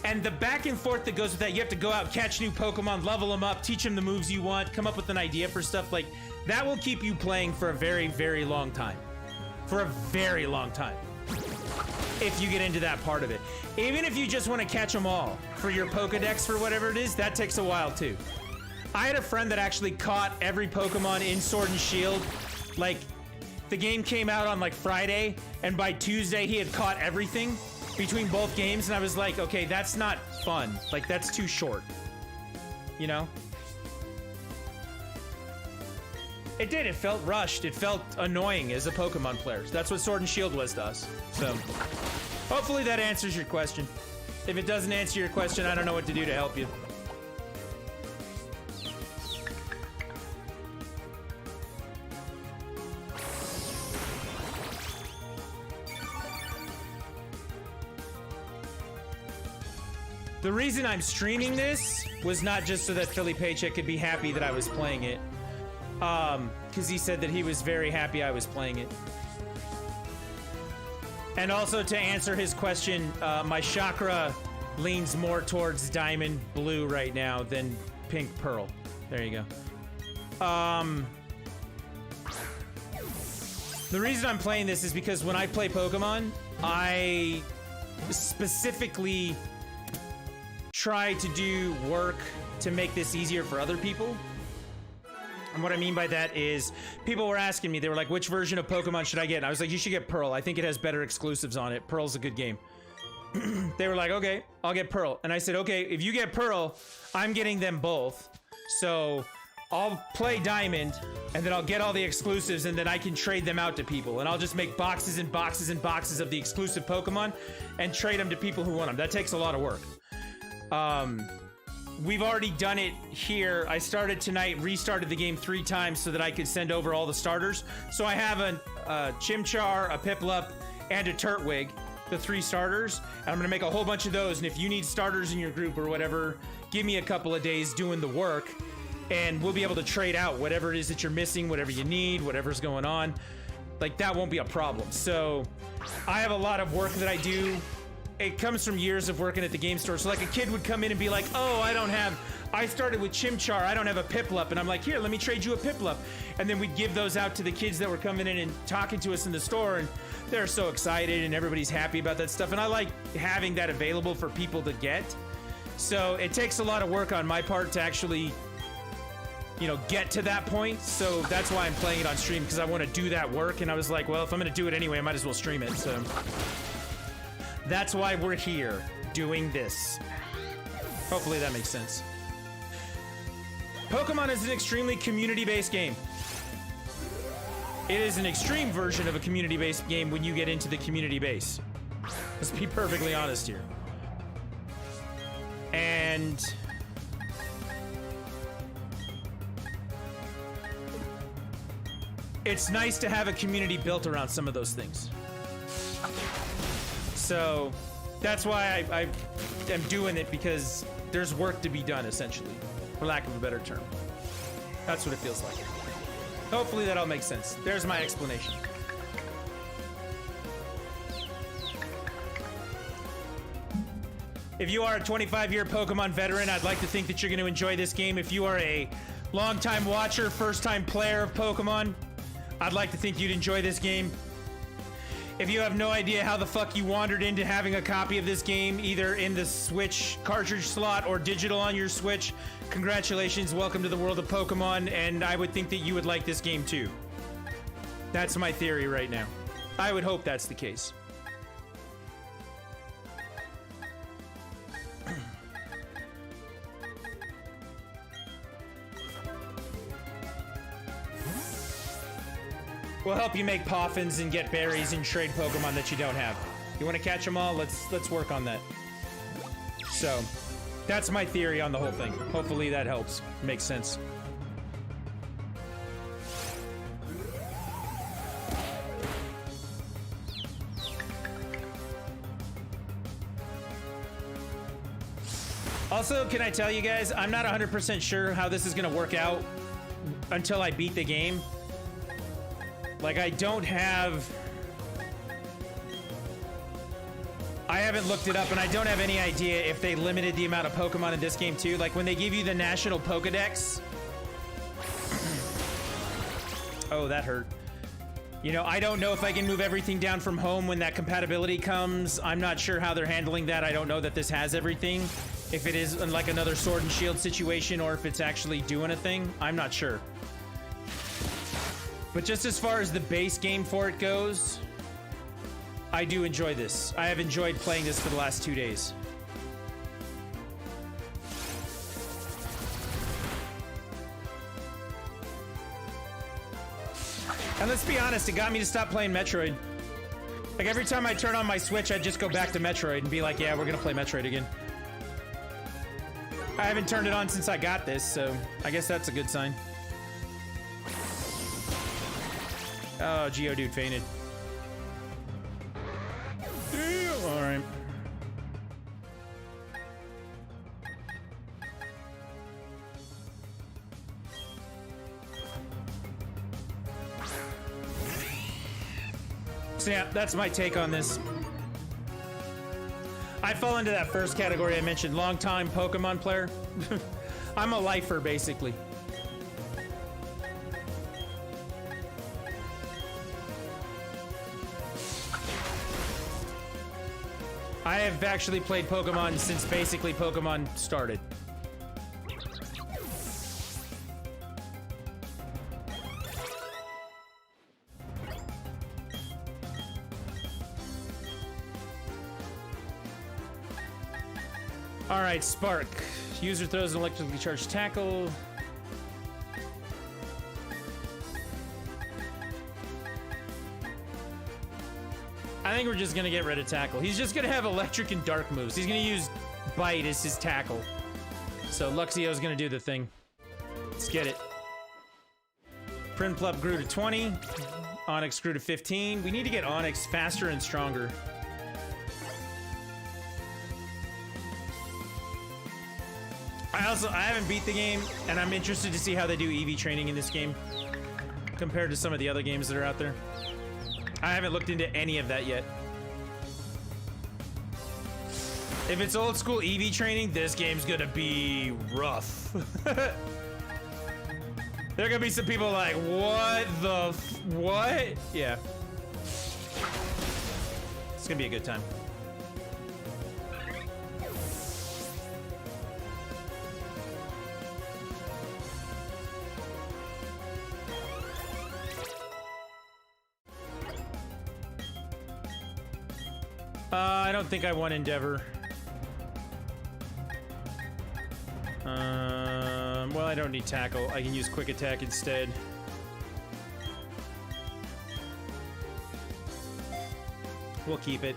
And the back and forth that goes with that, you have to go out, catch new Pokemon, level them up, teach them the moves you want, come up with an idea for stuff like that. Will keep you playing for a very, very long time. For a very long time. If you get into that part of it. Even if you just want to catch them all for your Pokedex for whatever it is, that takes a while too. I had a friend that actually caught every Pokemon in Sword and Shield. Like, the game came out on like Friday, and by Tuesday he had caught everything between both games, and I was like, okay, that's not fun. Like, that's too short. You know? It did. It felt rushed. It felt annoying as a Pokemon player. That's what Sword and Shield was to us. So, hopefully that answers your question. If it doesn't answer your question, I don't know what to do to help you. The reason I'm streaming this was not just so that Philly Paycheck could be happy that I was playing it. Because he said that he was very happy I was playing it. And also to answer his question, my chakra leans more towards diamond blue right now than pink pearl. There you go. The reason I'm playing this is because when I play Pokemon, I specifically try to do work to make this easier for other people. And what I mean by that is, people were asking me, they were like, which version of Pokemon should I get? And I was like, you should get Pearl. I think it has better exclusives on it. Pearl's a good game. They were like, okay, I'll get Pearl. And I said, okay, if you get Pearl, I'm getting them both. So I'll play Diamond, and then I'll get all the exclusives, and then I can trade them out to people. And I'll just make boxes and boxes and boxes of the exclusive Pokemon and trade them to people who want them. That takes a lot of work. We've already done it here. I started tonight, restarted the game 3 times so that I could send over all the starters. So I have a Chimchar, a Piplup, and a Turtwig, the 3 starters. And I'm gonna make a whole bunch of those. And if you need starters in your group or whatever, give me a couple of days doing the work, and we'll be able to trade out whatever it is that you're missing, whatever you need, whatever's going on. Like, that won't be a problem. So I have a lot of work that I do. It comes from years of working at the game store. So like, a kid would come in and be like, oh, I started with Chimchar, I don't have a Piplup. And I'm like, here, let me trade you a Piplup. And then we'd give those out to the kids that were coming in and talking to us in the store. And they're so excited and everybody's happy about that stuff. And I like having that available for people to get. So it takes a lot of work on my part to actually, you know, get to that point. So that's why I'm playing it on stream, because I want to do that work. And I was like, well, if I'm going to do it anyway, I might as well stream it. So that's why we're here doing this. Hopefully that makes sense. Pokemon is an extremely community-based game. It is an extreme version of a community-based game when you get into the community base. Let's be perfectly honest here. And it's nice to have a community built around some of those things. So that's why I am doing it, because there's work to be done, essentially, for lack of a better term. That's what it feels like. Hopefully that all makes sense. There's my explanation. If you are a 25-year Pokemon veteran, I'd like to think that you're going to enjoy this game. If you are a long-time watcher, first-time player of Pokemon, I'd like to think you'd enjoy this game. If you have no idea how the fuck you wandered into having a copy of this game, either in the Switch cartridge slot or digital on your Switch, congratulations, welcome to the world of Pokemon, and I would think that you would like this game too. That's my theory right now. I would hope that's the case. We'll help you make poffins and get berries and trade Pokemon that you don't have. You want to catch them all? Let's work on that. So, that's my theory on the whole thing. Hopefully that helps. Makes sense. Also, can I tell you guys, I'm not 100% sure how this is going to work out until I beat the game. Like, I haven't looked it up, and I don't have any idea if they limited the amount of Pokemon in this game too. Like, when they give you the National Pokedex. Oh, that hurt. You know, I don't know if I can move everything down from home when that compatibility comes. I'm not sure how they're handling that. I don't know that this has everything. If it is like another Sword and Shield situation, or if it's actually doing a thing, I'm not sure. But just as far as the base game for it goes, I do enjoy this. I have enjoyed playing this for the last 2 days. And let's be honest, it got me to stop playing Metroid. Like, every time I turn on my Switch, I'd just go back to Metroid and be like, yeah, we're gonna play Metroid again. I haven't turned it on since I got this, so I guess that's a good sign. Oh, Geodude fainted. Damn. All right. So yeah, that's my take on this. I fall into that first category I mentioned, long-time Pokemon player. I'm a lifer, basically. I have actually played Pokemon since basically Pokemon started. All right, Spark. User throws an electrically charged tackle. I think we're just gonna get rid of tackle. He's just gonna have electric and dark moves. He's gonna use bite as his tackle. So Luxio's gonna do the thing. Let's get it. Prinplup grew to 20. Onyx grew to 15. We need to get Onyx faster and stronger. I haven't beat the game, and I'm interested to see how they do EV training in this game compared to some of the other games that are out there. I haven't looked into any of that yet. If it's old school EV training, this game's gonna be rough. There are gonna be some people like, what the what? Yeah. It's gonna be a good time. I don't think I want Endeavor. Well, I don't need Tackle. I can use Quick Attack instead. We'll keep it.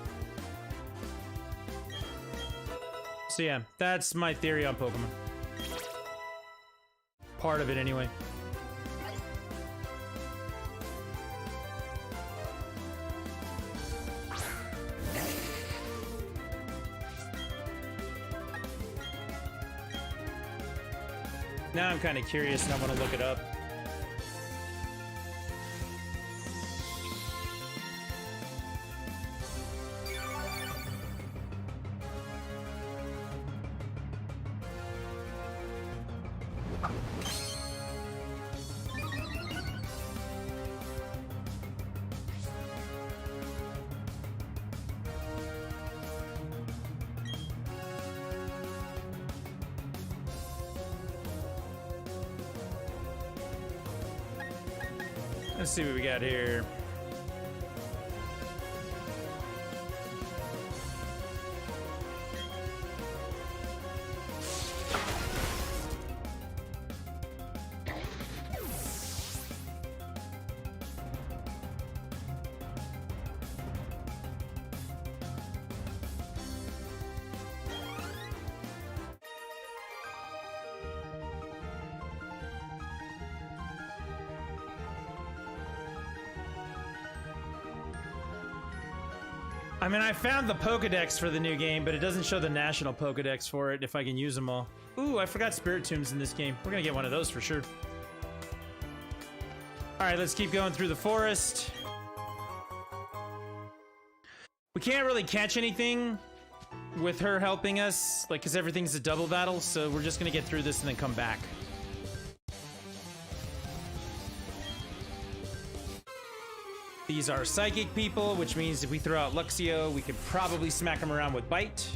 So yeah, that's my theory on Pokemon. Part of it, anyway. Now I'm kind of curious and I want to look it up. Let's see what we got here. I mean, I found the Pokedex for the new game, but it doesn't show the national Pokedex for it if I can use them all. Ooh, I forgot Spirit Tombs in this game. We're gonna get one of those for sure. Alright, let's keep going through the forest. We can't really catch anything with her helping us, like, because everything's a double battle, so we're just gonna get through this and then come back. These are psychic people, which means if we throw out Luxio, we could probably smack them around with Bite.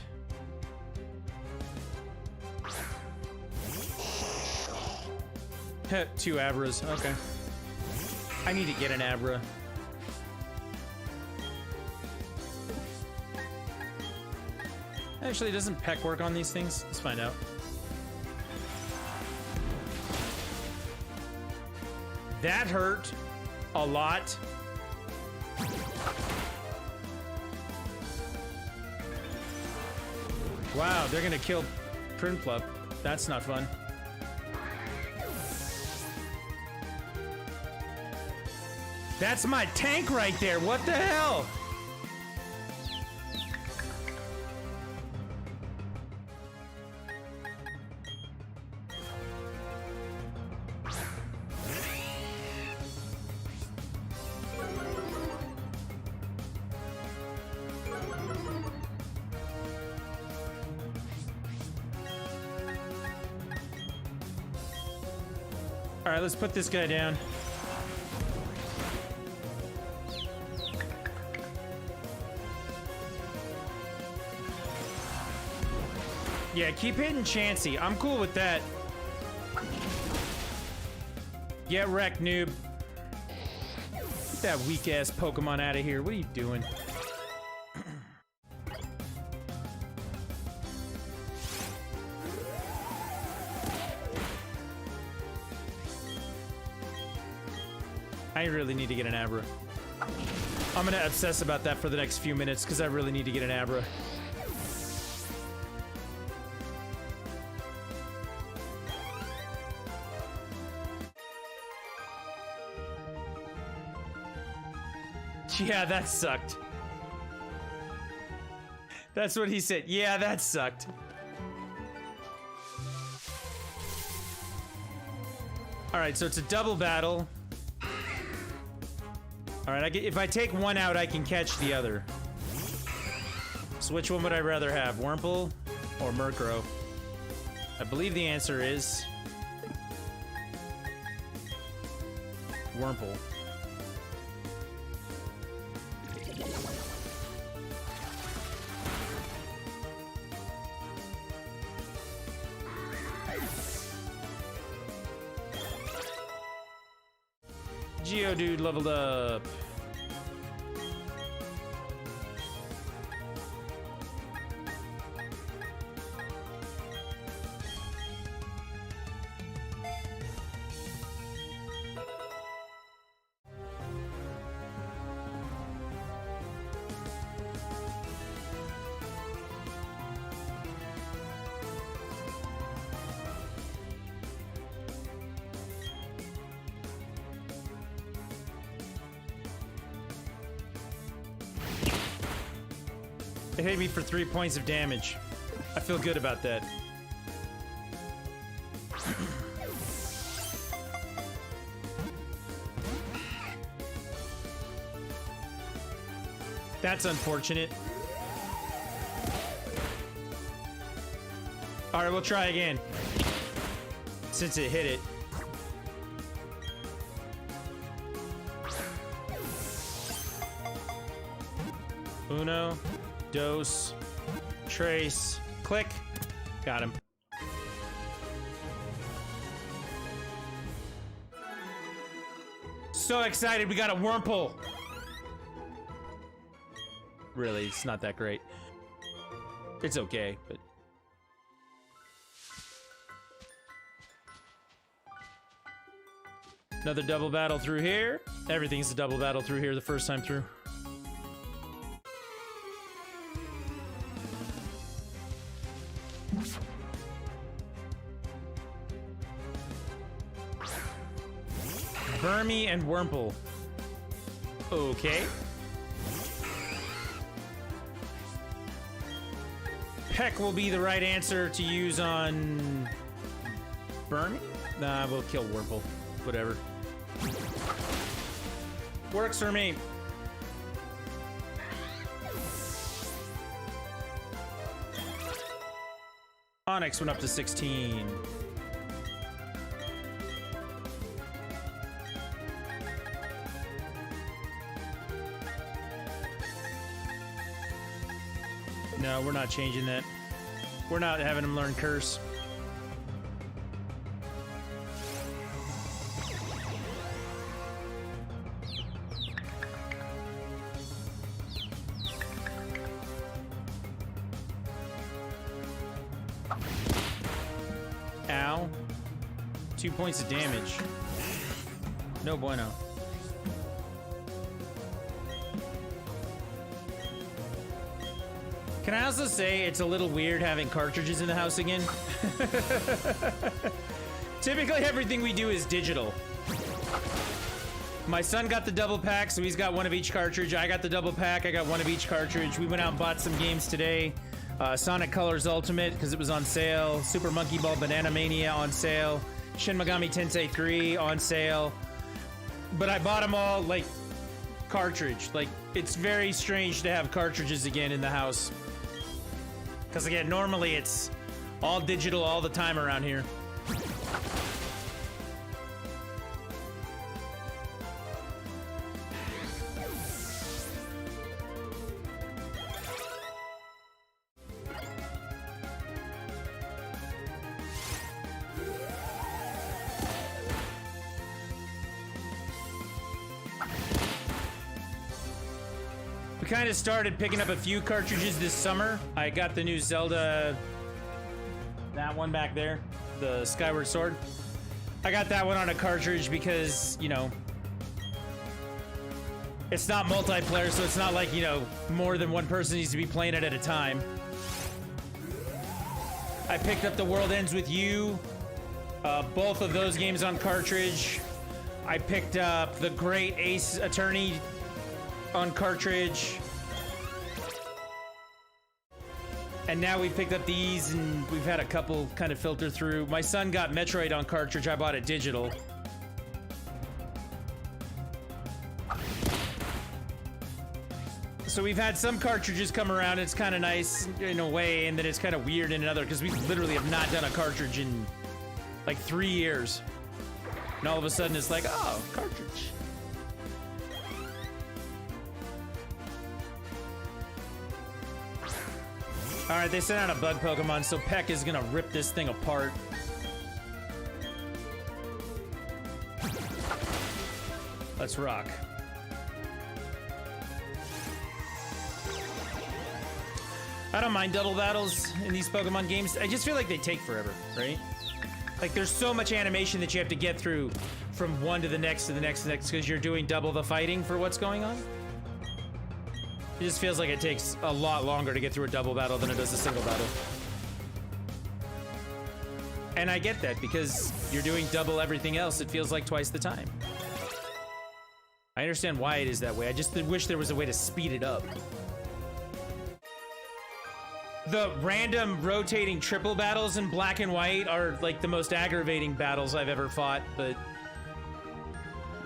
Two Abras, okay. I need to get an Abra. Actually, doesn't Peck work on these things? Let's find out. That hurt a lot. Wow, they're gonna kill Prinplup. That's not fun. That's my tank right there. What the hell? All right, let's put this guy down. Yeah, keep hitting Chansey. I'm cool with that. Get wrecked, noob. Get that weak-ass Pokemon out of here. What are you doing? I really need to get an Abra. I'm gonna obsess about that for the next few minutes because I really need to get an Abra. Yeah, that sucked. That's what he said. Yeah, that sucked. Alright, so it's a double battle. Alright, if I take one out, I can catch the other. So which one would I rather have? Wurmple or Murkrow? I believe the answer is Wurmple. Geodude leveled up. It hit me for 3 points of damage. I feel good about that. That's unfortunate. Alright, we'll try again. since it hit it. Uno, dos, trace, click. Got him. So excited, we got a Wurmple. Really, it's not that great. It's okay, but... Another double battle through here. Everything's a double battle through here the first time through. Burmy and Wurmple. Okay. Peck will be the right answer to use on Burmy? Nah, we'll kill Wurmple. Whatever. Works for me. Onyx went up to 16. No, we're not changing that. We're not having him learn curse. Ow. 2 points of damage. No bueno. Can I also say it's a little weird having cartridges in the house again? Typically everything we do is digital. My son got the double pack, so he's got one of each cartridge. I got the double pack, I got one of each cartridge. We went out and bought some games today. Sonic Colors Ultimate, because it was on sale. Super Monkey Ball Banana Mania on sale. Shin Megami Tensei 3 on sale. But I bought them all, like, cartridge. Like, it's very strange to have cartridges again in the house. Because again, normally it's all digital all the time around here. We kind of started picking up a few cartridges this summer. I got the new Zelda, that one back there, the Skyward Sword. I got that one on a cartridge because, you know, it's not multiplayer, so it's not like, you know, more than one person needs to be playing it at a time. I picked up The World Ends With You, both of those games on cartridge. I picked up The Great Ace Attorney on cartridge. And now we picked up these and we've had a couple kind of filter through. My son got Metroid on cartridge, I bought it digital. So we've had some cartridges come around, it's kind of nice in a way, and then it's kind of weird in another, because we literally have not done a cartridge in like 3 years. And all of a sudden it's like, oh, cartridge. Alright, they sent out a bug Pokemon, so Peck is gonna rip this thing apart. Let's rock. I don't mind double battles in these Pokemon games. I just feel like they take forever, right? Like, there's so much animation that you have to get through from one to the next to the next to the next because you're doing double the fighting for what's going on. It just feels like it takes a lot longer to get through a double battle than it does a single battle. And I get that, because you're doing double everything else, it feels like twice the time. I understand why it is that way, I just wish there was a way to speed it up. The random rotating triple battles in Black and White are like the most aggravating battles I've ever fought, but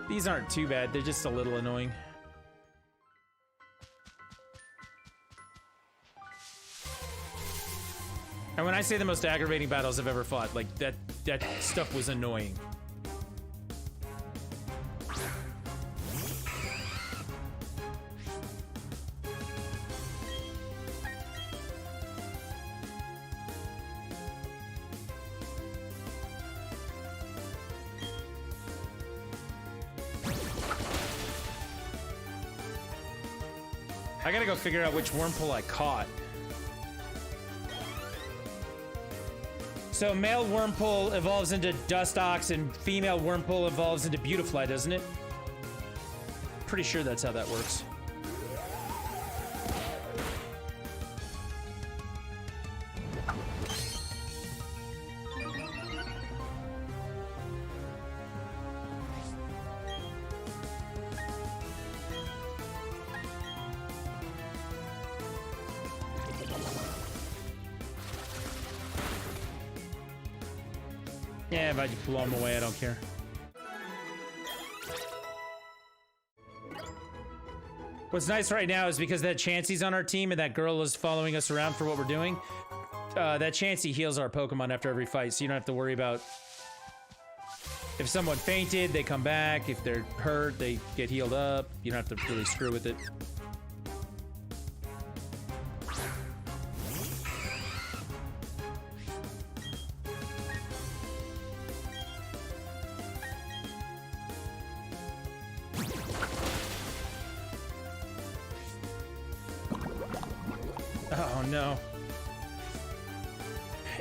these aren't too bad, they're just a little annoying. And when I say the most aggravating battles I've ever fought, like that stuff was annoying. I gotta go figure out which wormhole I caught. So male wormhole evolves into Dustox and female wormhole evolves into Beautifly, doesn't it? Pretty sure that's how that works. Yeah, if I just blow them away, I don't care. What's nice right now is because that Chansey's on our team and that girl is following us around for what we're doing. That Chansey heals our Pokemon after every fight, so you don't have to worry about if someone fainted, they come back. If they're hurt, they get healed up. You don't have to really screw with it. Oh no.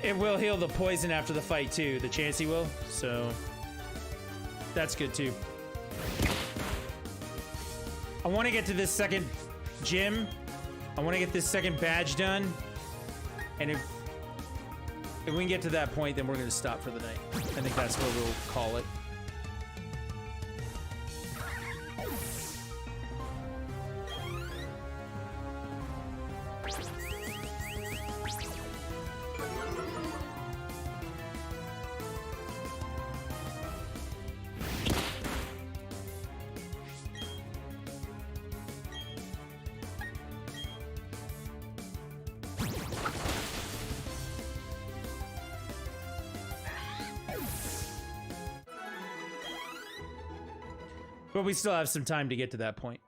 It will heal the poison after the fight too, the Chansey will, so that's good too. I want to get to this second gym. I want to get this second badge done. And if we can get to that point, then we're going to stop for the night. I think that's what we'll call it. But we still have some time to get to that point.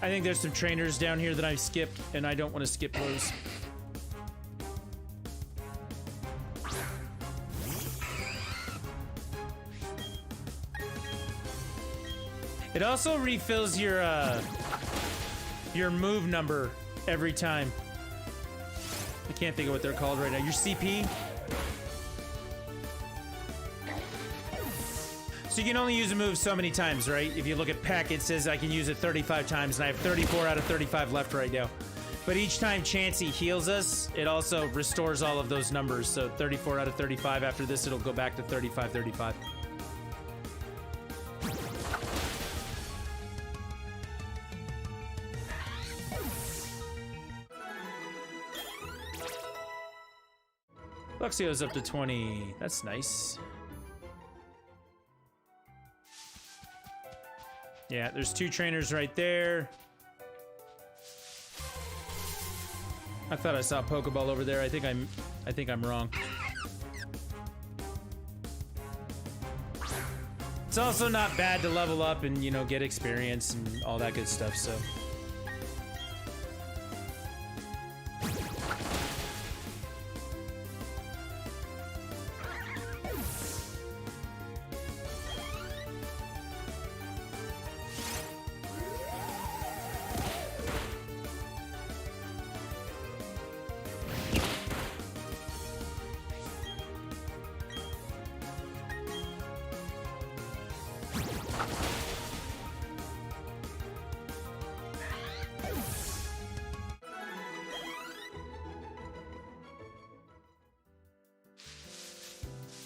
I think there's some trainers down here that I've skipped, and I don't want to skip those. It also refills your move number every time. I can't think of what they're called right now. Your CP. So you can only use a move so many times, right? If you look at Peck, it says I can use it 35 times, and I have 34 out of 35 left right now. But each time Chansey heals us, it also restores all of those numbers. So 34 out of 35. After this, it'll go back to 35, 35. Luxio's up to 20. That's nice. Yeah, there's two trainers right there. I thought I saw a Pokeball over there. I think I'm wrong. It's also not bad to level up and, you know, get experience and all that good stuff, so.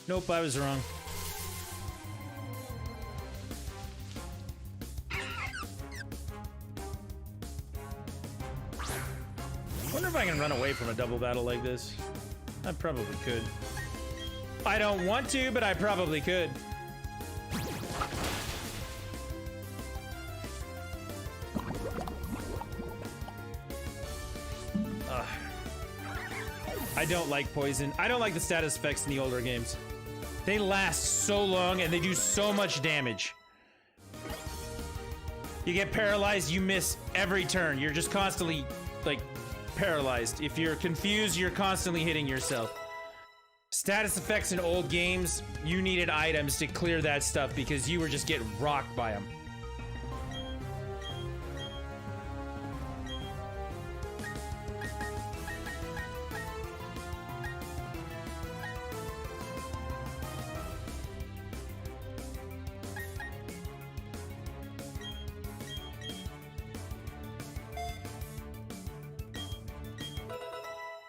Nope, I was wrong. Wonder if I can run away from a double battle like this. I probably could. I don't want to, but I probably could. I don't like poison. I don't like the status effects in the older games. They last so long and they do so much damage. You get paralyzed, you miss every turn. You're just constantly, like, paralyzed. If you're confused, you're constantly hitting yourself. Status effects in old games, you needed items to clear that stuff because you were just getting rocked by them.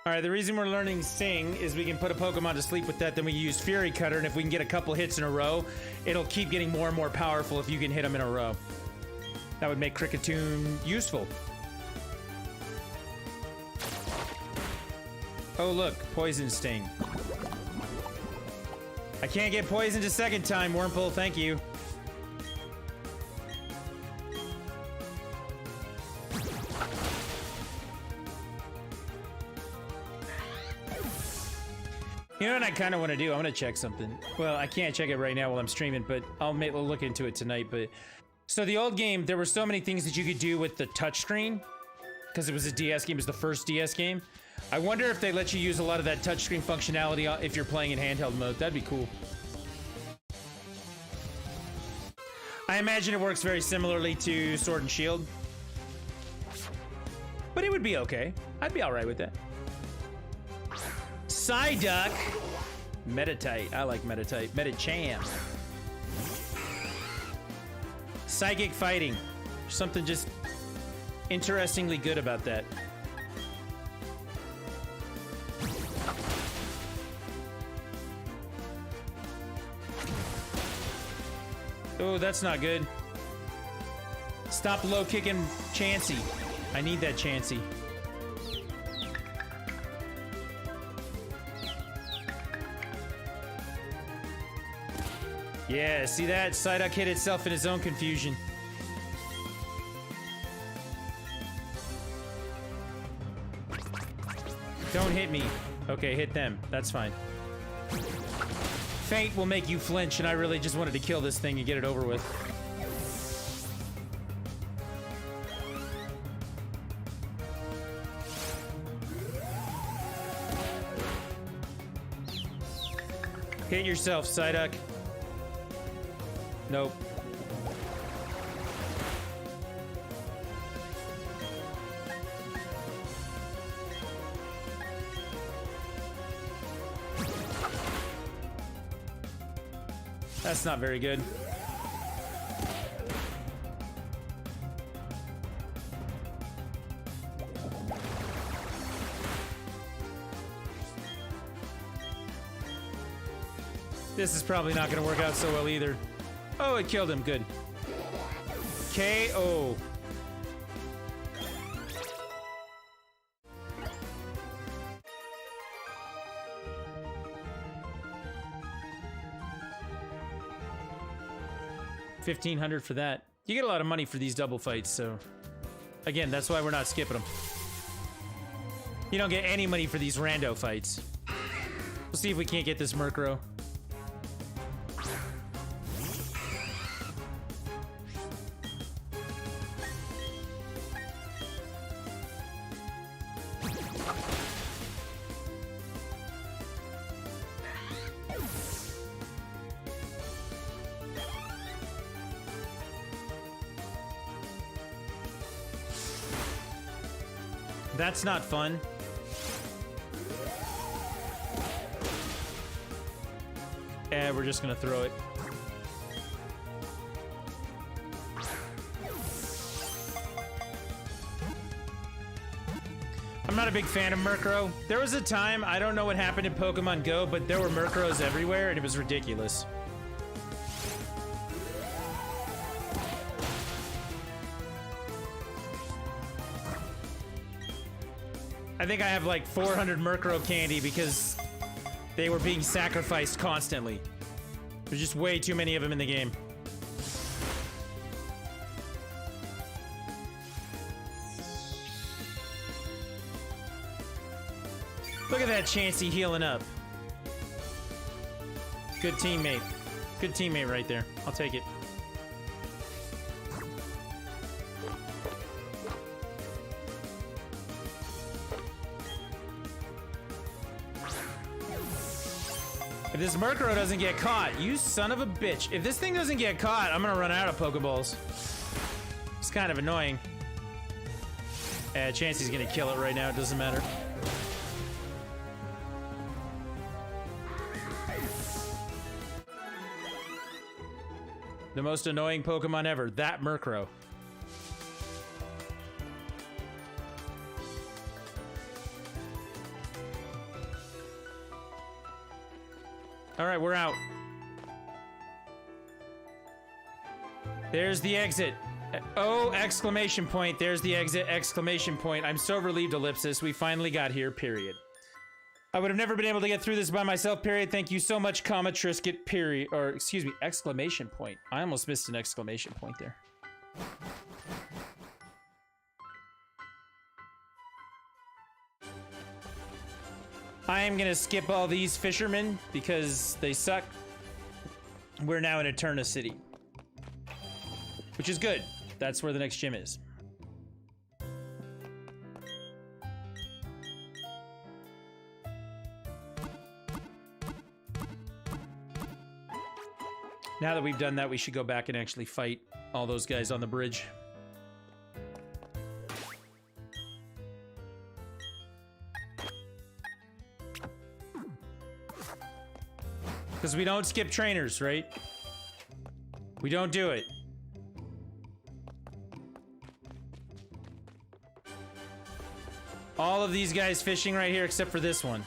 Alright, the reason we're learning Sing is we can put a Pokemon to sleep with that, then we use Fury Cutter, and if we can get a couple hits in a row, it'll keep getting more and more powerful if you can hit them in a row. That would make Kricketune useful. Oh look, Poison Sting. I can't get poisoned a second time, Wurmple, thank you. You know what I kind of want to do? I'm going to check something. Well, I can't check it right now while I'm streaming, but I'll look into it tonight. But so the old game, there were so many things that you could do with the touchscreen because it was a DS game. It was the first DS game. I wonder if they let you use a lot of that touchscreen functionality if you're playing in handheld mode. That'd be cool. I imagine it works very similarly to Sword and Shield. But it would be okay. I'd be all right with that. Psyduck. Meditite. I like Meditite. Medicham. Psychic fighting. Something just interestingly good about that. Oh, that's not good. Stop low kicking Chansey. I need that Chansey. Yeah, see that? Psyduck hit itself in his own confusion. Don't hit me. Okay, hit them. That's fine. Fate will make you flinch, and I really just wanted to kill this thing and get it over with. Hit yourself, Psyduck. Nope. That's not very good. This is probably not going to work out so well either. Oh, it killed him. Good. KO. $1,500 for that. You get a lot of money for these double fights, so again, that's why we're not skipping them. You don't get any money for these rando fights. We'll see if we can't get this Murkrow. That's not fun. And we're just gonna throw it. I'm not a big fan of Murkrow. There was a time, I don't know what happened in Pokemon Go, but there were Murkrows everywhere and it was ridiculous. I think I have like 400 Murkrow candy because they were being sacrificed constantly. There's just way too many of them in the game. Look at that Chansey healing up. Good teammate. Good teammate right there. I'll take it. If this Murkrow doesn't get caught, you son of a bitch. If this thing doesn't get caught, I'm gonna run out of Pokeballs. It's kind of annoying. Chansey's gonna kill it right now, it doesn't matter. The most annoying Pokemon ever, that Murkrow. All right, we're out. There's the exit. Oh, exclamation point. There's the exit, exclamation point. I'm so relieved, ellipsis. We finally got here, period. I would have never been able to get through this by myself, period. Thank you so much, comma, Trisket, period. Or, excuse me, exclamation point. I almost missed an exclamation point there. I am gonna skip all these fishermen because they suck. We're now in Eterna City, which is good. That's where the next gym is. Now that we've done that, we should go back and actually fight all those guys on the bridge. Because we don't skip trainers, right? We don't do it. All of these guys fishing right here except for this one.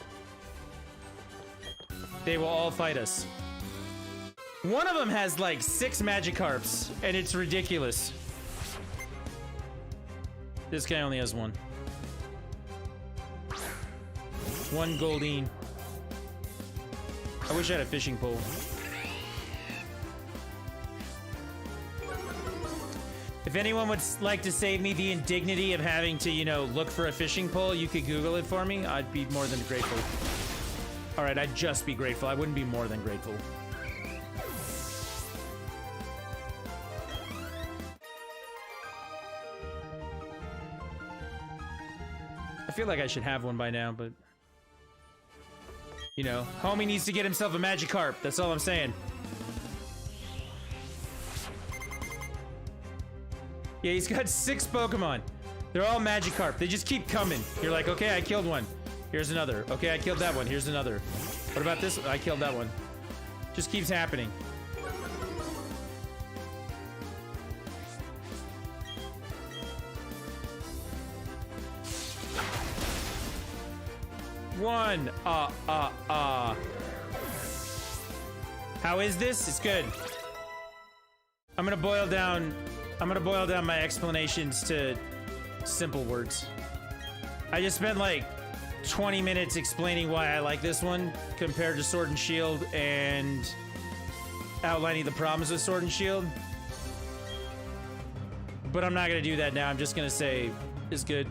They will all fight us. One of them has like 6 Magikarps, and it's ridiculous. This guy only has 1. 1 Goldeen. I wish I had a fishing pole. If anyone would like to save me the indignity of having to, you know, look for a fishing pole, you could Google it for me. I'd be more than grateful. All right, I'd just be grateful. I wouldn't be more than grateful. I feel like I should have one by now, but... You know, homie needs to get himself a Magikarp. That's all I'm saying. Yeah, he's got 6 Pokemon. They're all Magikarp. They just keep coming. You're like, okay, I killed one. Here's another. Okay, I killed that one. Here's another. What about this? I killed that one. Just keeps happening. One. How is this? It's good. I'm gonna boil down my explanations to simple words. I just spent like 20 minutes explaining why I like this one compared to Sword and Shield and outlining the problems with Sword and Shield. But I'm not gonna do that now. I'm just gonna say it's good.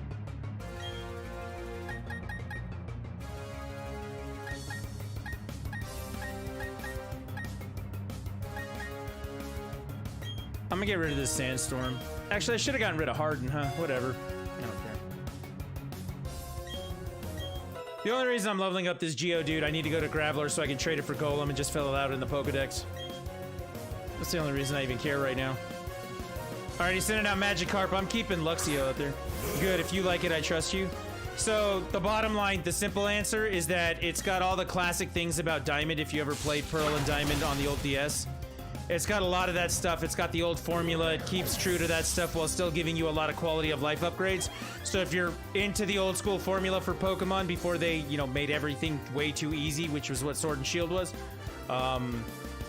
I'm gonna get rid of this Sandstorm. Actually, I should have gotten rid of Harden, huh? Whatever. I don't care. The only reason I'm leveling up this Geodude, I need to go to Graveler so I can trade it for Golem and just fill it out in the Pokedex. That's the only reason I even care right now. Alright, he's sending out Magikarp. I'm keeping Luxio out there. Good, if you like it, I trust you. So, the bottom line, the simple answer is that it's got all the classic things about Diamond if you ever played Pearl and Diamond on the old DS. It's got a lot of that stuff. It's got the old formula. It keeps true to that stuff while still giving you a lot of quality of life upgrades. So if you're into the old school formula for Pokemon before they, you know, made everything way too easy, which was what Sword and Shield was,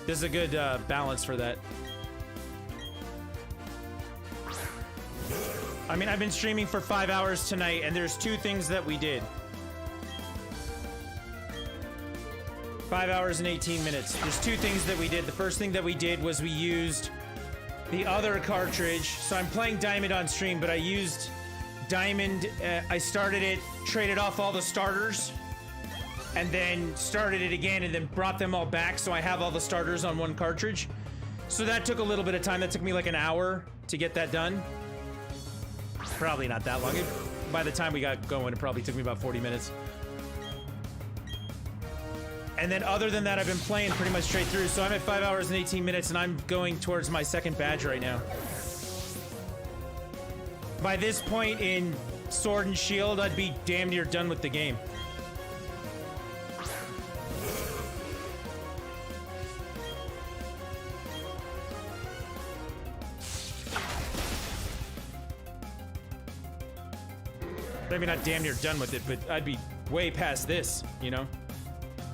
this is a good balance for that. I mean, I've been streaming for 5 hours tonight, and there's 2 things that we did. 5 hours and 18 minutes. There's 2 things that we did. The first thing that we did was we used the other cartridge. So I'm playing Diamond on stream, but I used Diamond. I started it, traded off all the starters, and then started it again and then brought them all back so I have all the starters on one cartridge. So that took a little bit of time. That took me like an hour to get that done. Probably not that long. By the time we got going, it probably took me about 40 minutes. And then other than that, I've been playing pretty much straight through. So I'm at 5 hours and 18 minutes, and I'm going towards my second badge right now. By this point in Sword and Shield, I'd be damn near done with the game. Maybe not damn near done with it, but I'd be way past this, you know?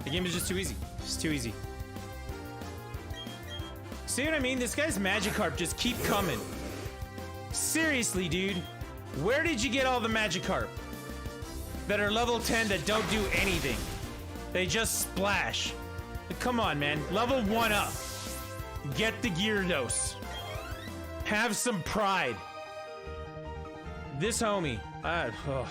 The game is just too easy. It's too easy. See what I mean? This guy's Magikarp just keep coming. Seriously, dude. Where did you get all the Magikarp that are level 10 that don't do anything? They just splash. Come on, man. Level 1 up. Get the Gyarados. Have some pride. This homie. Oh.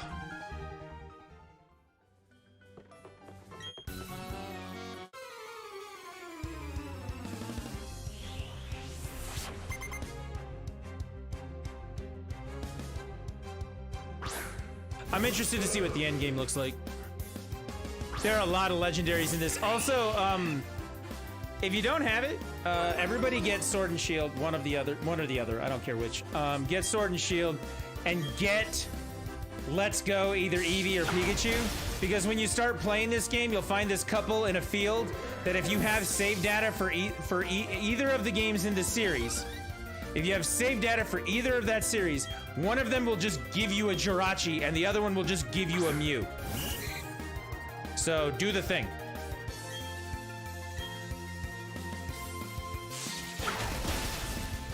I'm interested to see what the end game looks like. There are a lot of legendaries in this. Also, if you don't have it, everybody get Sword and Shield, one or the other. I don't care which. Get Sword and Shield, and get Let's Go either Eevee or Pikachu. Because when you start playing this game, you'll find this couple in a field that if you have save data for either of the games in the series, if you have save data for either of that series, one of them will just give you a Jirachi and the other one will just give you a Mew. So do the thing.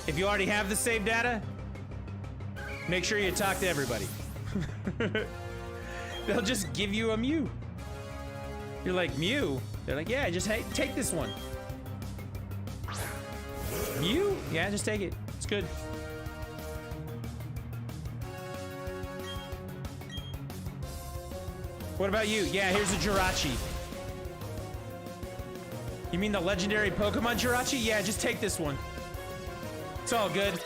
If you already have the save data, make sure you talk to everybody. They'll just give you a Mew. You're like, Mew? They're like, yeah, just take this one. Mew? Yeah, just take it. It's good. What about you? Yeah, here's a Jirachi. You mean the legendary Pokemon Jirachi? Yeah, just take this one. It's all good.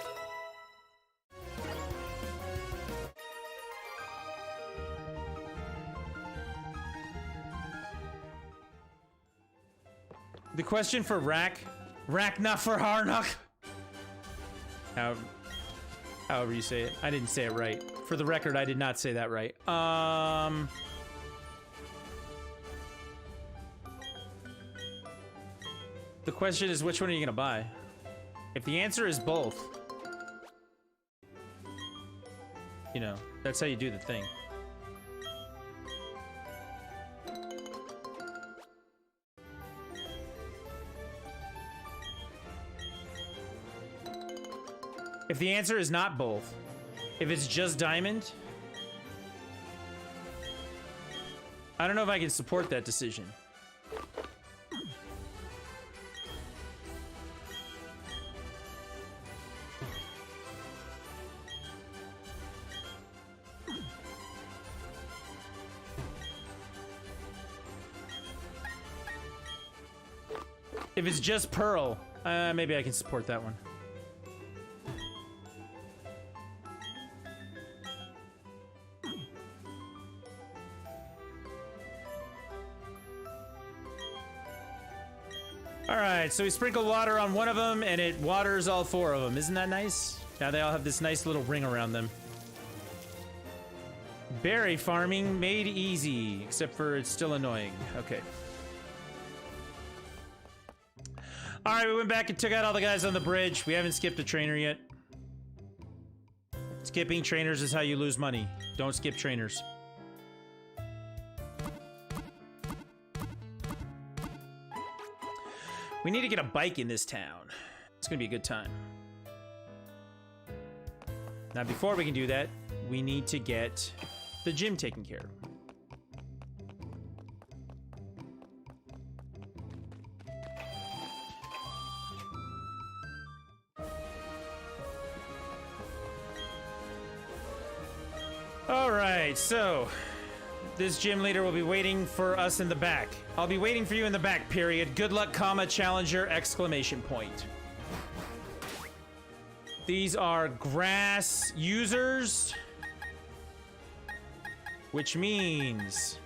The question for Rack, not for Harnock. However you say it. I didn't say it right. For the record, I did not say that right. The question is, which one are you gonna buy? If the answer is both, you know, that's how you do the thing. If the answer is not both, if it's just Diamond, I don't know if I can support that decision. If it's just Pearl, maybe I can support that one. Alright, so we sprinkle water on one of them, and it waters all four of them. Isn't that nice? Now they all have this nice little ring around them. Berry farming made easy, except for it's still annoying. Okay. Alright, we went back and took out all the guys on the bridge. We haven't skipped a trainer yet. Skipping trainers is how you lose money. Don't skip trainers. We need to get a bike in this town. It's gonna be a good time. Now, before we can do that, we need to get the gym taken care of. All right, so This gym leader will be waiting for us in the back. I'll be waiting for you in the back, period. Good luck, comma, challenger, exclamation point. These are grass users, which means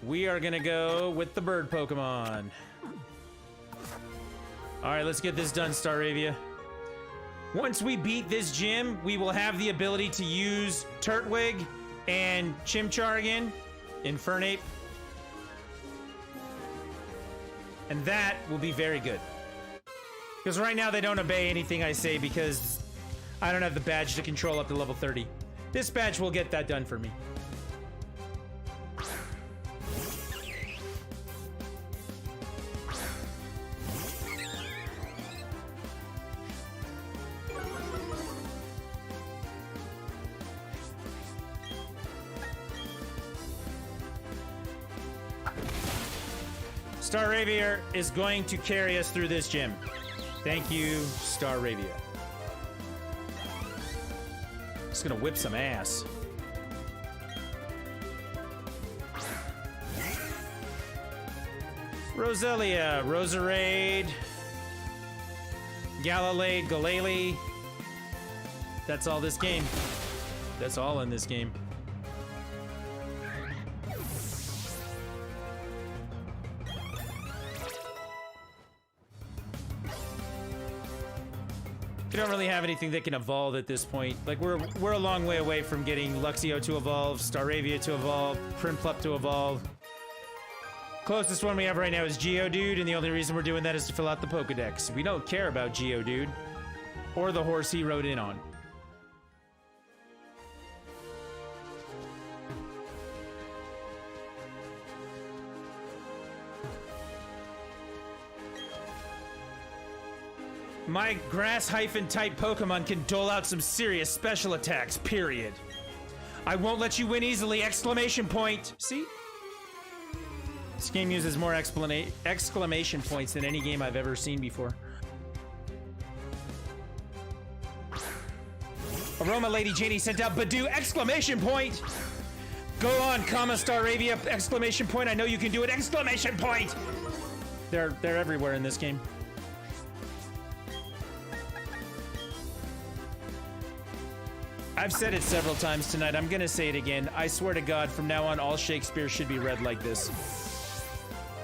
we are gonna go with the bird Pokemon. All right, let's get this done, Staravia. Once we beat this gym, we will have the ability to use Turtwig and Chimchar again, Infernape. And that will be very good. Because right now they don't obey anything I say because I don't have the badge to control up to level 30. This badge will get that done for me. Staravia is going to carry us through this gym. Thank you, Staravia. Just gonna whip some ass. Roselia, Roserade, Galilade, Galele. That's all this game. That's all in this game. We don't really have anything that can evolve at this point. Like, we're a long way away from getting Luxio to evolve, Staravia to evolve, Prinplup to evolve. Closest one we have right now is Geodude, and the only reason we're doing that is to fill out the Pokedex. We don't care about Geodude or the horse he rode in on. My grass-type Pokemon can dole out some serious special attacks, period. I won't let you win easily, exclamation point. See? This game uses more exclamation points than any game I've ever seen before. Aroma Lady Janie sent out Badoo, exclamation point. Go on, comma, Staravia, exclamation point. I know you can do it, exclamation point. They're everywhere in this game. I've said it several times tonight. I'm gonna say it again. I swear to God, from now on, all Shakespeare should be read like this.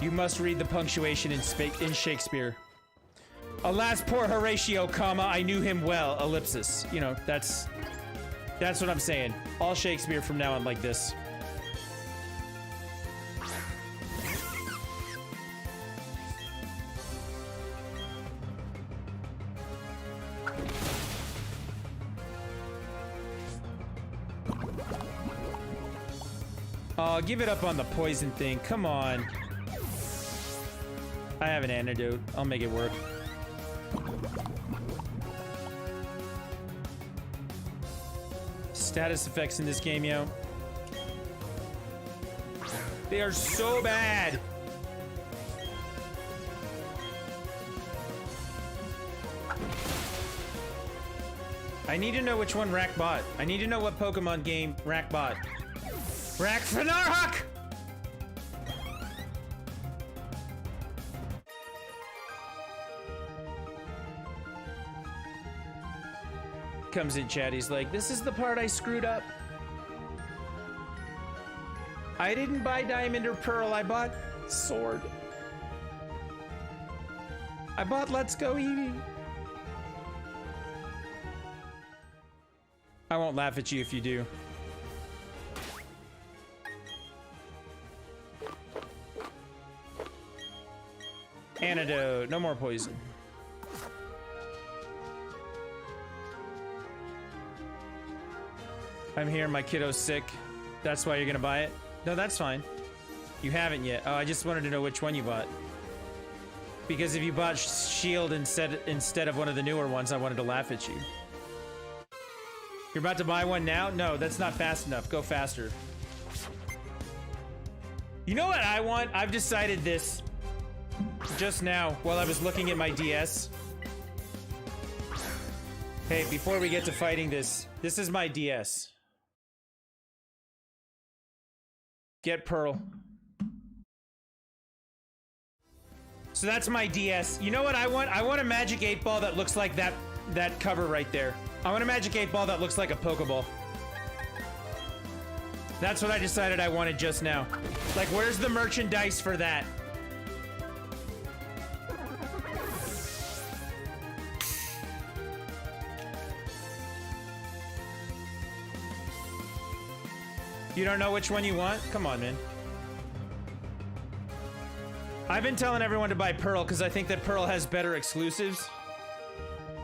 You must read the punctuation in Shakespeare. Alas, poor Horatio, comma, I knew him well, ellipsis. You know, that's what I'm saying. All Shakespeare from now on like this. Oh, give it up on the poison thing. Come on. I have an antidote. I'll make it work. Status effects in this game, yo. They are so bad. I need to know which one Rack bought. I need to know what Pokemon game Rack bought. Rack Fanarhawk! Comes in chat, he's like, this is the part I screwed up. I didn't buy Diamond or Pearl, I bought Sword. I bought Let's Go Eevee. I won't laugh at you if you do. Antidote, no more poison. I'm here, my kiddo's sick. That's why you're gonna buy it? No, that's fine. You haven't yet. Oh, I just wanted to know which one you bought. Because if you bought Shield instead of one of the newer ones, I wanted to laugh at you. You're about to buy one now? No, that's not fast enough. Go faster. You know what I want? I've decided this just now while I was looking at my DS. Hey, before we get to fighting this is my DS. Get Pearl. So that's my DS. You know what I want? I want a Magic 8-Ball that looks like that cover right there. I want a Magic 8-Ball that looks like a Pokeball. That's what I decided I wanted just now. Like, where's the merchandise for that? You don't know which one you want? Come on, man. I've been telling everyone to buy Pearl because I think that Pearl has better exclusives.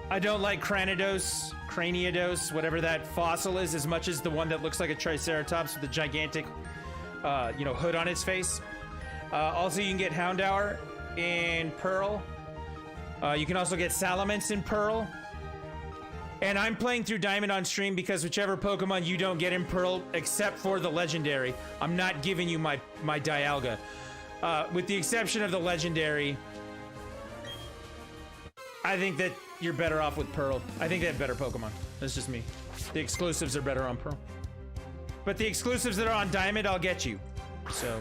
I don't like Cranidos, whatever that fossil is, as much as the one that looks like a Triceratops with a gigantic, hood on its face. Also, you can get Houndour in Pearl. You can also get Salamence in Pearl. And I'm playing through Diamond on stream because whichever Pokemon you don't get in Pearl, except for the Legendary, I'm not giving you my Dialga. With the exception of the Legendary, I think that you're better off with Pearl. I think they have better Pokemon. That's just me. The exclusives are better on Pearl. But the exclusives that are on Diamond, I'll get you. So,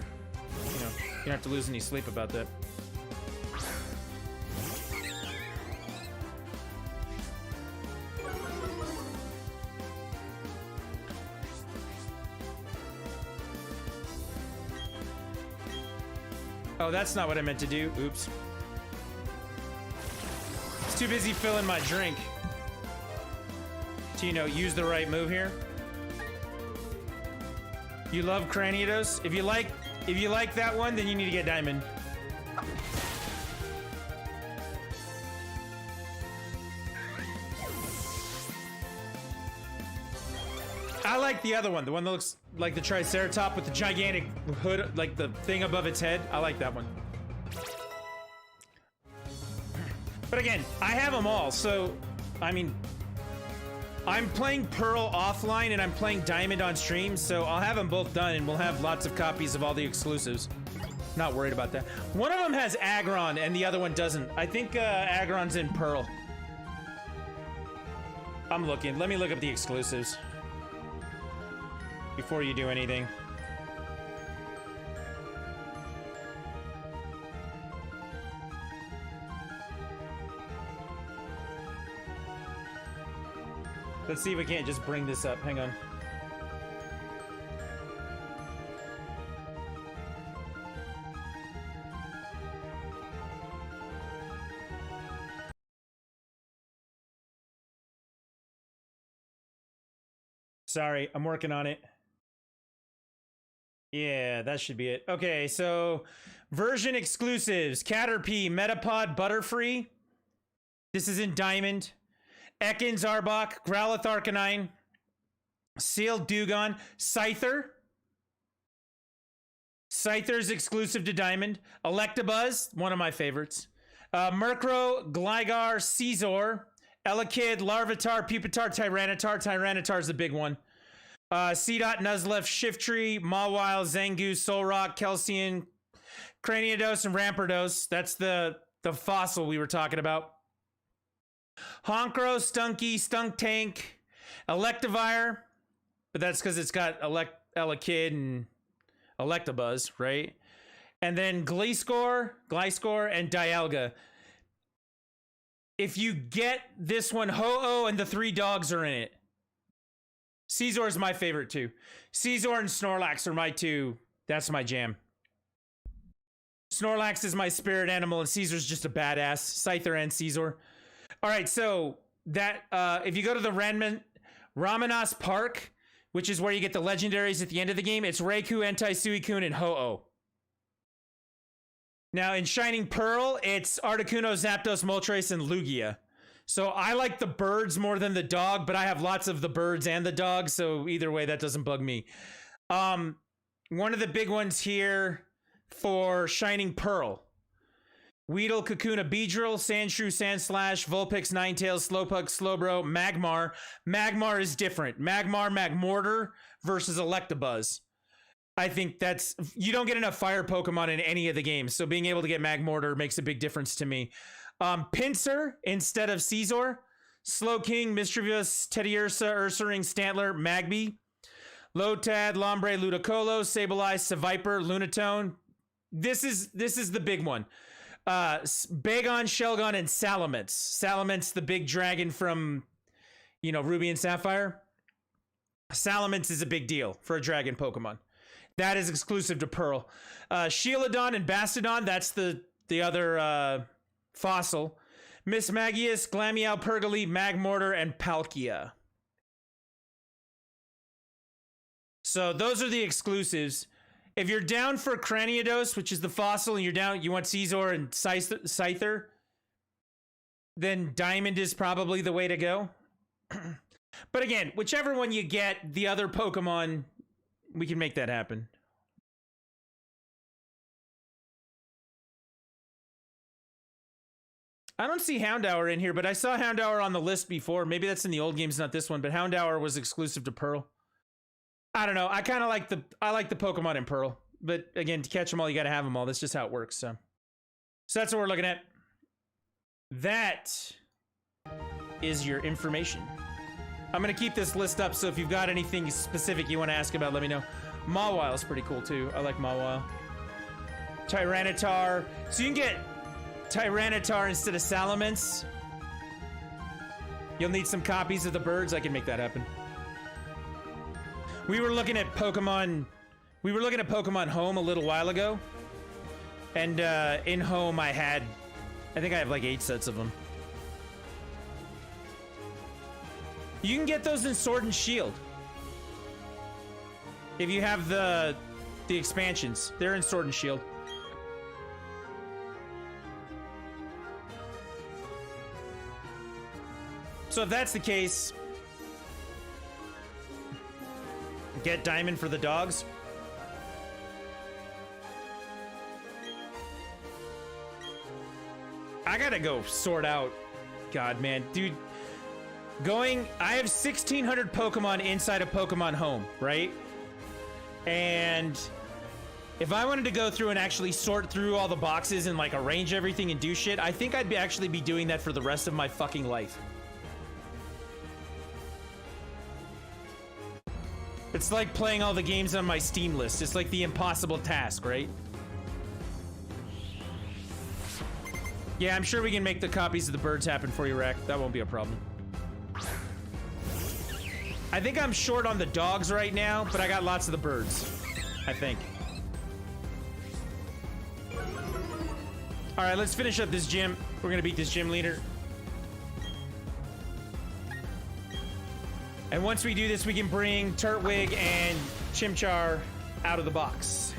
you don't have to lose any sleep about that. Oh, that's not what I meant to do. Oops. It's too busy filling my drink to, use the right move here. You love Cranidos? If you like that one, then you need to get Diamond. I like the other one, the one that looks like the Triceratops with the gigantic hood, like the thing above its head. I like that one. But again, I have them all, so, I mean, I'm playing Pearl offline and I'm playing Diamond on stream, so I'll have them both done and we'll have lots of copies of all the exclusives. Not worried about that. One of them has Aggron and the other one doesn't. I think Aggron's in Pearl. I'm looking. Let me look up the exclusives before you do anything. Let's see if we can't just bring this up. Hang on. Sorry, I'm working on it. Yeah, that should be it. Okay, so version exclusives. Caterpie, Metapod, Butterfree. This is in Diamond. Ekans, Arbok, Growlithe, Arcanine, Sealed Dugong, Scyther. Scyther's exclusive to Diamond. Electabuzz, one of my favorites. Murkrow, Gligar, Scizor, Elekid, Larvitar, Pupitar, Tyranitar. Tyranitar's the big one. Seedot, Nuzlocke, Shiftry, Mawile, Zangoose, Solrock, Kelsey, Cranidos, and Rampardos. That's the fossil we were talking about. Honchkrow, Stunky, Stunktank, Electivire, but that's because it's got Elekid and Electabuzz, right? And then Gliscor, and Dialga. If you get this one, Ho-Oh and the 3 dogs are in it. Scizor is my favorite too. Scizor and Snorlax are my two. That's my jam. Snorlax is my spirit animal and Caesar's just a badass. Scyther and Scizor. All right, so that if you go to the Ramanas Park, which is where you get the legendaries at the end of the game, it's Raikou, Entei-Suicune, and Ho-Oh. Now, in Shining Pearl, it's Articuno, Zapdos, Moltres, and Lugia. So I like the birds more than the dog, but I have lots of the birds and the dog, so either way, that doesn't bug me. One of the big ones here for Shining Pearl. Weedle, Kakuna, Beedrill, Sandshrew, Sandslash, Vulpix, Ninetales, Slowpoke, Slowbro, Magmar. Magmar is different. Magmortar versus Electabuzz. I think that's... You don't get enough fire Pokemon in any of the games, so being able to get Magmortar makes a big difference to me. Pinsir instead of Scizor. Slowking, Mischievous, Teddiursa, Ursaring, Stantler, Magby. Lotad, Lombre, Ludicolo, Sableye, Seviper, Lunatone. This is the big one. Bagon, Shelgon, and Salamence. Salamence, the big dragon from, Ruby and Sapphire. Salamence is a big deal for a dragon Pokemon. That is exclusive to Pearl. Shieldon and Bastodon, that's the other fossil. Miss Magius, Glameow, Pergoli, Magmortar, and Palkia. So those are the exclusives. If you're down for Cranidos, which is the fossil, and you want Caesar and Scyther, then Diamond is probably the way to go. But again, whichever one you get, the other Pokemon, we can make that happen. I don't see Houndour in here, but I saw Houndour on the list before. Maybe that's in the old games, not this one, but Houndour was exclusive to Pearl. I don't know. I kind of like the Pokemon in Pearl, but again, to catch them all, you got to have them all. That's just how it works. So that's what we're looking at. That is your information. I'm going to keep this list up, so if you've got anything specific you want to ask about, let me know. Mawile is pretty cool, too. I like Mawile. Tyranitar. So you can get Tyranitar instead of Salamence. You'll need some copies of the birds. I can make that happen. We were looking at Pokemon Home a little while ago. And in Home I think I have like 8 sets of them. You can get those in Sword and Shield. If you have the expansions, they're in Sword and Shield. So if that's the case, get Diamond for the dogs. I gotta go sort out. God, man. Dude. I have 1,600 Pokemon inside of Pokemon Home, right? And if I wanted to go through and actually sort through all the boxes and like arrange everything and do shit, I think I'd actually be doing that for the rest of my fucking life. It's like playing all the games on my Steam list. It's like the impossible task, right? Yeah, I'm sure we can make the copies of the birds happen for you, Rack. That won't be a problem. I think I'm short on the dogs right now, but I got lots of the birds. I think. All right, let's finish up this gym. We're gonna beat this gym leader. And once we do this, we can bring Turtwig and Chimchar out of the box.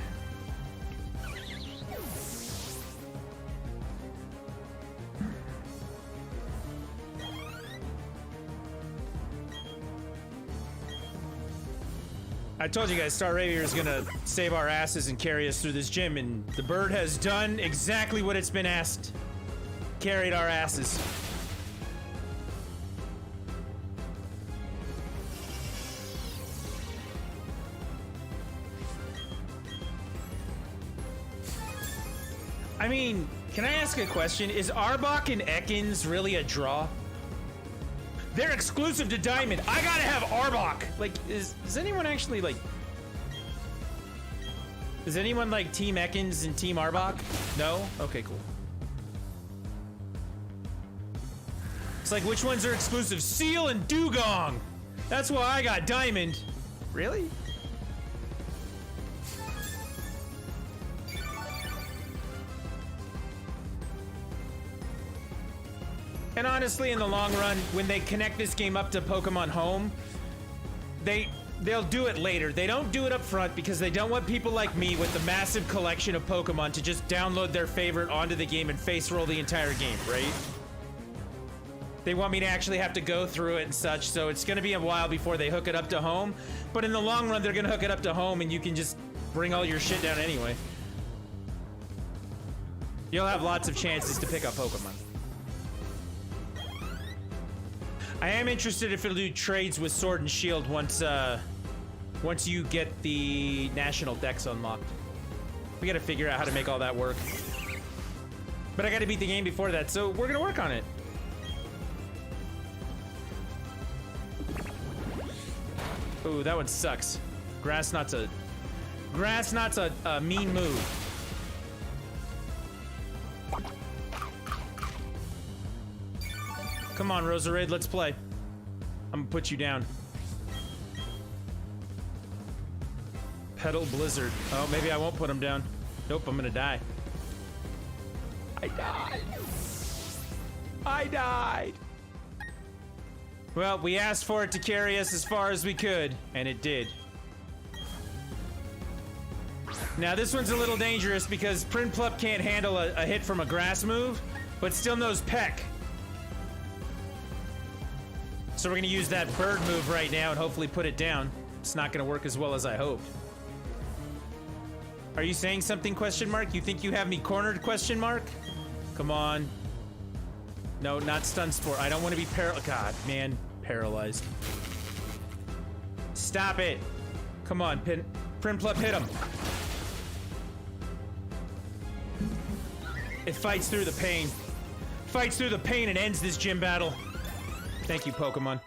I told you guys, Staravia is gonna save our asses and carry us through this gym, and the bird has done exactly what it's been asked. Carried our asses. I mean, can I ask a question? Is Arbok and Ekans really a draw? They're exclusive to Diamond. I gotta have Arbok. Like, is anyone actually like? Is anyone like Team Ekans and Team Arbok? No? Okay, cool. It's like, which ones are exclusive? Seal and Dugong. That's why I got Diamond. Really? And honestly, in the long run, when they connect this game up to Pokemon Home, they'll do it later. They don't do it up front because they don't want people like me with the massive collection of Pokemon to just download their favorite onto the game and face roll the entire game, right? They want me to actually have to go through it and such, so it's gonna be a while before they hook it up to Home. But in the long run, they're gonna hook it up to Home and you can just bring all your shit down anyway. You'll have lots of chances to pick up Pokemon. I am interested if it'll do trades with Sword and Shield once you get the national decks unlocked. We gotta figure out how to make all that work. But I gotta beat the game before that, so we're gonna work on it. Ooh, that one sucks. Grass knot's a mean move. Come on, Roserade, let's play. I'm gonna put you down. Petal Blizzard. Oh, maybe I won't put him down. Nope, I'm gonna die. I died. I died. Well, we asked for it to carry us as far as we could, and it did. Now, this one's a little dangerous because Prinplup can't handle a hit from a grass move, but still knows Peck. So we're gonna use that bird move right now and hopefully put it down. It's not gonna work as well as I hoped. Are you saying something, question mark? You think you have me cornered, question mark? Come on. No, not stun sport. I don't want to be God, man, paralyzed. Stop it. Come on, Prinplup, hit him. It fights through the pain. Fights through the pain and ends this gym battle. Thank you, Pokemon.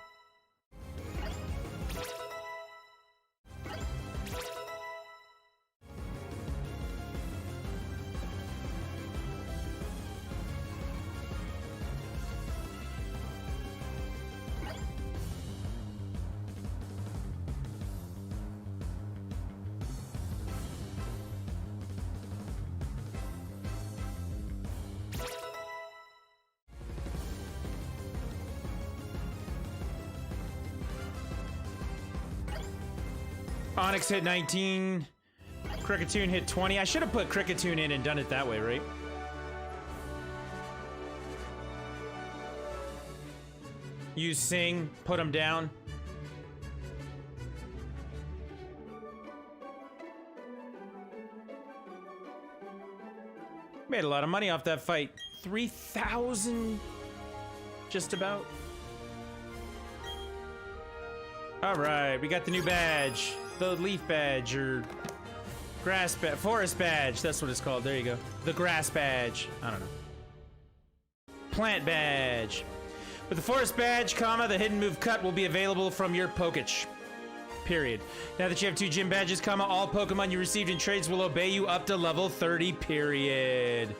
Onyx hit 19. Kricketune hit 20. I should have put Kricketune in and done it that way, right? Use Sing, put him down. Made a lot of money off that fight. 3,000, just about. All right, we got the new badge. The leaf badge, or grass badge, forest badge, that's what it's called. There you go. The grass badge. I don't know. Plant badge. With the forest badge, comma, the hidden move cut will be available from your Poketch. Period. Now that you have 2 gym badges, comma, all Pokemon you received in trades will obey you up to level 30, period.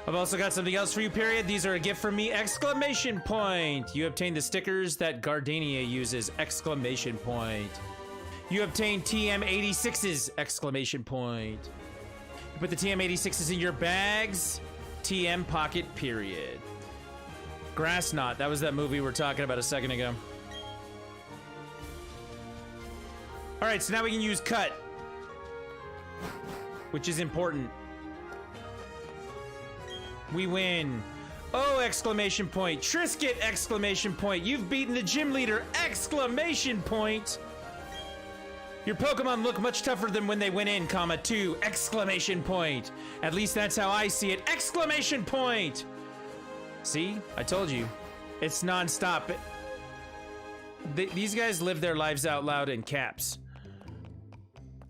I've also got something else for you, period. These are a gift from me, exclamation point. You obtain the stickers that Gardenia uses, exclamation point. You obtain TM86s, exclamation point. You put the TM86s in your bags, TM pocket, period. Grass Knot, that was that movie we were talking about a second ago. All right, so now we can use cut, which is important. We win. Oh, exclamation point. Trisket, exclamation point. You've beaten the gym leader, exclamation point. Your Pokemon look much tougher than when they went in, comma, 2, exclamation point. At least that's how I see it, exclamation point. See, I told you. It's non-stop. These guys live their lives out loud in caps.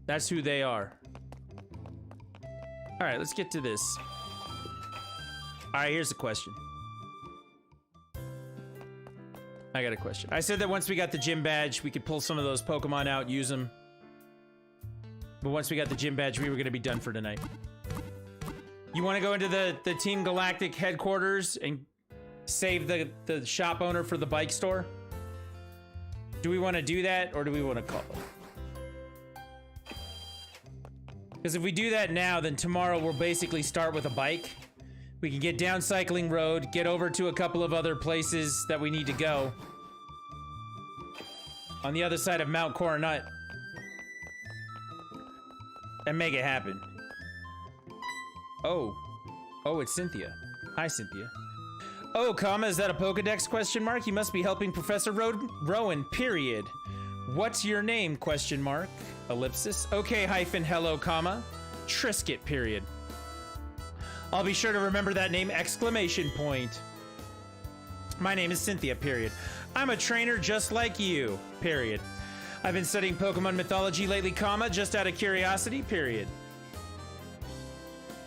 That's who they are. All right, let's get to this. All right, here's the question. I got a question. I said that once we got the gym badge, we could pull some of those Pokemon out, use them. But once we got the gym badge, we were gonna be done for tonight. You wanna go into the Team Galactic headquarters and save the shop owner for the bike store? Do we wanna do that, or do we wanna call it? Because if we do that now, then tomorrow we'll basically start with a bike. We can get down Cycling Road, get over to a couple of other places that we need to go. On the other side of Mount Coronet. And make it happen. Oh. Oh, it's Cynthia. Hi, Cynthia. Oh, comma, is that a Pokedex, question mark? You must be helping Professor Rowan, period. What's your name, question mark? Ellipsis. Okay, hyphen, hello, comma. Trisket, period. I'll be sure to remember that name, exclamation point. My name is Cynthia, period. I'm a trainer just like you, period. I've been studying Pokemon mythology lately, comma, just out of curiosity, period.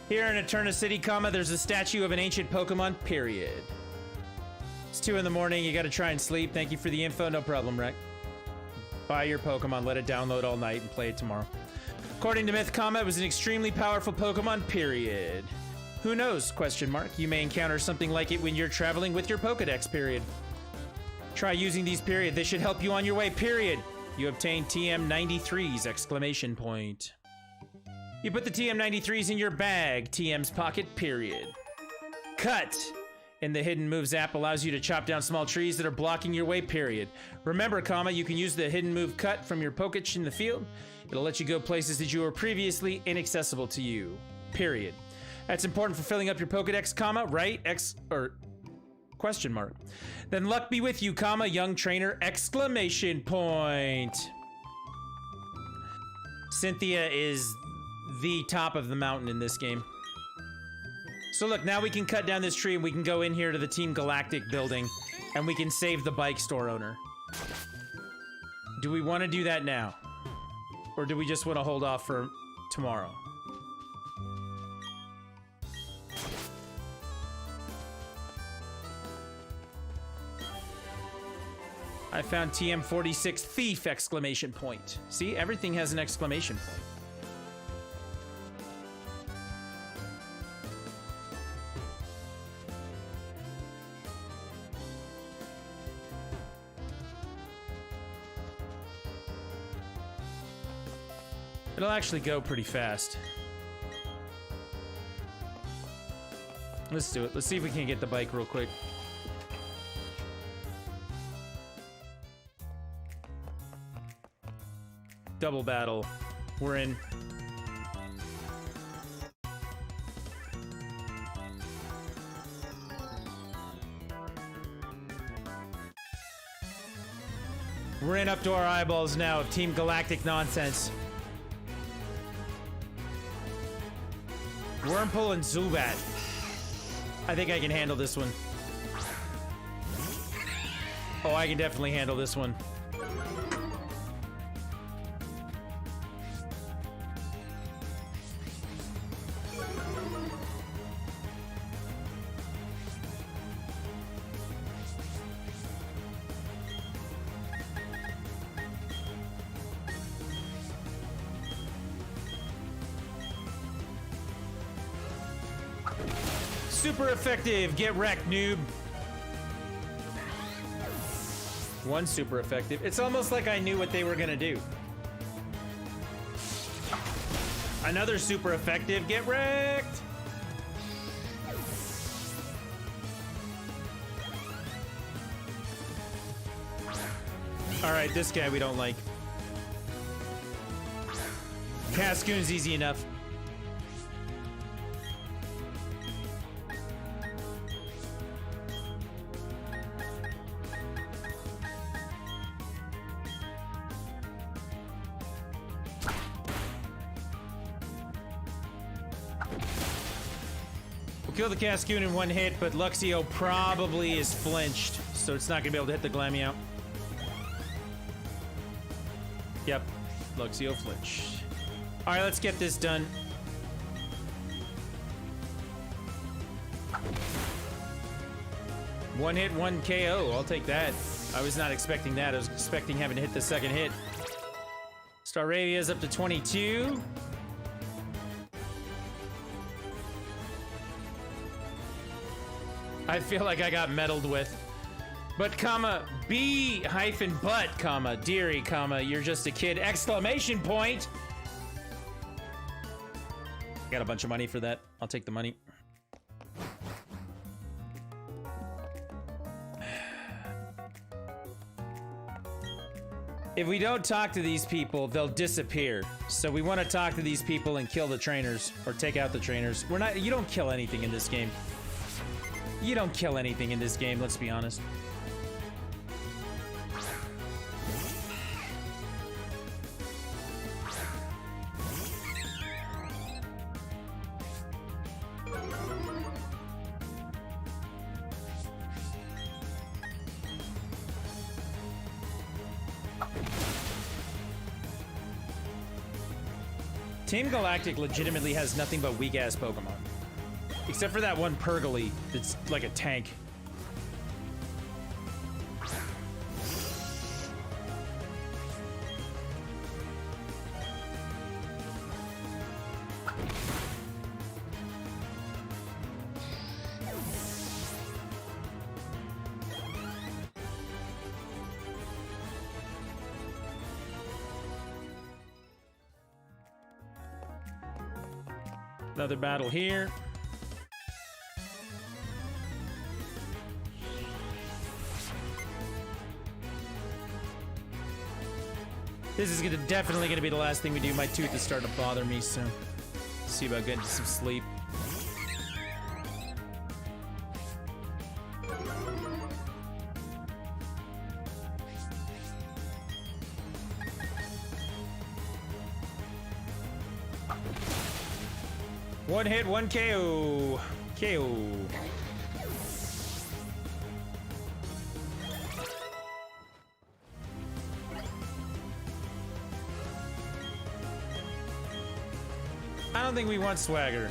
Here in Eterna City, comma, there's a statue of an ancient Pokemon, period. It's 2 in the morning, you gotta try and sleep. Thank you for the info, no problem, Rec. Buy your Pokemon, let it download all night, and play it tomorrow. According to Myth, it was an extremely powerful Pokemon, period. Who knows, question mark. You may encounter something like it when you're traveling with your Pokedex, period. Try using these, period. They should help you on your way, period. You obtain TM93s, exclamation point. You put the TM93s in your bag, TM's pocket, period. Cut! In the Hidden Moves app allows you to chop down small trees that are blocking your way, period. Remember, you can use the Hidden Move Cut from your Poketch in the field. It'll let you go places that you were previously inaccessible to you, period. That's important for filling up your Pokedex, right? Question mark. Then luck be with you, young trainer, exclamation point. Cynthia is the top of the mountain in this game. So look, now we can cut down this tree and we can go in here to the Team Galactic building and we can save the bike store owner. Do we want to do that now? Or do we just want to hold off for tomorrow? I found TM46 Thief, exclamation point. See, everything has an exclamation point. It'll actually go pretty fast. Let's do it. Let's see if we can get the bike real quick. Double battle. We're in. We're in up to our eyeballs now of Team Galactic nonsense. Wurmple and Zubat. I think I can handle this one. Oh, I can definitely handle this one. Super effective. Get wrecked, noob. One super effective. It's almost like I knew what they were gonna do. Another super effective. Get wrecked. All right, this guy we don't like. Cascoon's easy enough. Kill the Cascoon in one hit, but Luxio probably is flinched, so it's not gonna be able to hit the Glameow. Yep, Luxio flinched. All right, let's get this done. One hit, one KO. I'll take that. I was not expecting that. I was expecting having to hit the second hit. Staravia's up to 22. I feel like I got meddled with. But B-but, dearie, you're just a kid, exclamation point! Got a bunch of money for that. I'll take the money. If we don't talk to these people, they'll disappear. So we want to talk to these people and kill the trainers, or take out the trainers. You don't kill anything in this game. You don't kill anything in this game, let's be honest. Team Galactic legitimately has nothing but weak-ass Pokemon. Except for that one Pergly that's like a tank. Another battle here. This is definitely gonna be the last thing we do. My tooth is starting to bother me, so see about getting some sleep. One hit, one KO. KO. I don't think we want swagger.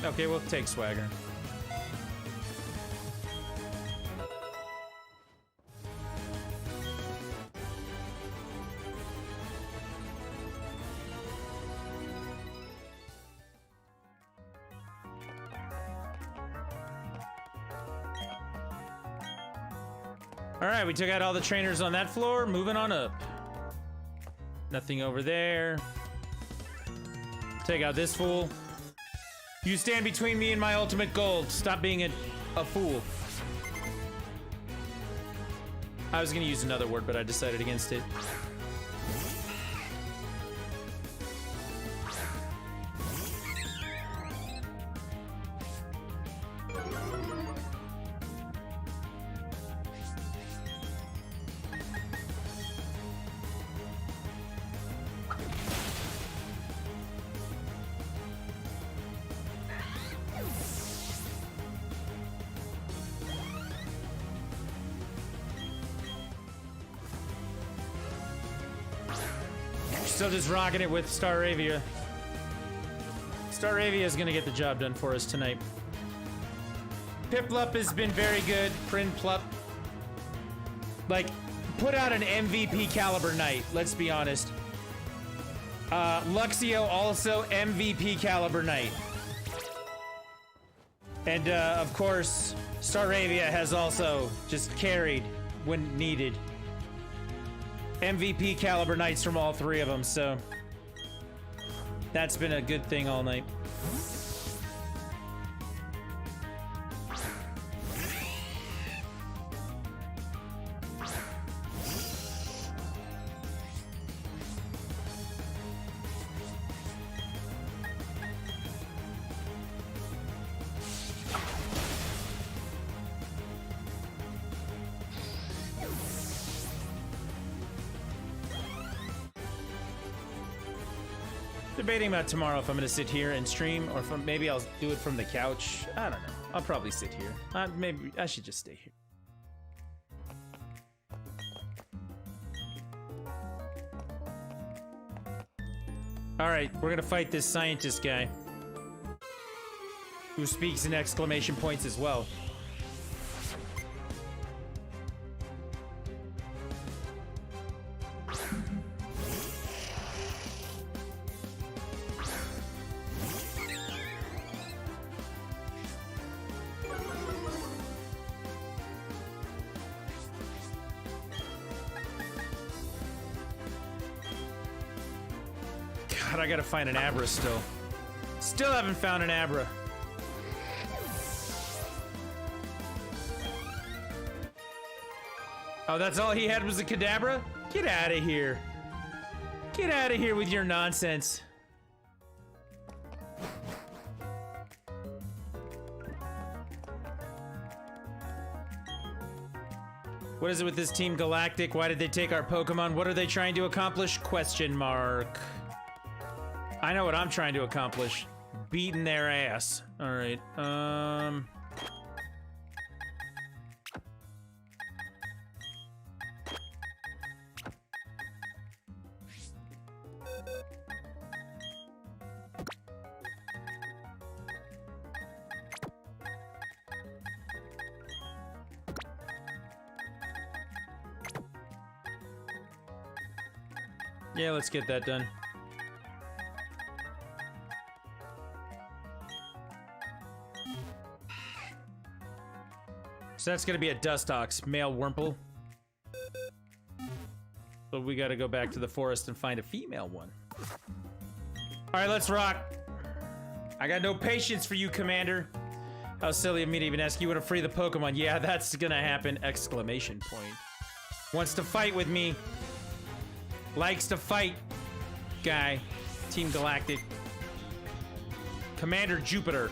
Okay, we'll take swagger. All right, we took out all the trainers on that floor. Moving on up. Nothing over there. Take out this fool. You stand between me and my ultimate goal. Stop being a fool. I was gonna use another word, but I decided against it. Still just rocking it with Staravia. Staravia is gonna get the job done for us tonight. Piplup has been very good. Prinplup. Like, put out an MVP caliber night, let's be honest. Luxio also MVP caliber night. And of course, Staravia has also just carried when needed. MVP caliber nights from all three of them, so that's been a good thing all night. Debating about tomorrow if I'm gonna sit here and stream, or if maybe I'll do it from the couch. I don't know. I'll probably sit here. Maybe I should just stay here. All right, we're gonna fight this scientist guy who speaks in exclamation points as well. God, I gotta find an Abra still. Still haven't found an Abra. Oh, that's all he had was a Kadabra? Get out of here. Get out of here with your nonsense. What is it with this Team Galactic? Why did they take our Pokemon? What are they trying to accomplish? Question mark. I know what I'm trying to accomplish. Beating their ass. Alright, yeah, let's get that done. So that's gonna be a Dustox, male Wurmple. So we gotta go back to the forest and find a female one. Alright, let's rock. I got no patience for you, Commander. How silly of me to even ask you to free the Pokemon. Yeah, that's gonna happen! Exclamation point. Wants to fight with me. Likes to fight. Guy. Team Galactic. Commander Jupiter.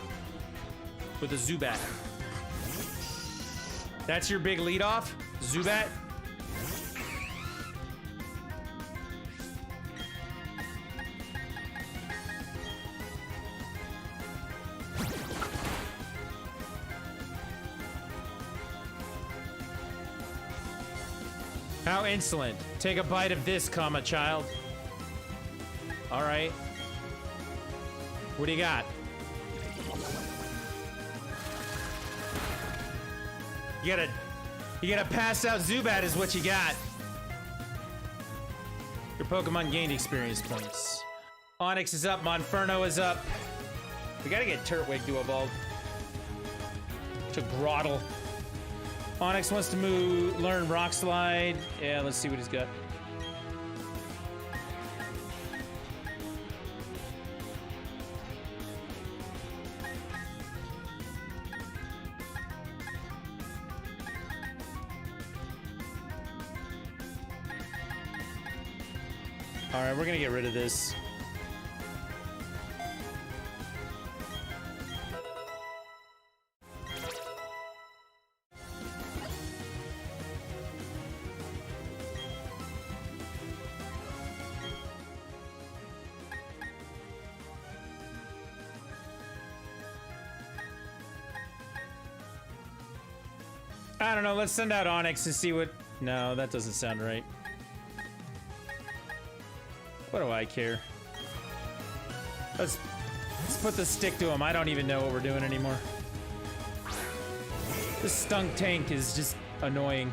With a Zubat. That's your big leadoff? Zubat? How insolent. Take a bite of this, comma, child. Alright. What do you got? You gotta pass out Zubat is what you got. Your Pokemon gained experience points. Onix is up, Monferno is up. We gotta get Turtwig to evolve. To Groddle. Onix wants to learn Rock Slide. Yeah, let's see what he's got. Alright, we're gonna get rid of this. I don't know, let's send out Onix and see what... No, that doesn't sound right. What do I care? Let's put the stick to him. I don't even know what we're doing anymore. This Stunk Tank is just annoying.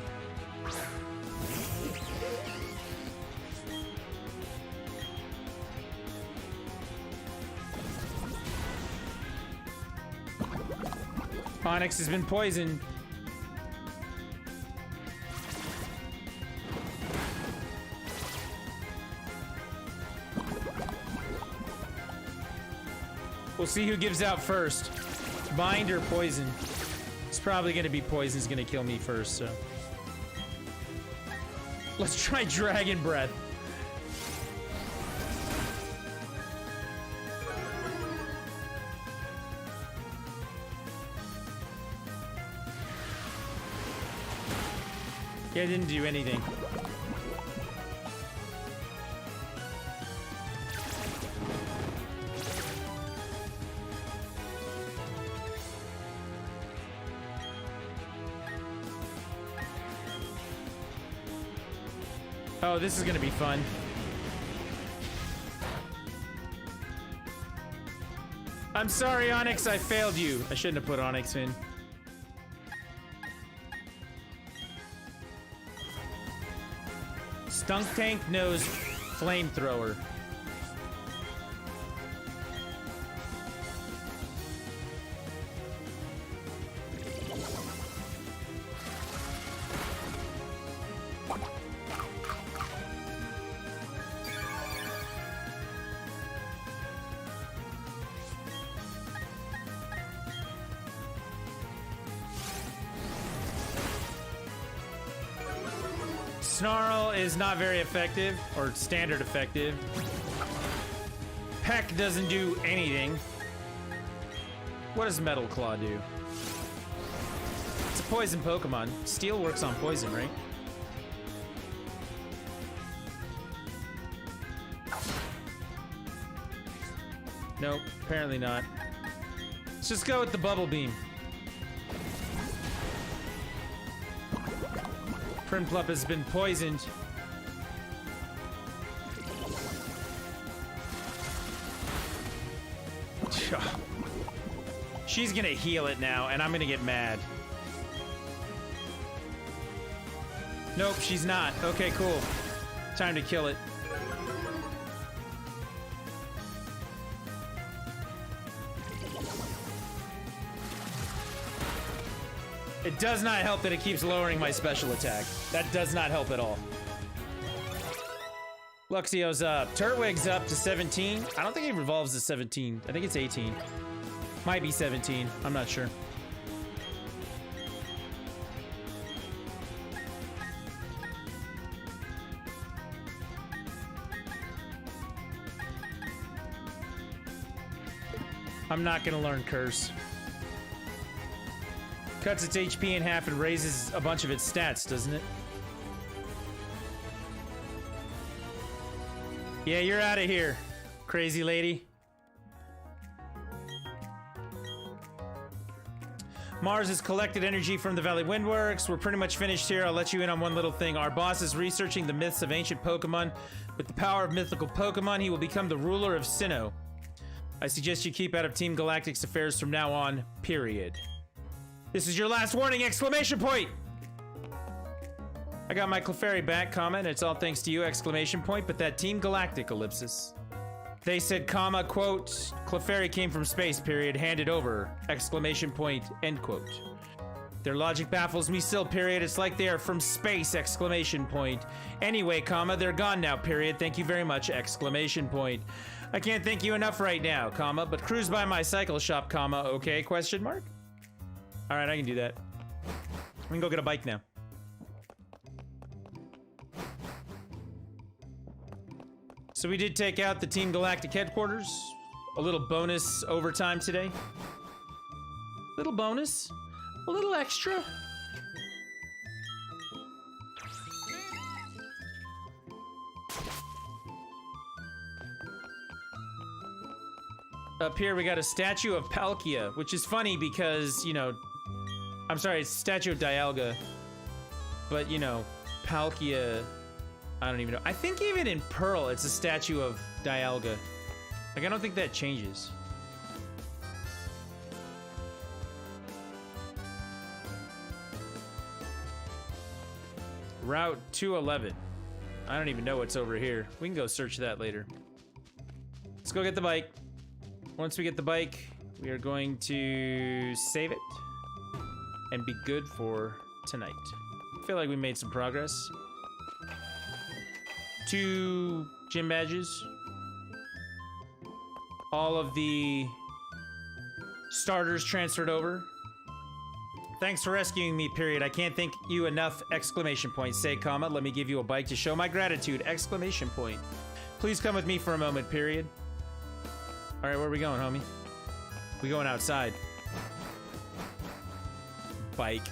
Onix has been poisoned. We'll see who gives out first. Bind or poison. It's probably gonna be poison's gonna kill me first, so. Let's try Dragon Breath. Yeah, it didn't do anything. Oh, this is gonna be fun. I'm sorry, Onix, I failed you. I shouldn't have put Onix in. Stunk Tank knows Flamethrower. Snarl is not very effective, or standard effective. Peck doesn't do anything. What does Metal Claw do? It's a poison Pokemon. Steel works on poison, right? Nope, apparently not. Let's just go with the Bubble Beam. Prinplup has been poisoned. She's gonna heal it now, and I'm gonna get mad. Nope, she's not. Okay, cool. Time to kill it. It does not help that it keeps lowering my special attack. That does not help at all. Luxio's up. Turtwig's up to 17. I don't think it revolves to 17. I think it's 18. Might be 17. I'm not sure. I'm not gonna learn Curse. Cuts its HP in half and raises a bunch of its stats, doesn't it? Yeah, you're out of here, crazy lady. Mars has collected energy from the Valley Windworks. We're pretty much finished here. I'll let you in on one little thing. Our boss is researching the myths of ancient Pokemon. With the power of mythical Pokemon, he will become the ruler of Sinnoh. I suggest you keep out of Team Galactic's affairs from now on, period. This is your last warning, exclamation point! I got my Clefairy back, comma, and it's all thanks to you, exclamation point, but that Team Galactic, ellipsis. They said, comma, quote, Clefairy came from space, period, handed over, exclamation point, end quote. Their logic baffles me still, period. It's like they are from space, exclamation point. Anyway, comma, they're gone now, period. Thank you very much, exclamation point. I can't thank you enough right now, comma, but cruise by my cycle shop, comma, okay, question mark? All right, I can do that. We can go get a bike now. So we did take out the Team Galactic headquarters. A little bonus overtime today. Little bonus. A little extra. Up here we got a statue of Palkia, which is funny because, you know, I'm sorry, it's a statue of Dialga. But, you know, Palkia, I don't even know. I think even in Pearl, it's a statue of Dialga. Like, I don't think that changes. Route 211. I don't even know what's over here. We can go search that later. Let's go get the bike. Once we get the bike, we are going to save it and be good for tonight. I feel like we made some progress. 2 gym badges. All of the starters transferred over. Thanks for rescuing me, period. I can't thank you enough, exclamation point. Say, comma, let me give you a bike to show my gratitude, exclamation point. Please come with me for a moment, period. All right, where are we going, homie? We going outside. Bike.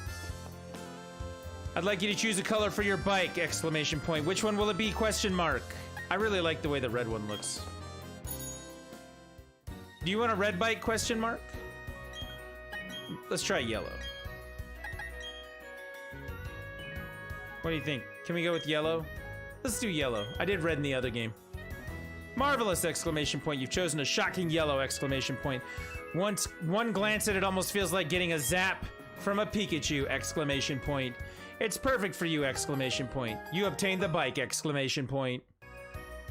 I'd like you to choose a color for your bike, exclamation point. Which one will it be, question mark? I really like the way the red one looks. Do you want a red bike, question mark? Let's try yellow. What do you think? Can we go with yellow? Let's do yellow. I did red in the other game. Marvelous, exclamation point. You've chosen a shocking yellow, exclamation point. One glance at it almost feels like getting a zap from a Pikachu, exclamation point. It's perfect for you, exclamation point. You obtained the bike, exclamation point.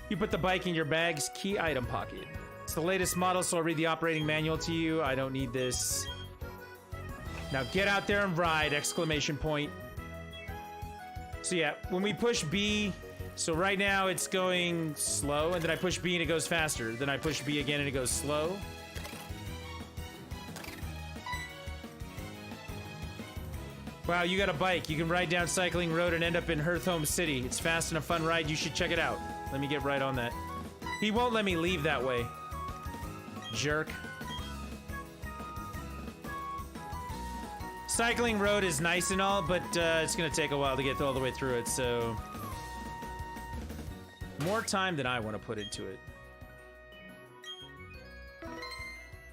You put the bike in your bag's key item pocket. It's the latest model, so I'll read the operating manual to you. I don't need this. Now get out there and ride, exclamation point. So yeah, when we push B, so right now it's going slow, and then I push B and it goes faster. Then I push B again and it goes slow. Wow, you got a bike. You can ride down Cycling Road and end up in Hearthhome City. It's fast and a fun ride. You should check it out. Let me get right on that. He won't let me leave that way. Jerk. Cycling Road is nice and all, but it's gonna take a while to get all the way through it, so... More time than I want to put into it.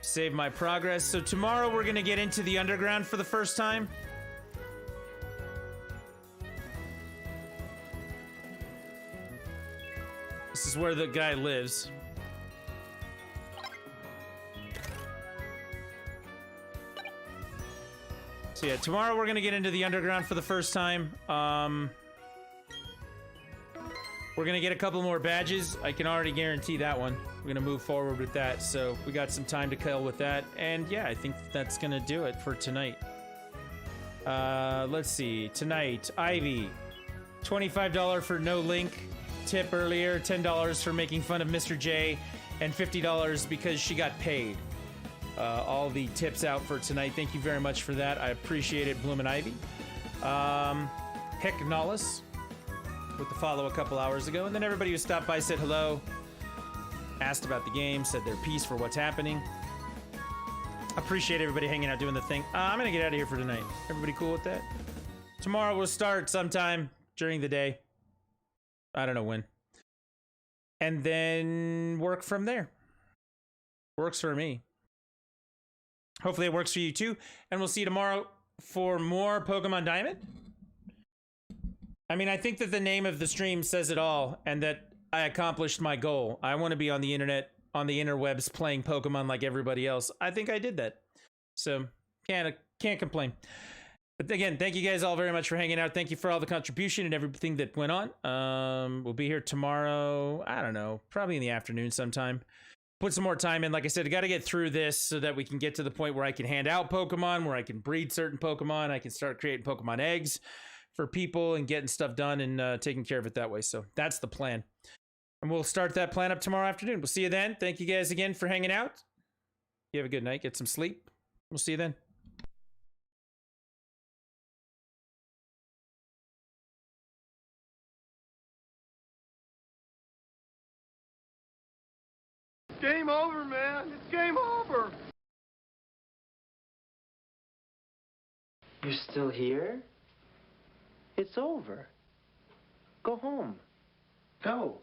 Save my progress. So tomorrow we're gonna get into the underground for the first time. This is where the guy lives. So yeah, tomorrow we're gonna get into the underground for the first time. We're gonna get a couple more badges. I can already guarantee that one. We're gonna move forward with that, so we got some time to kill with that. And yeah, I think that's gonna do it for tonight. Let's see. Tonight, Ivy, $25 for no link tip earlier, $10 for making fun of Mr. J, and $50 because she got paid. All the tips out for tonight. Thank you very much for that. I appreciate it, Bloom and Ivy. Heck Nollis with the follow a couple hours ago. And then everybody who stopped by said hello, asked about the game, said their piece for what's happening. Appreciate everybody hanging out doing the thing. I'm gonna get out of here for tonight. Everybody cool with that? Tomorrow we'll start sometime during the day. I don't know when. And then work from there. Works for me. Hopefully it works for you too. And we'll see you tomorrow for more Pokemon Diamond. I mean, I think that the name of the stream says it all, and that I accomplished my goal. I want to be on the internet, on the interwebs, playing Pokemon like everybody else. I think I did that. So, can't complain. But again, thank you guys all very much for hanging out. Thank you for all the contribution and everything that went on. We'll be here tomorrow, I don't know, probably in the afternoon sometime. Put some more time in. Like I said, I got to get through this so that we can get to the point where I can hand out Pokemon, where I can breed certain Pokemon. I can start creating Pokemon eggs for people and getting stuff done and taking care of it that way. So that's the plan. And we'll start that plan up tomorrow afternoon. We'll see you then. Thank you guys again for hanging out. You have a good night. Get some sleep. We'll see you then. Game over, man. It's game over. You're still here? It's over. Go home. Go.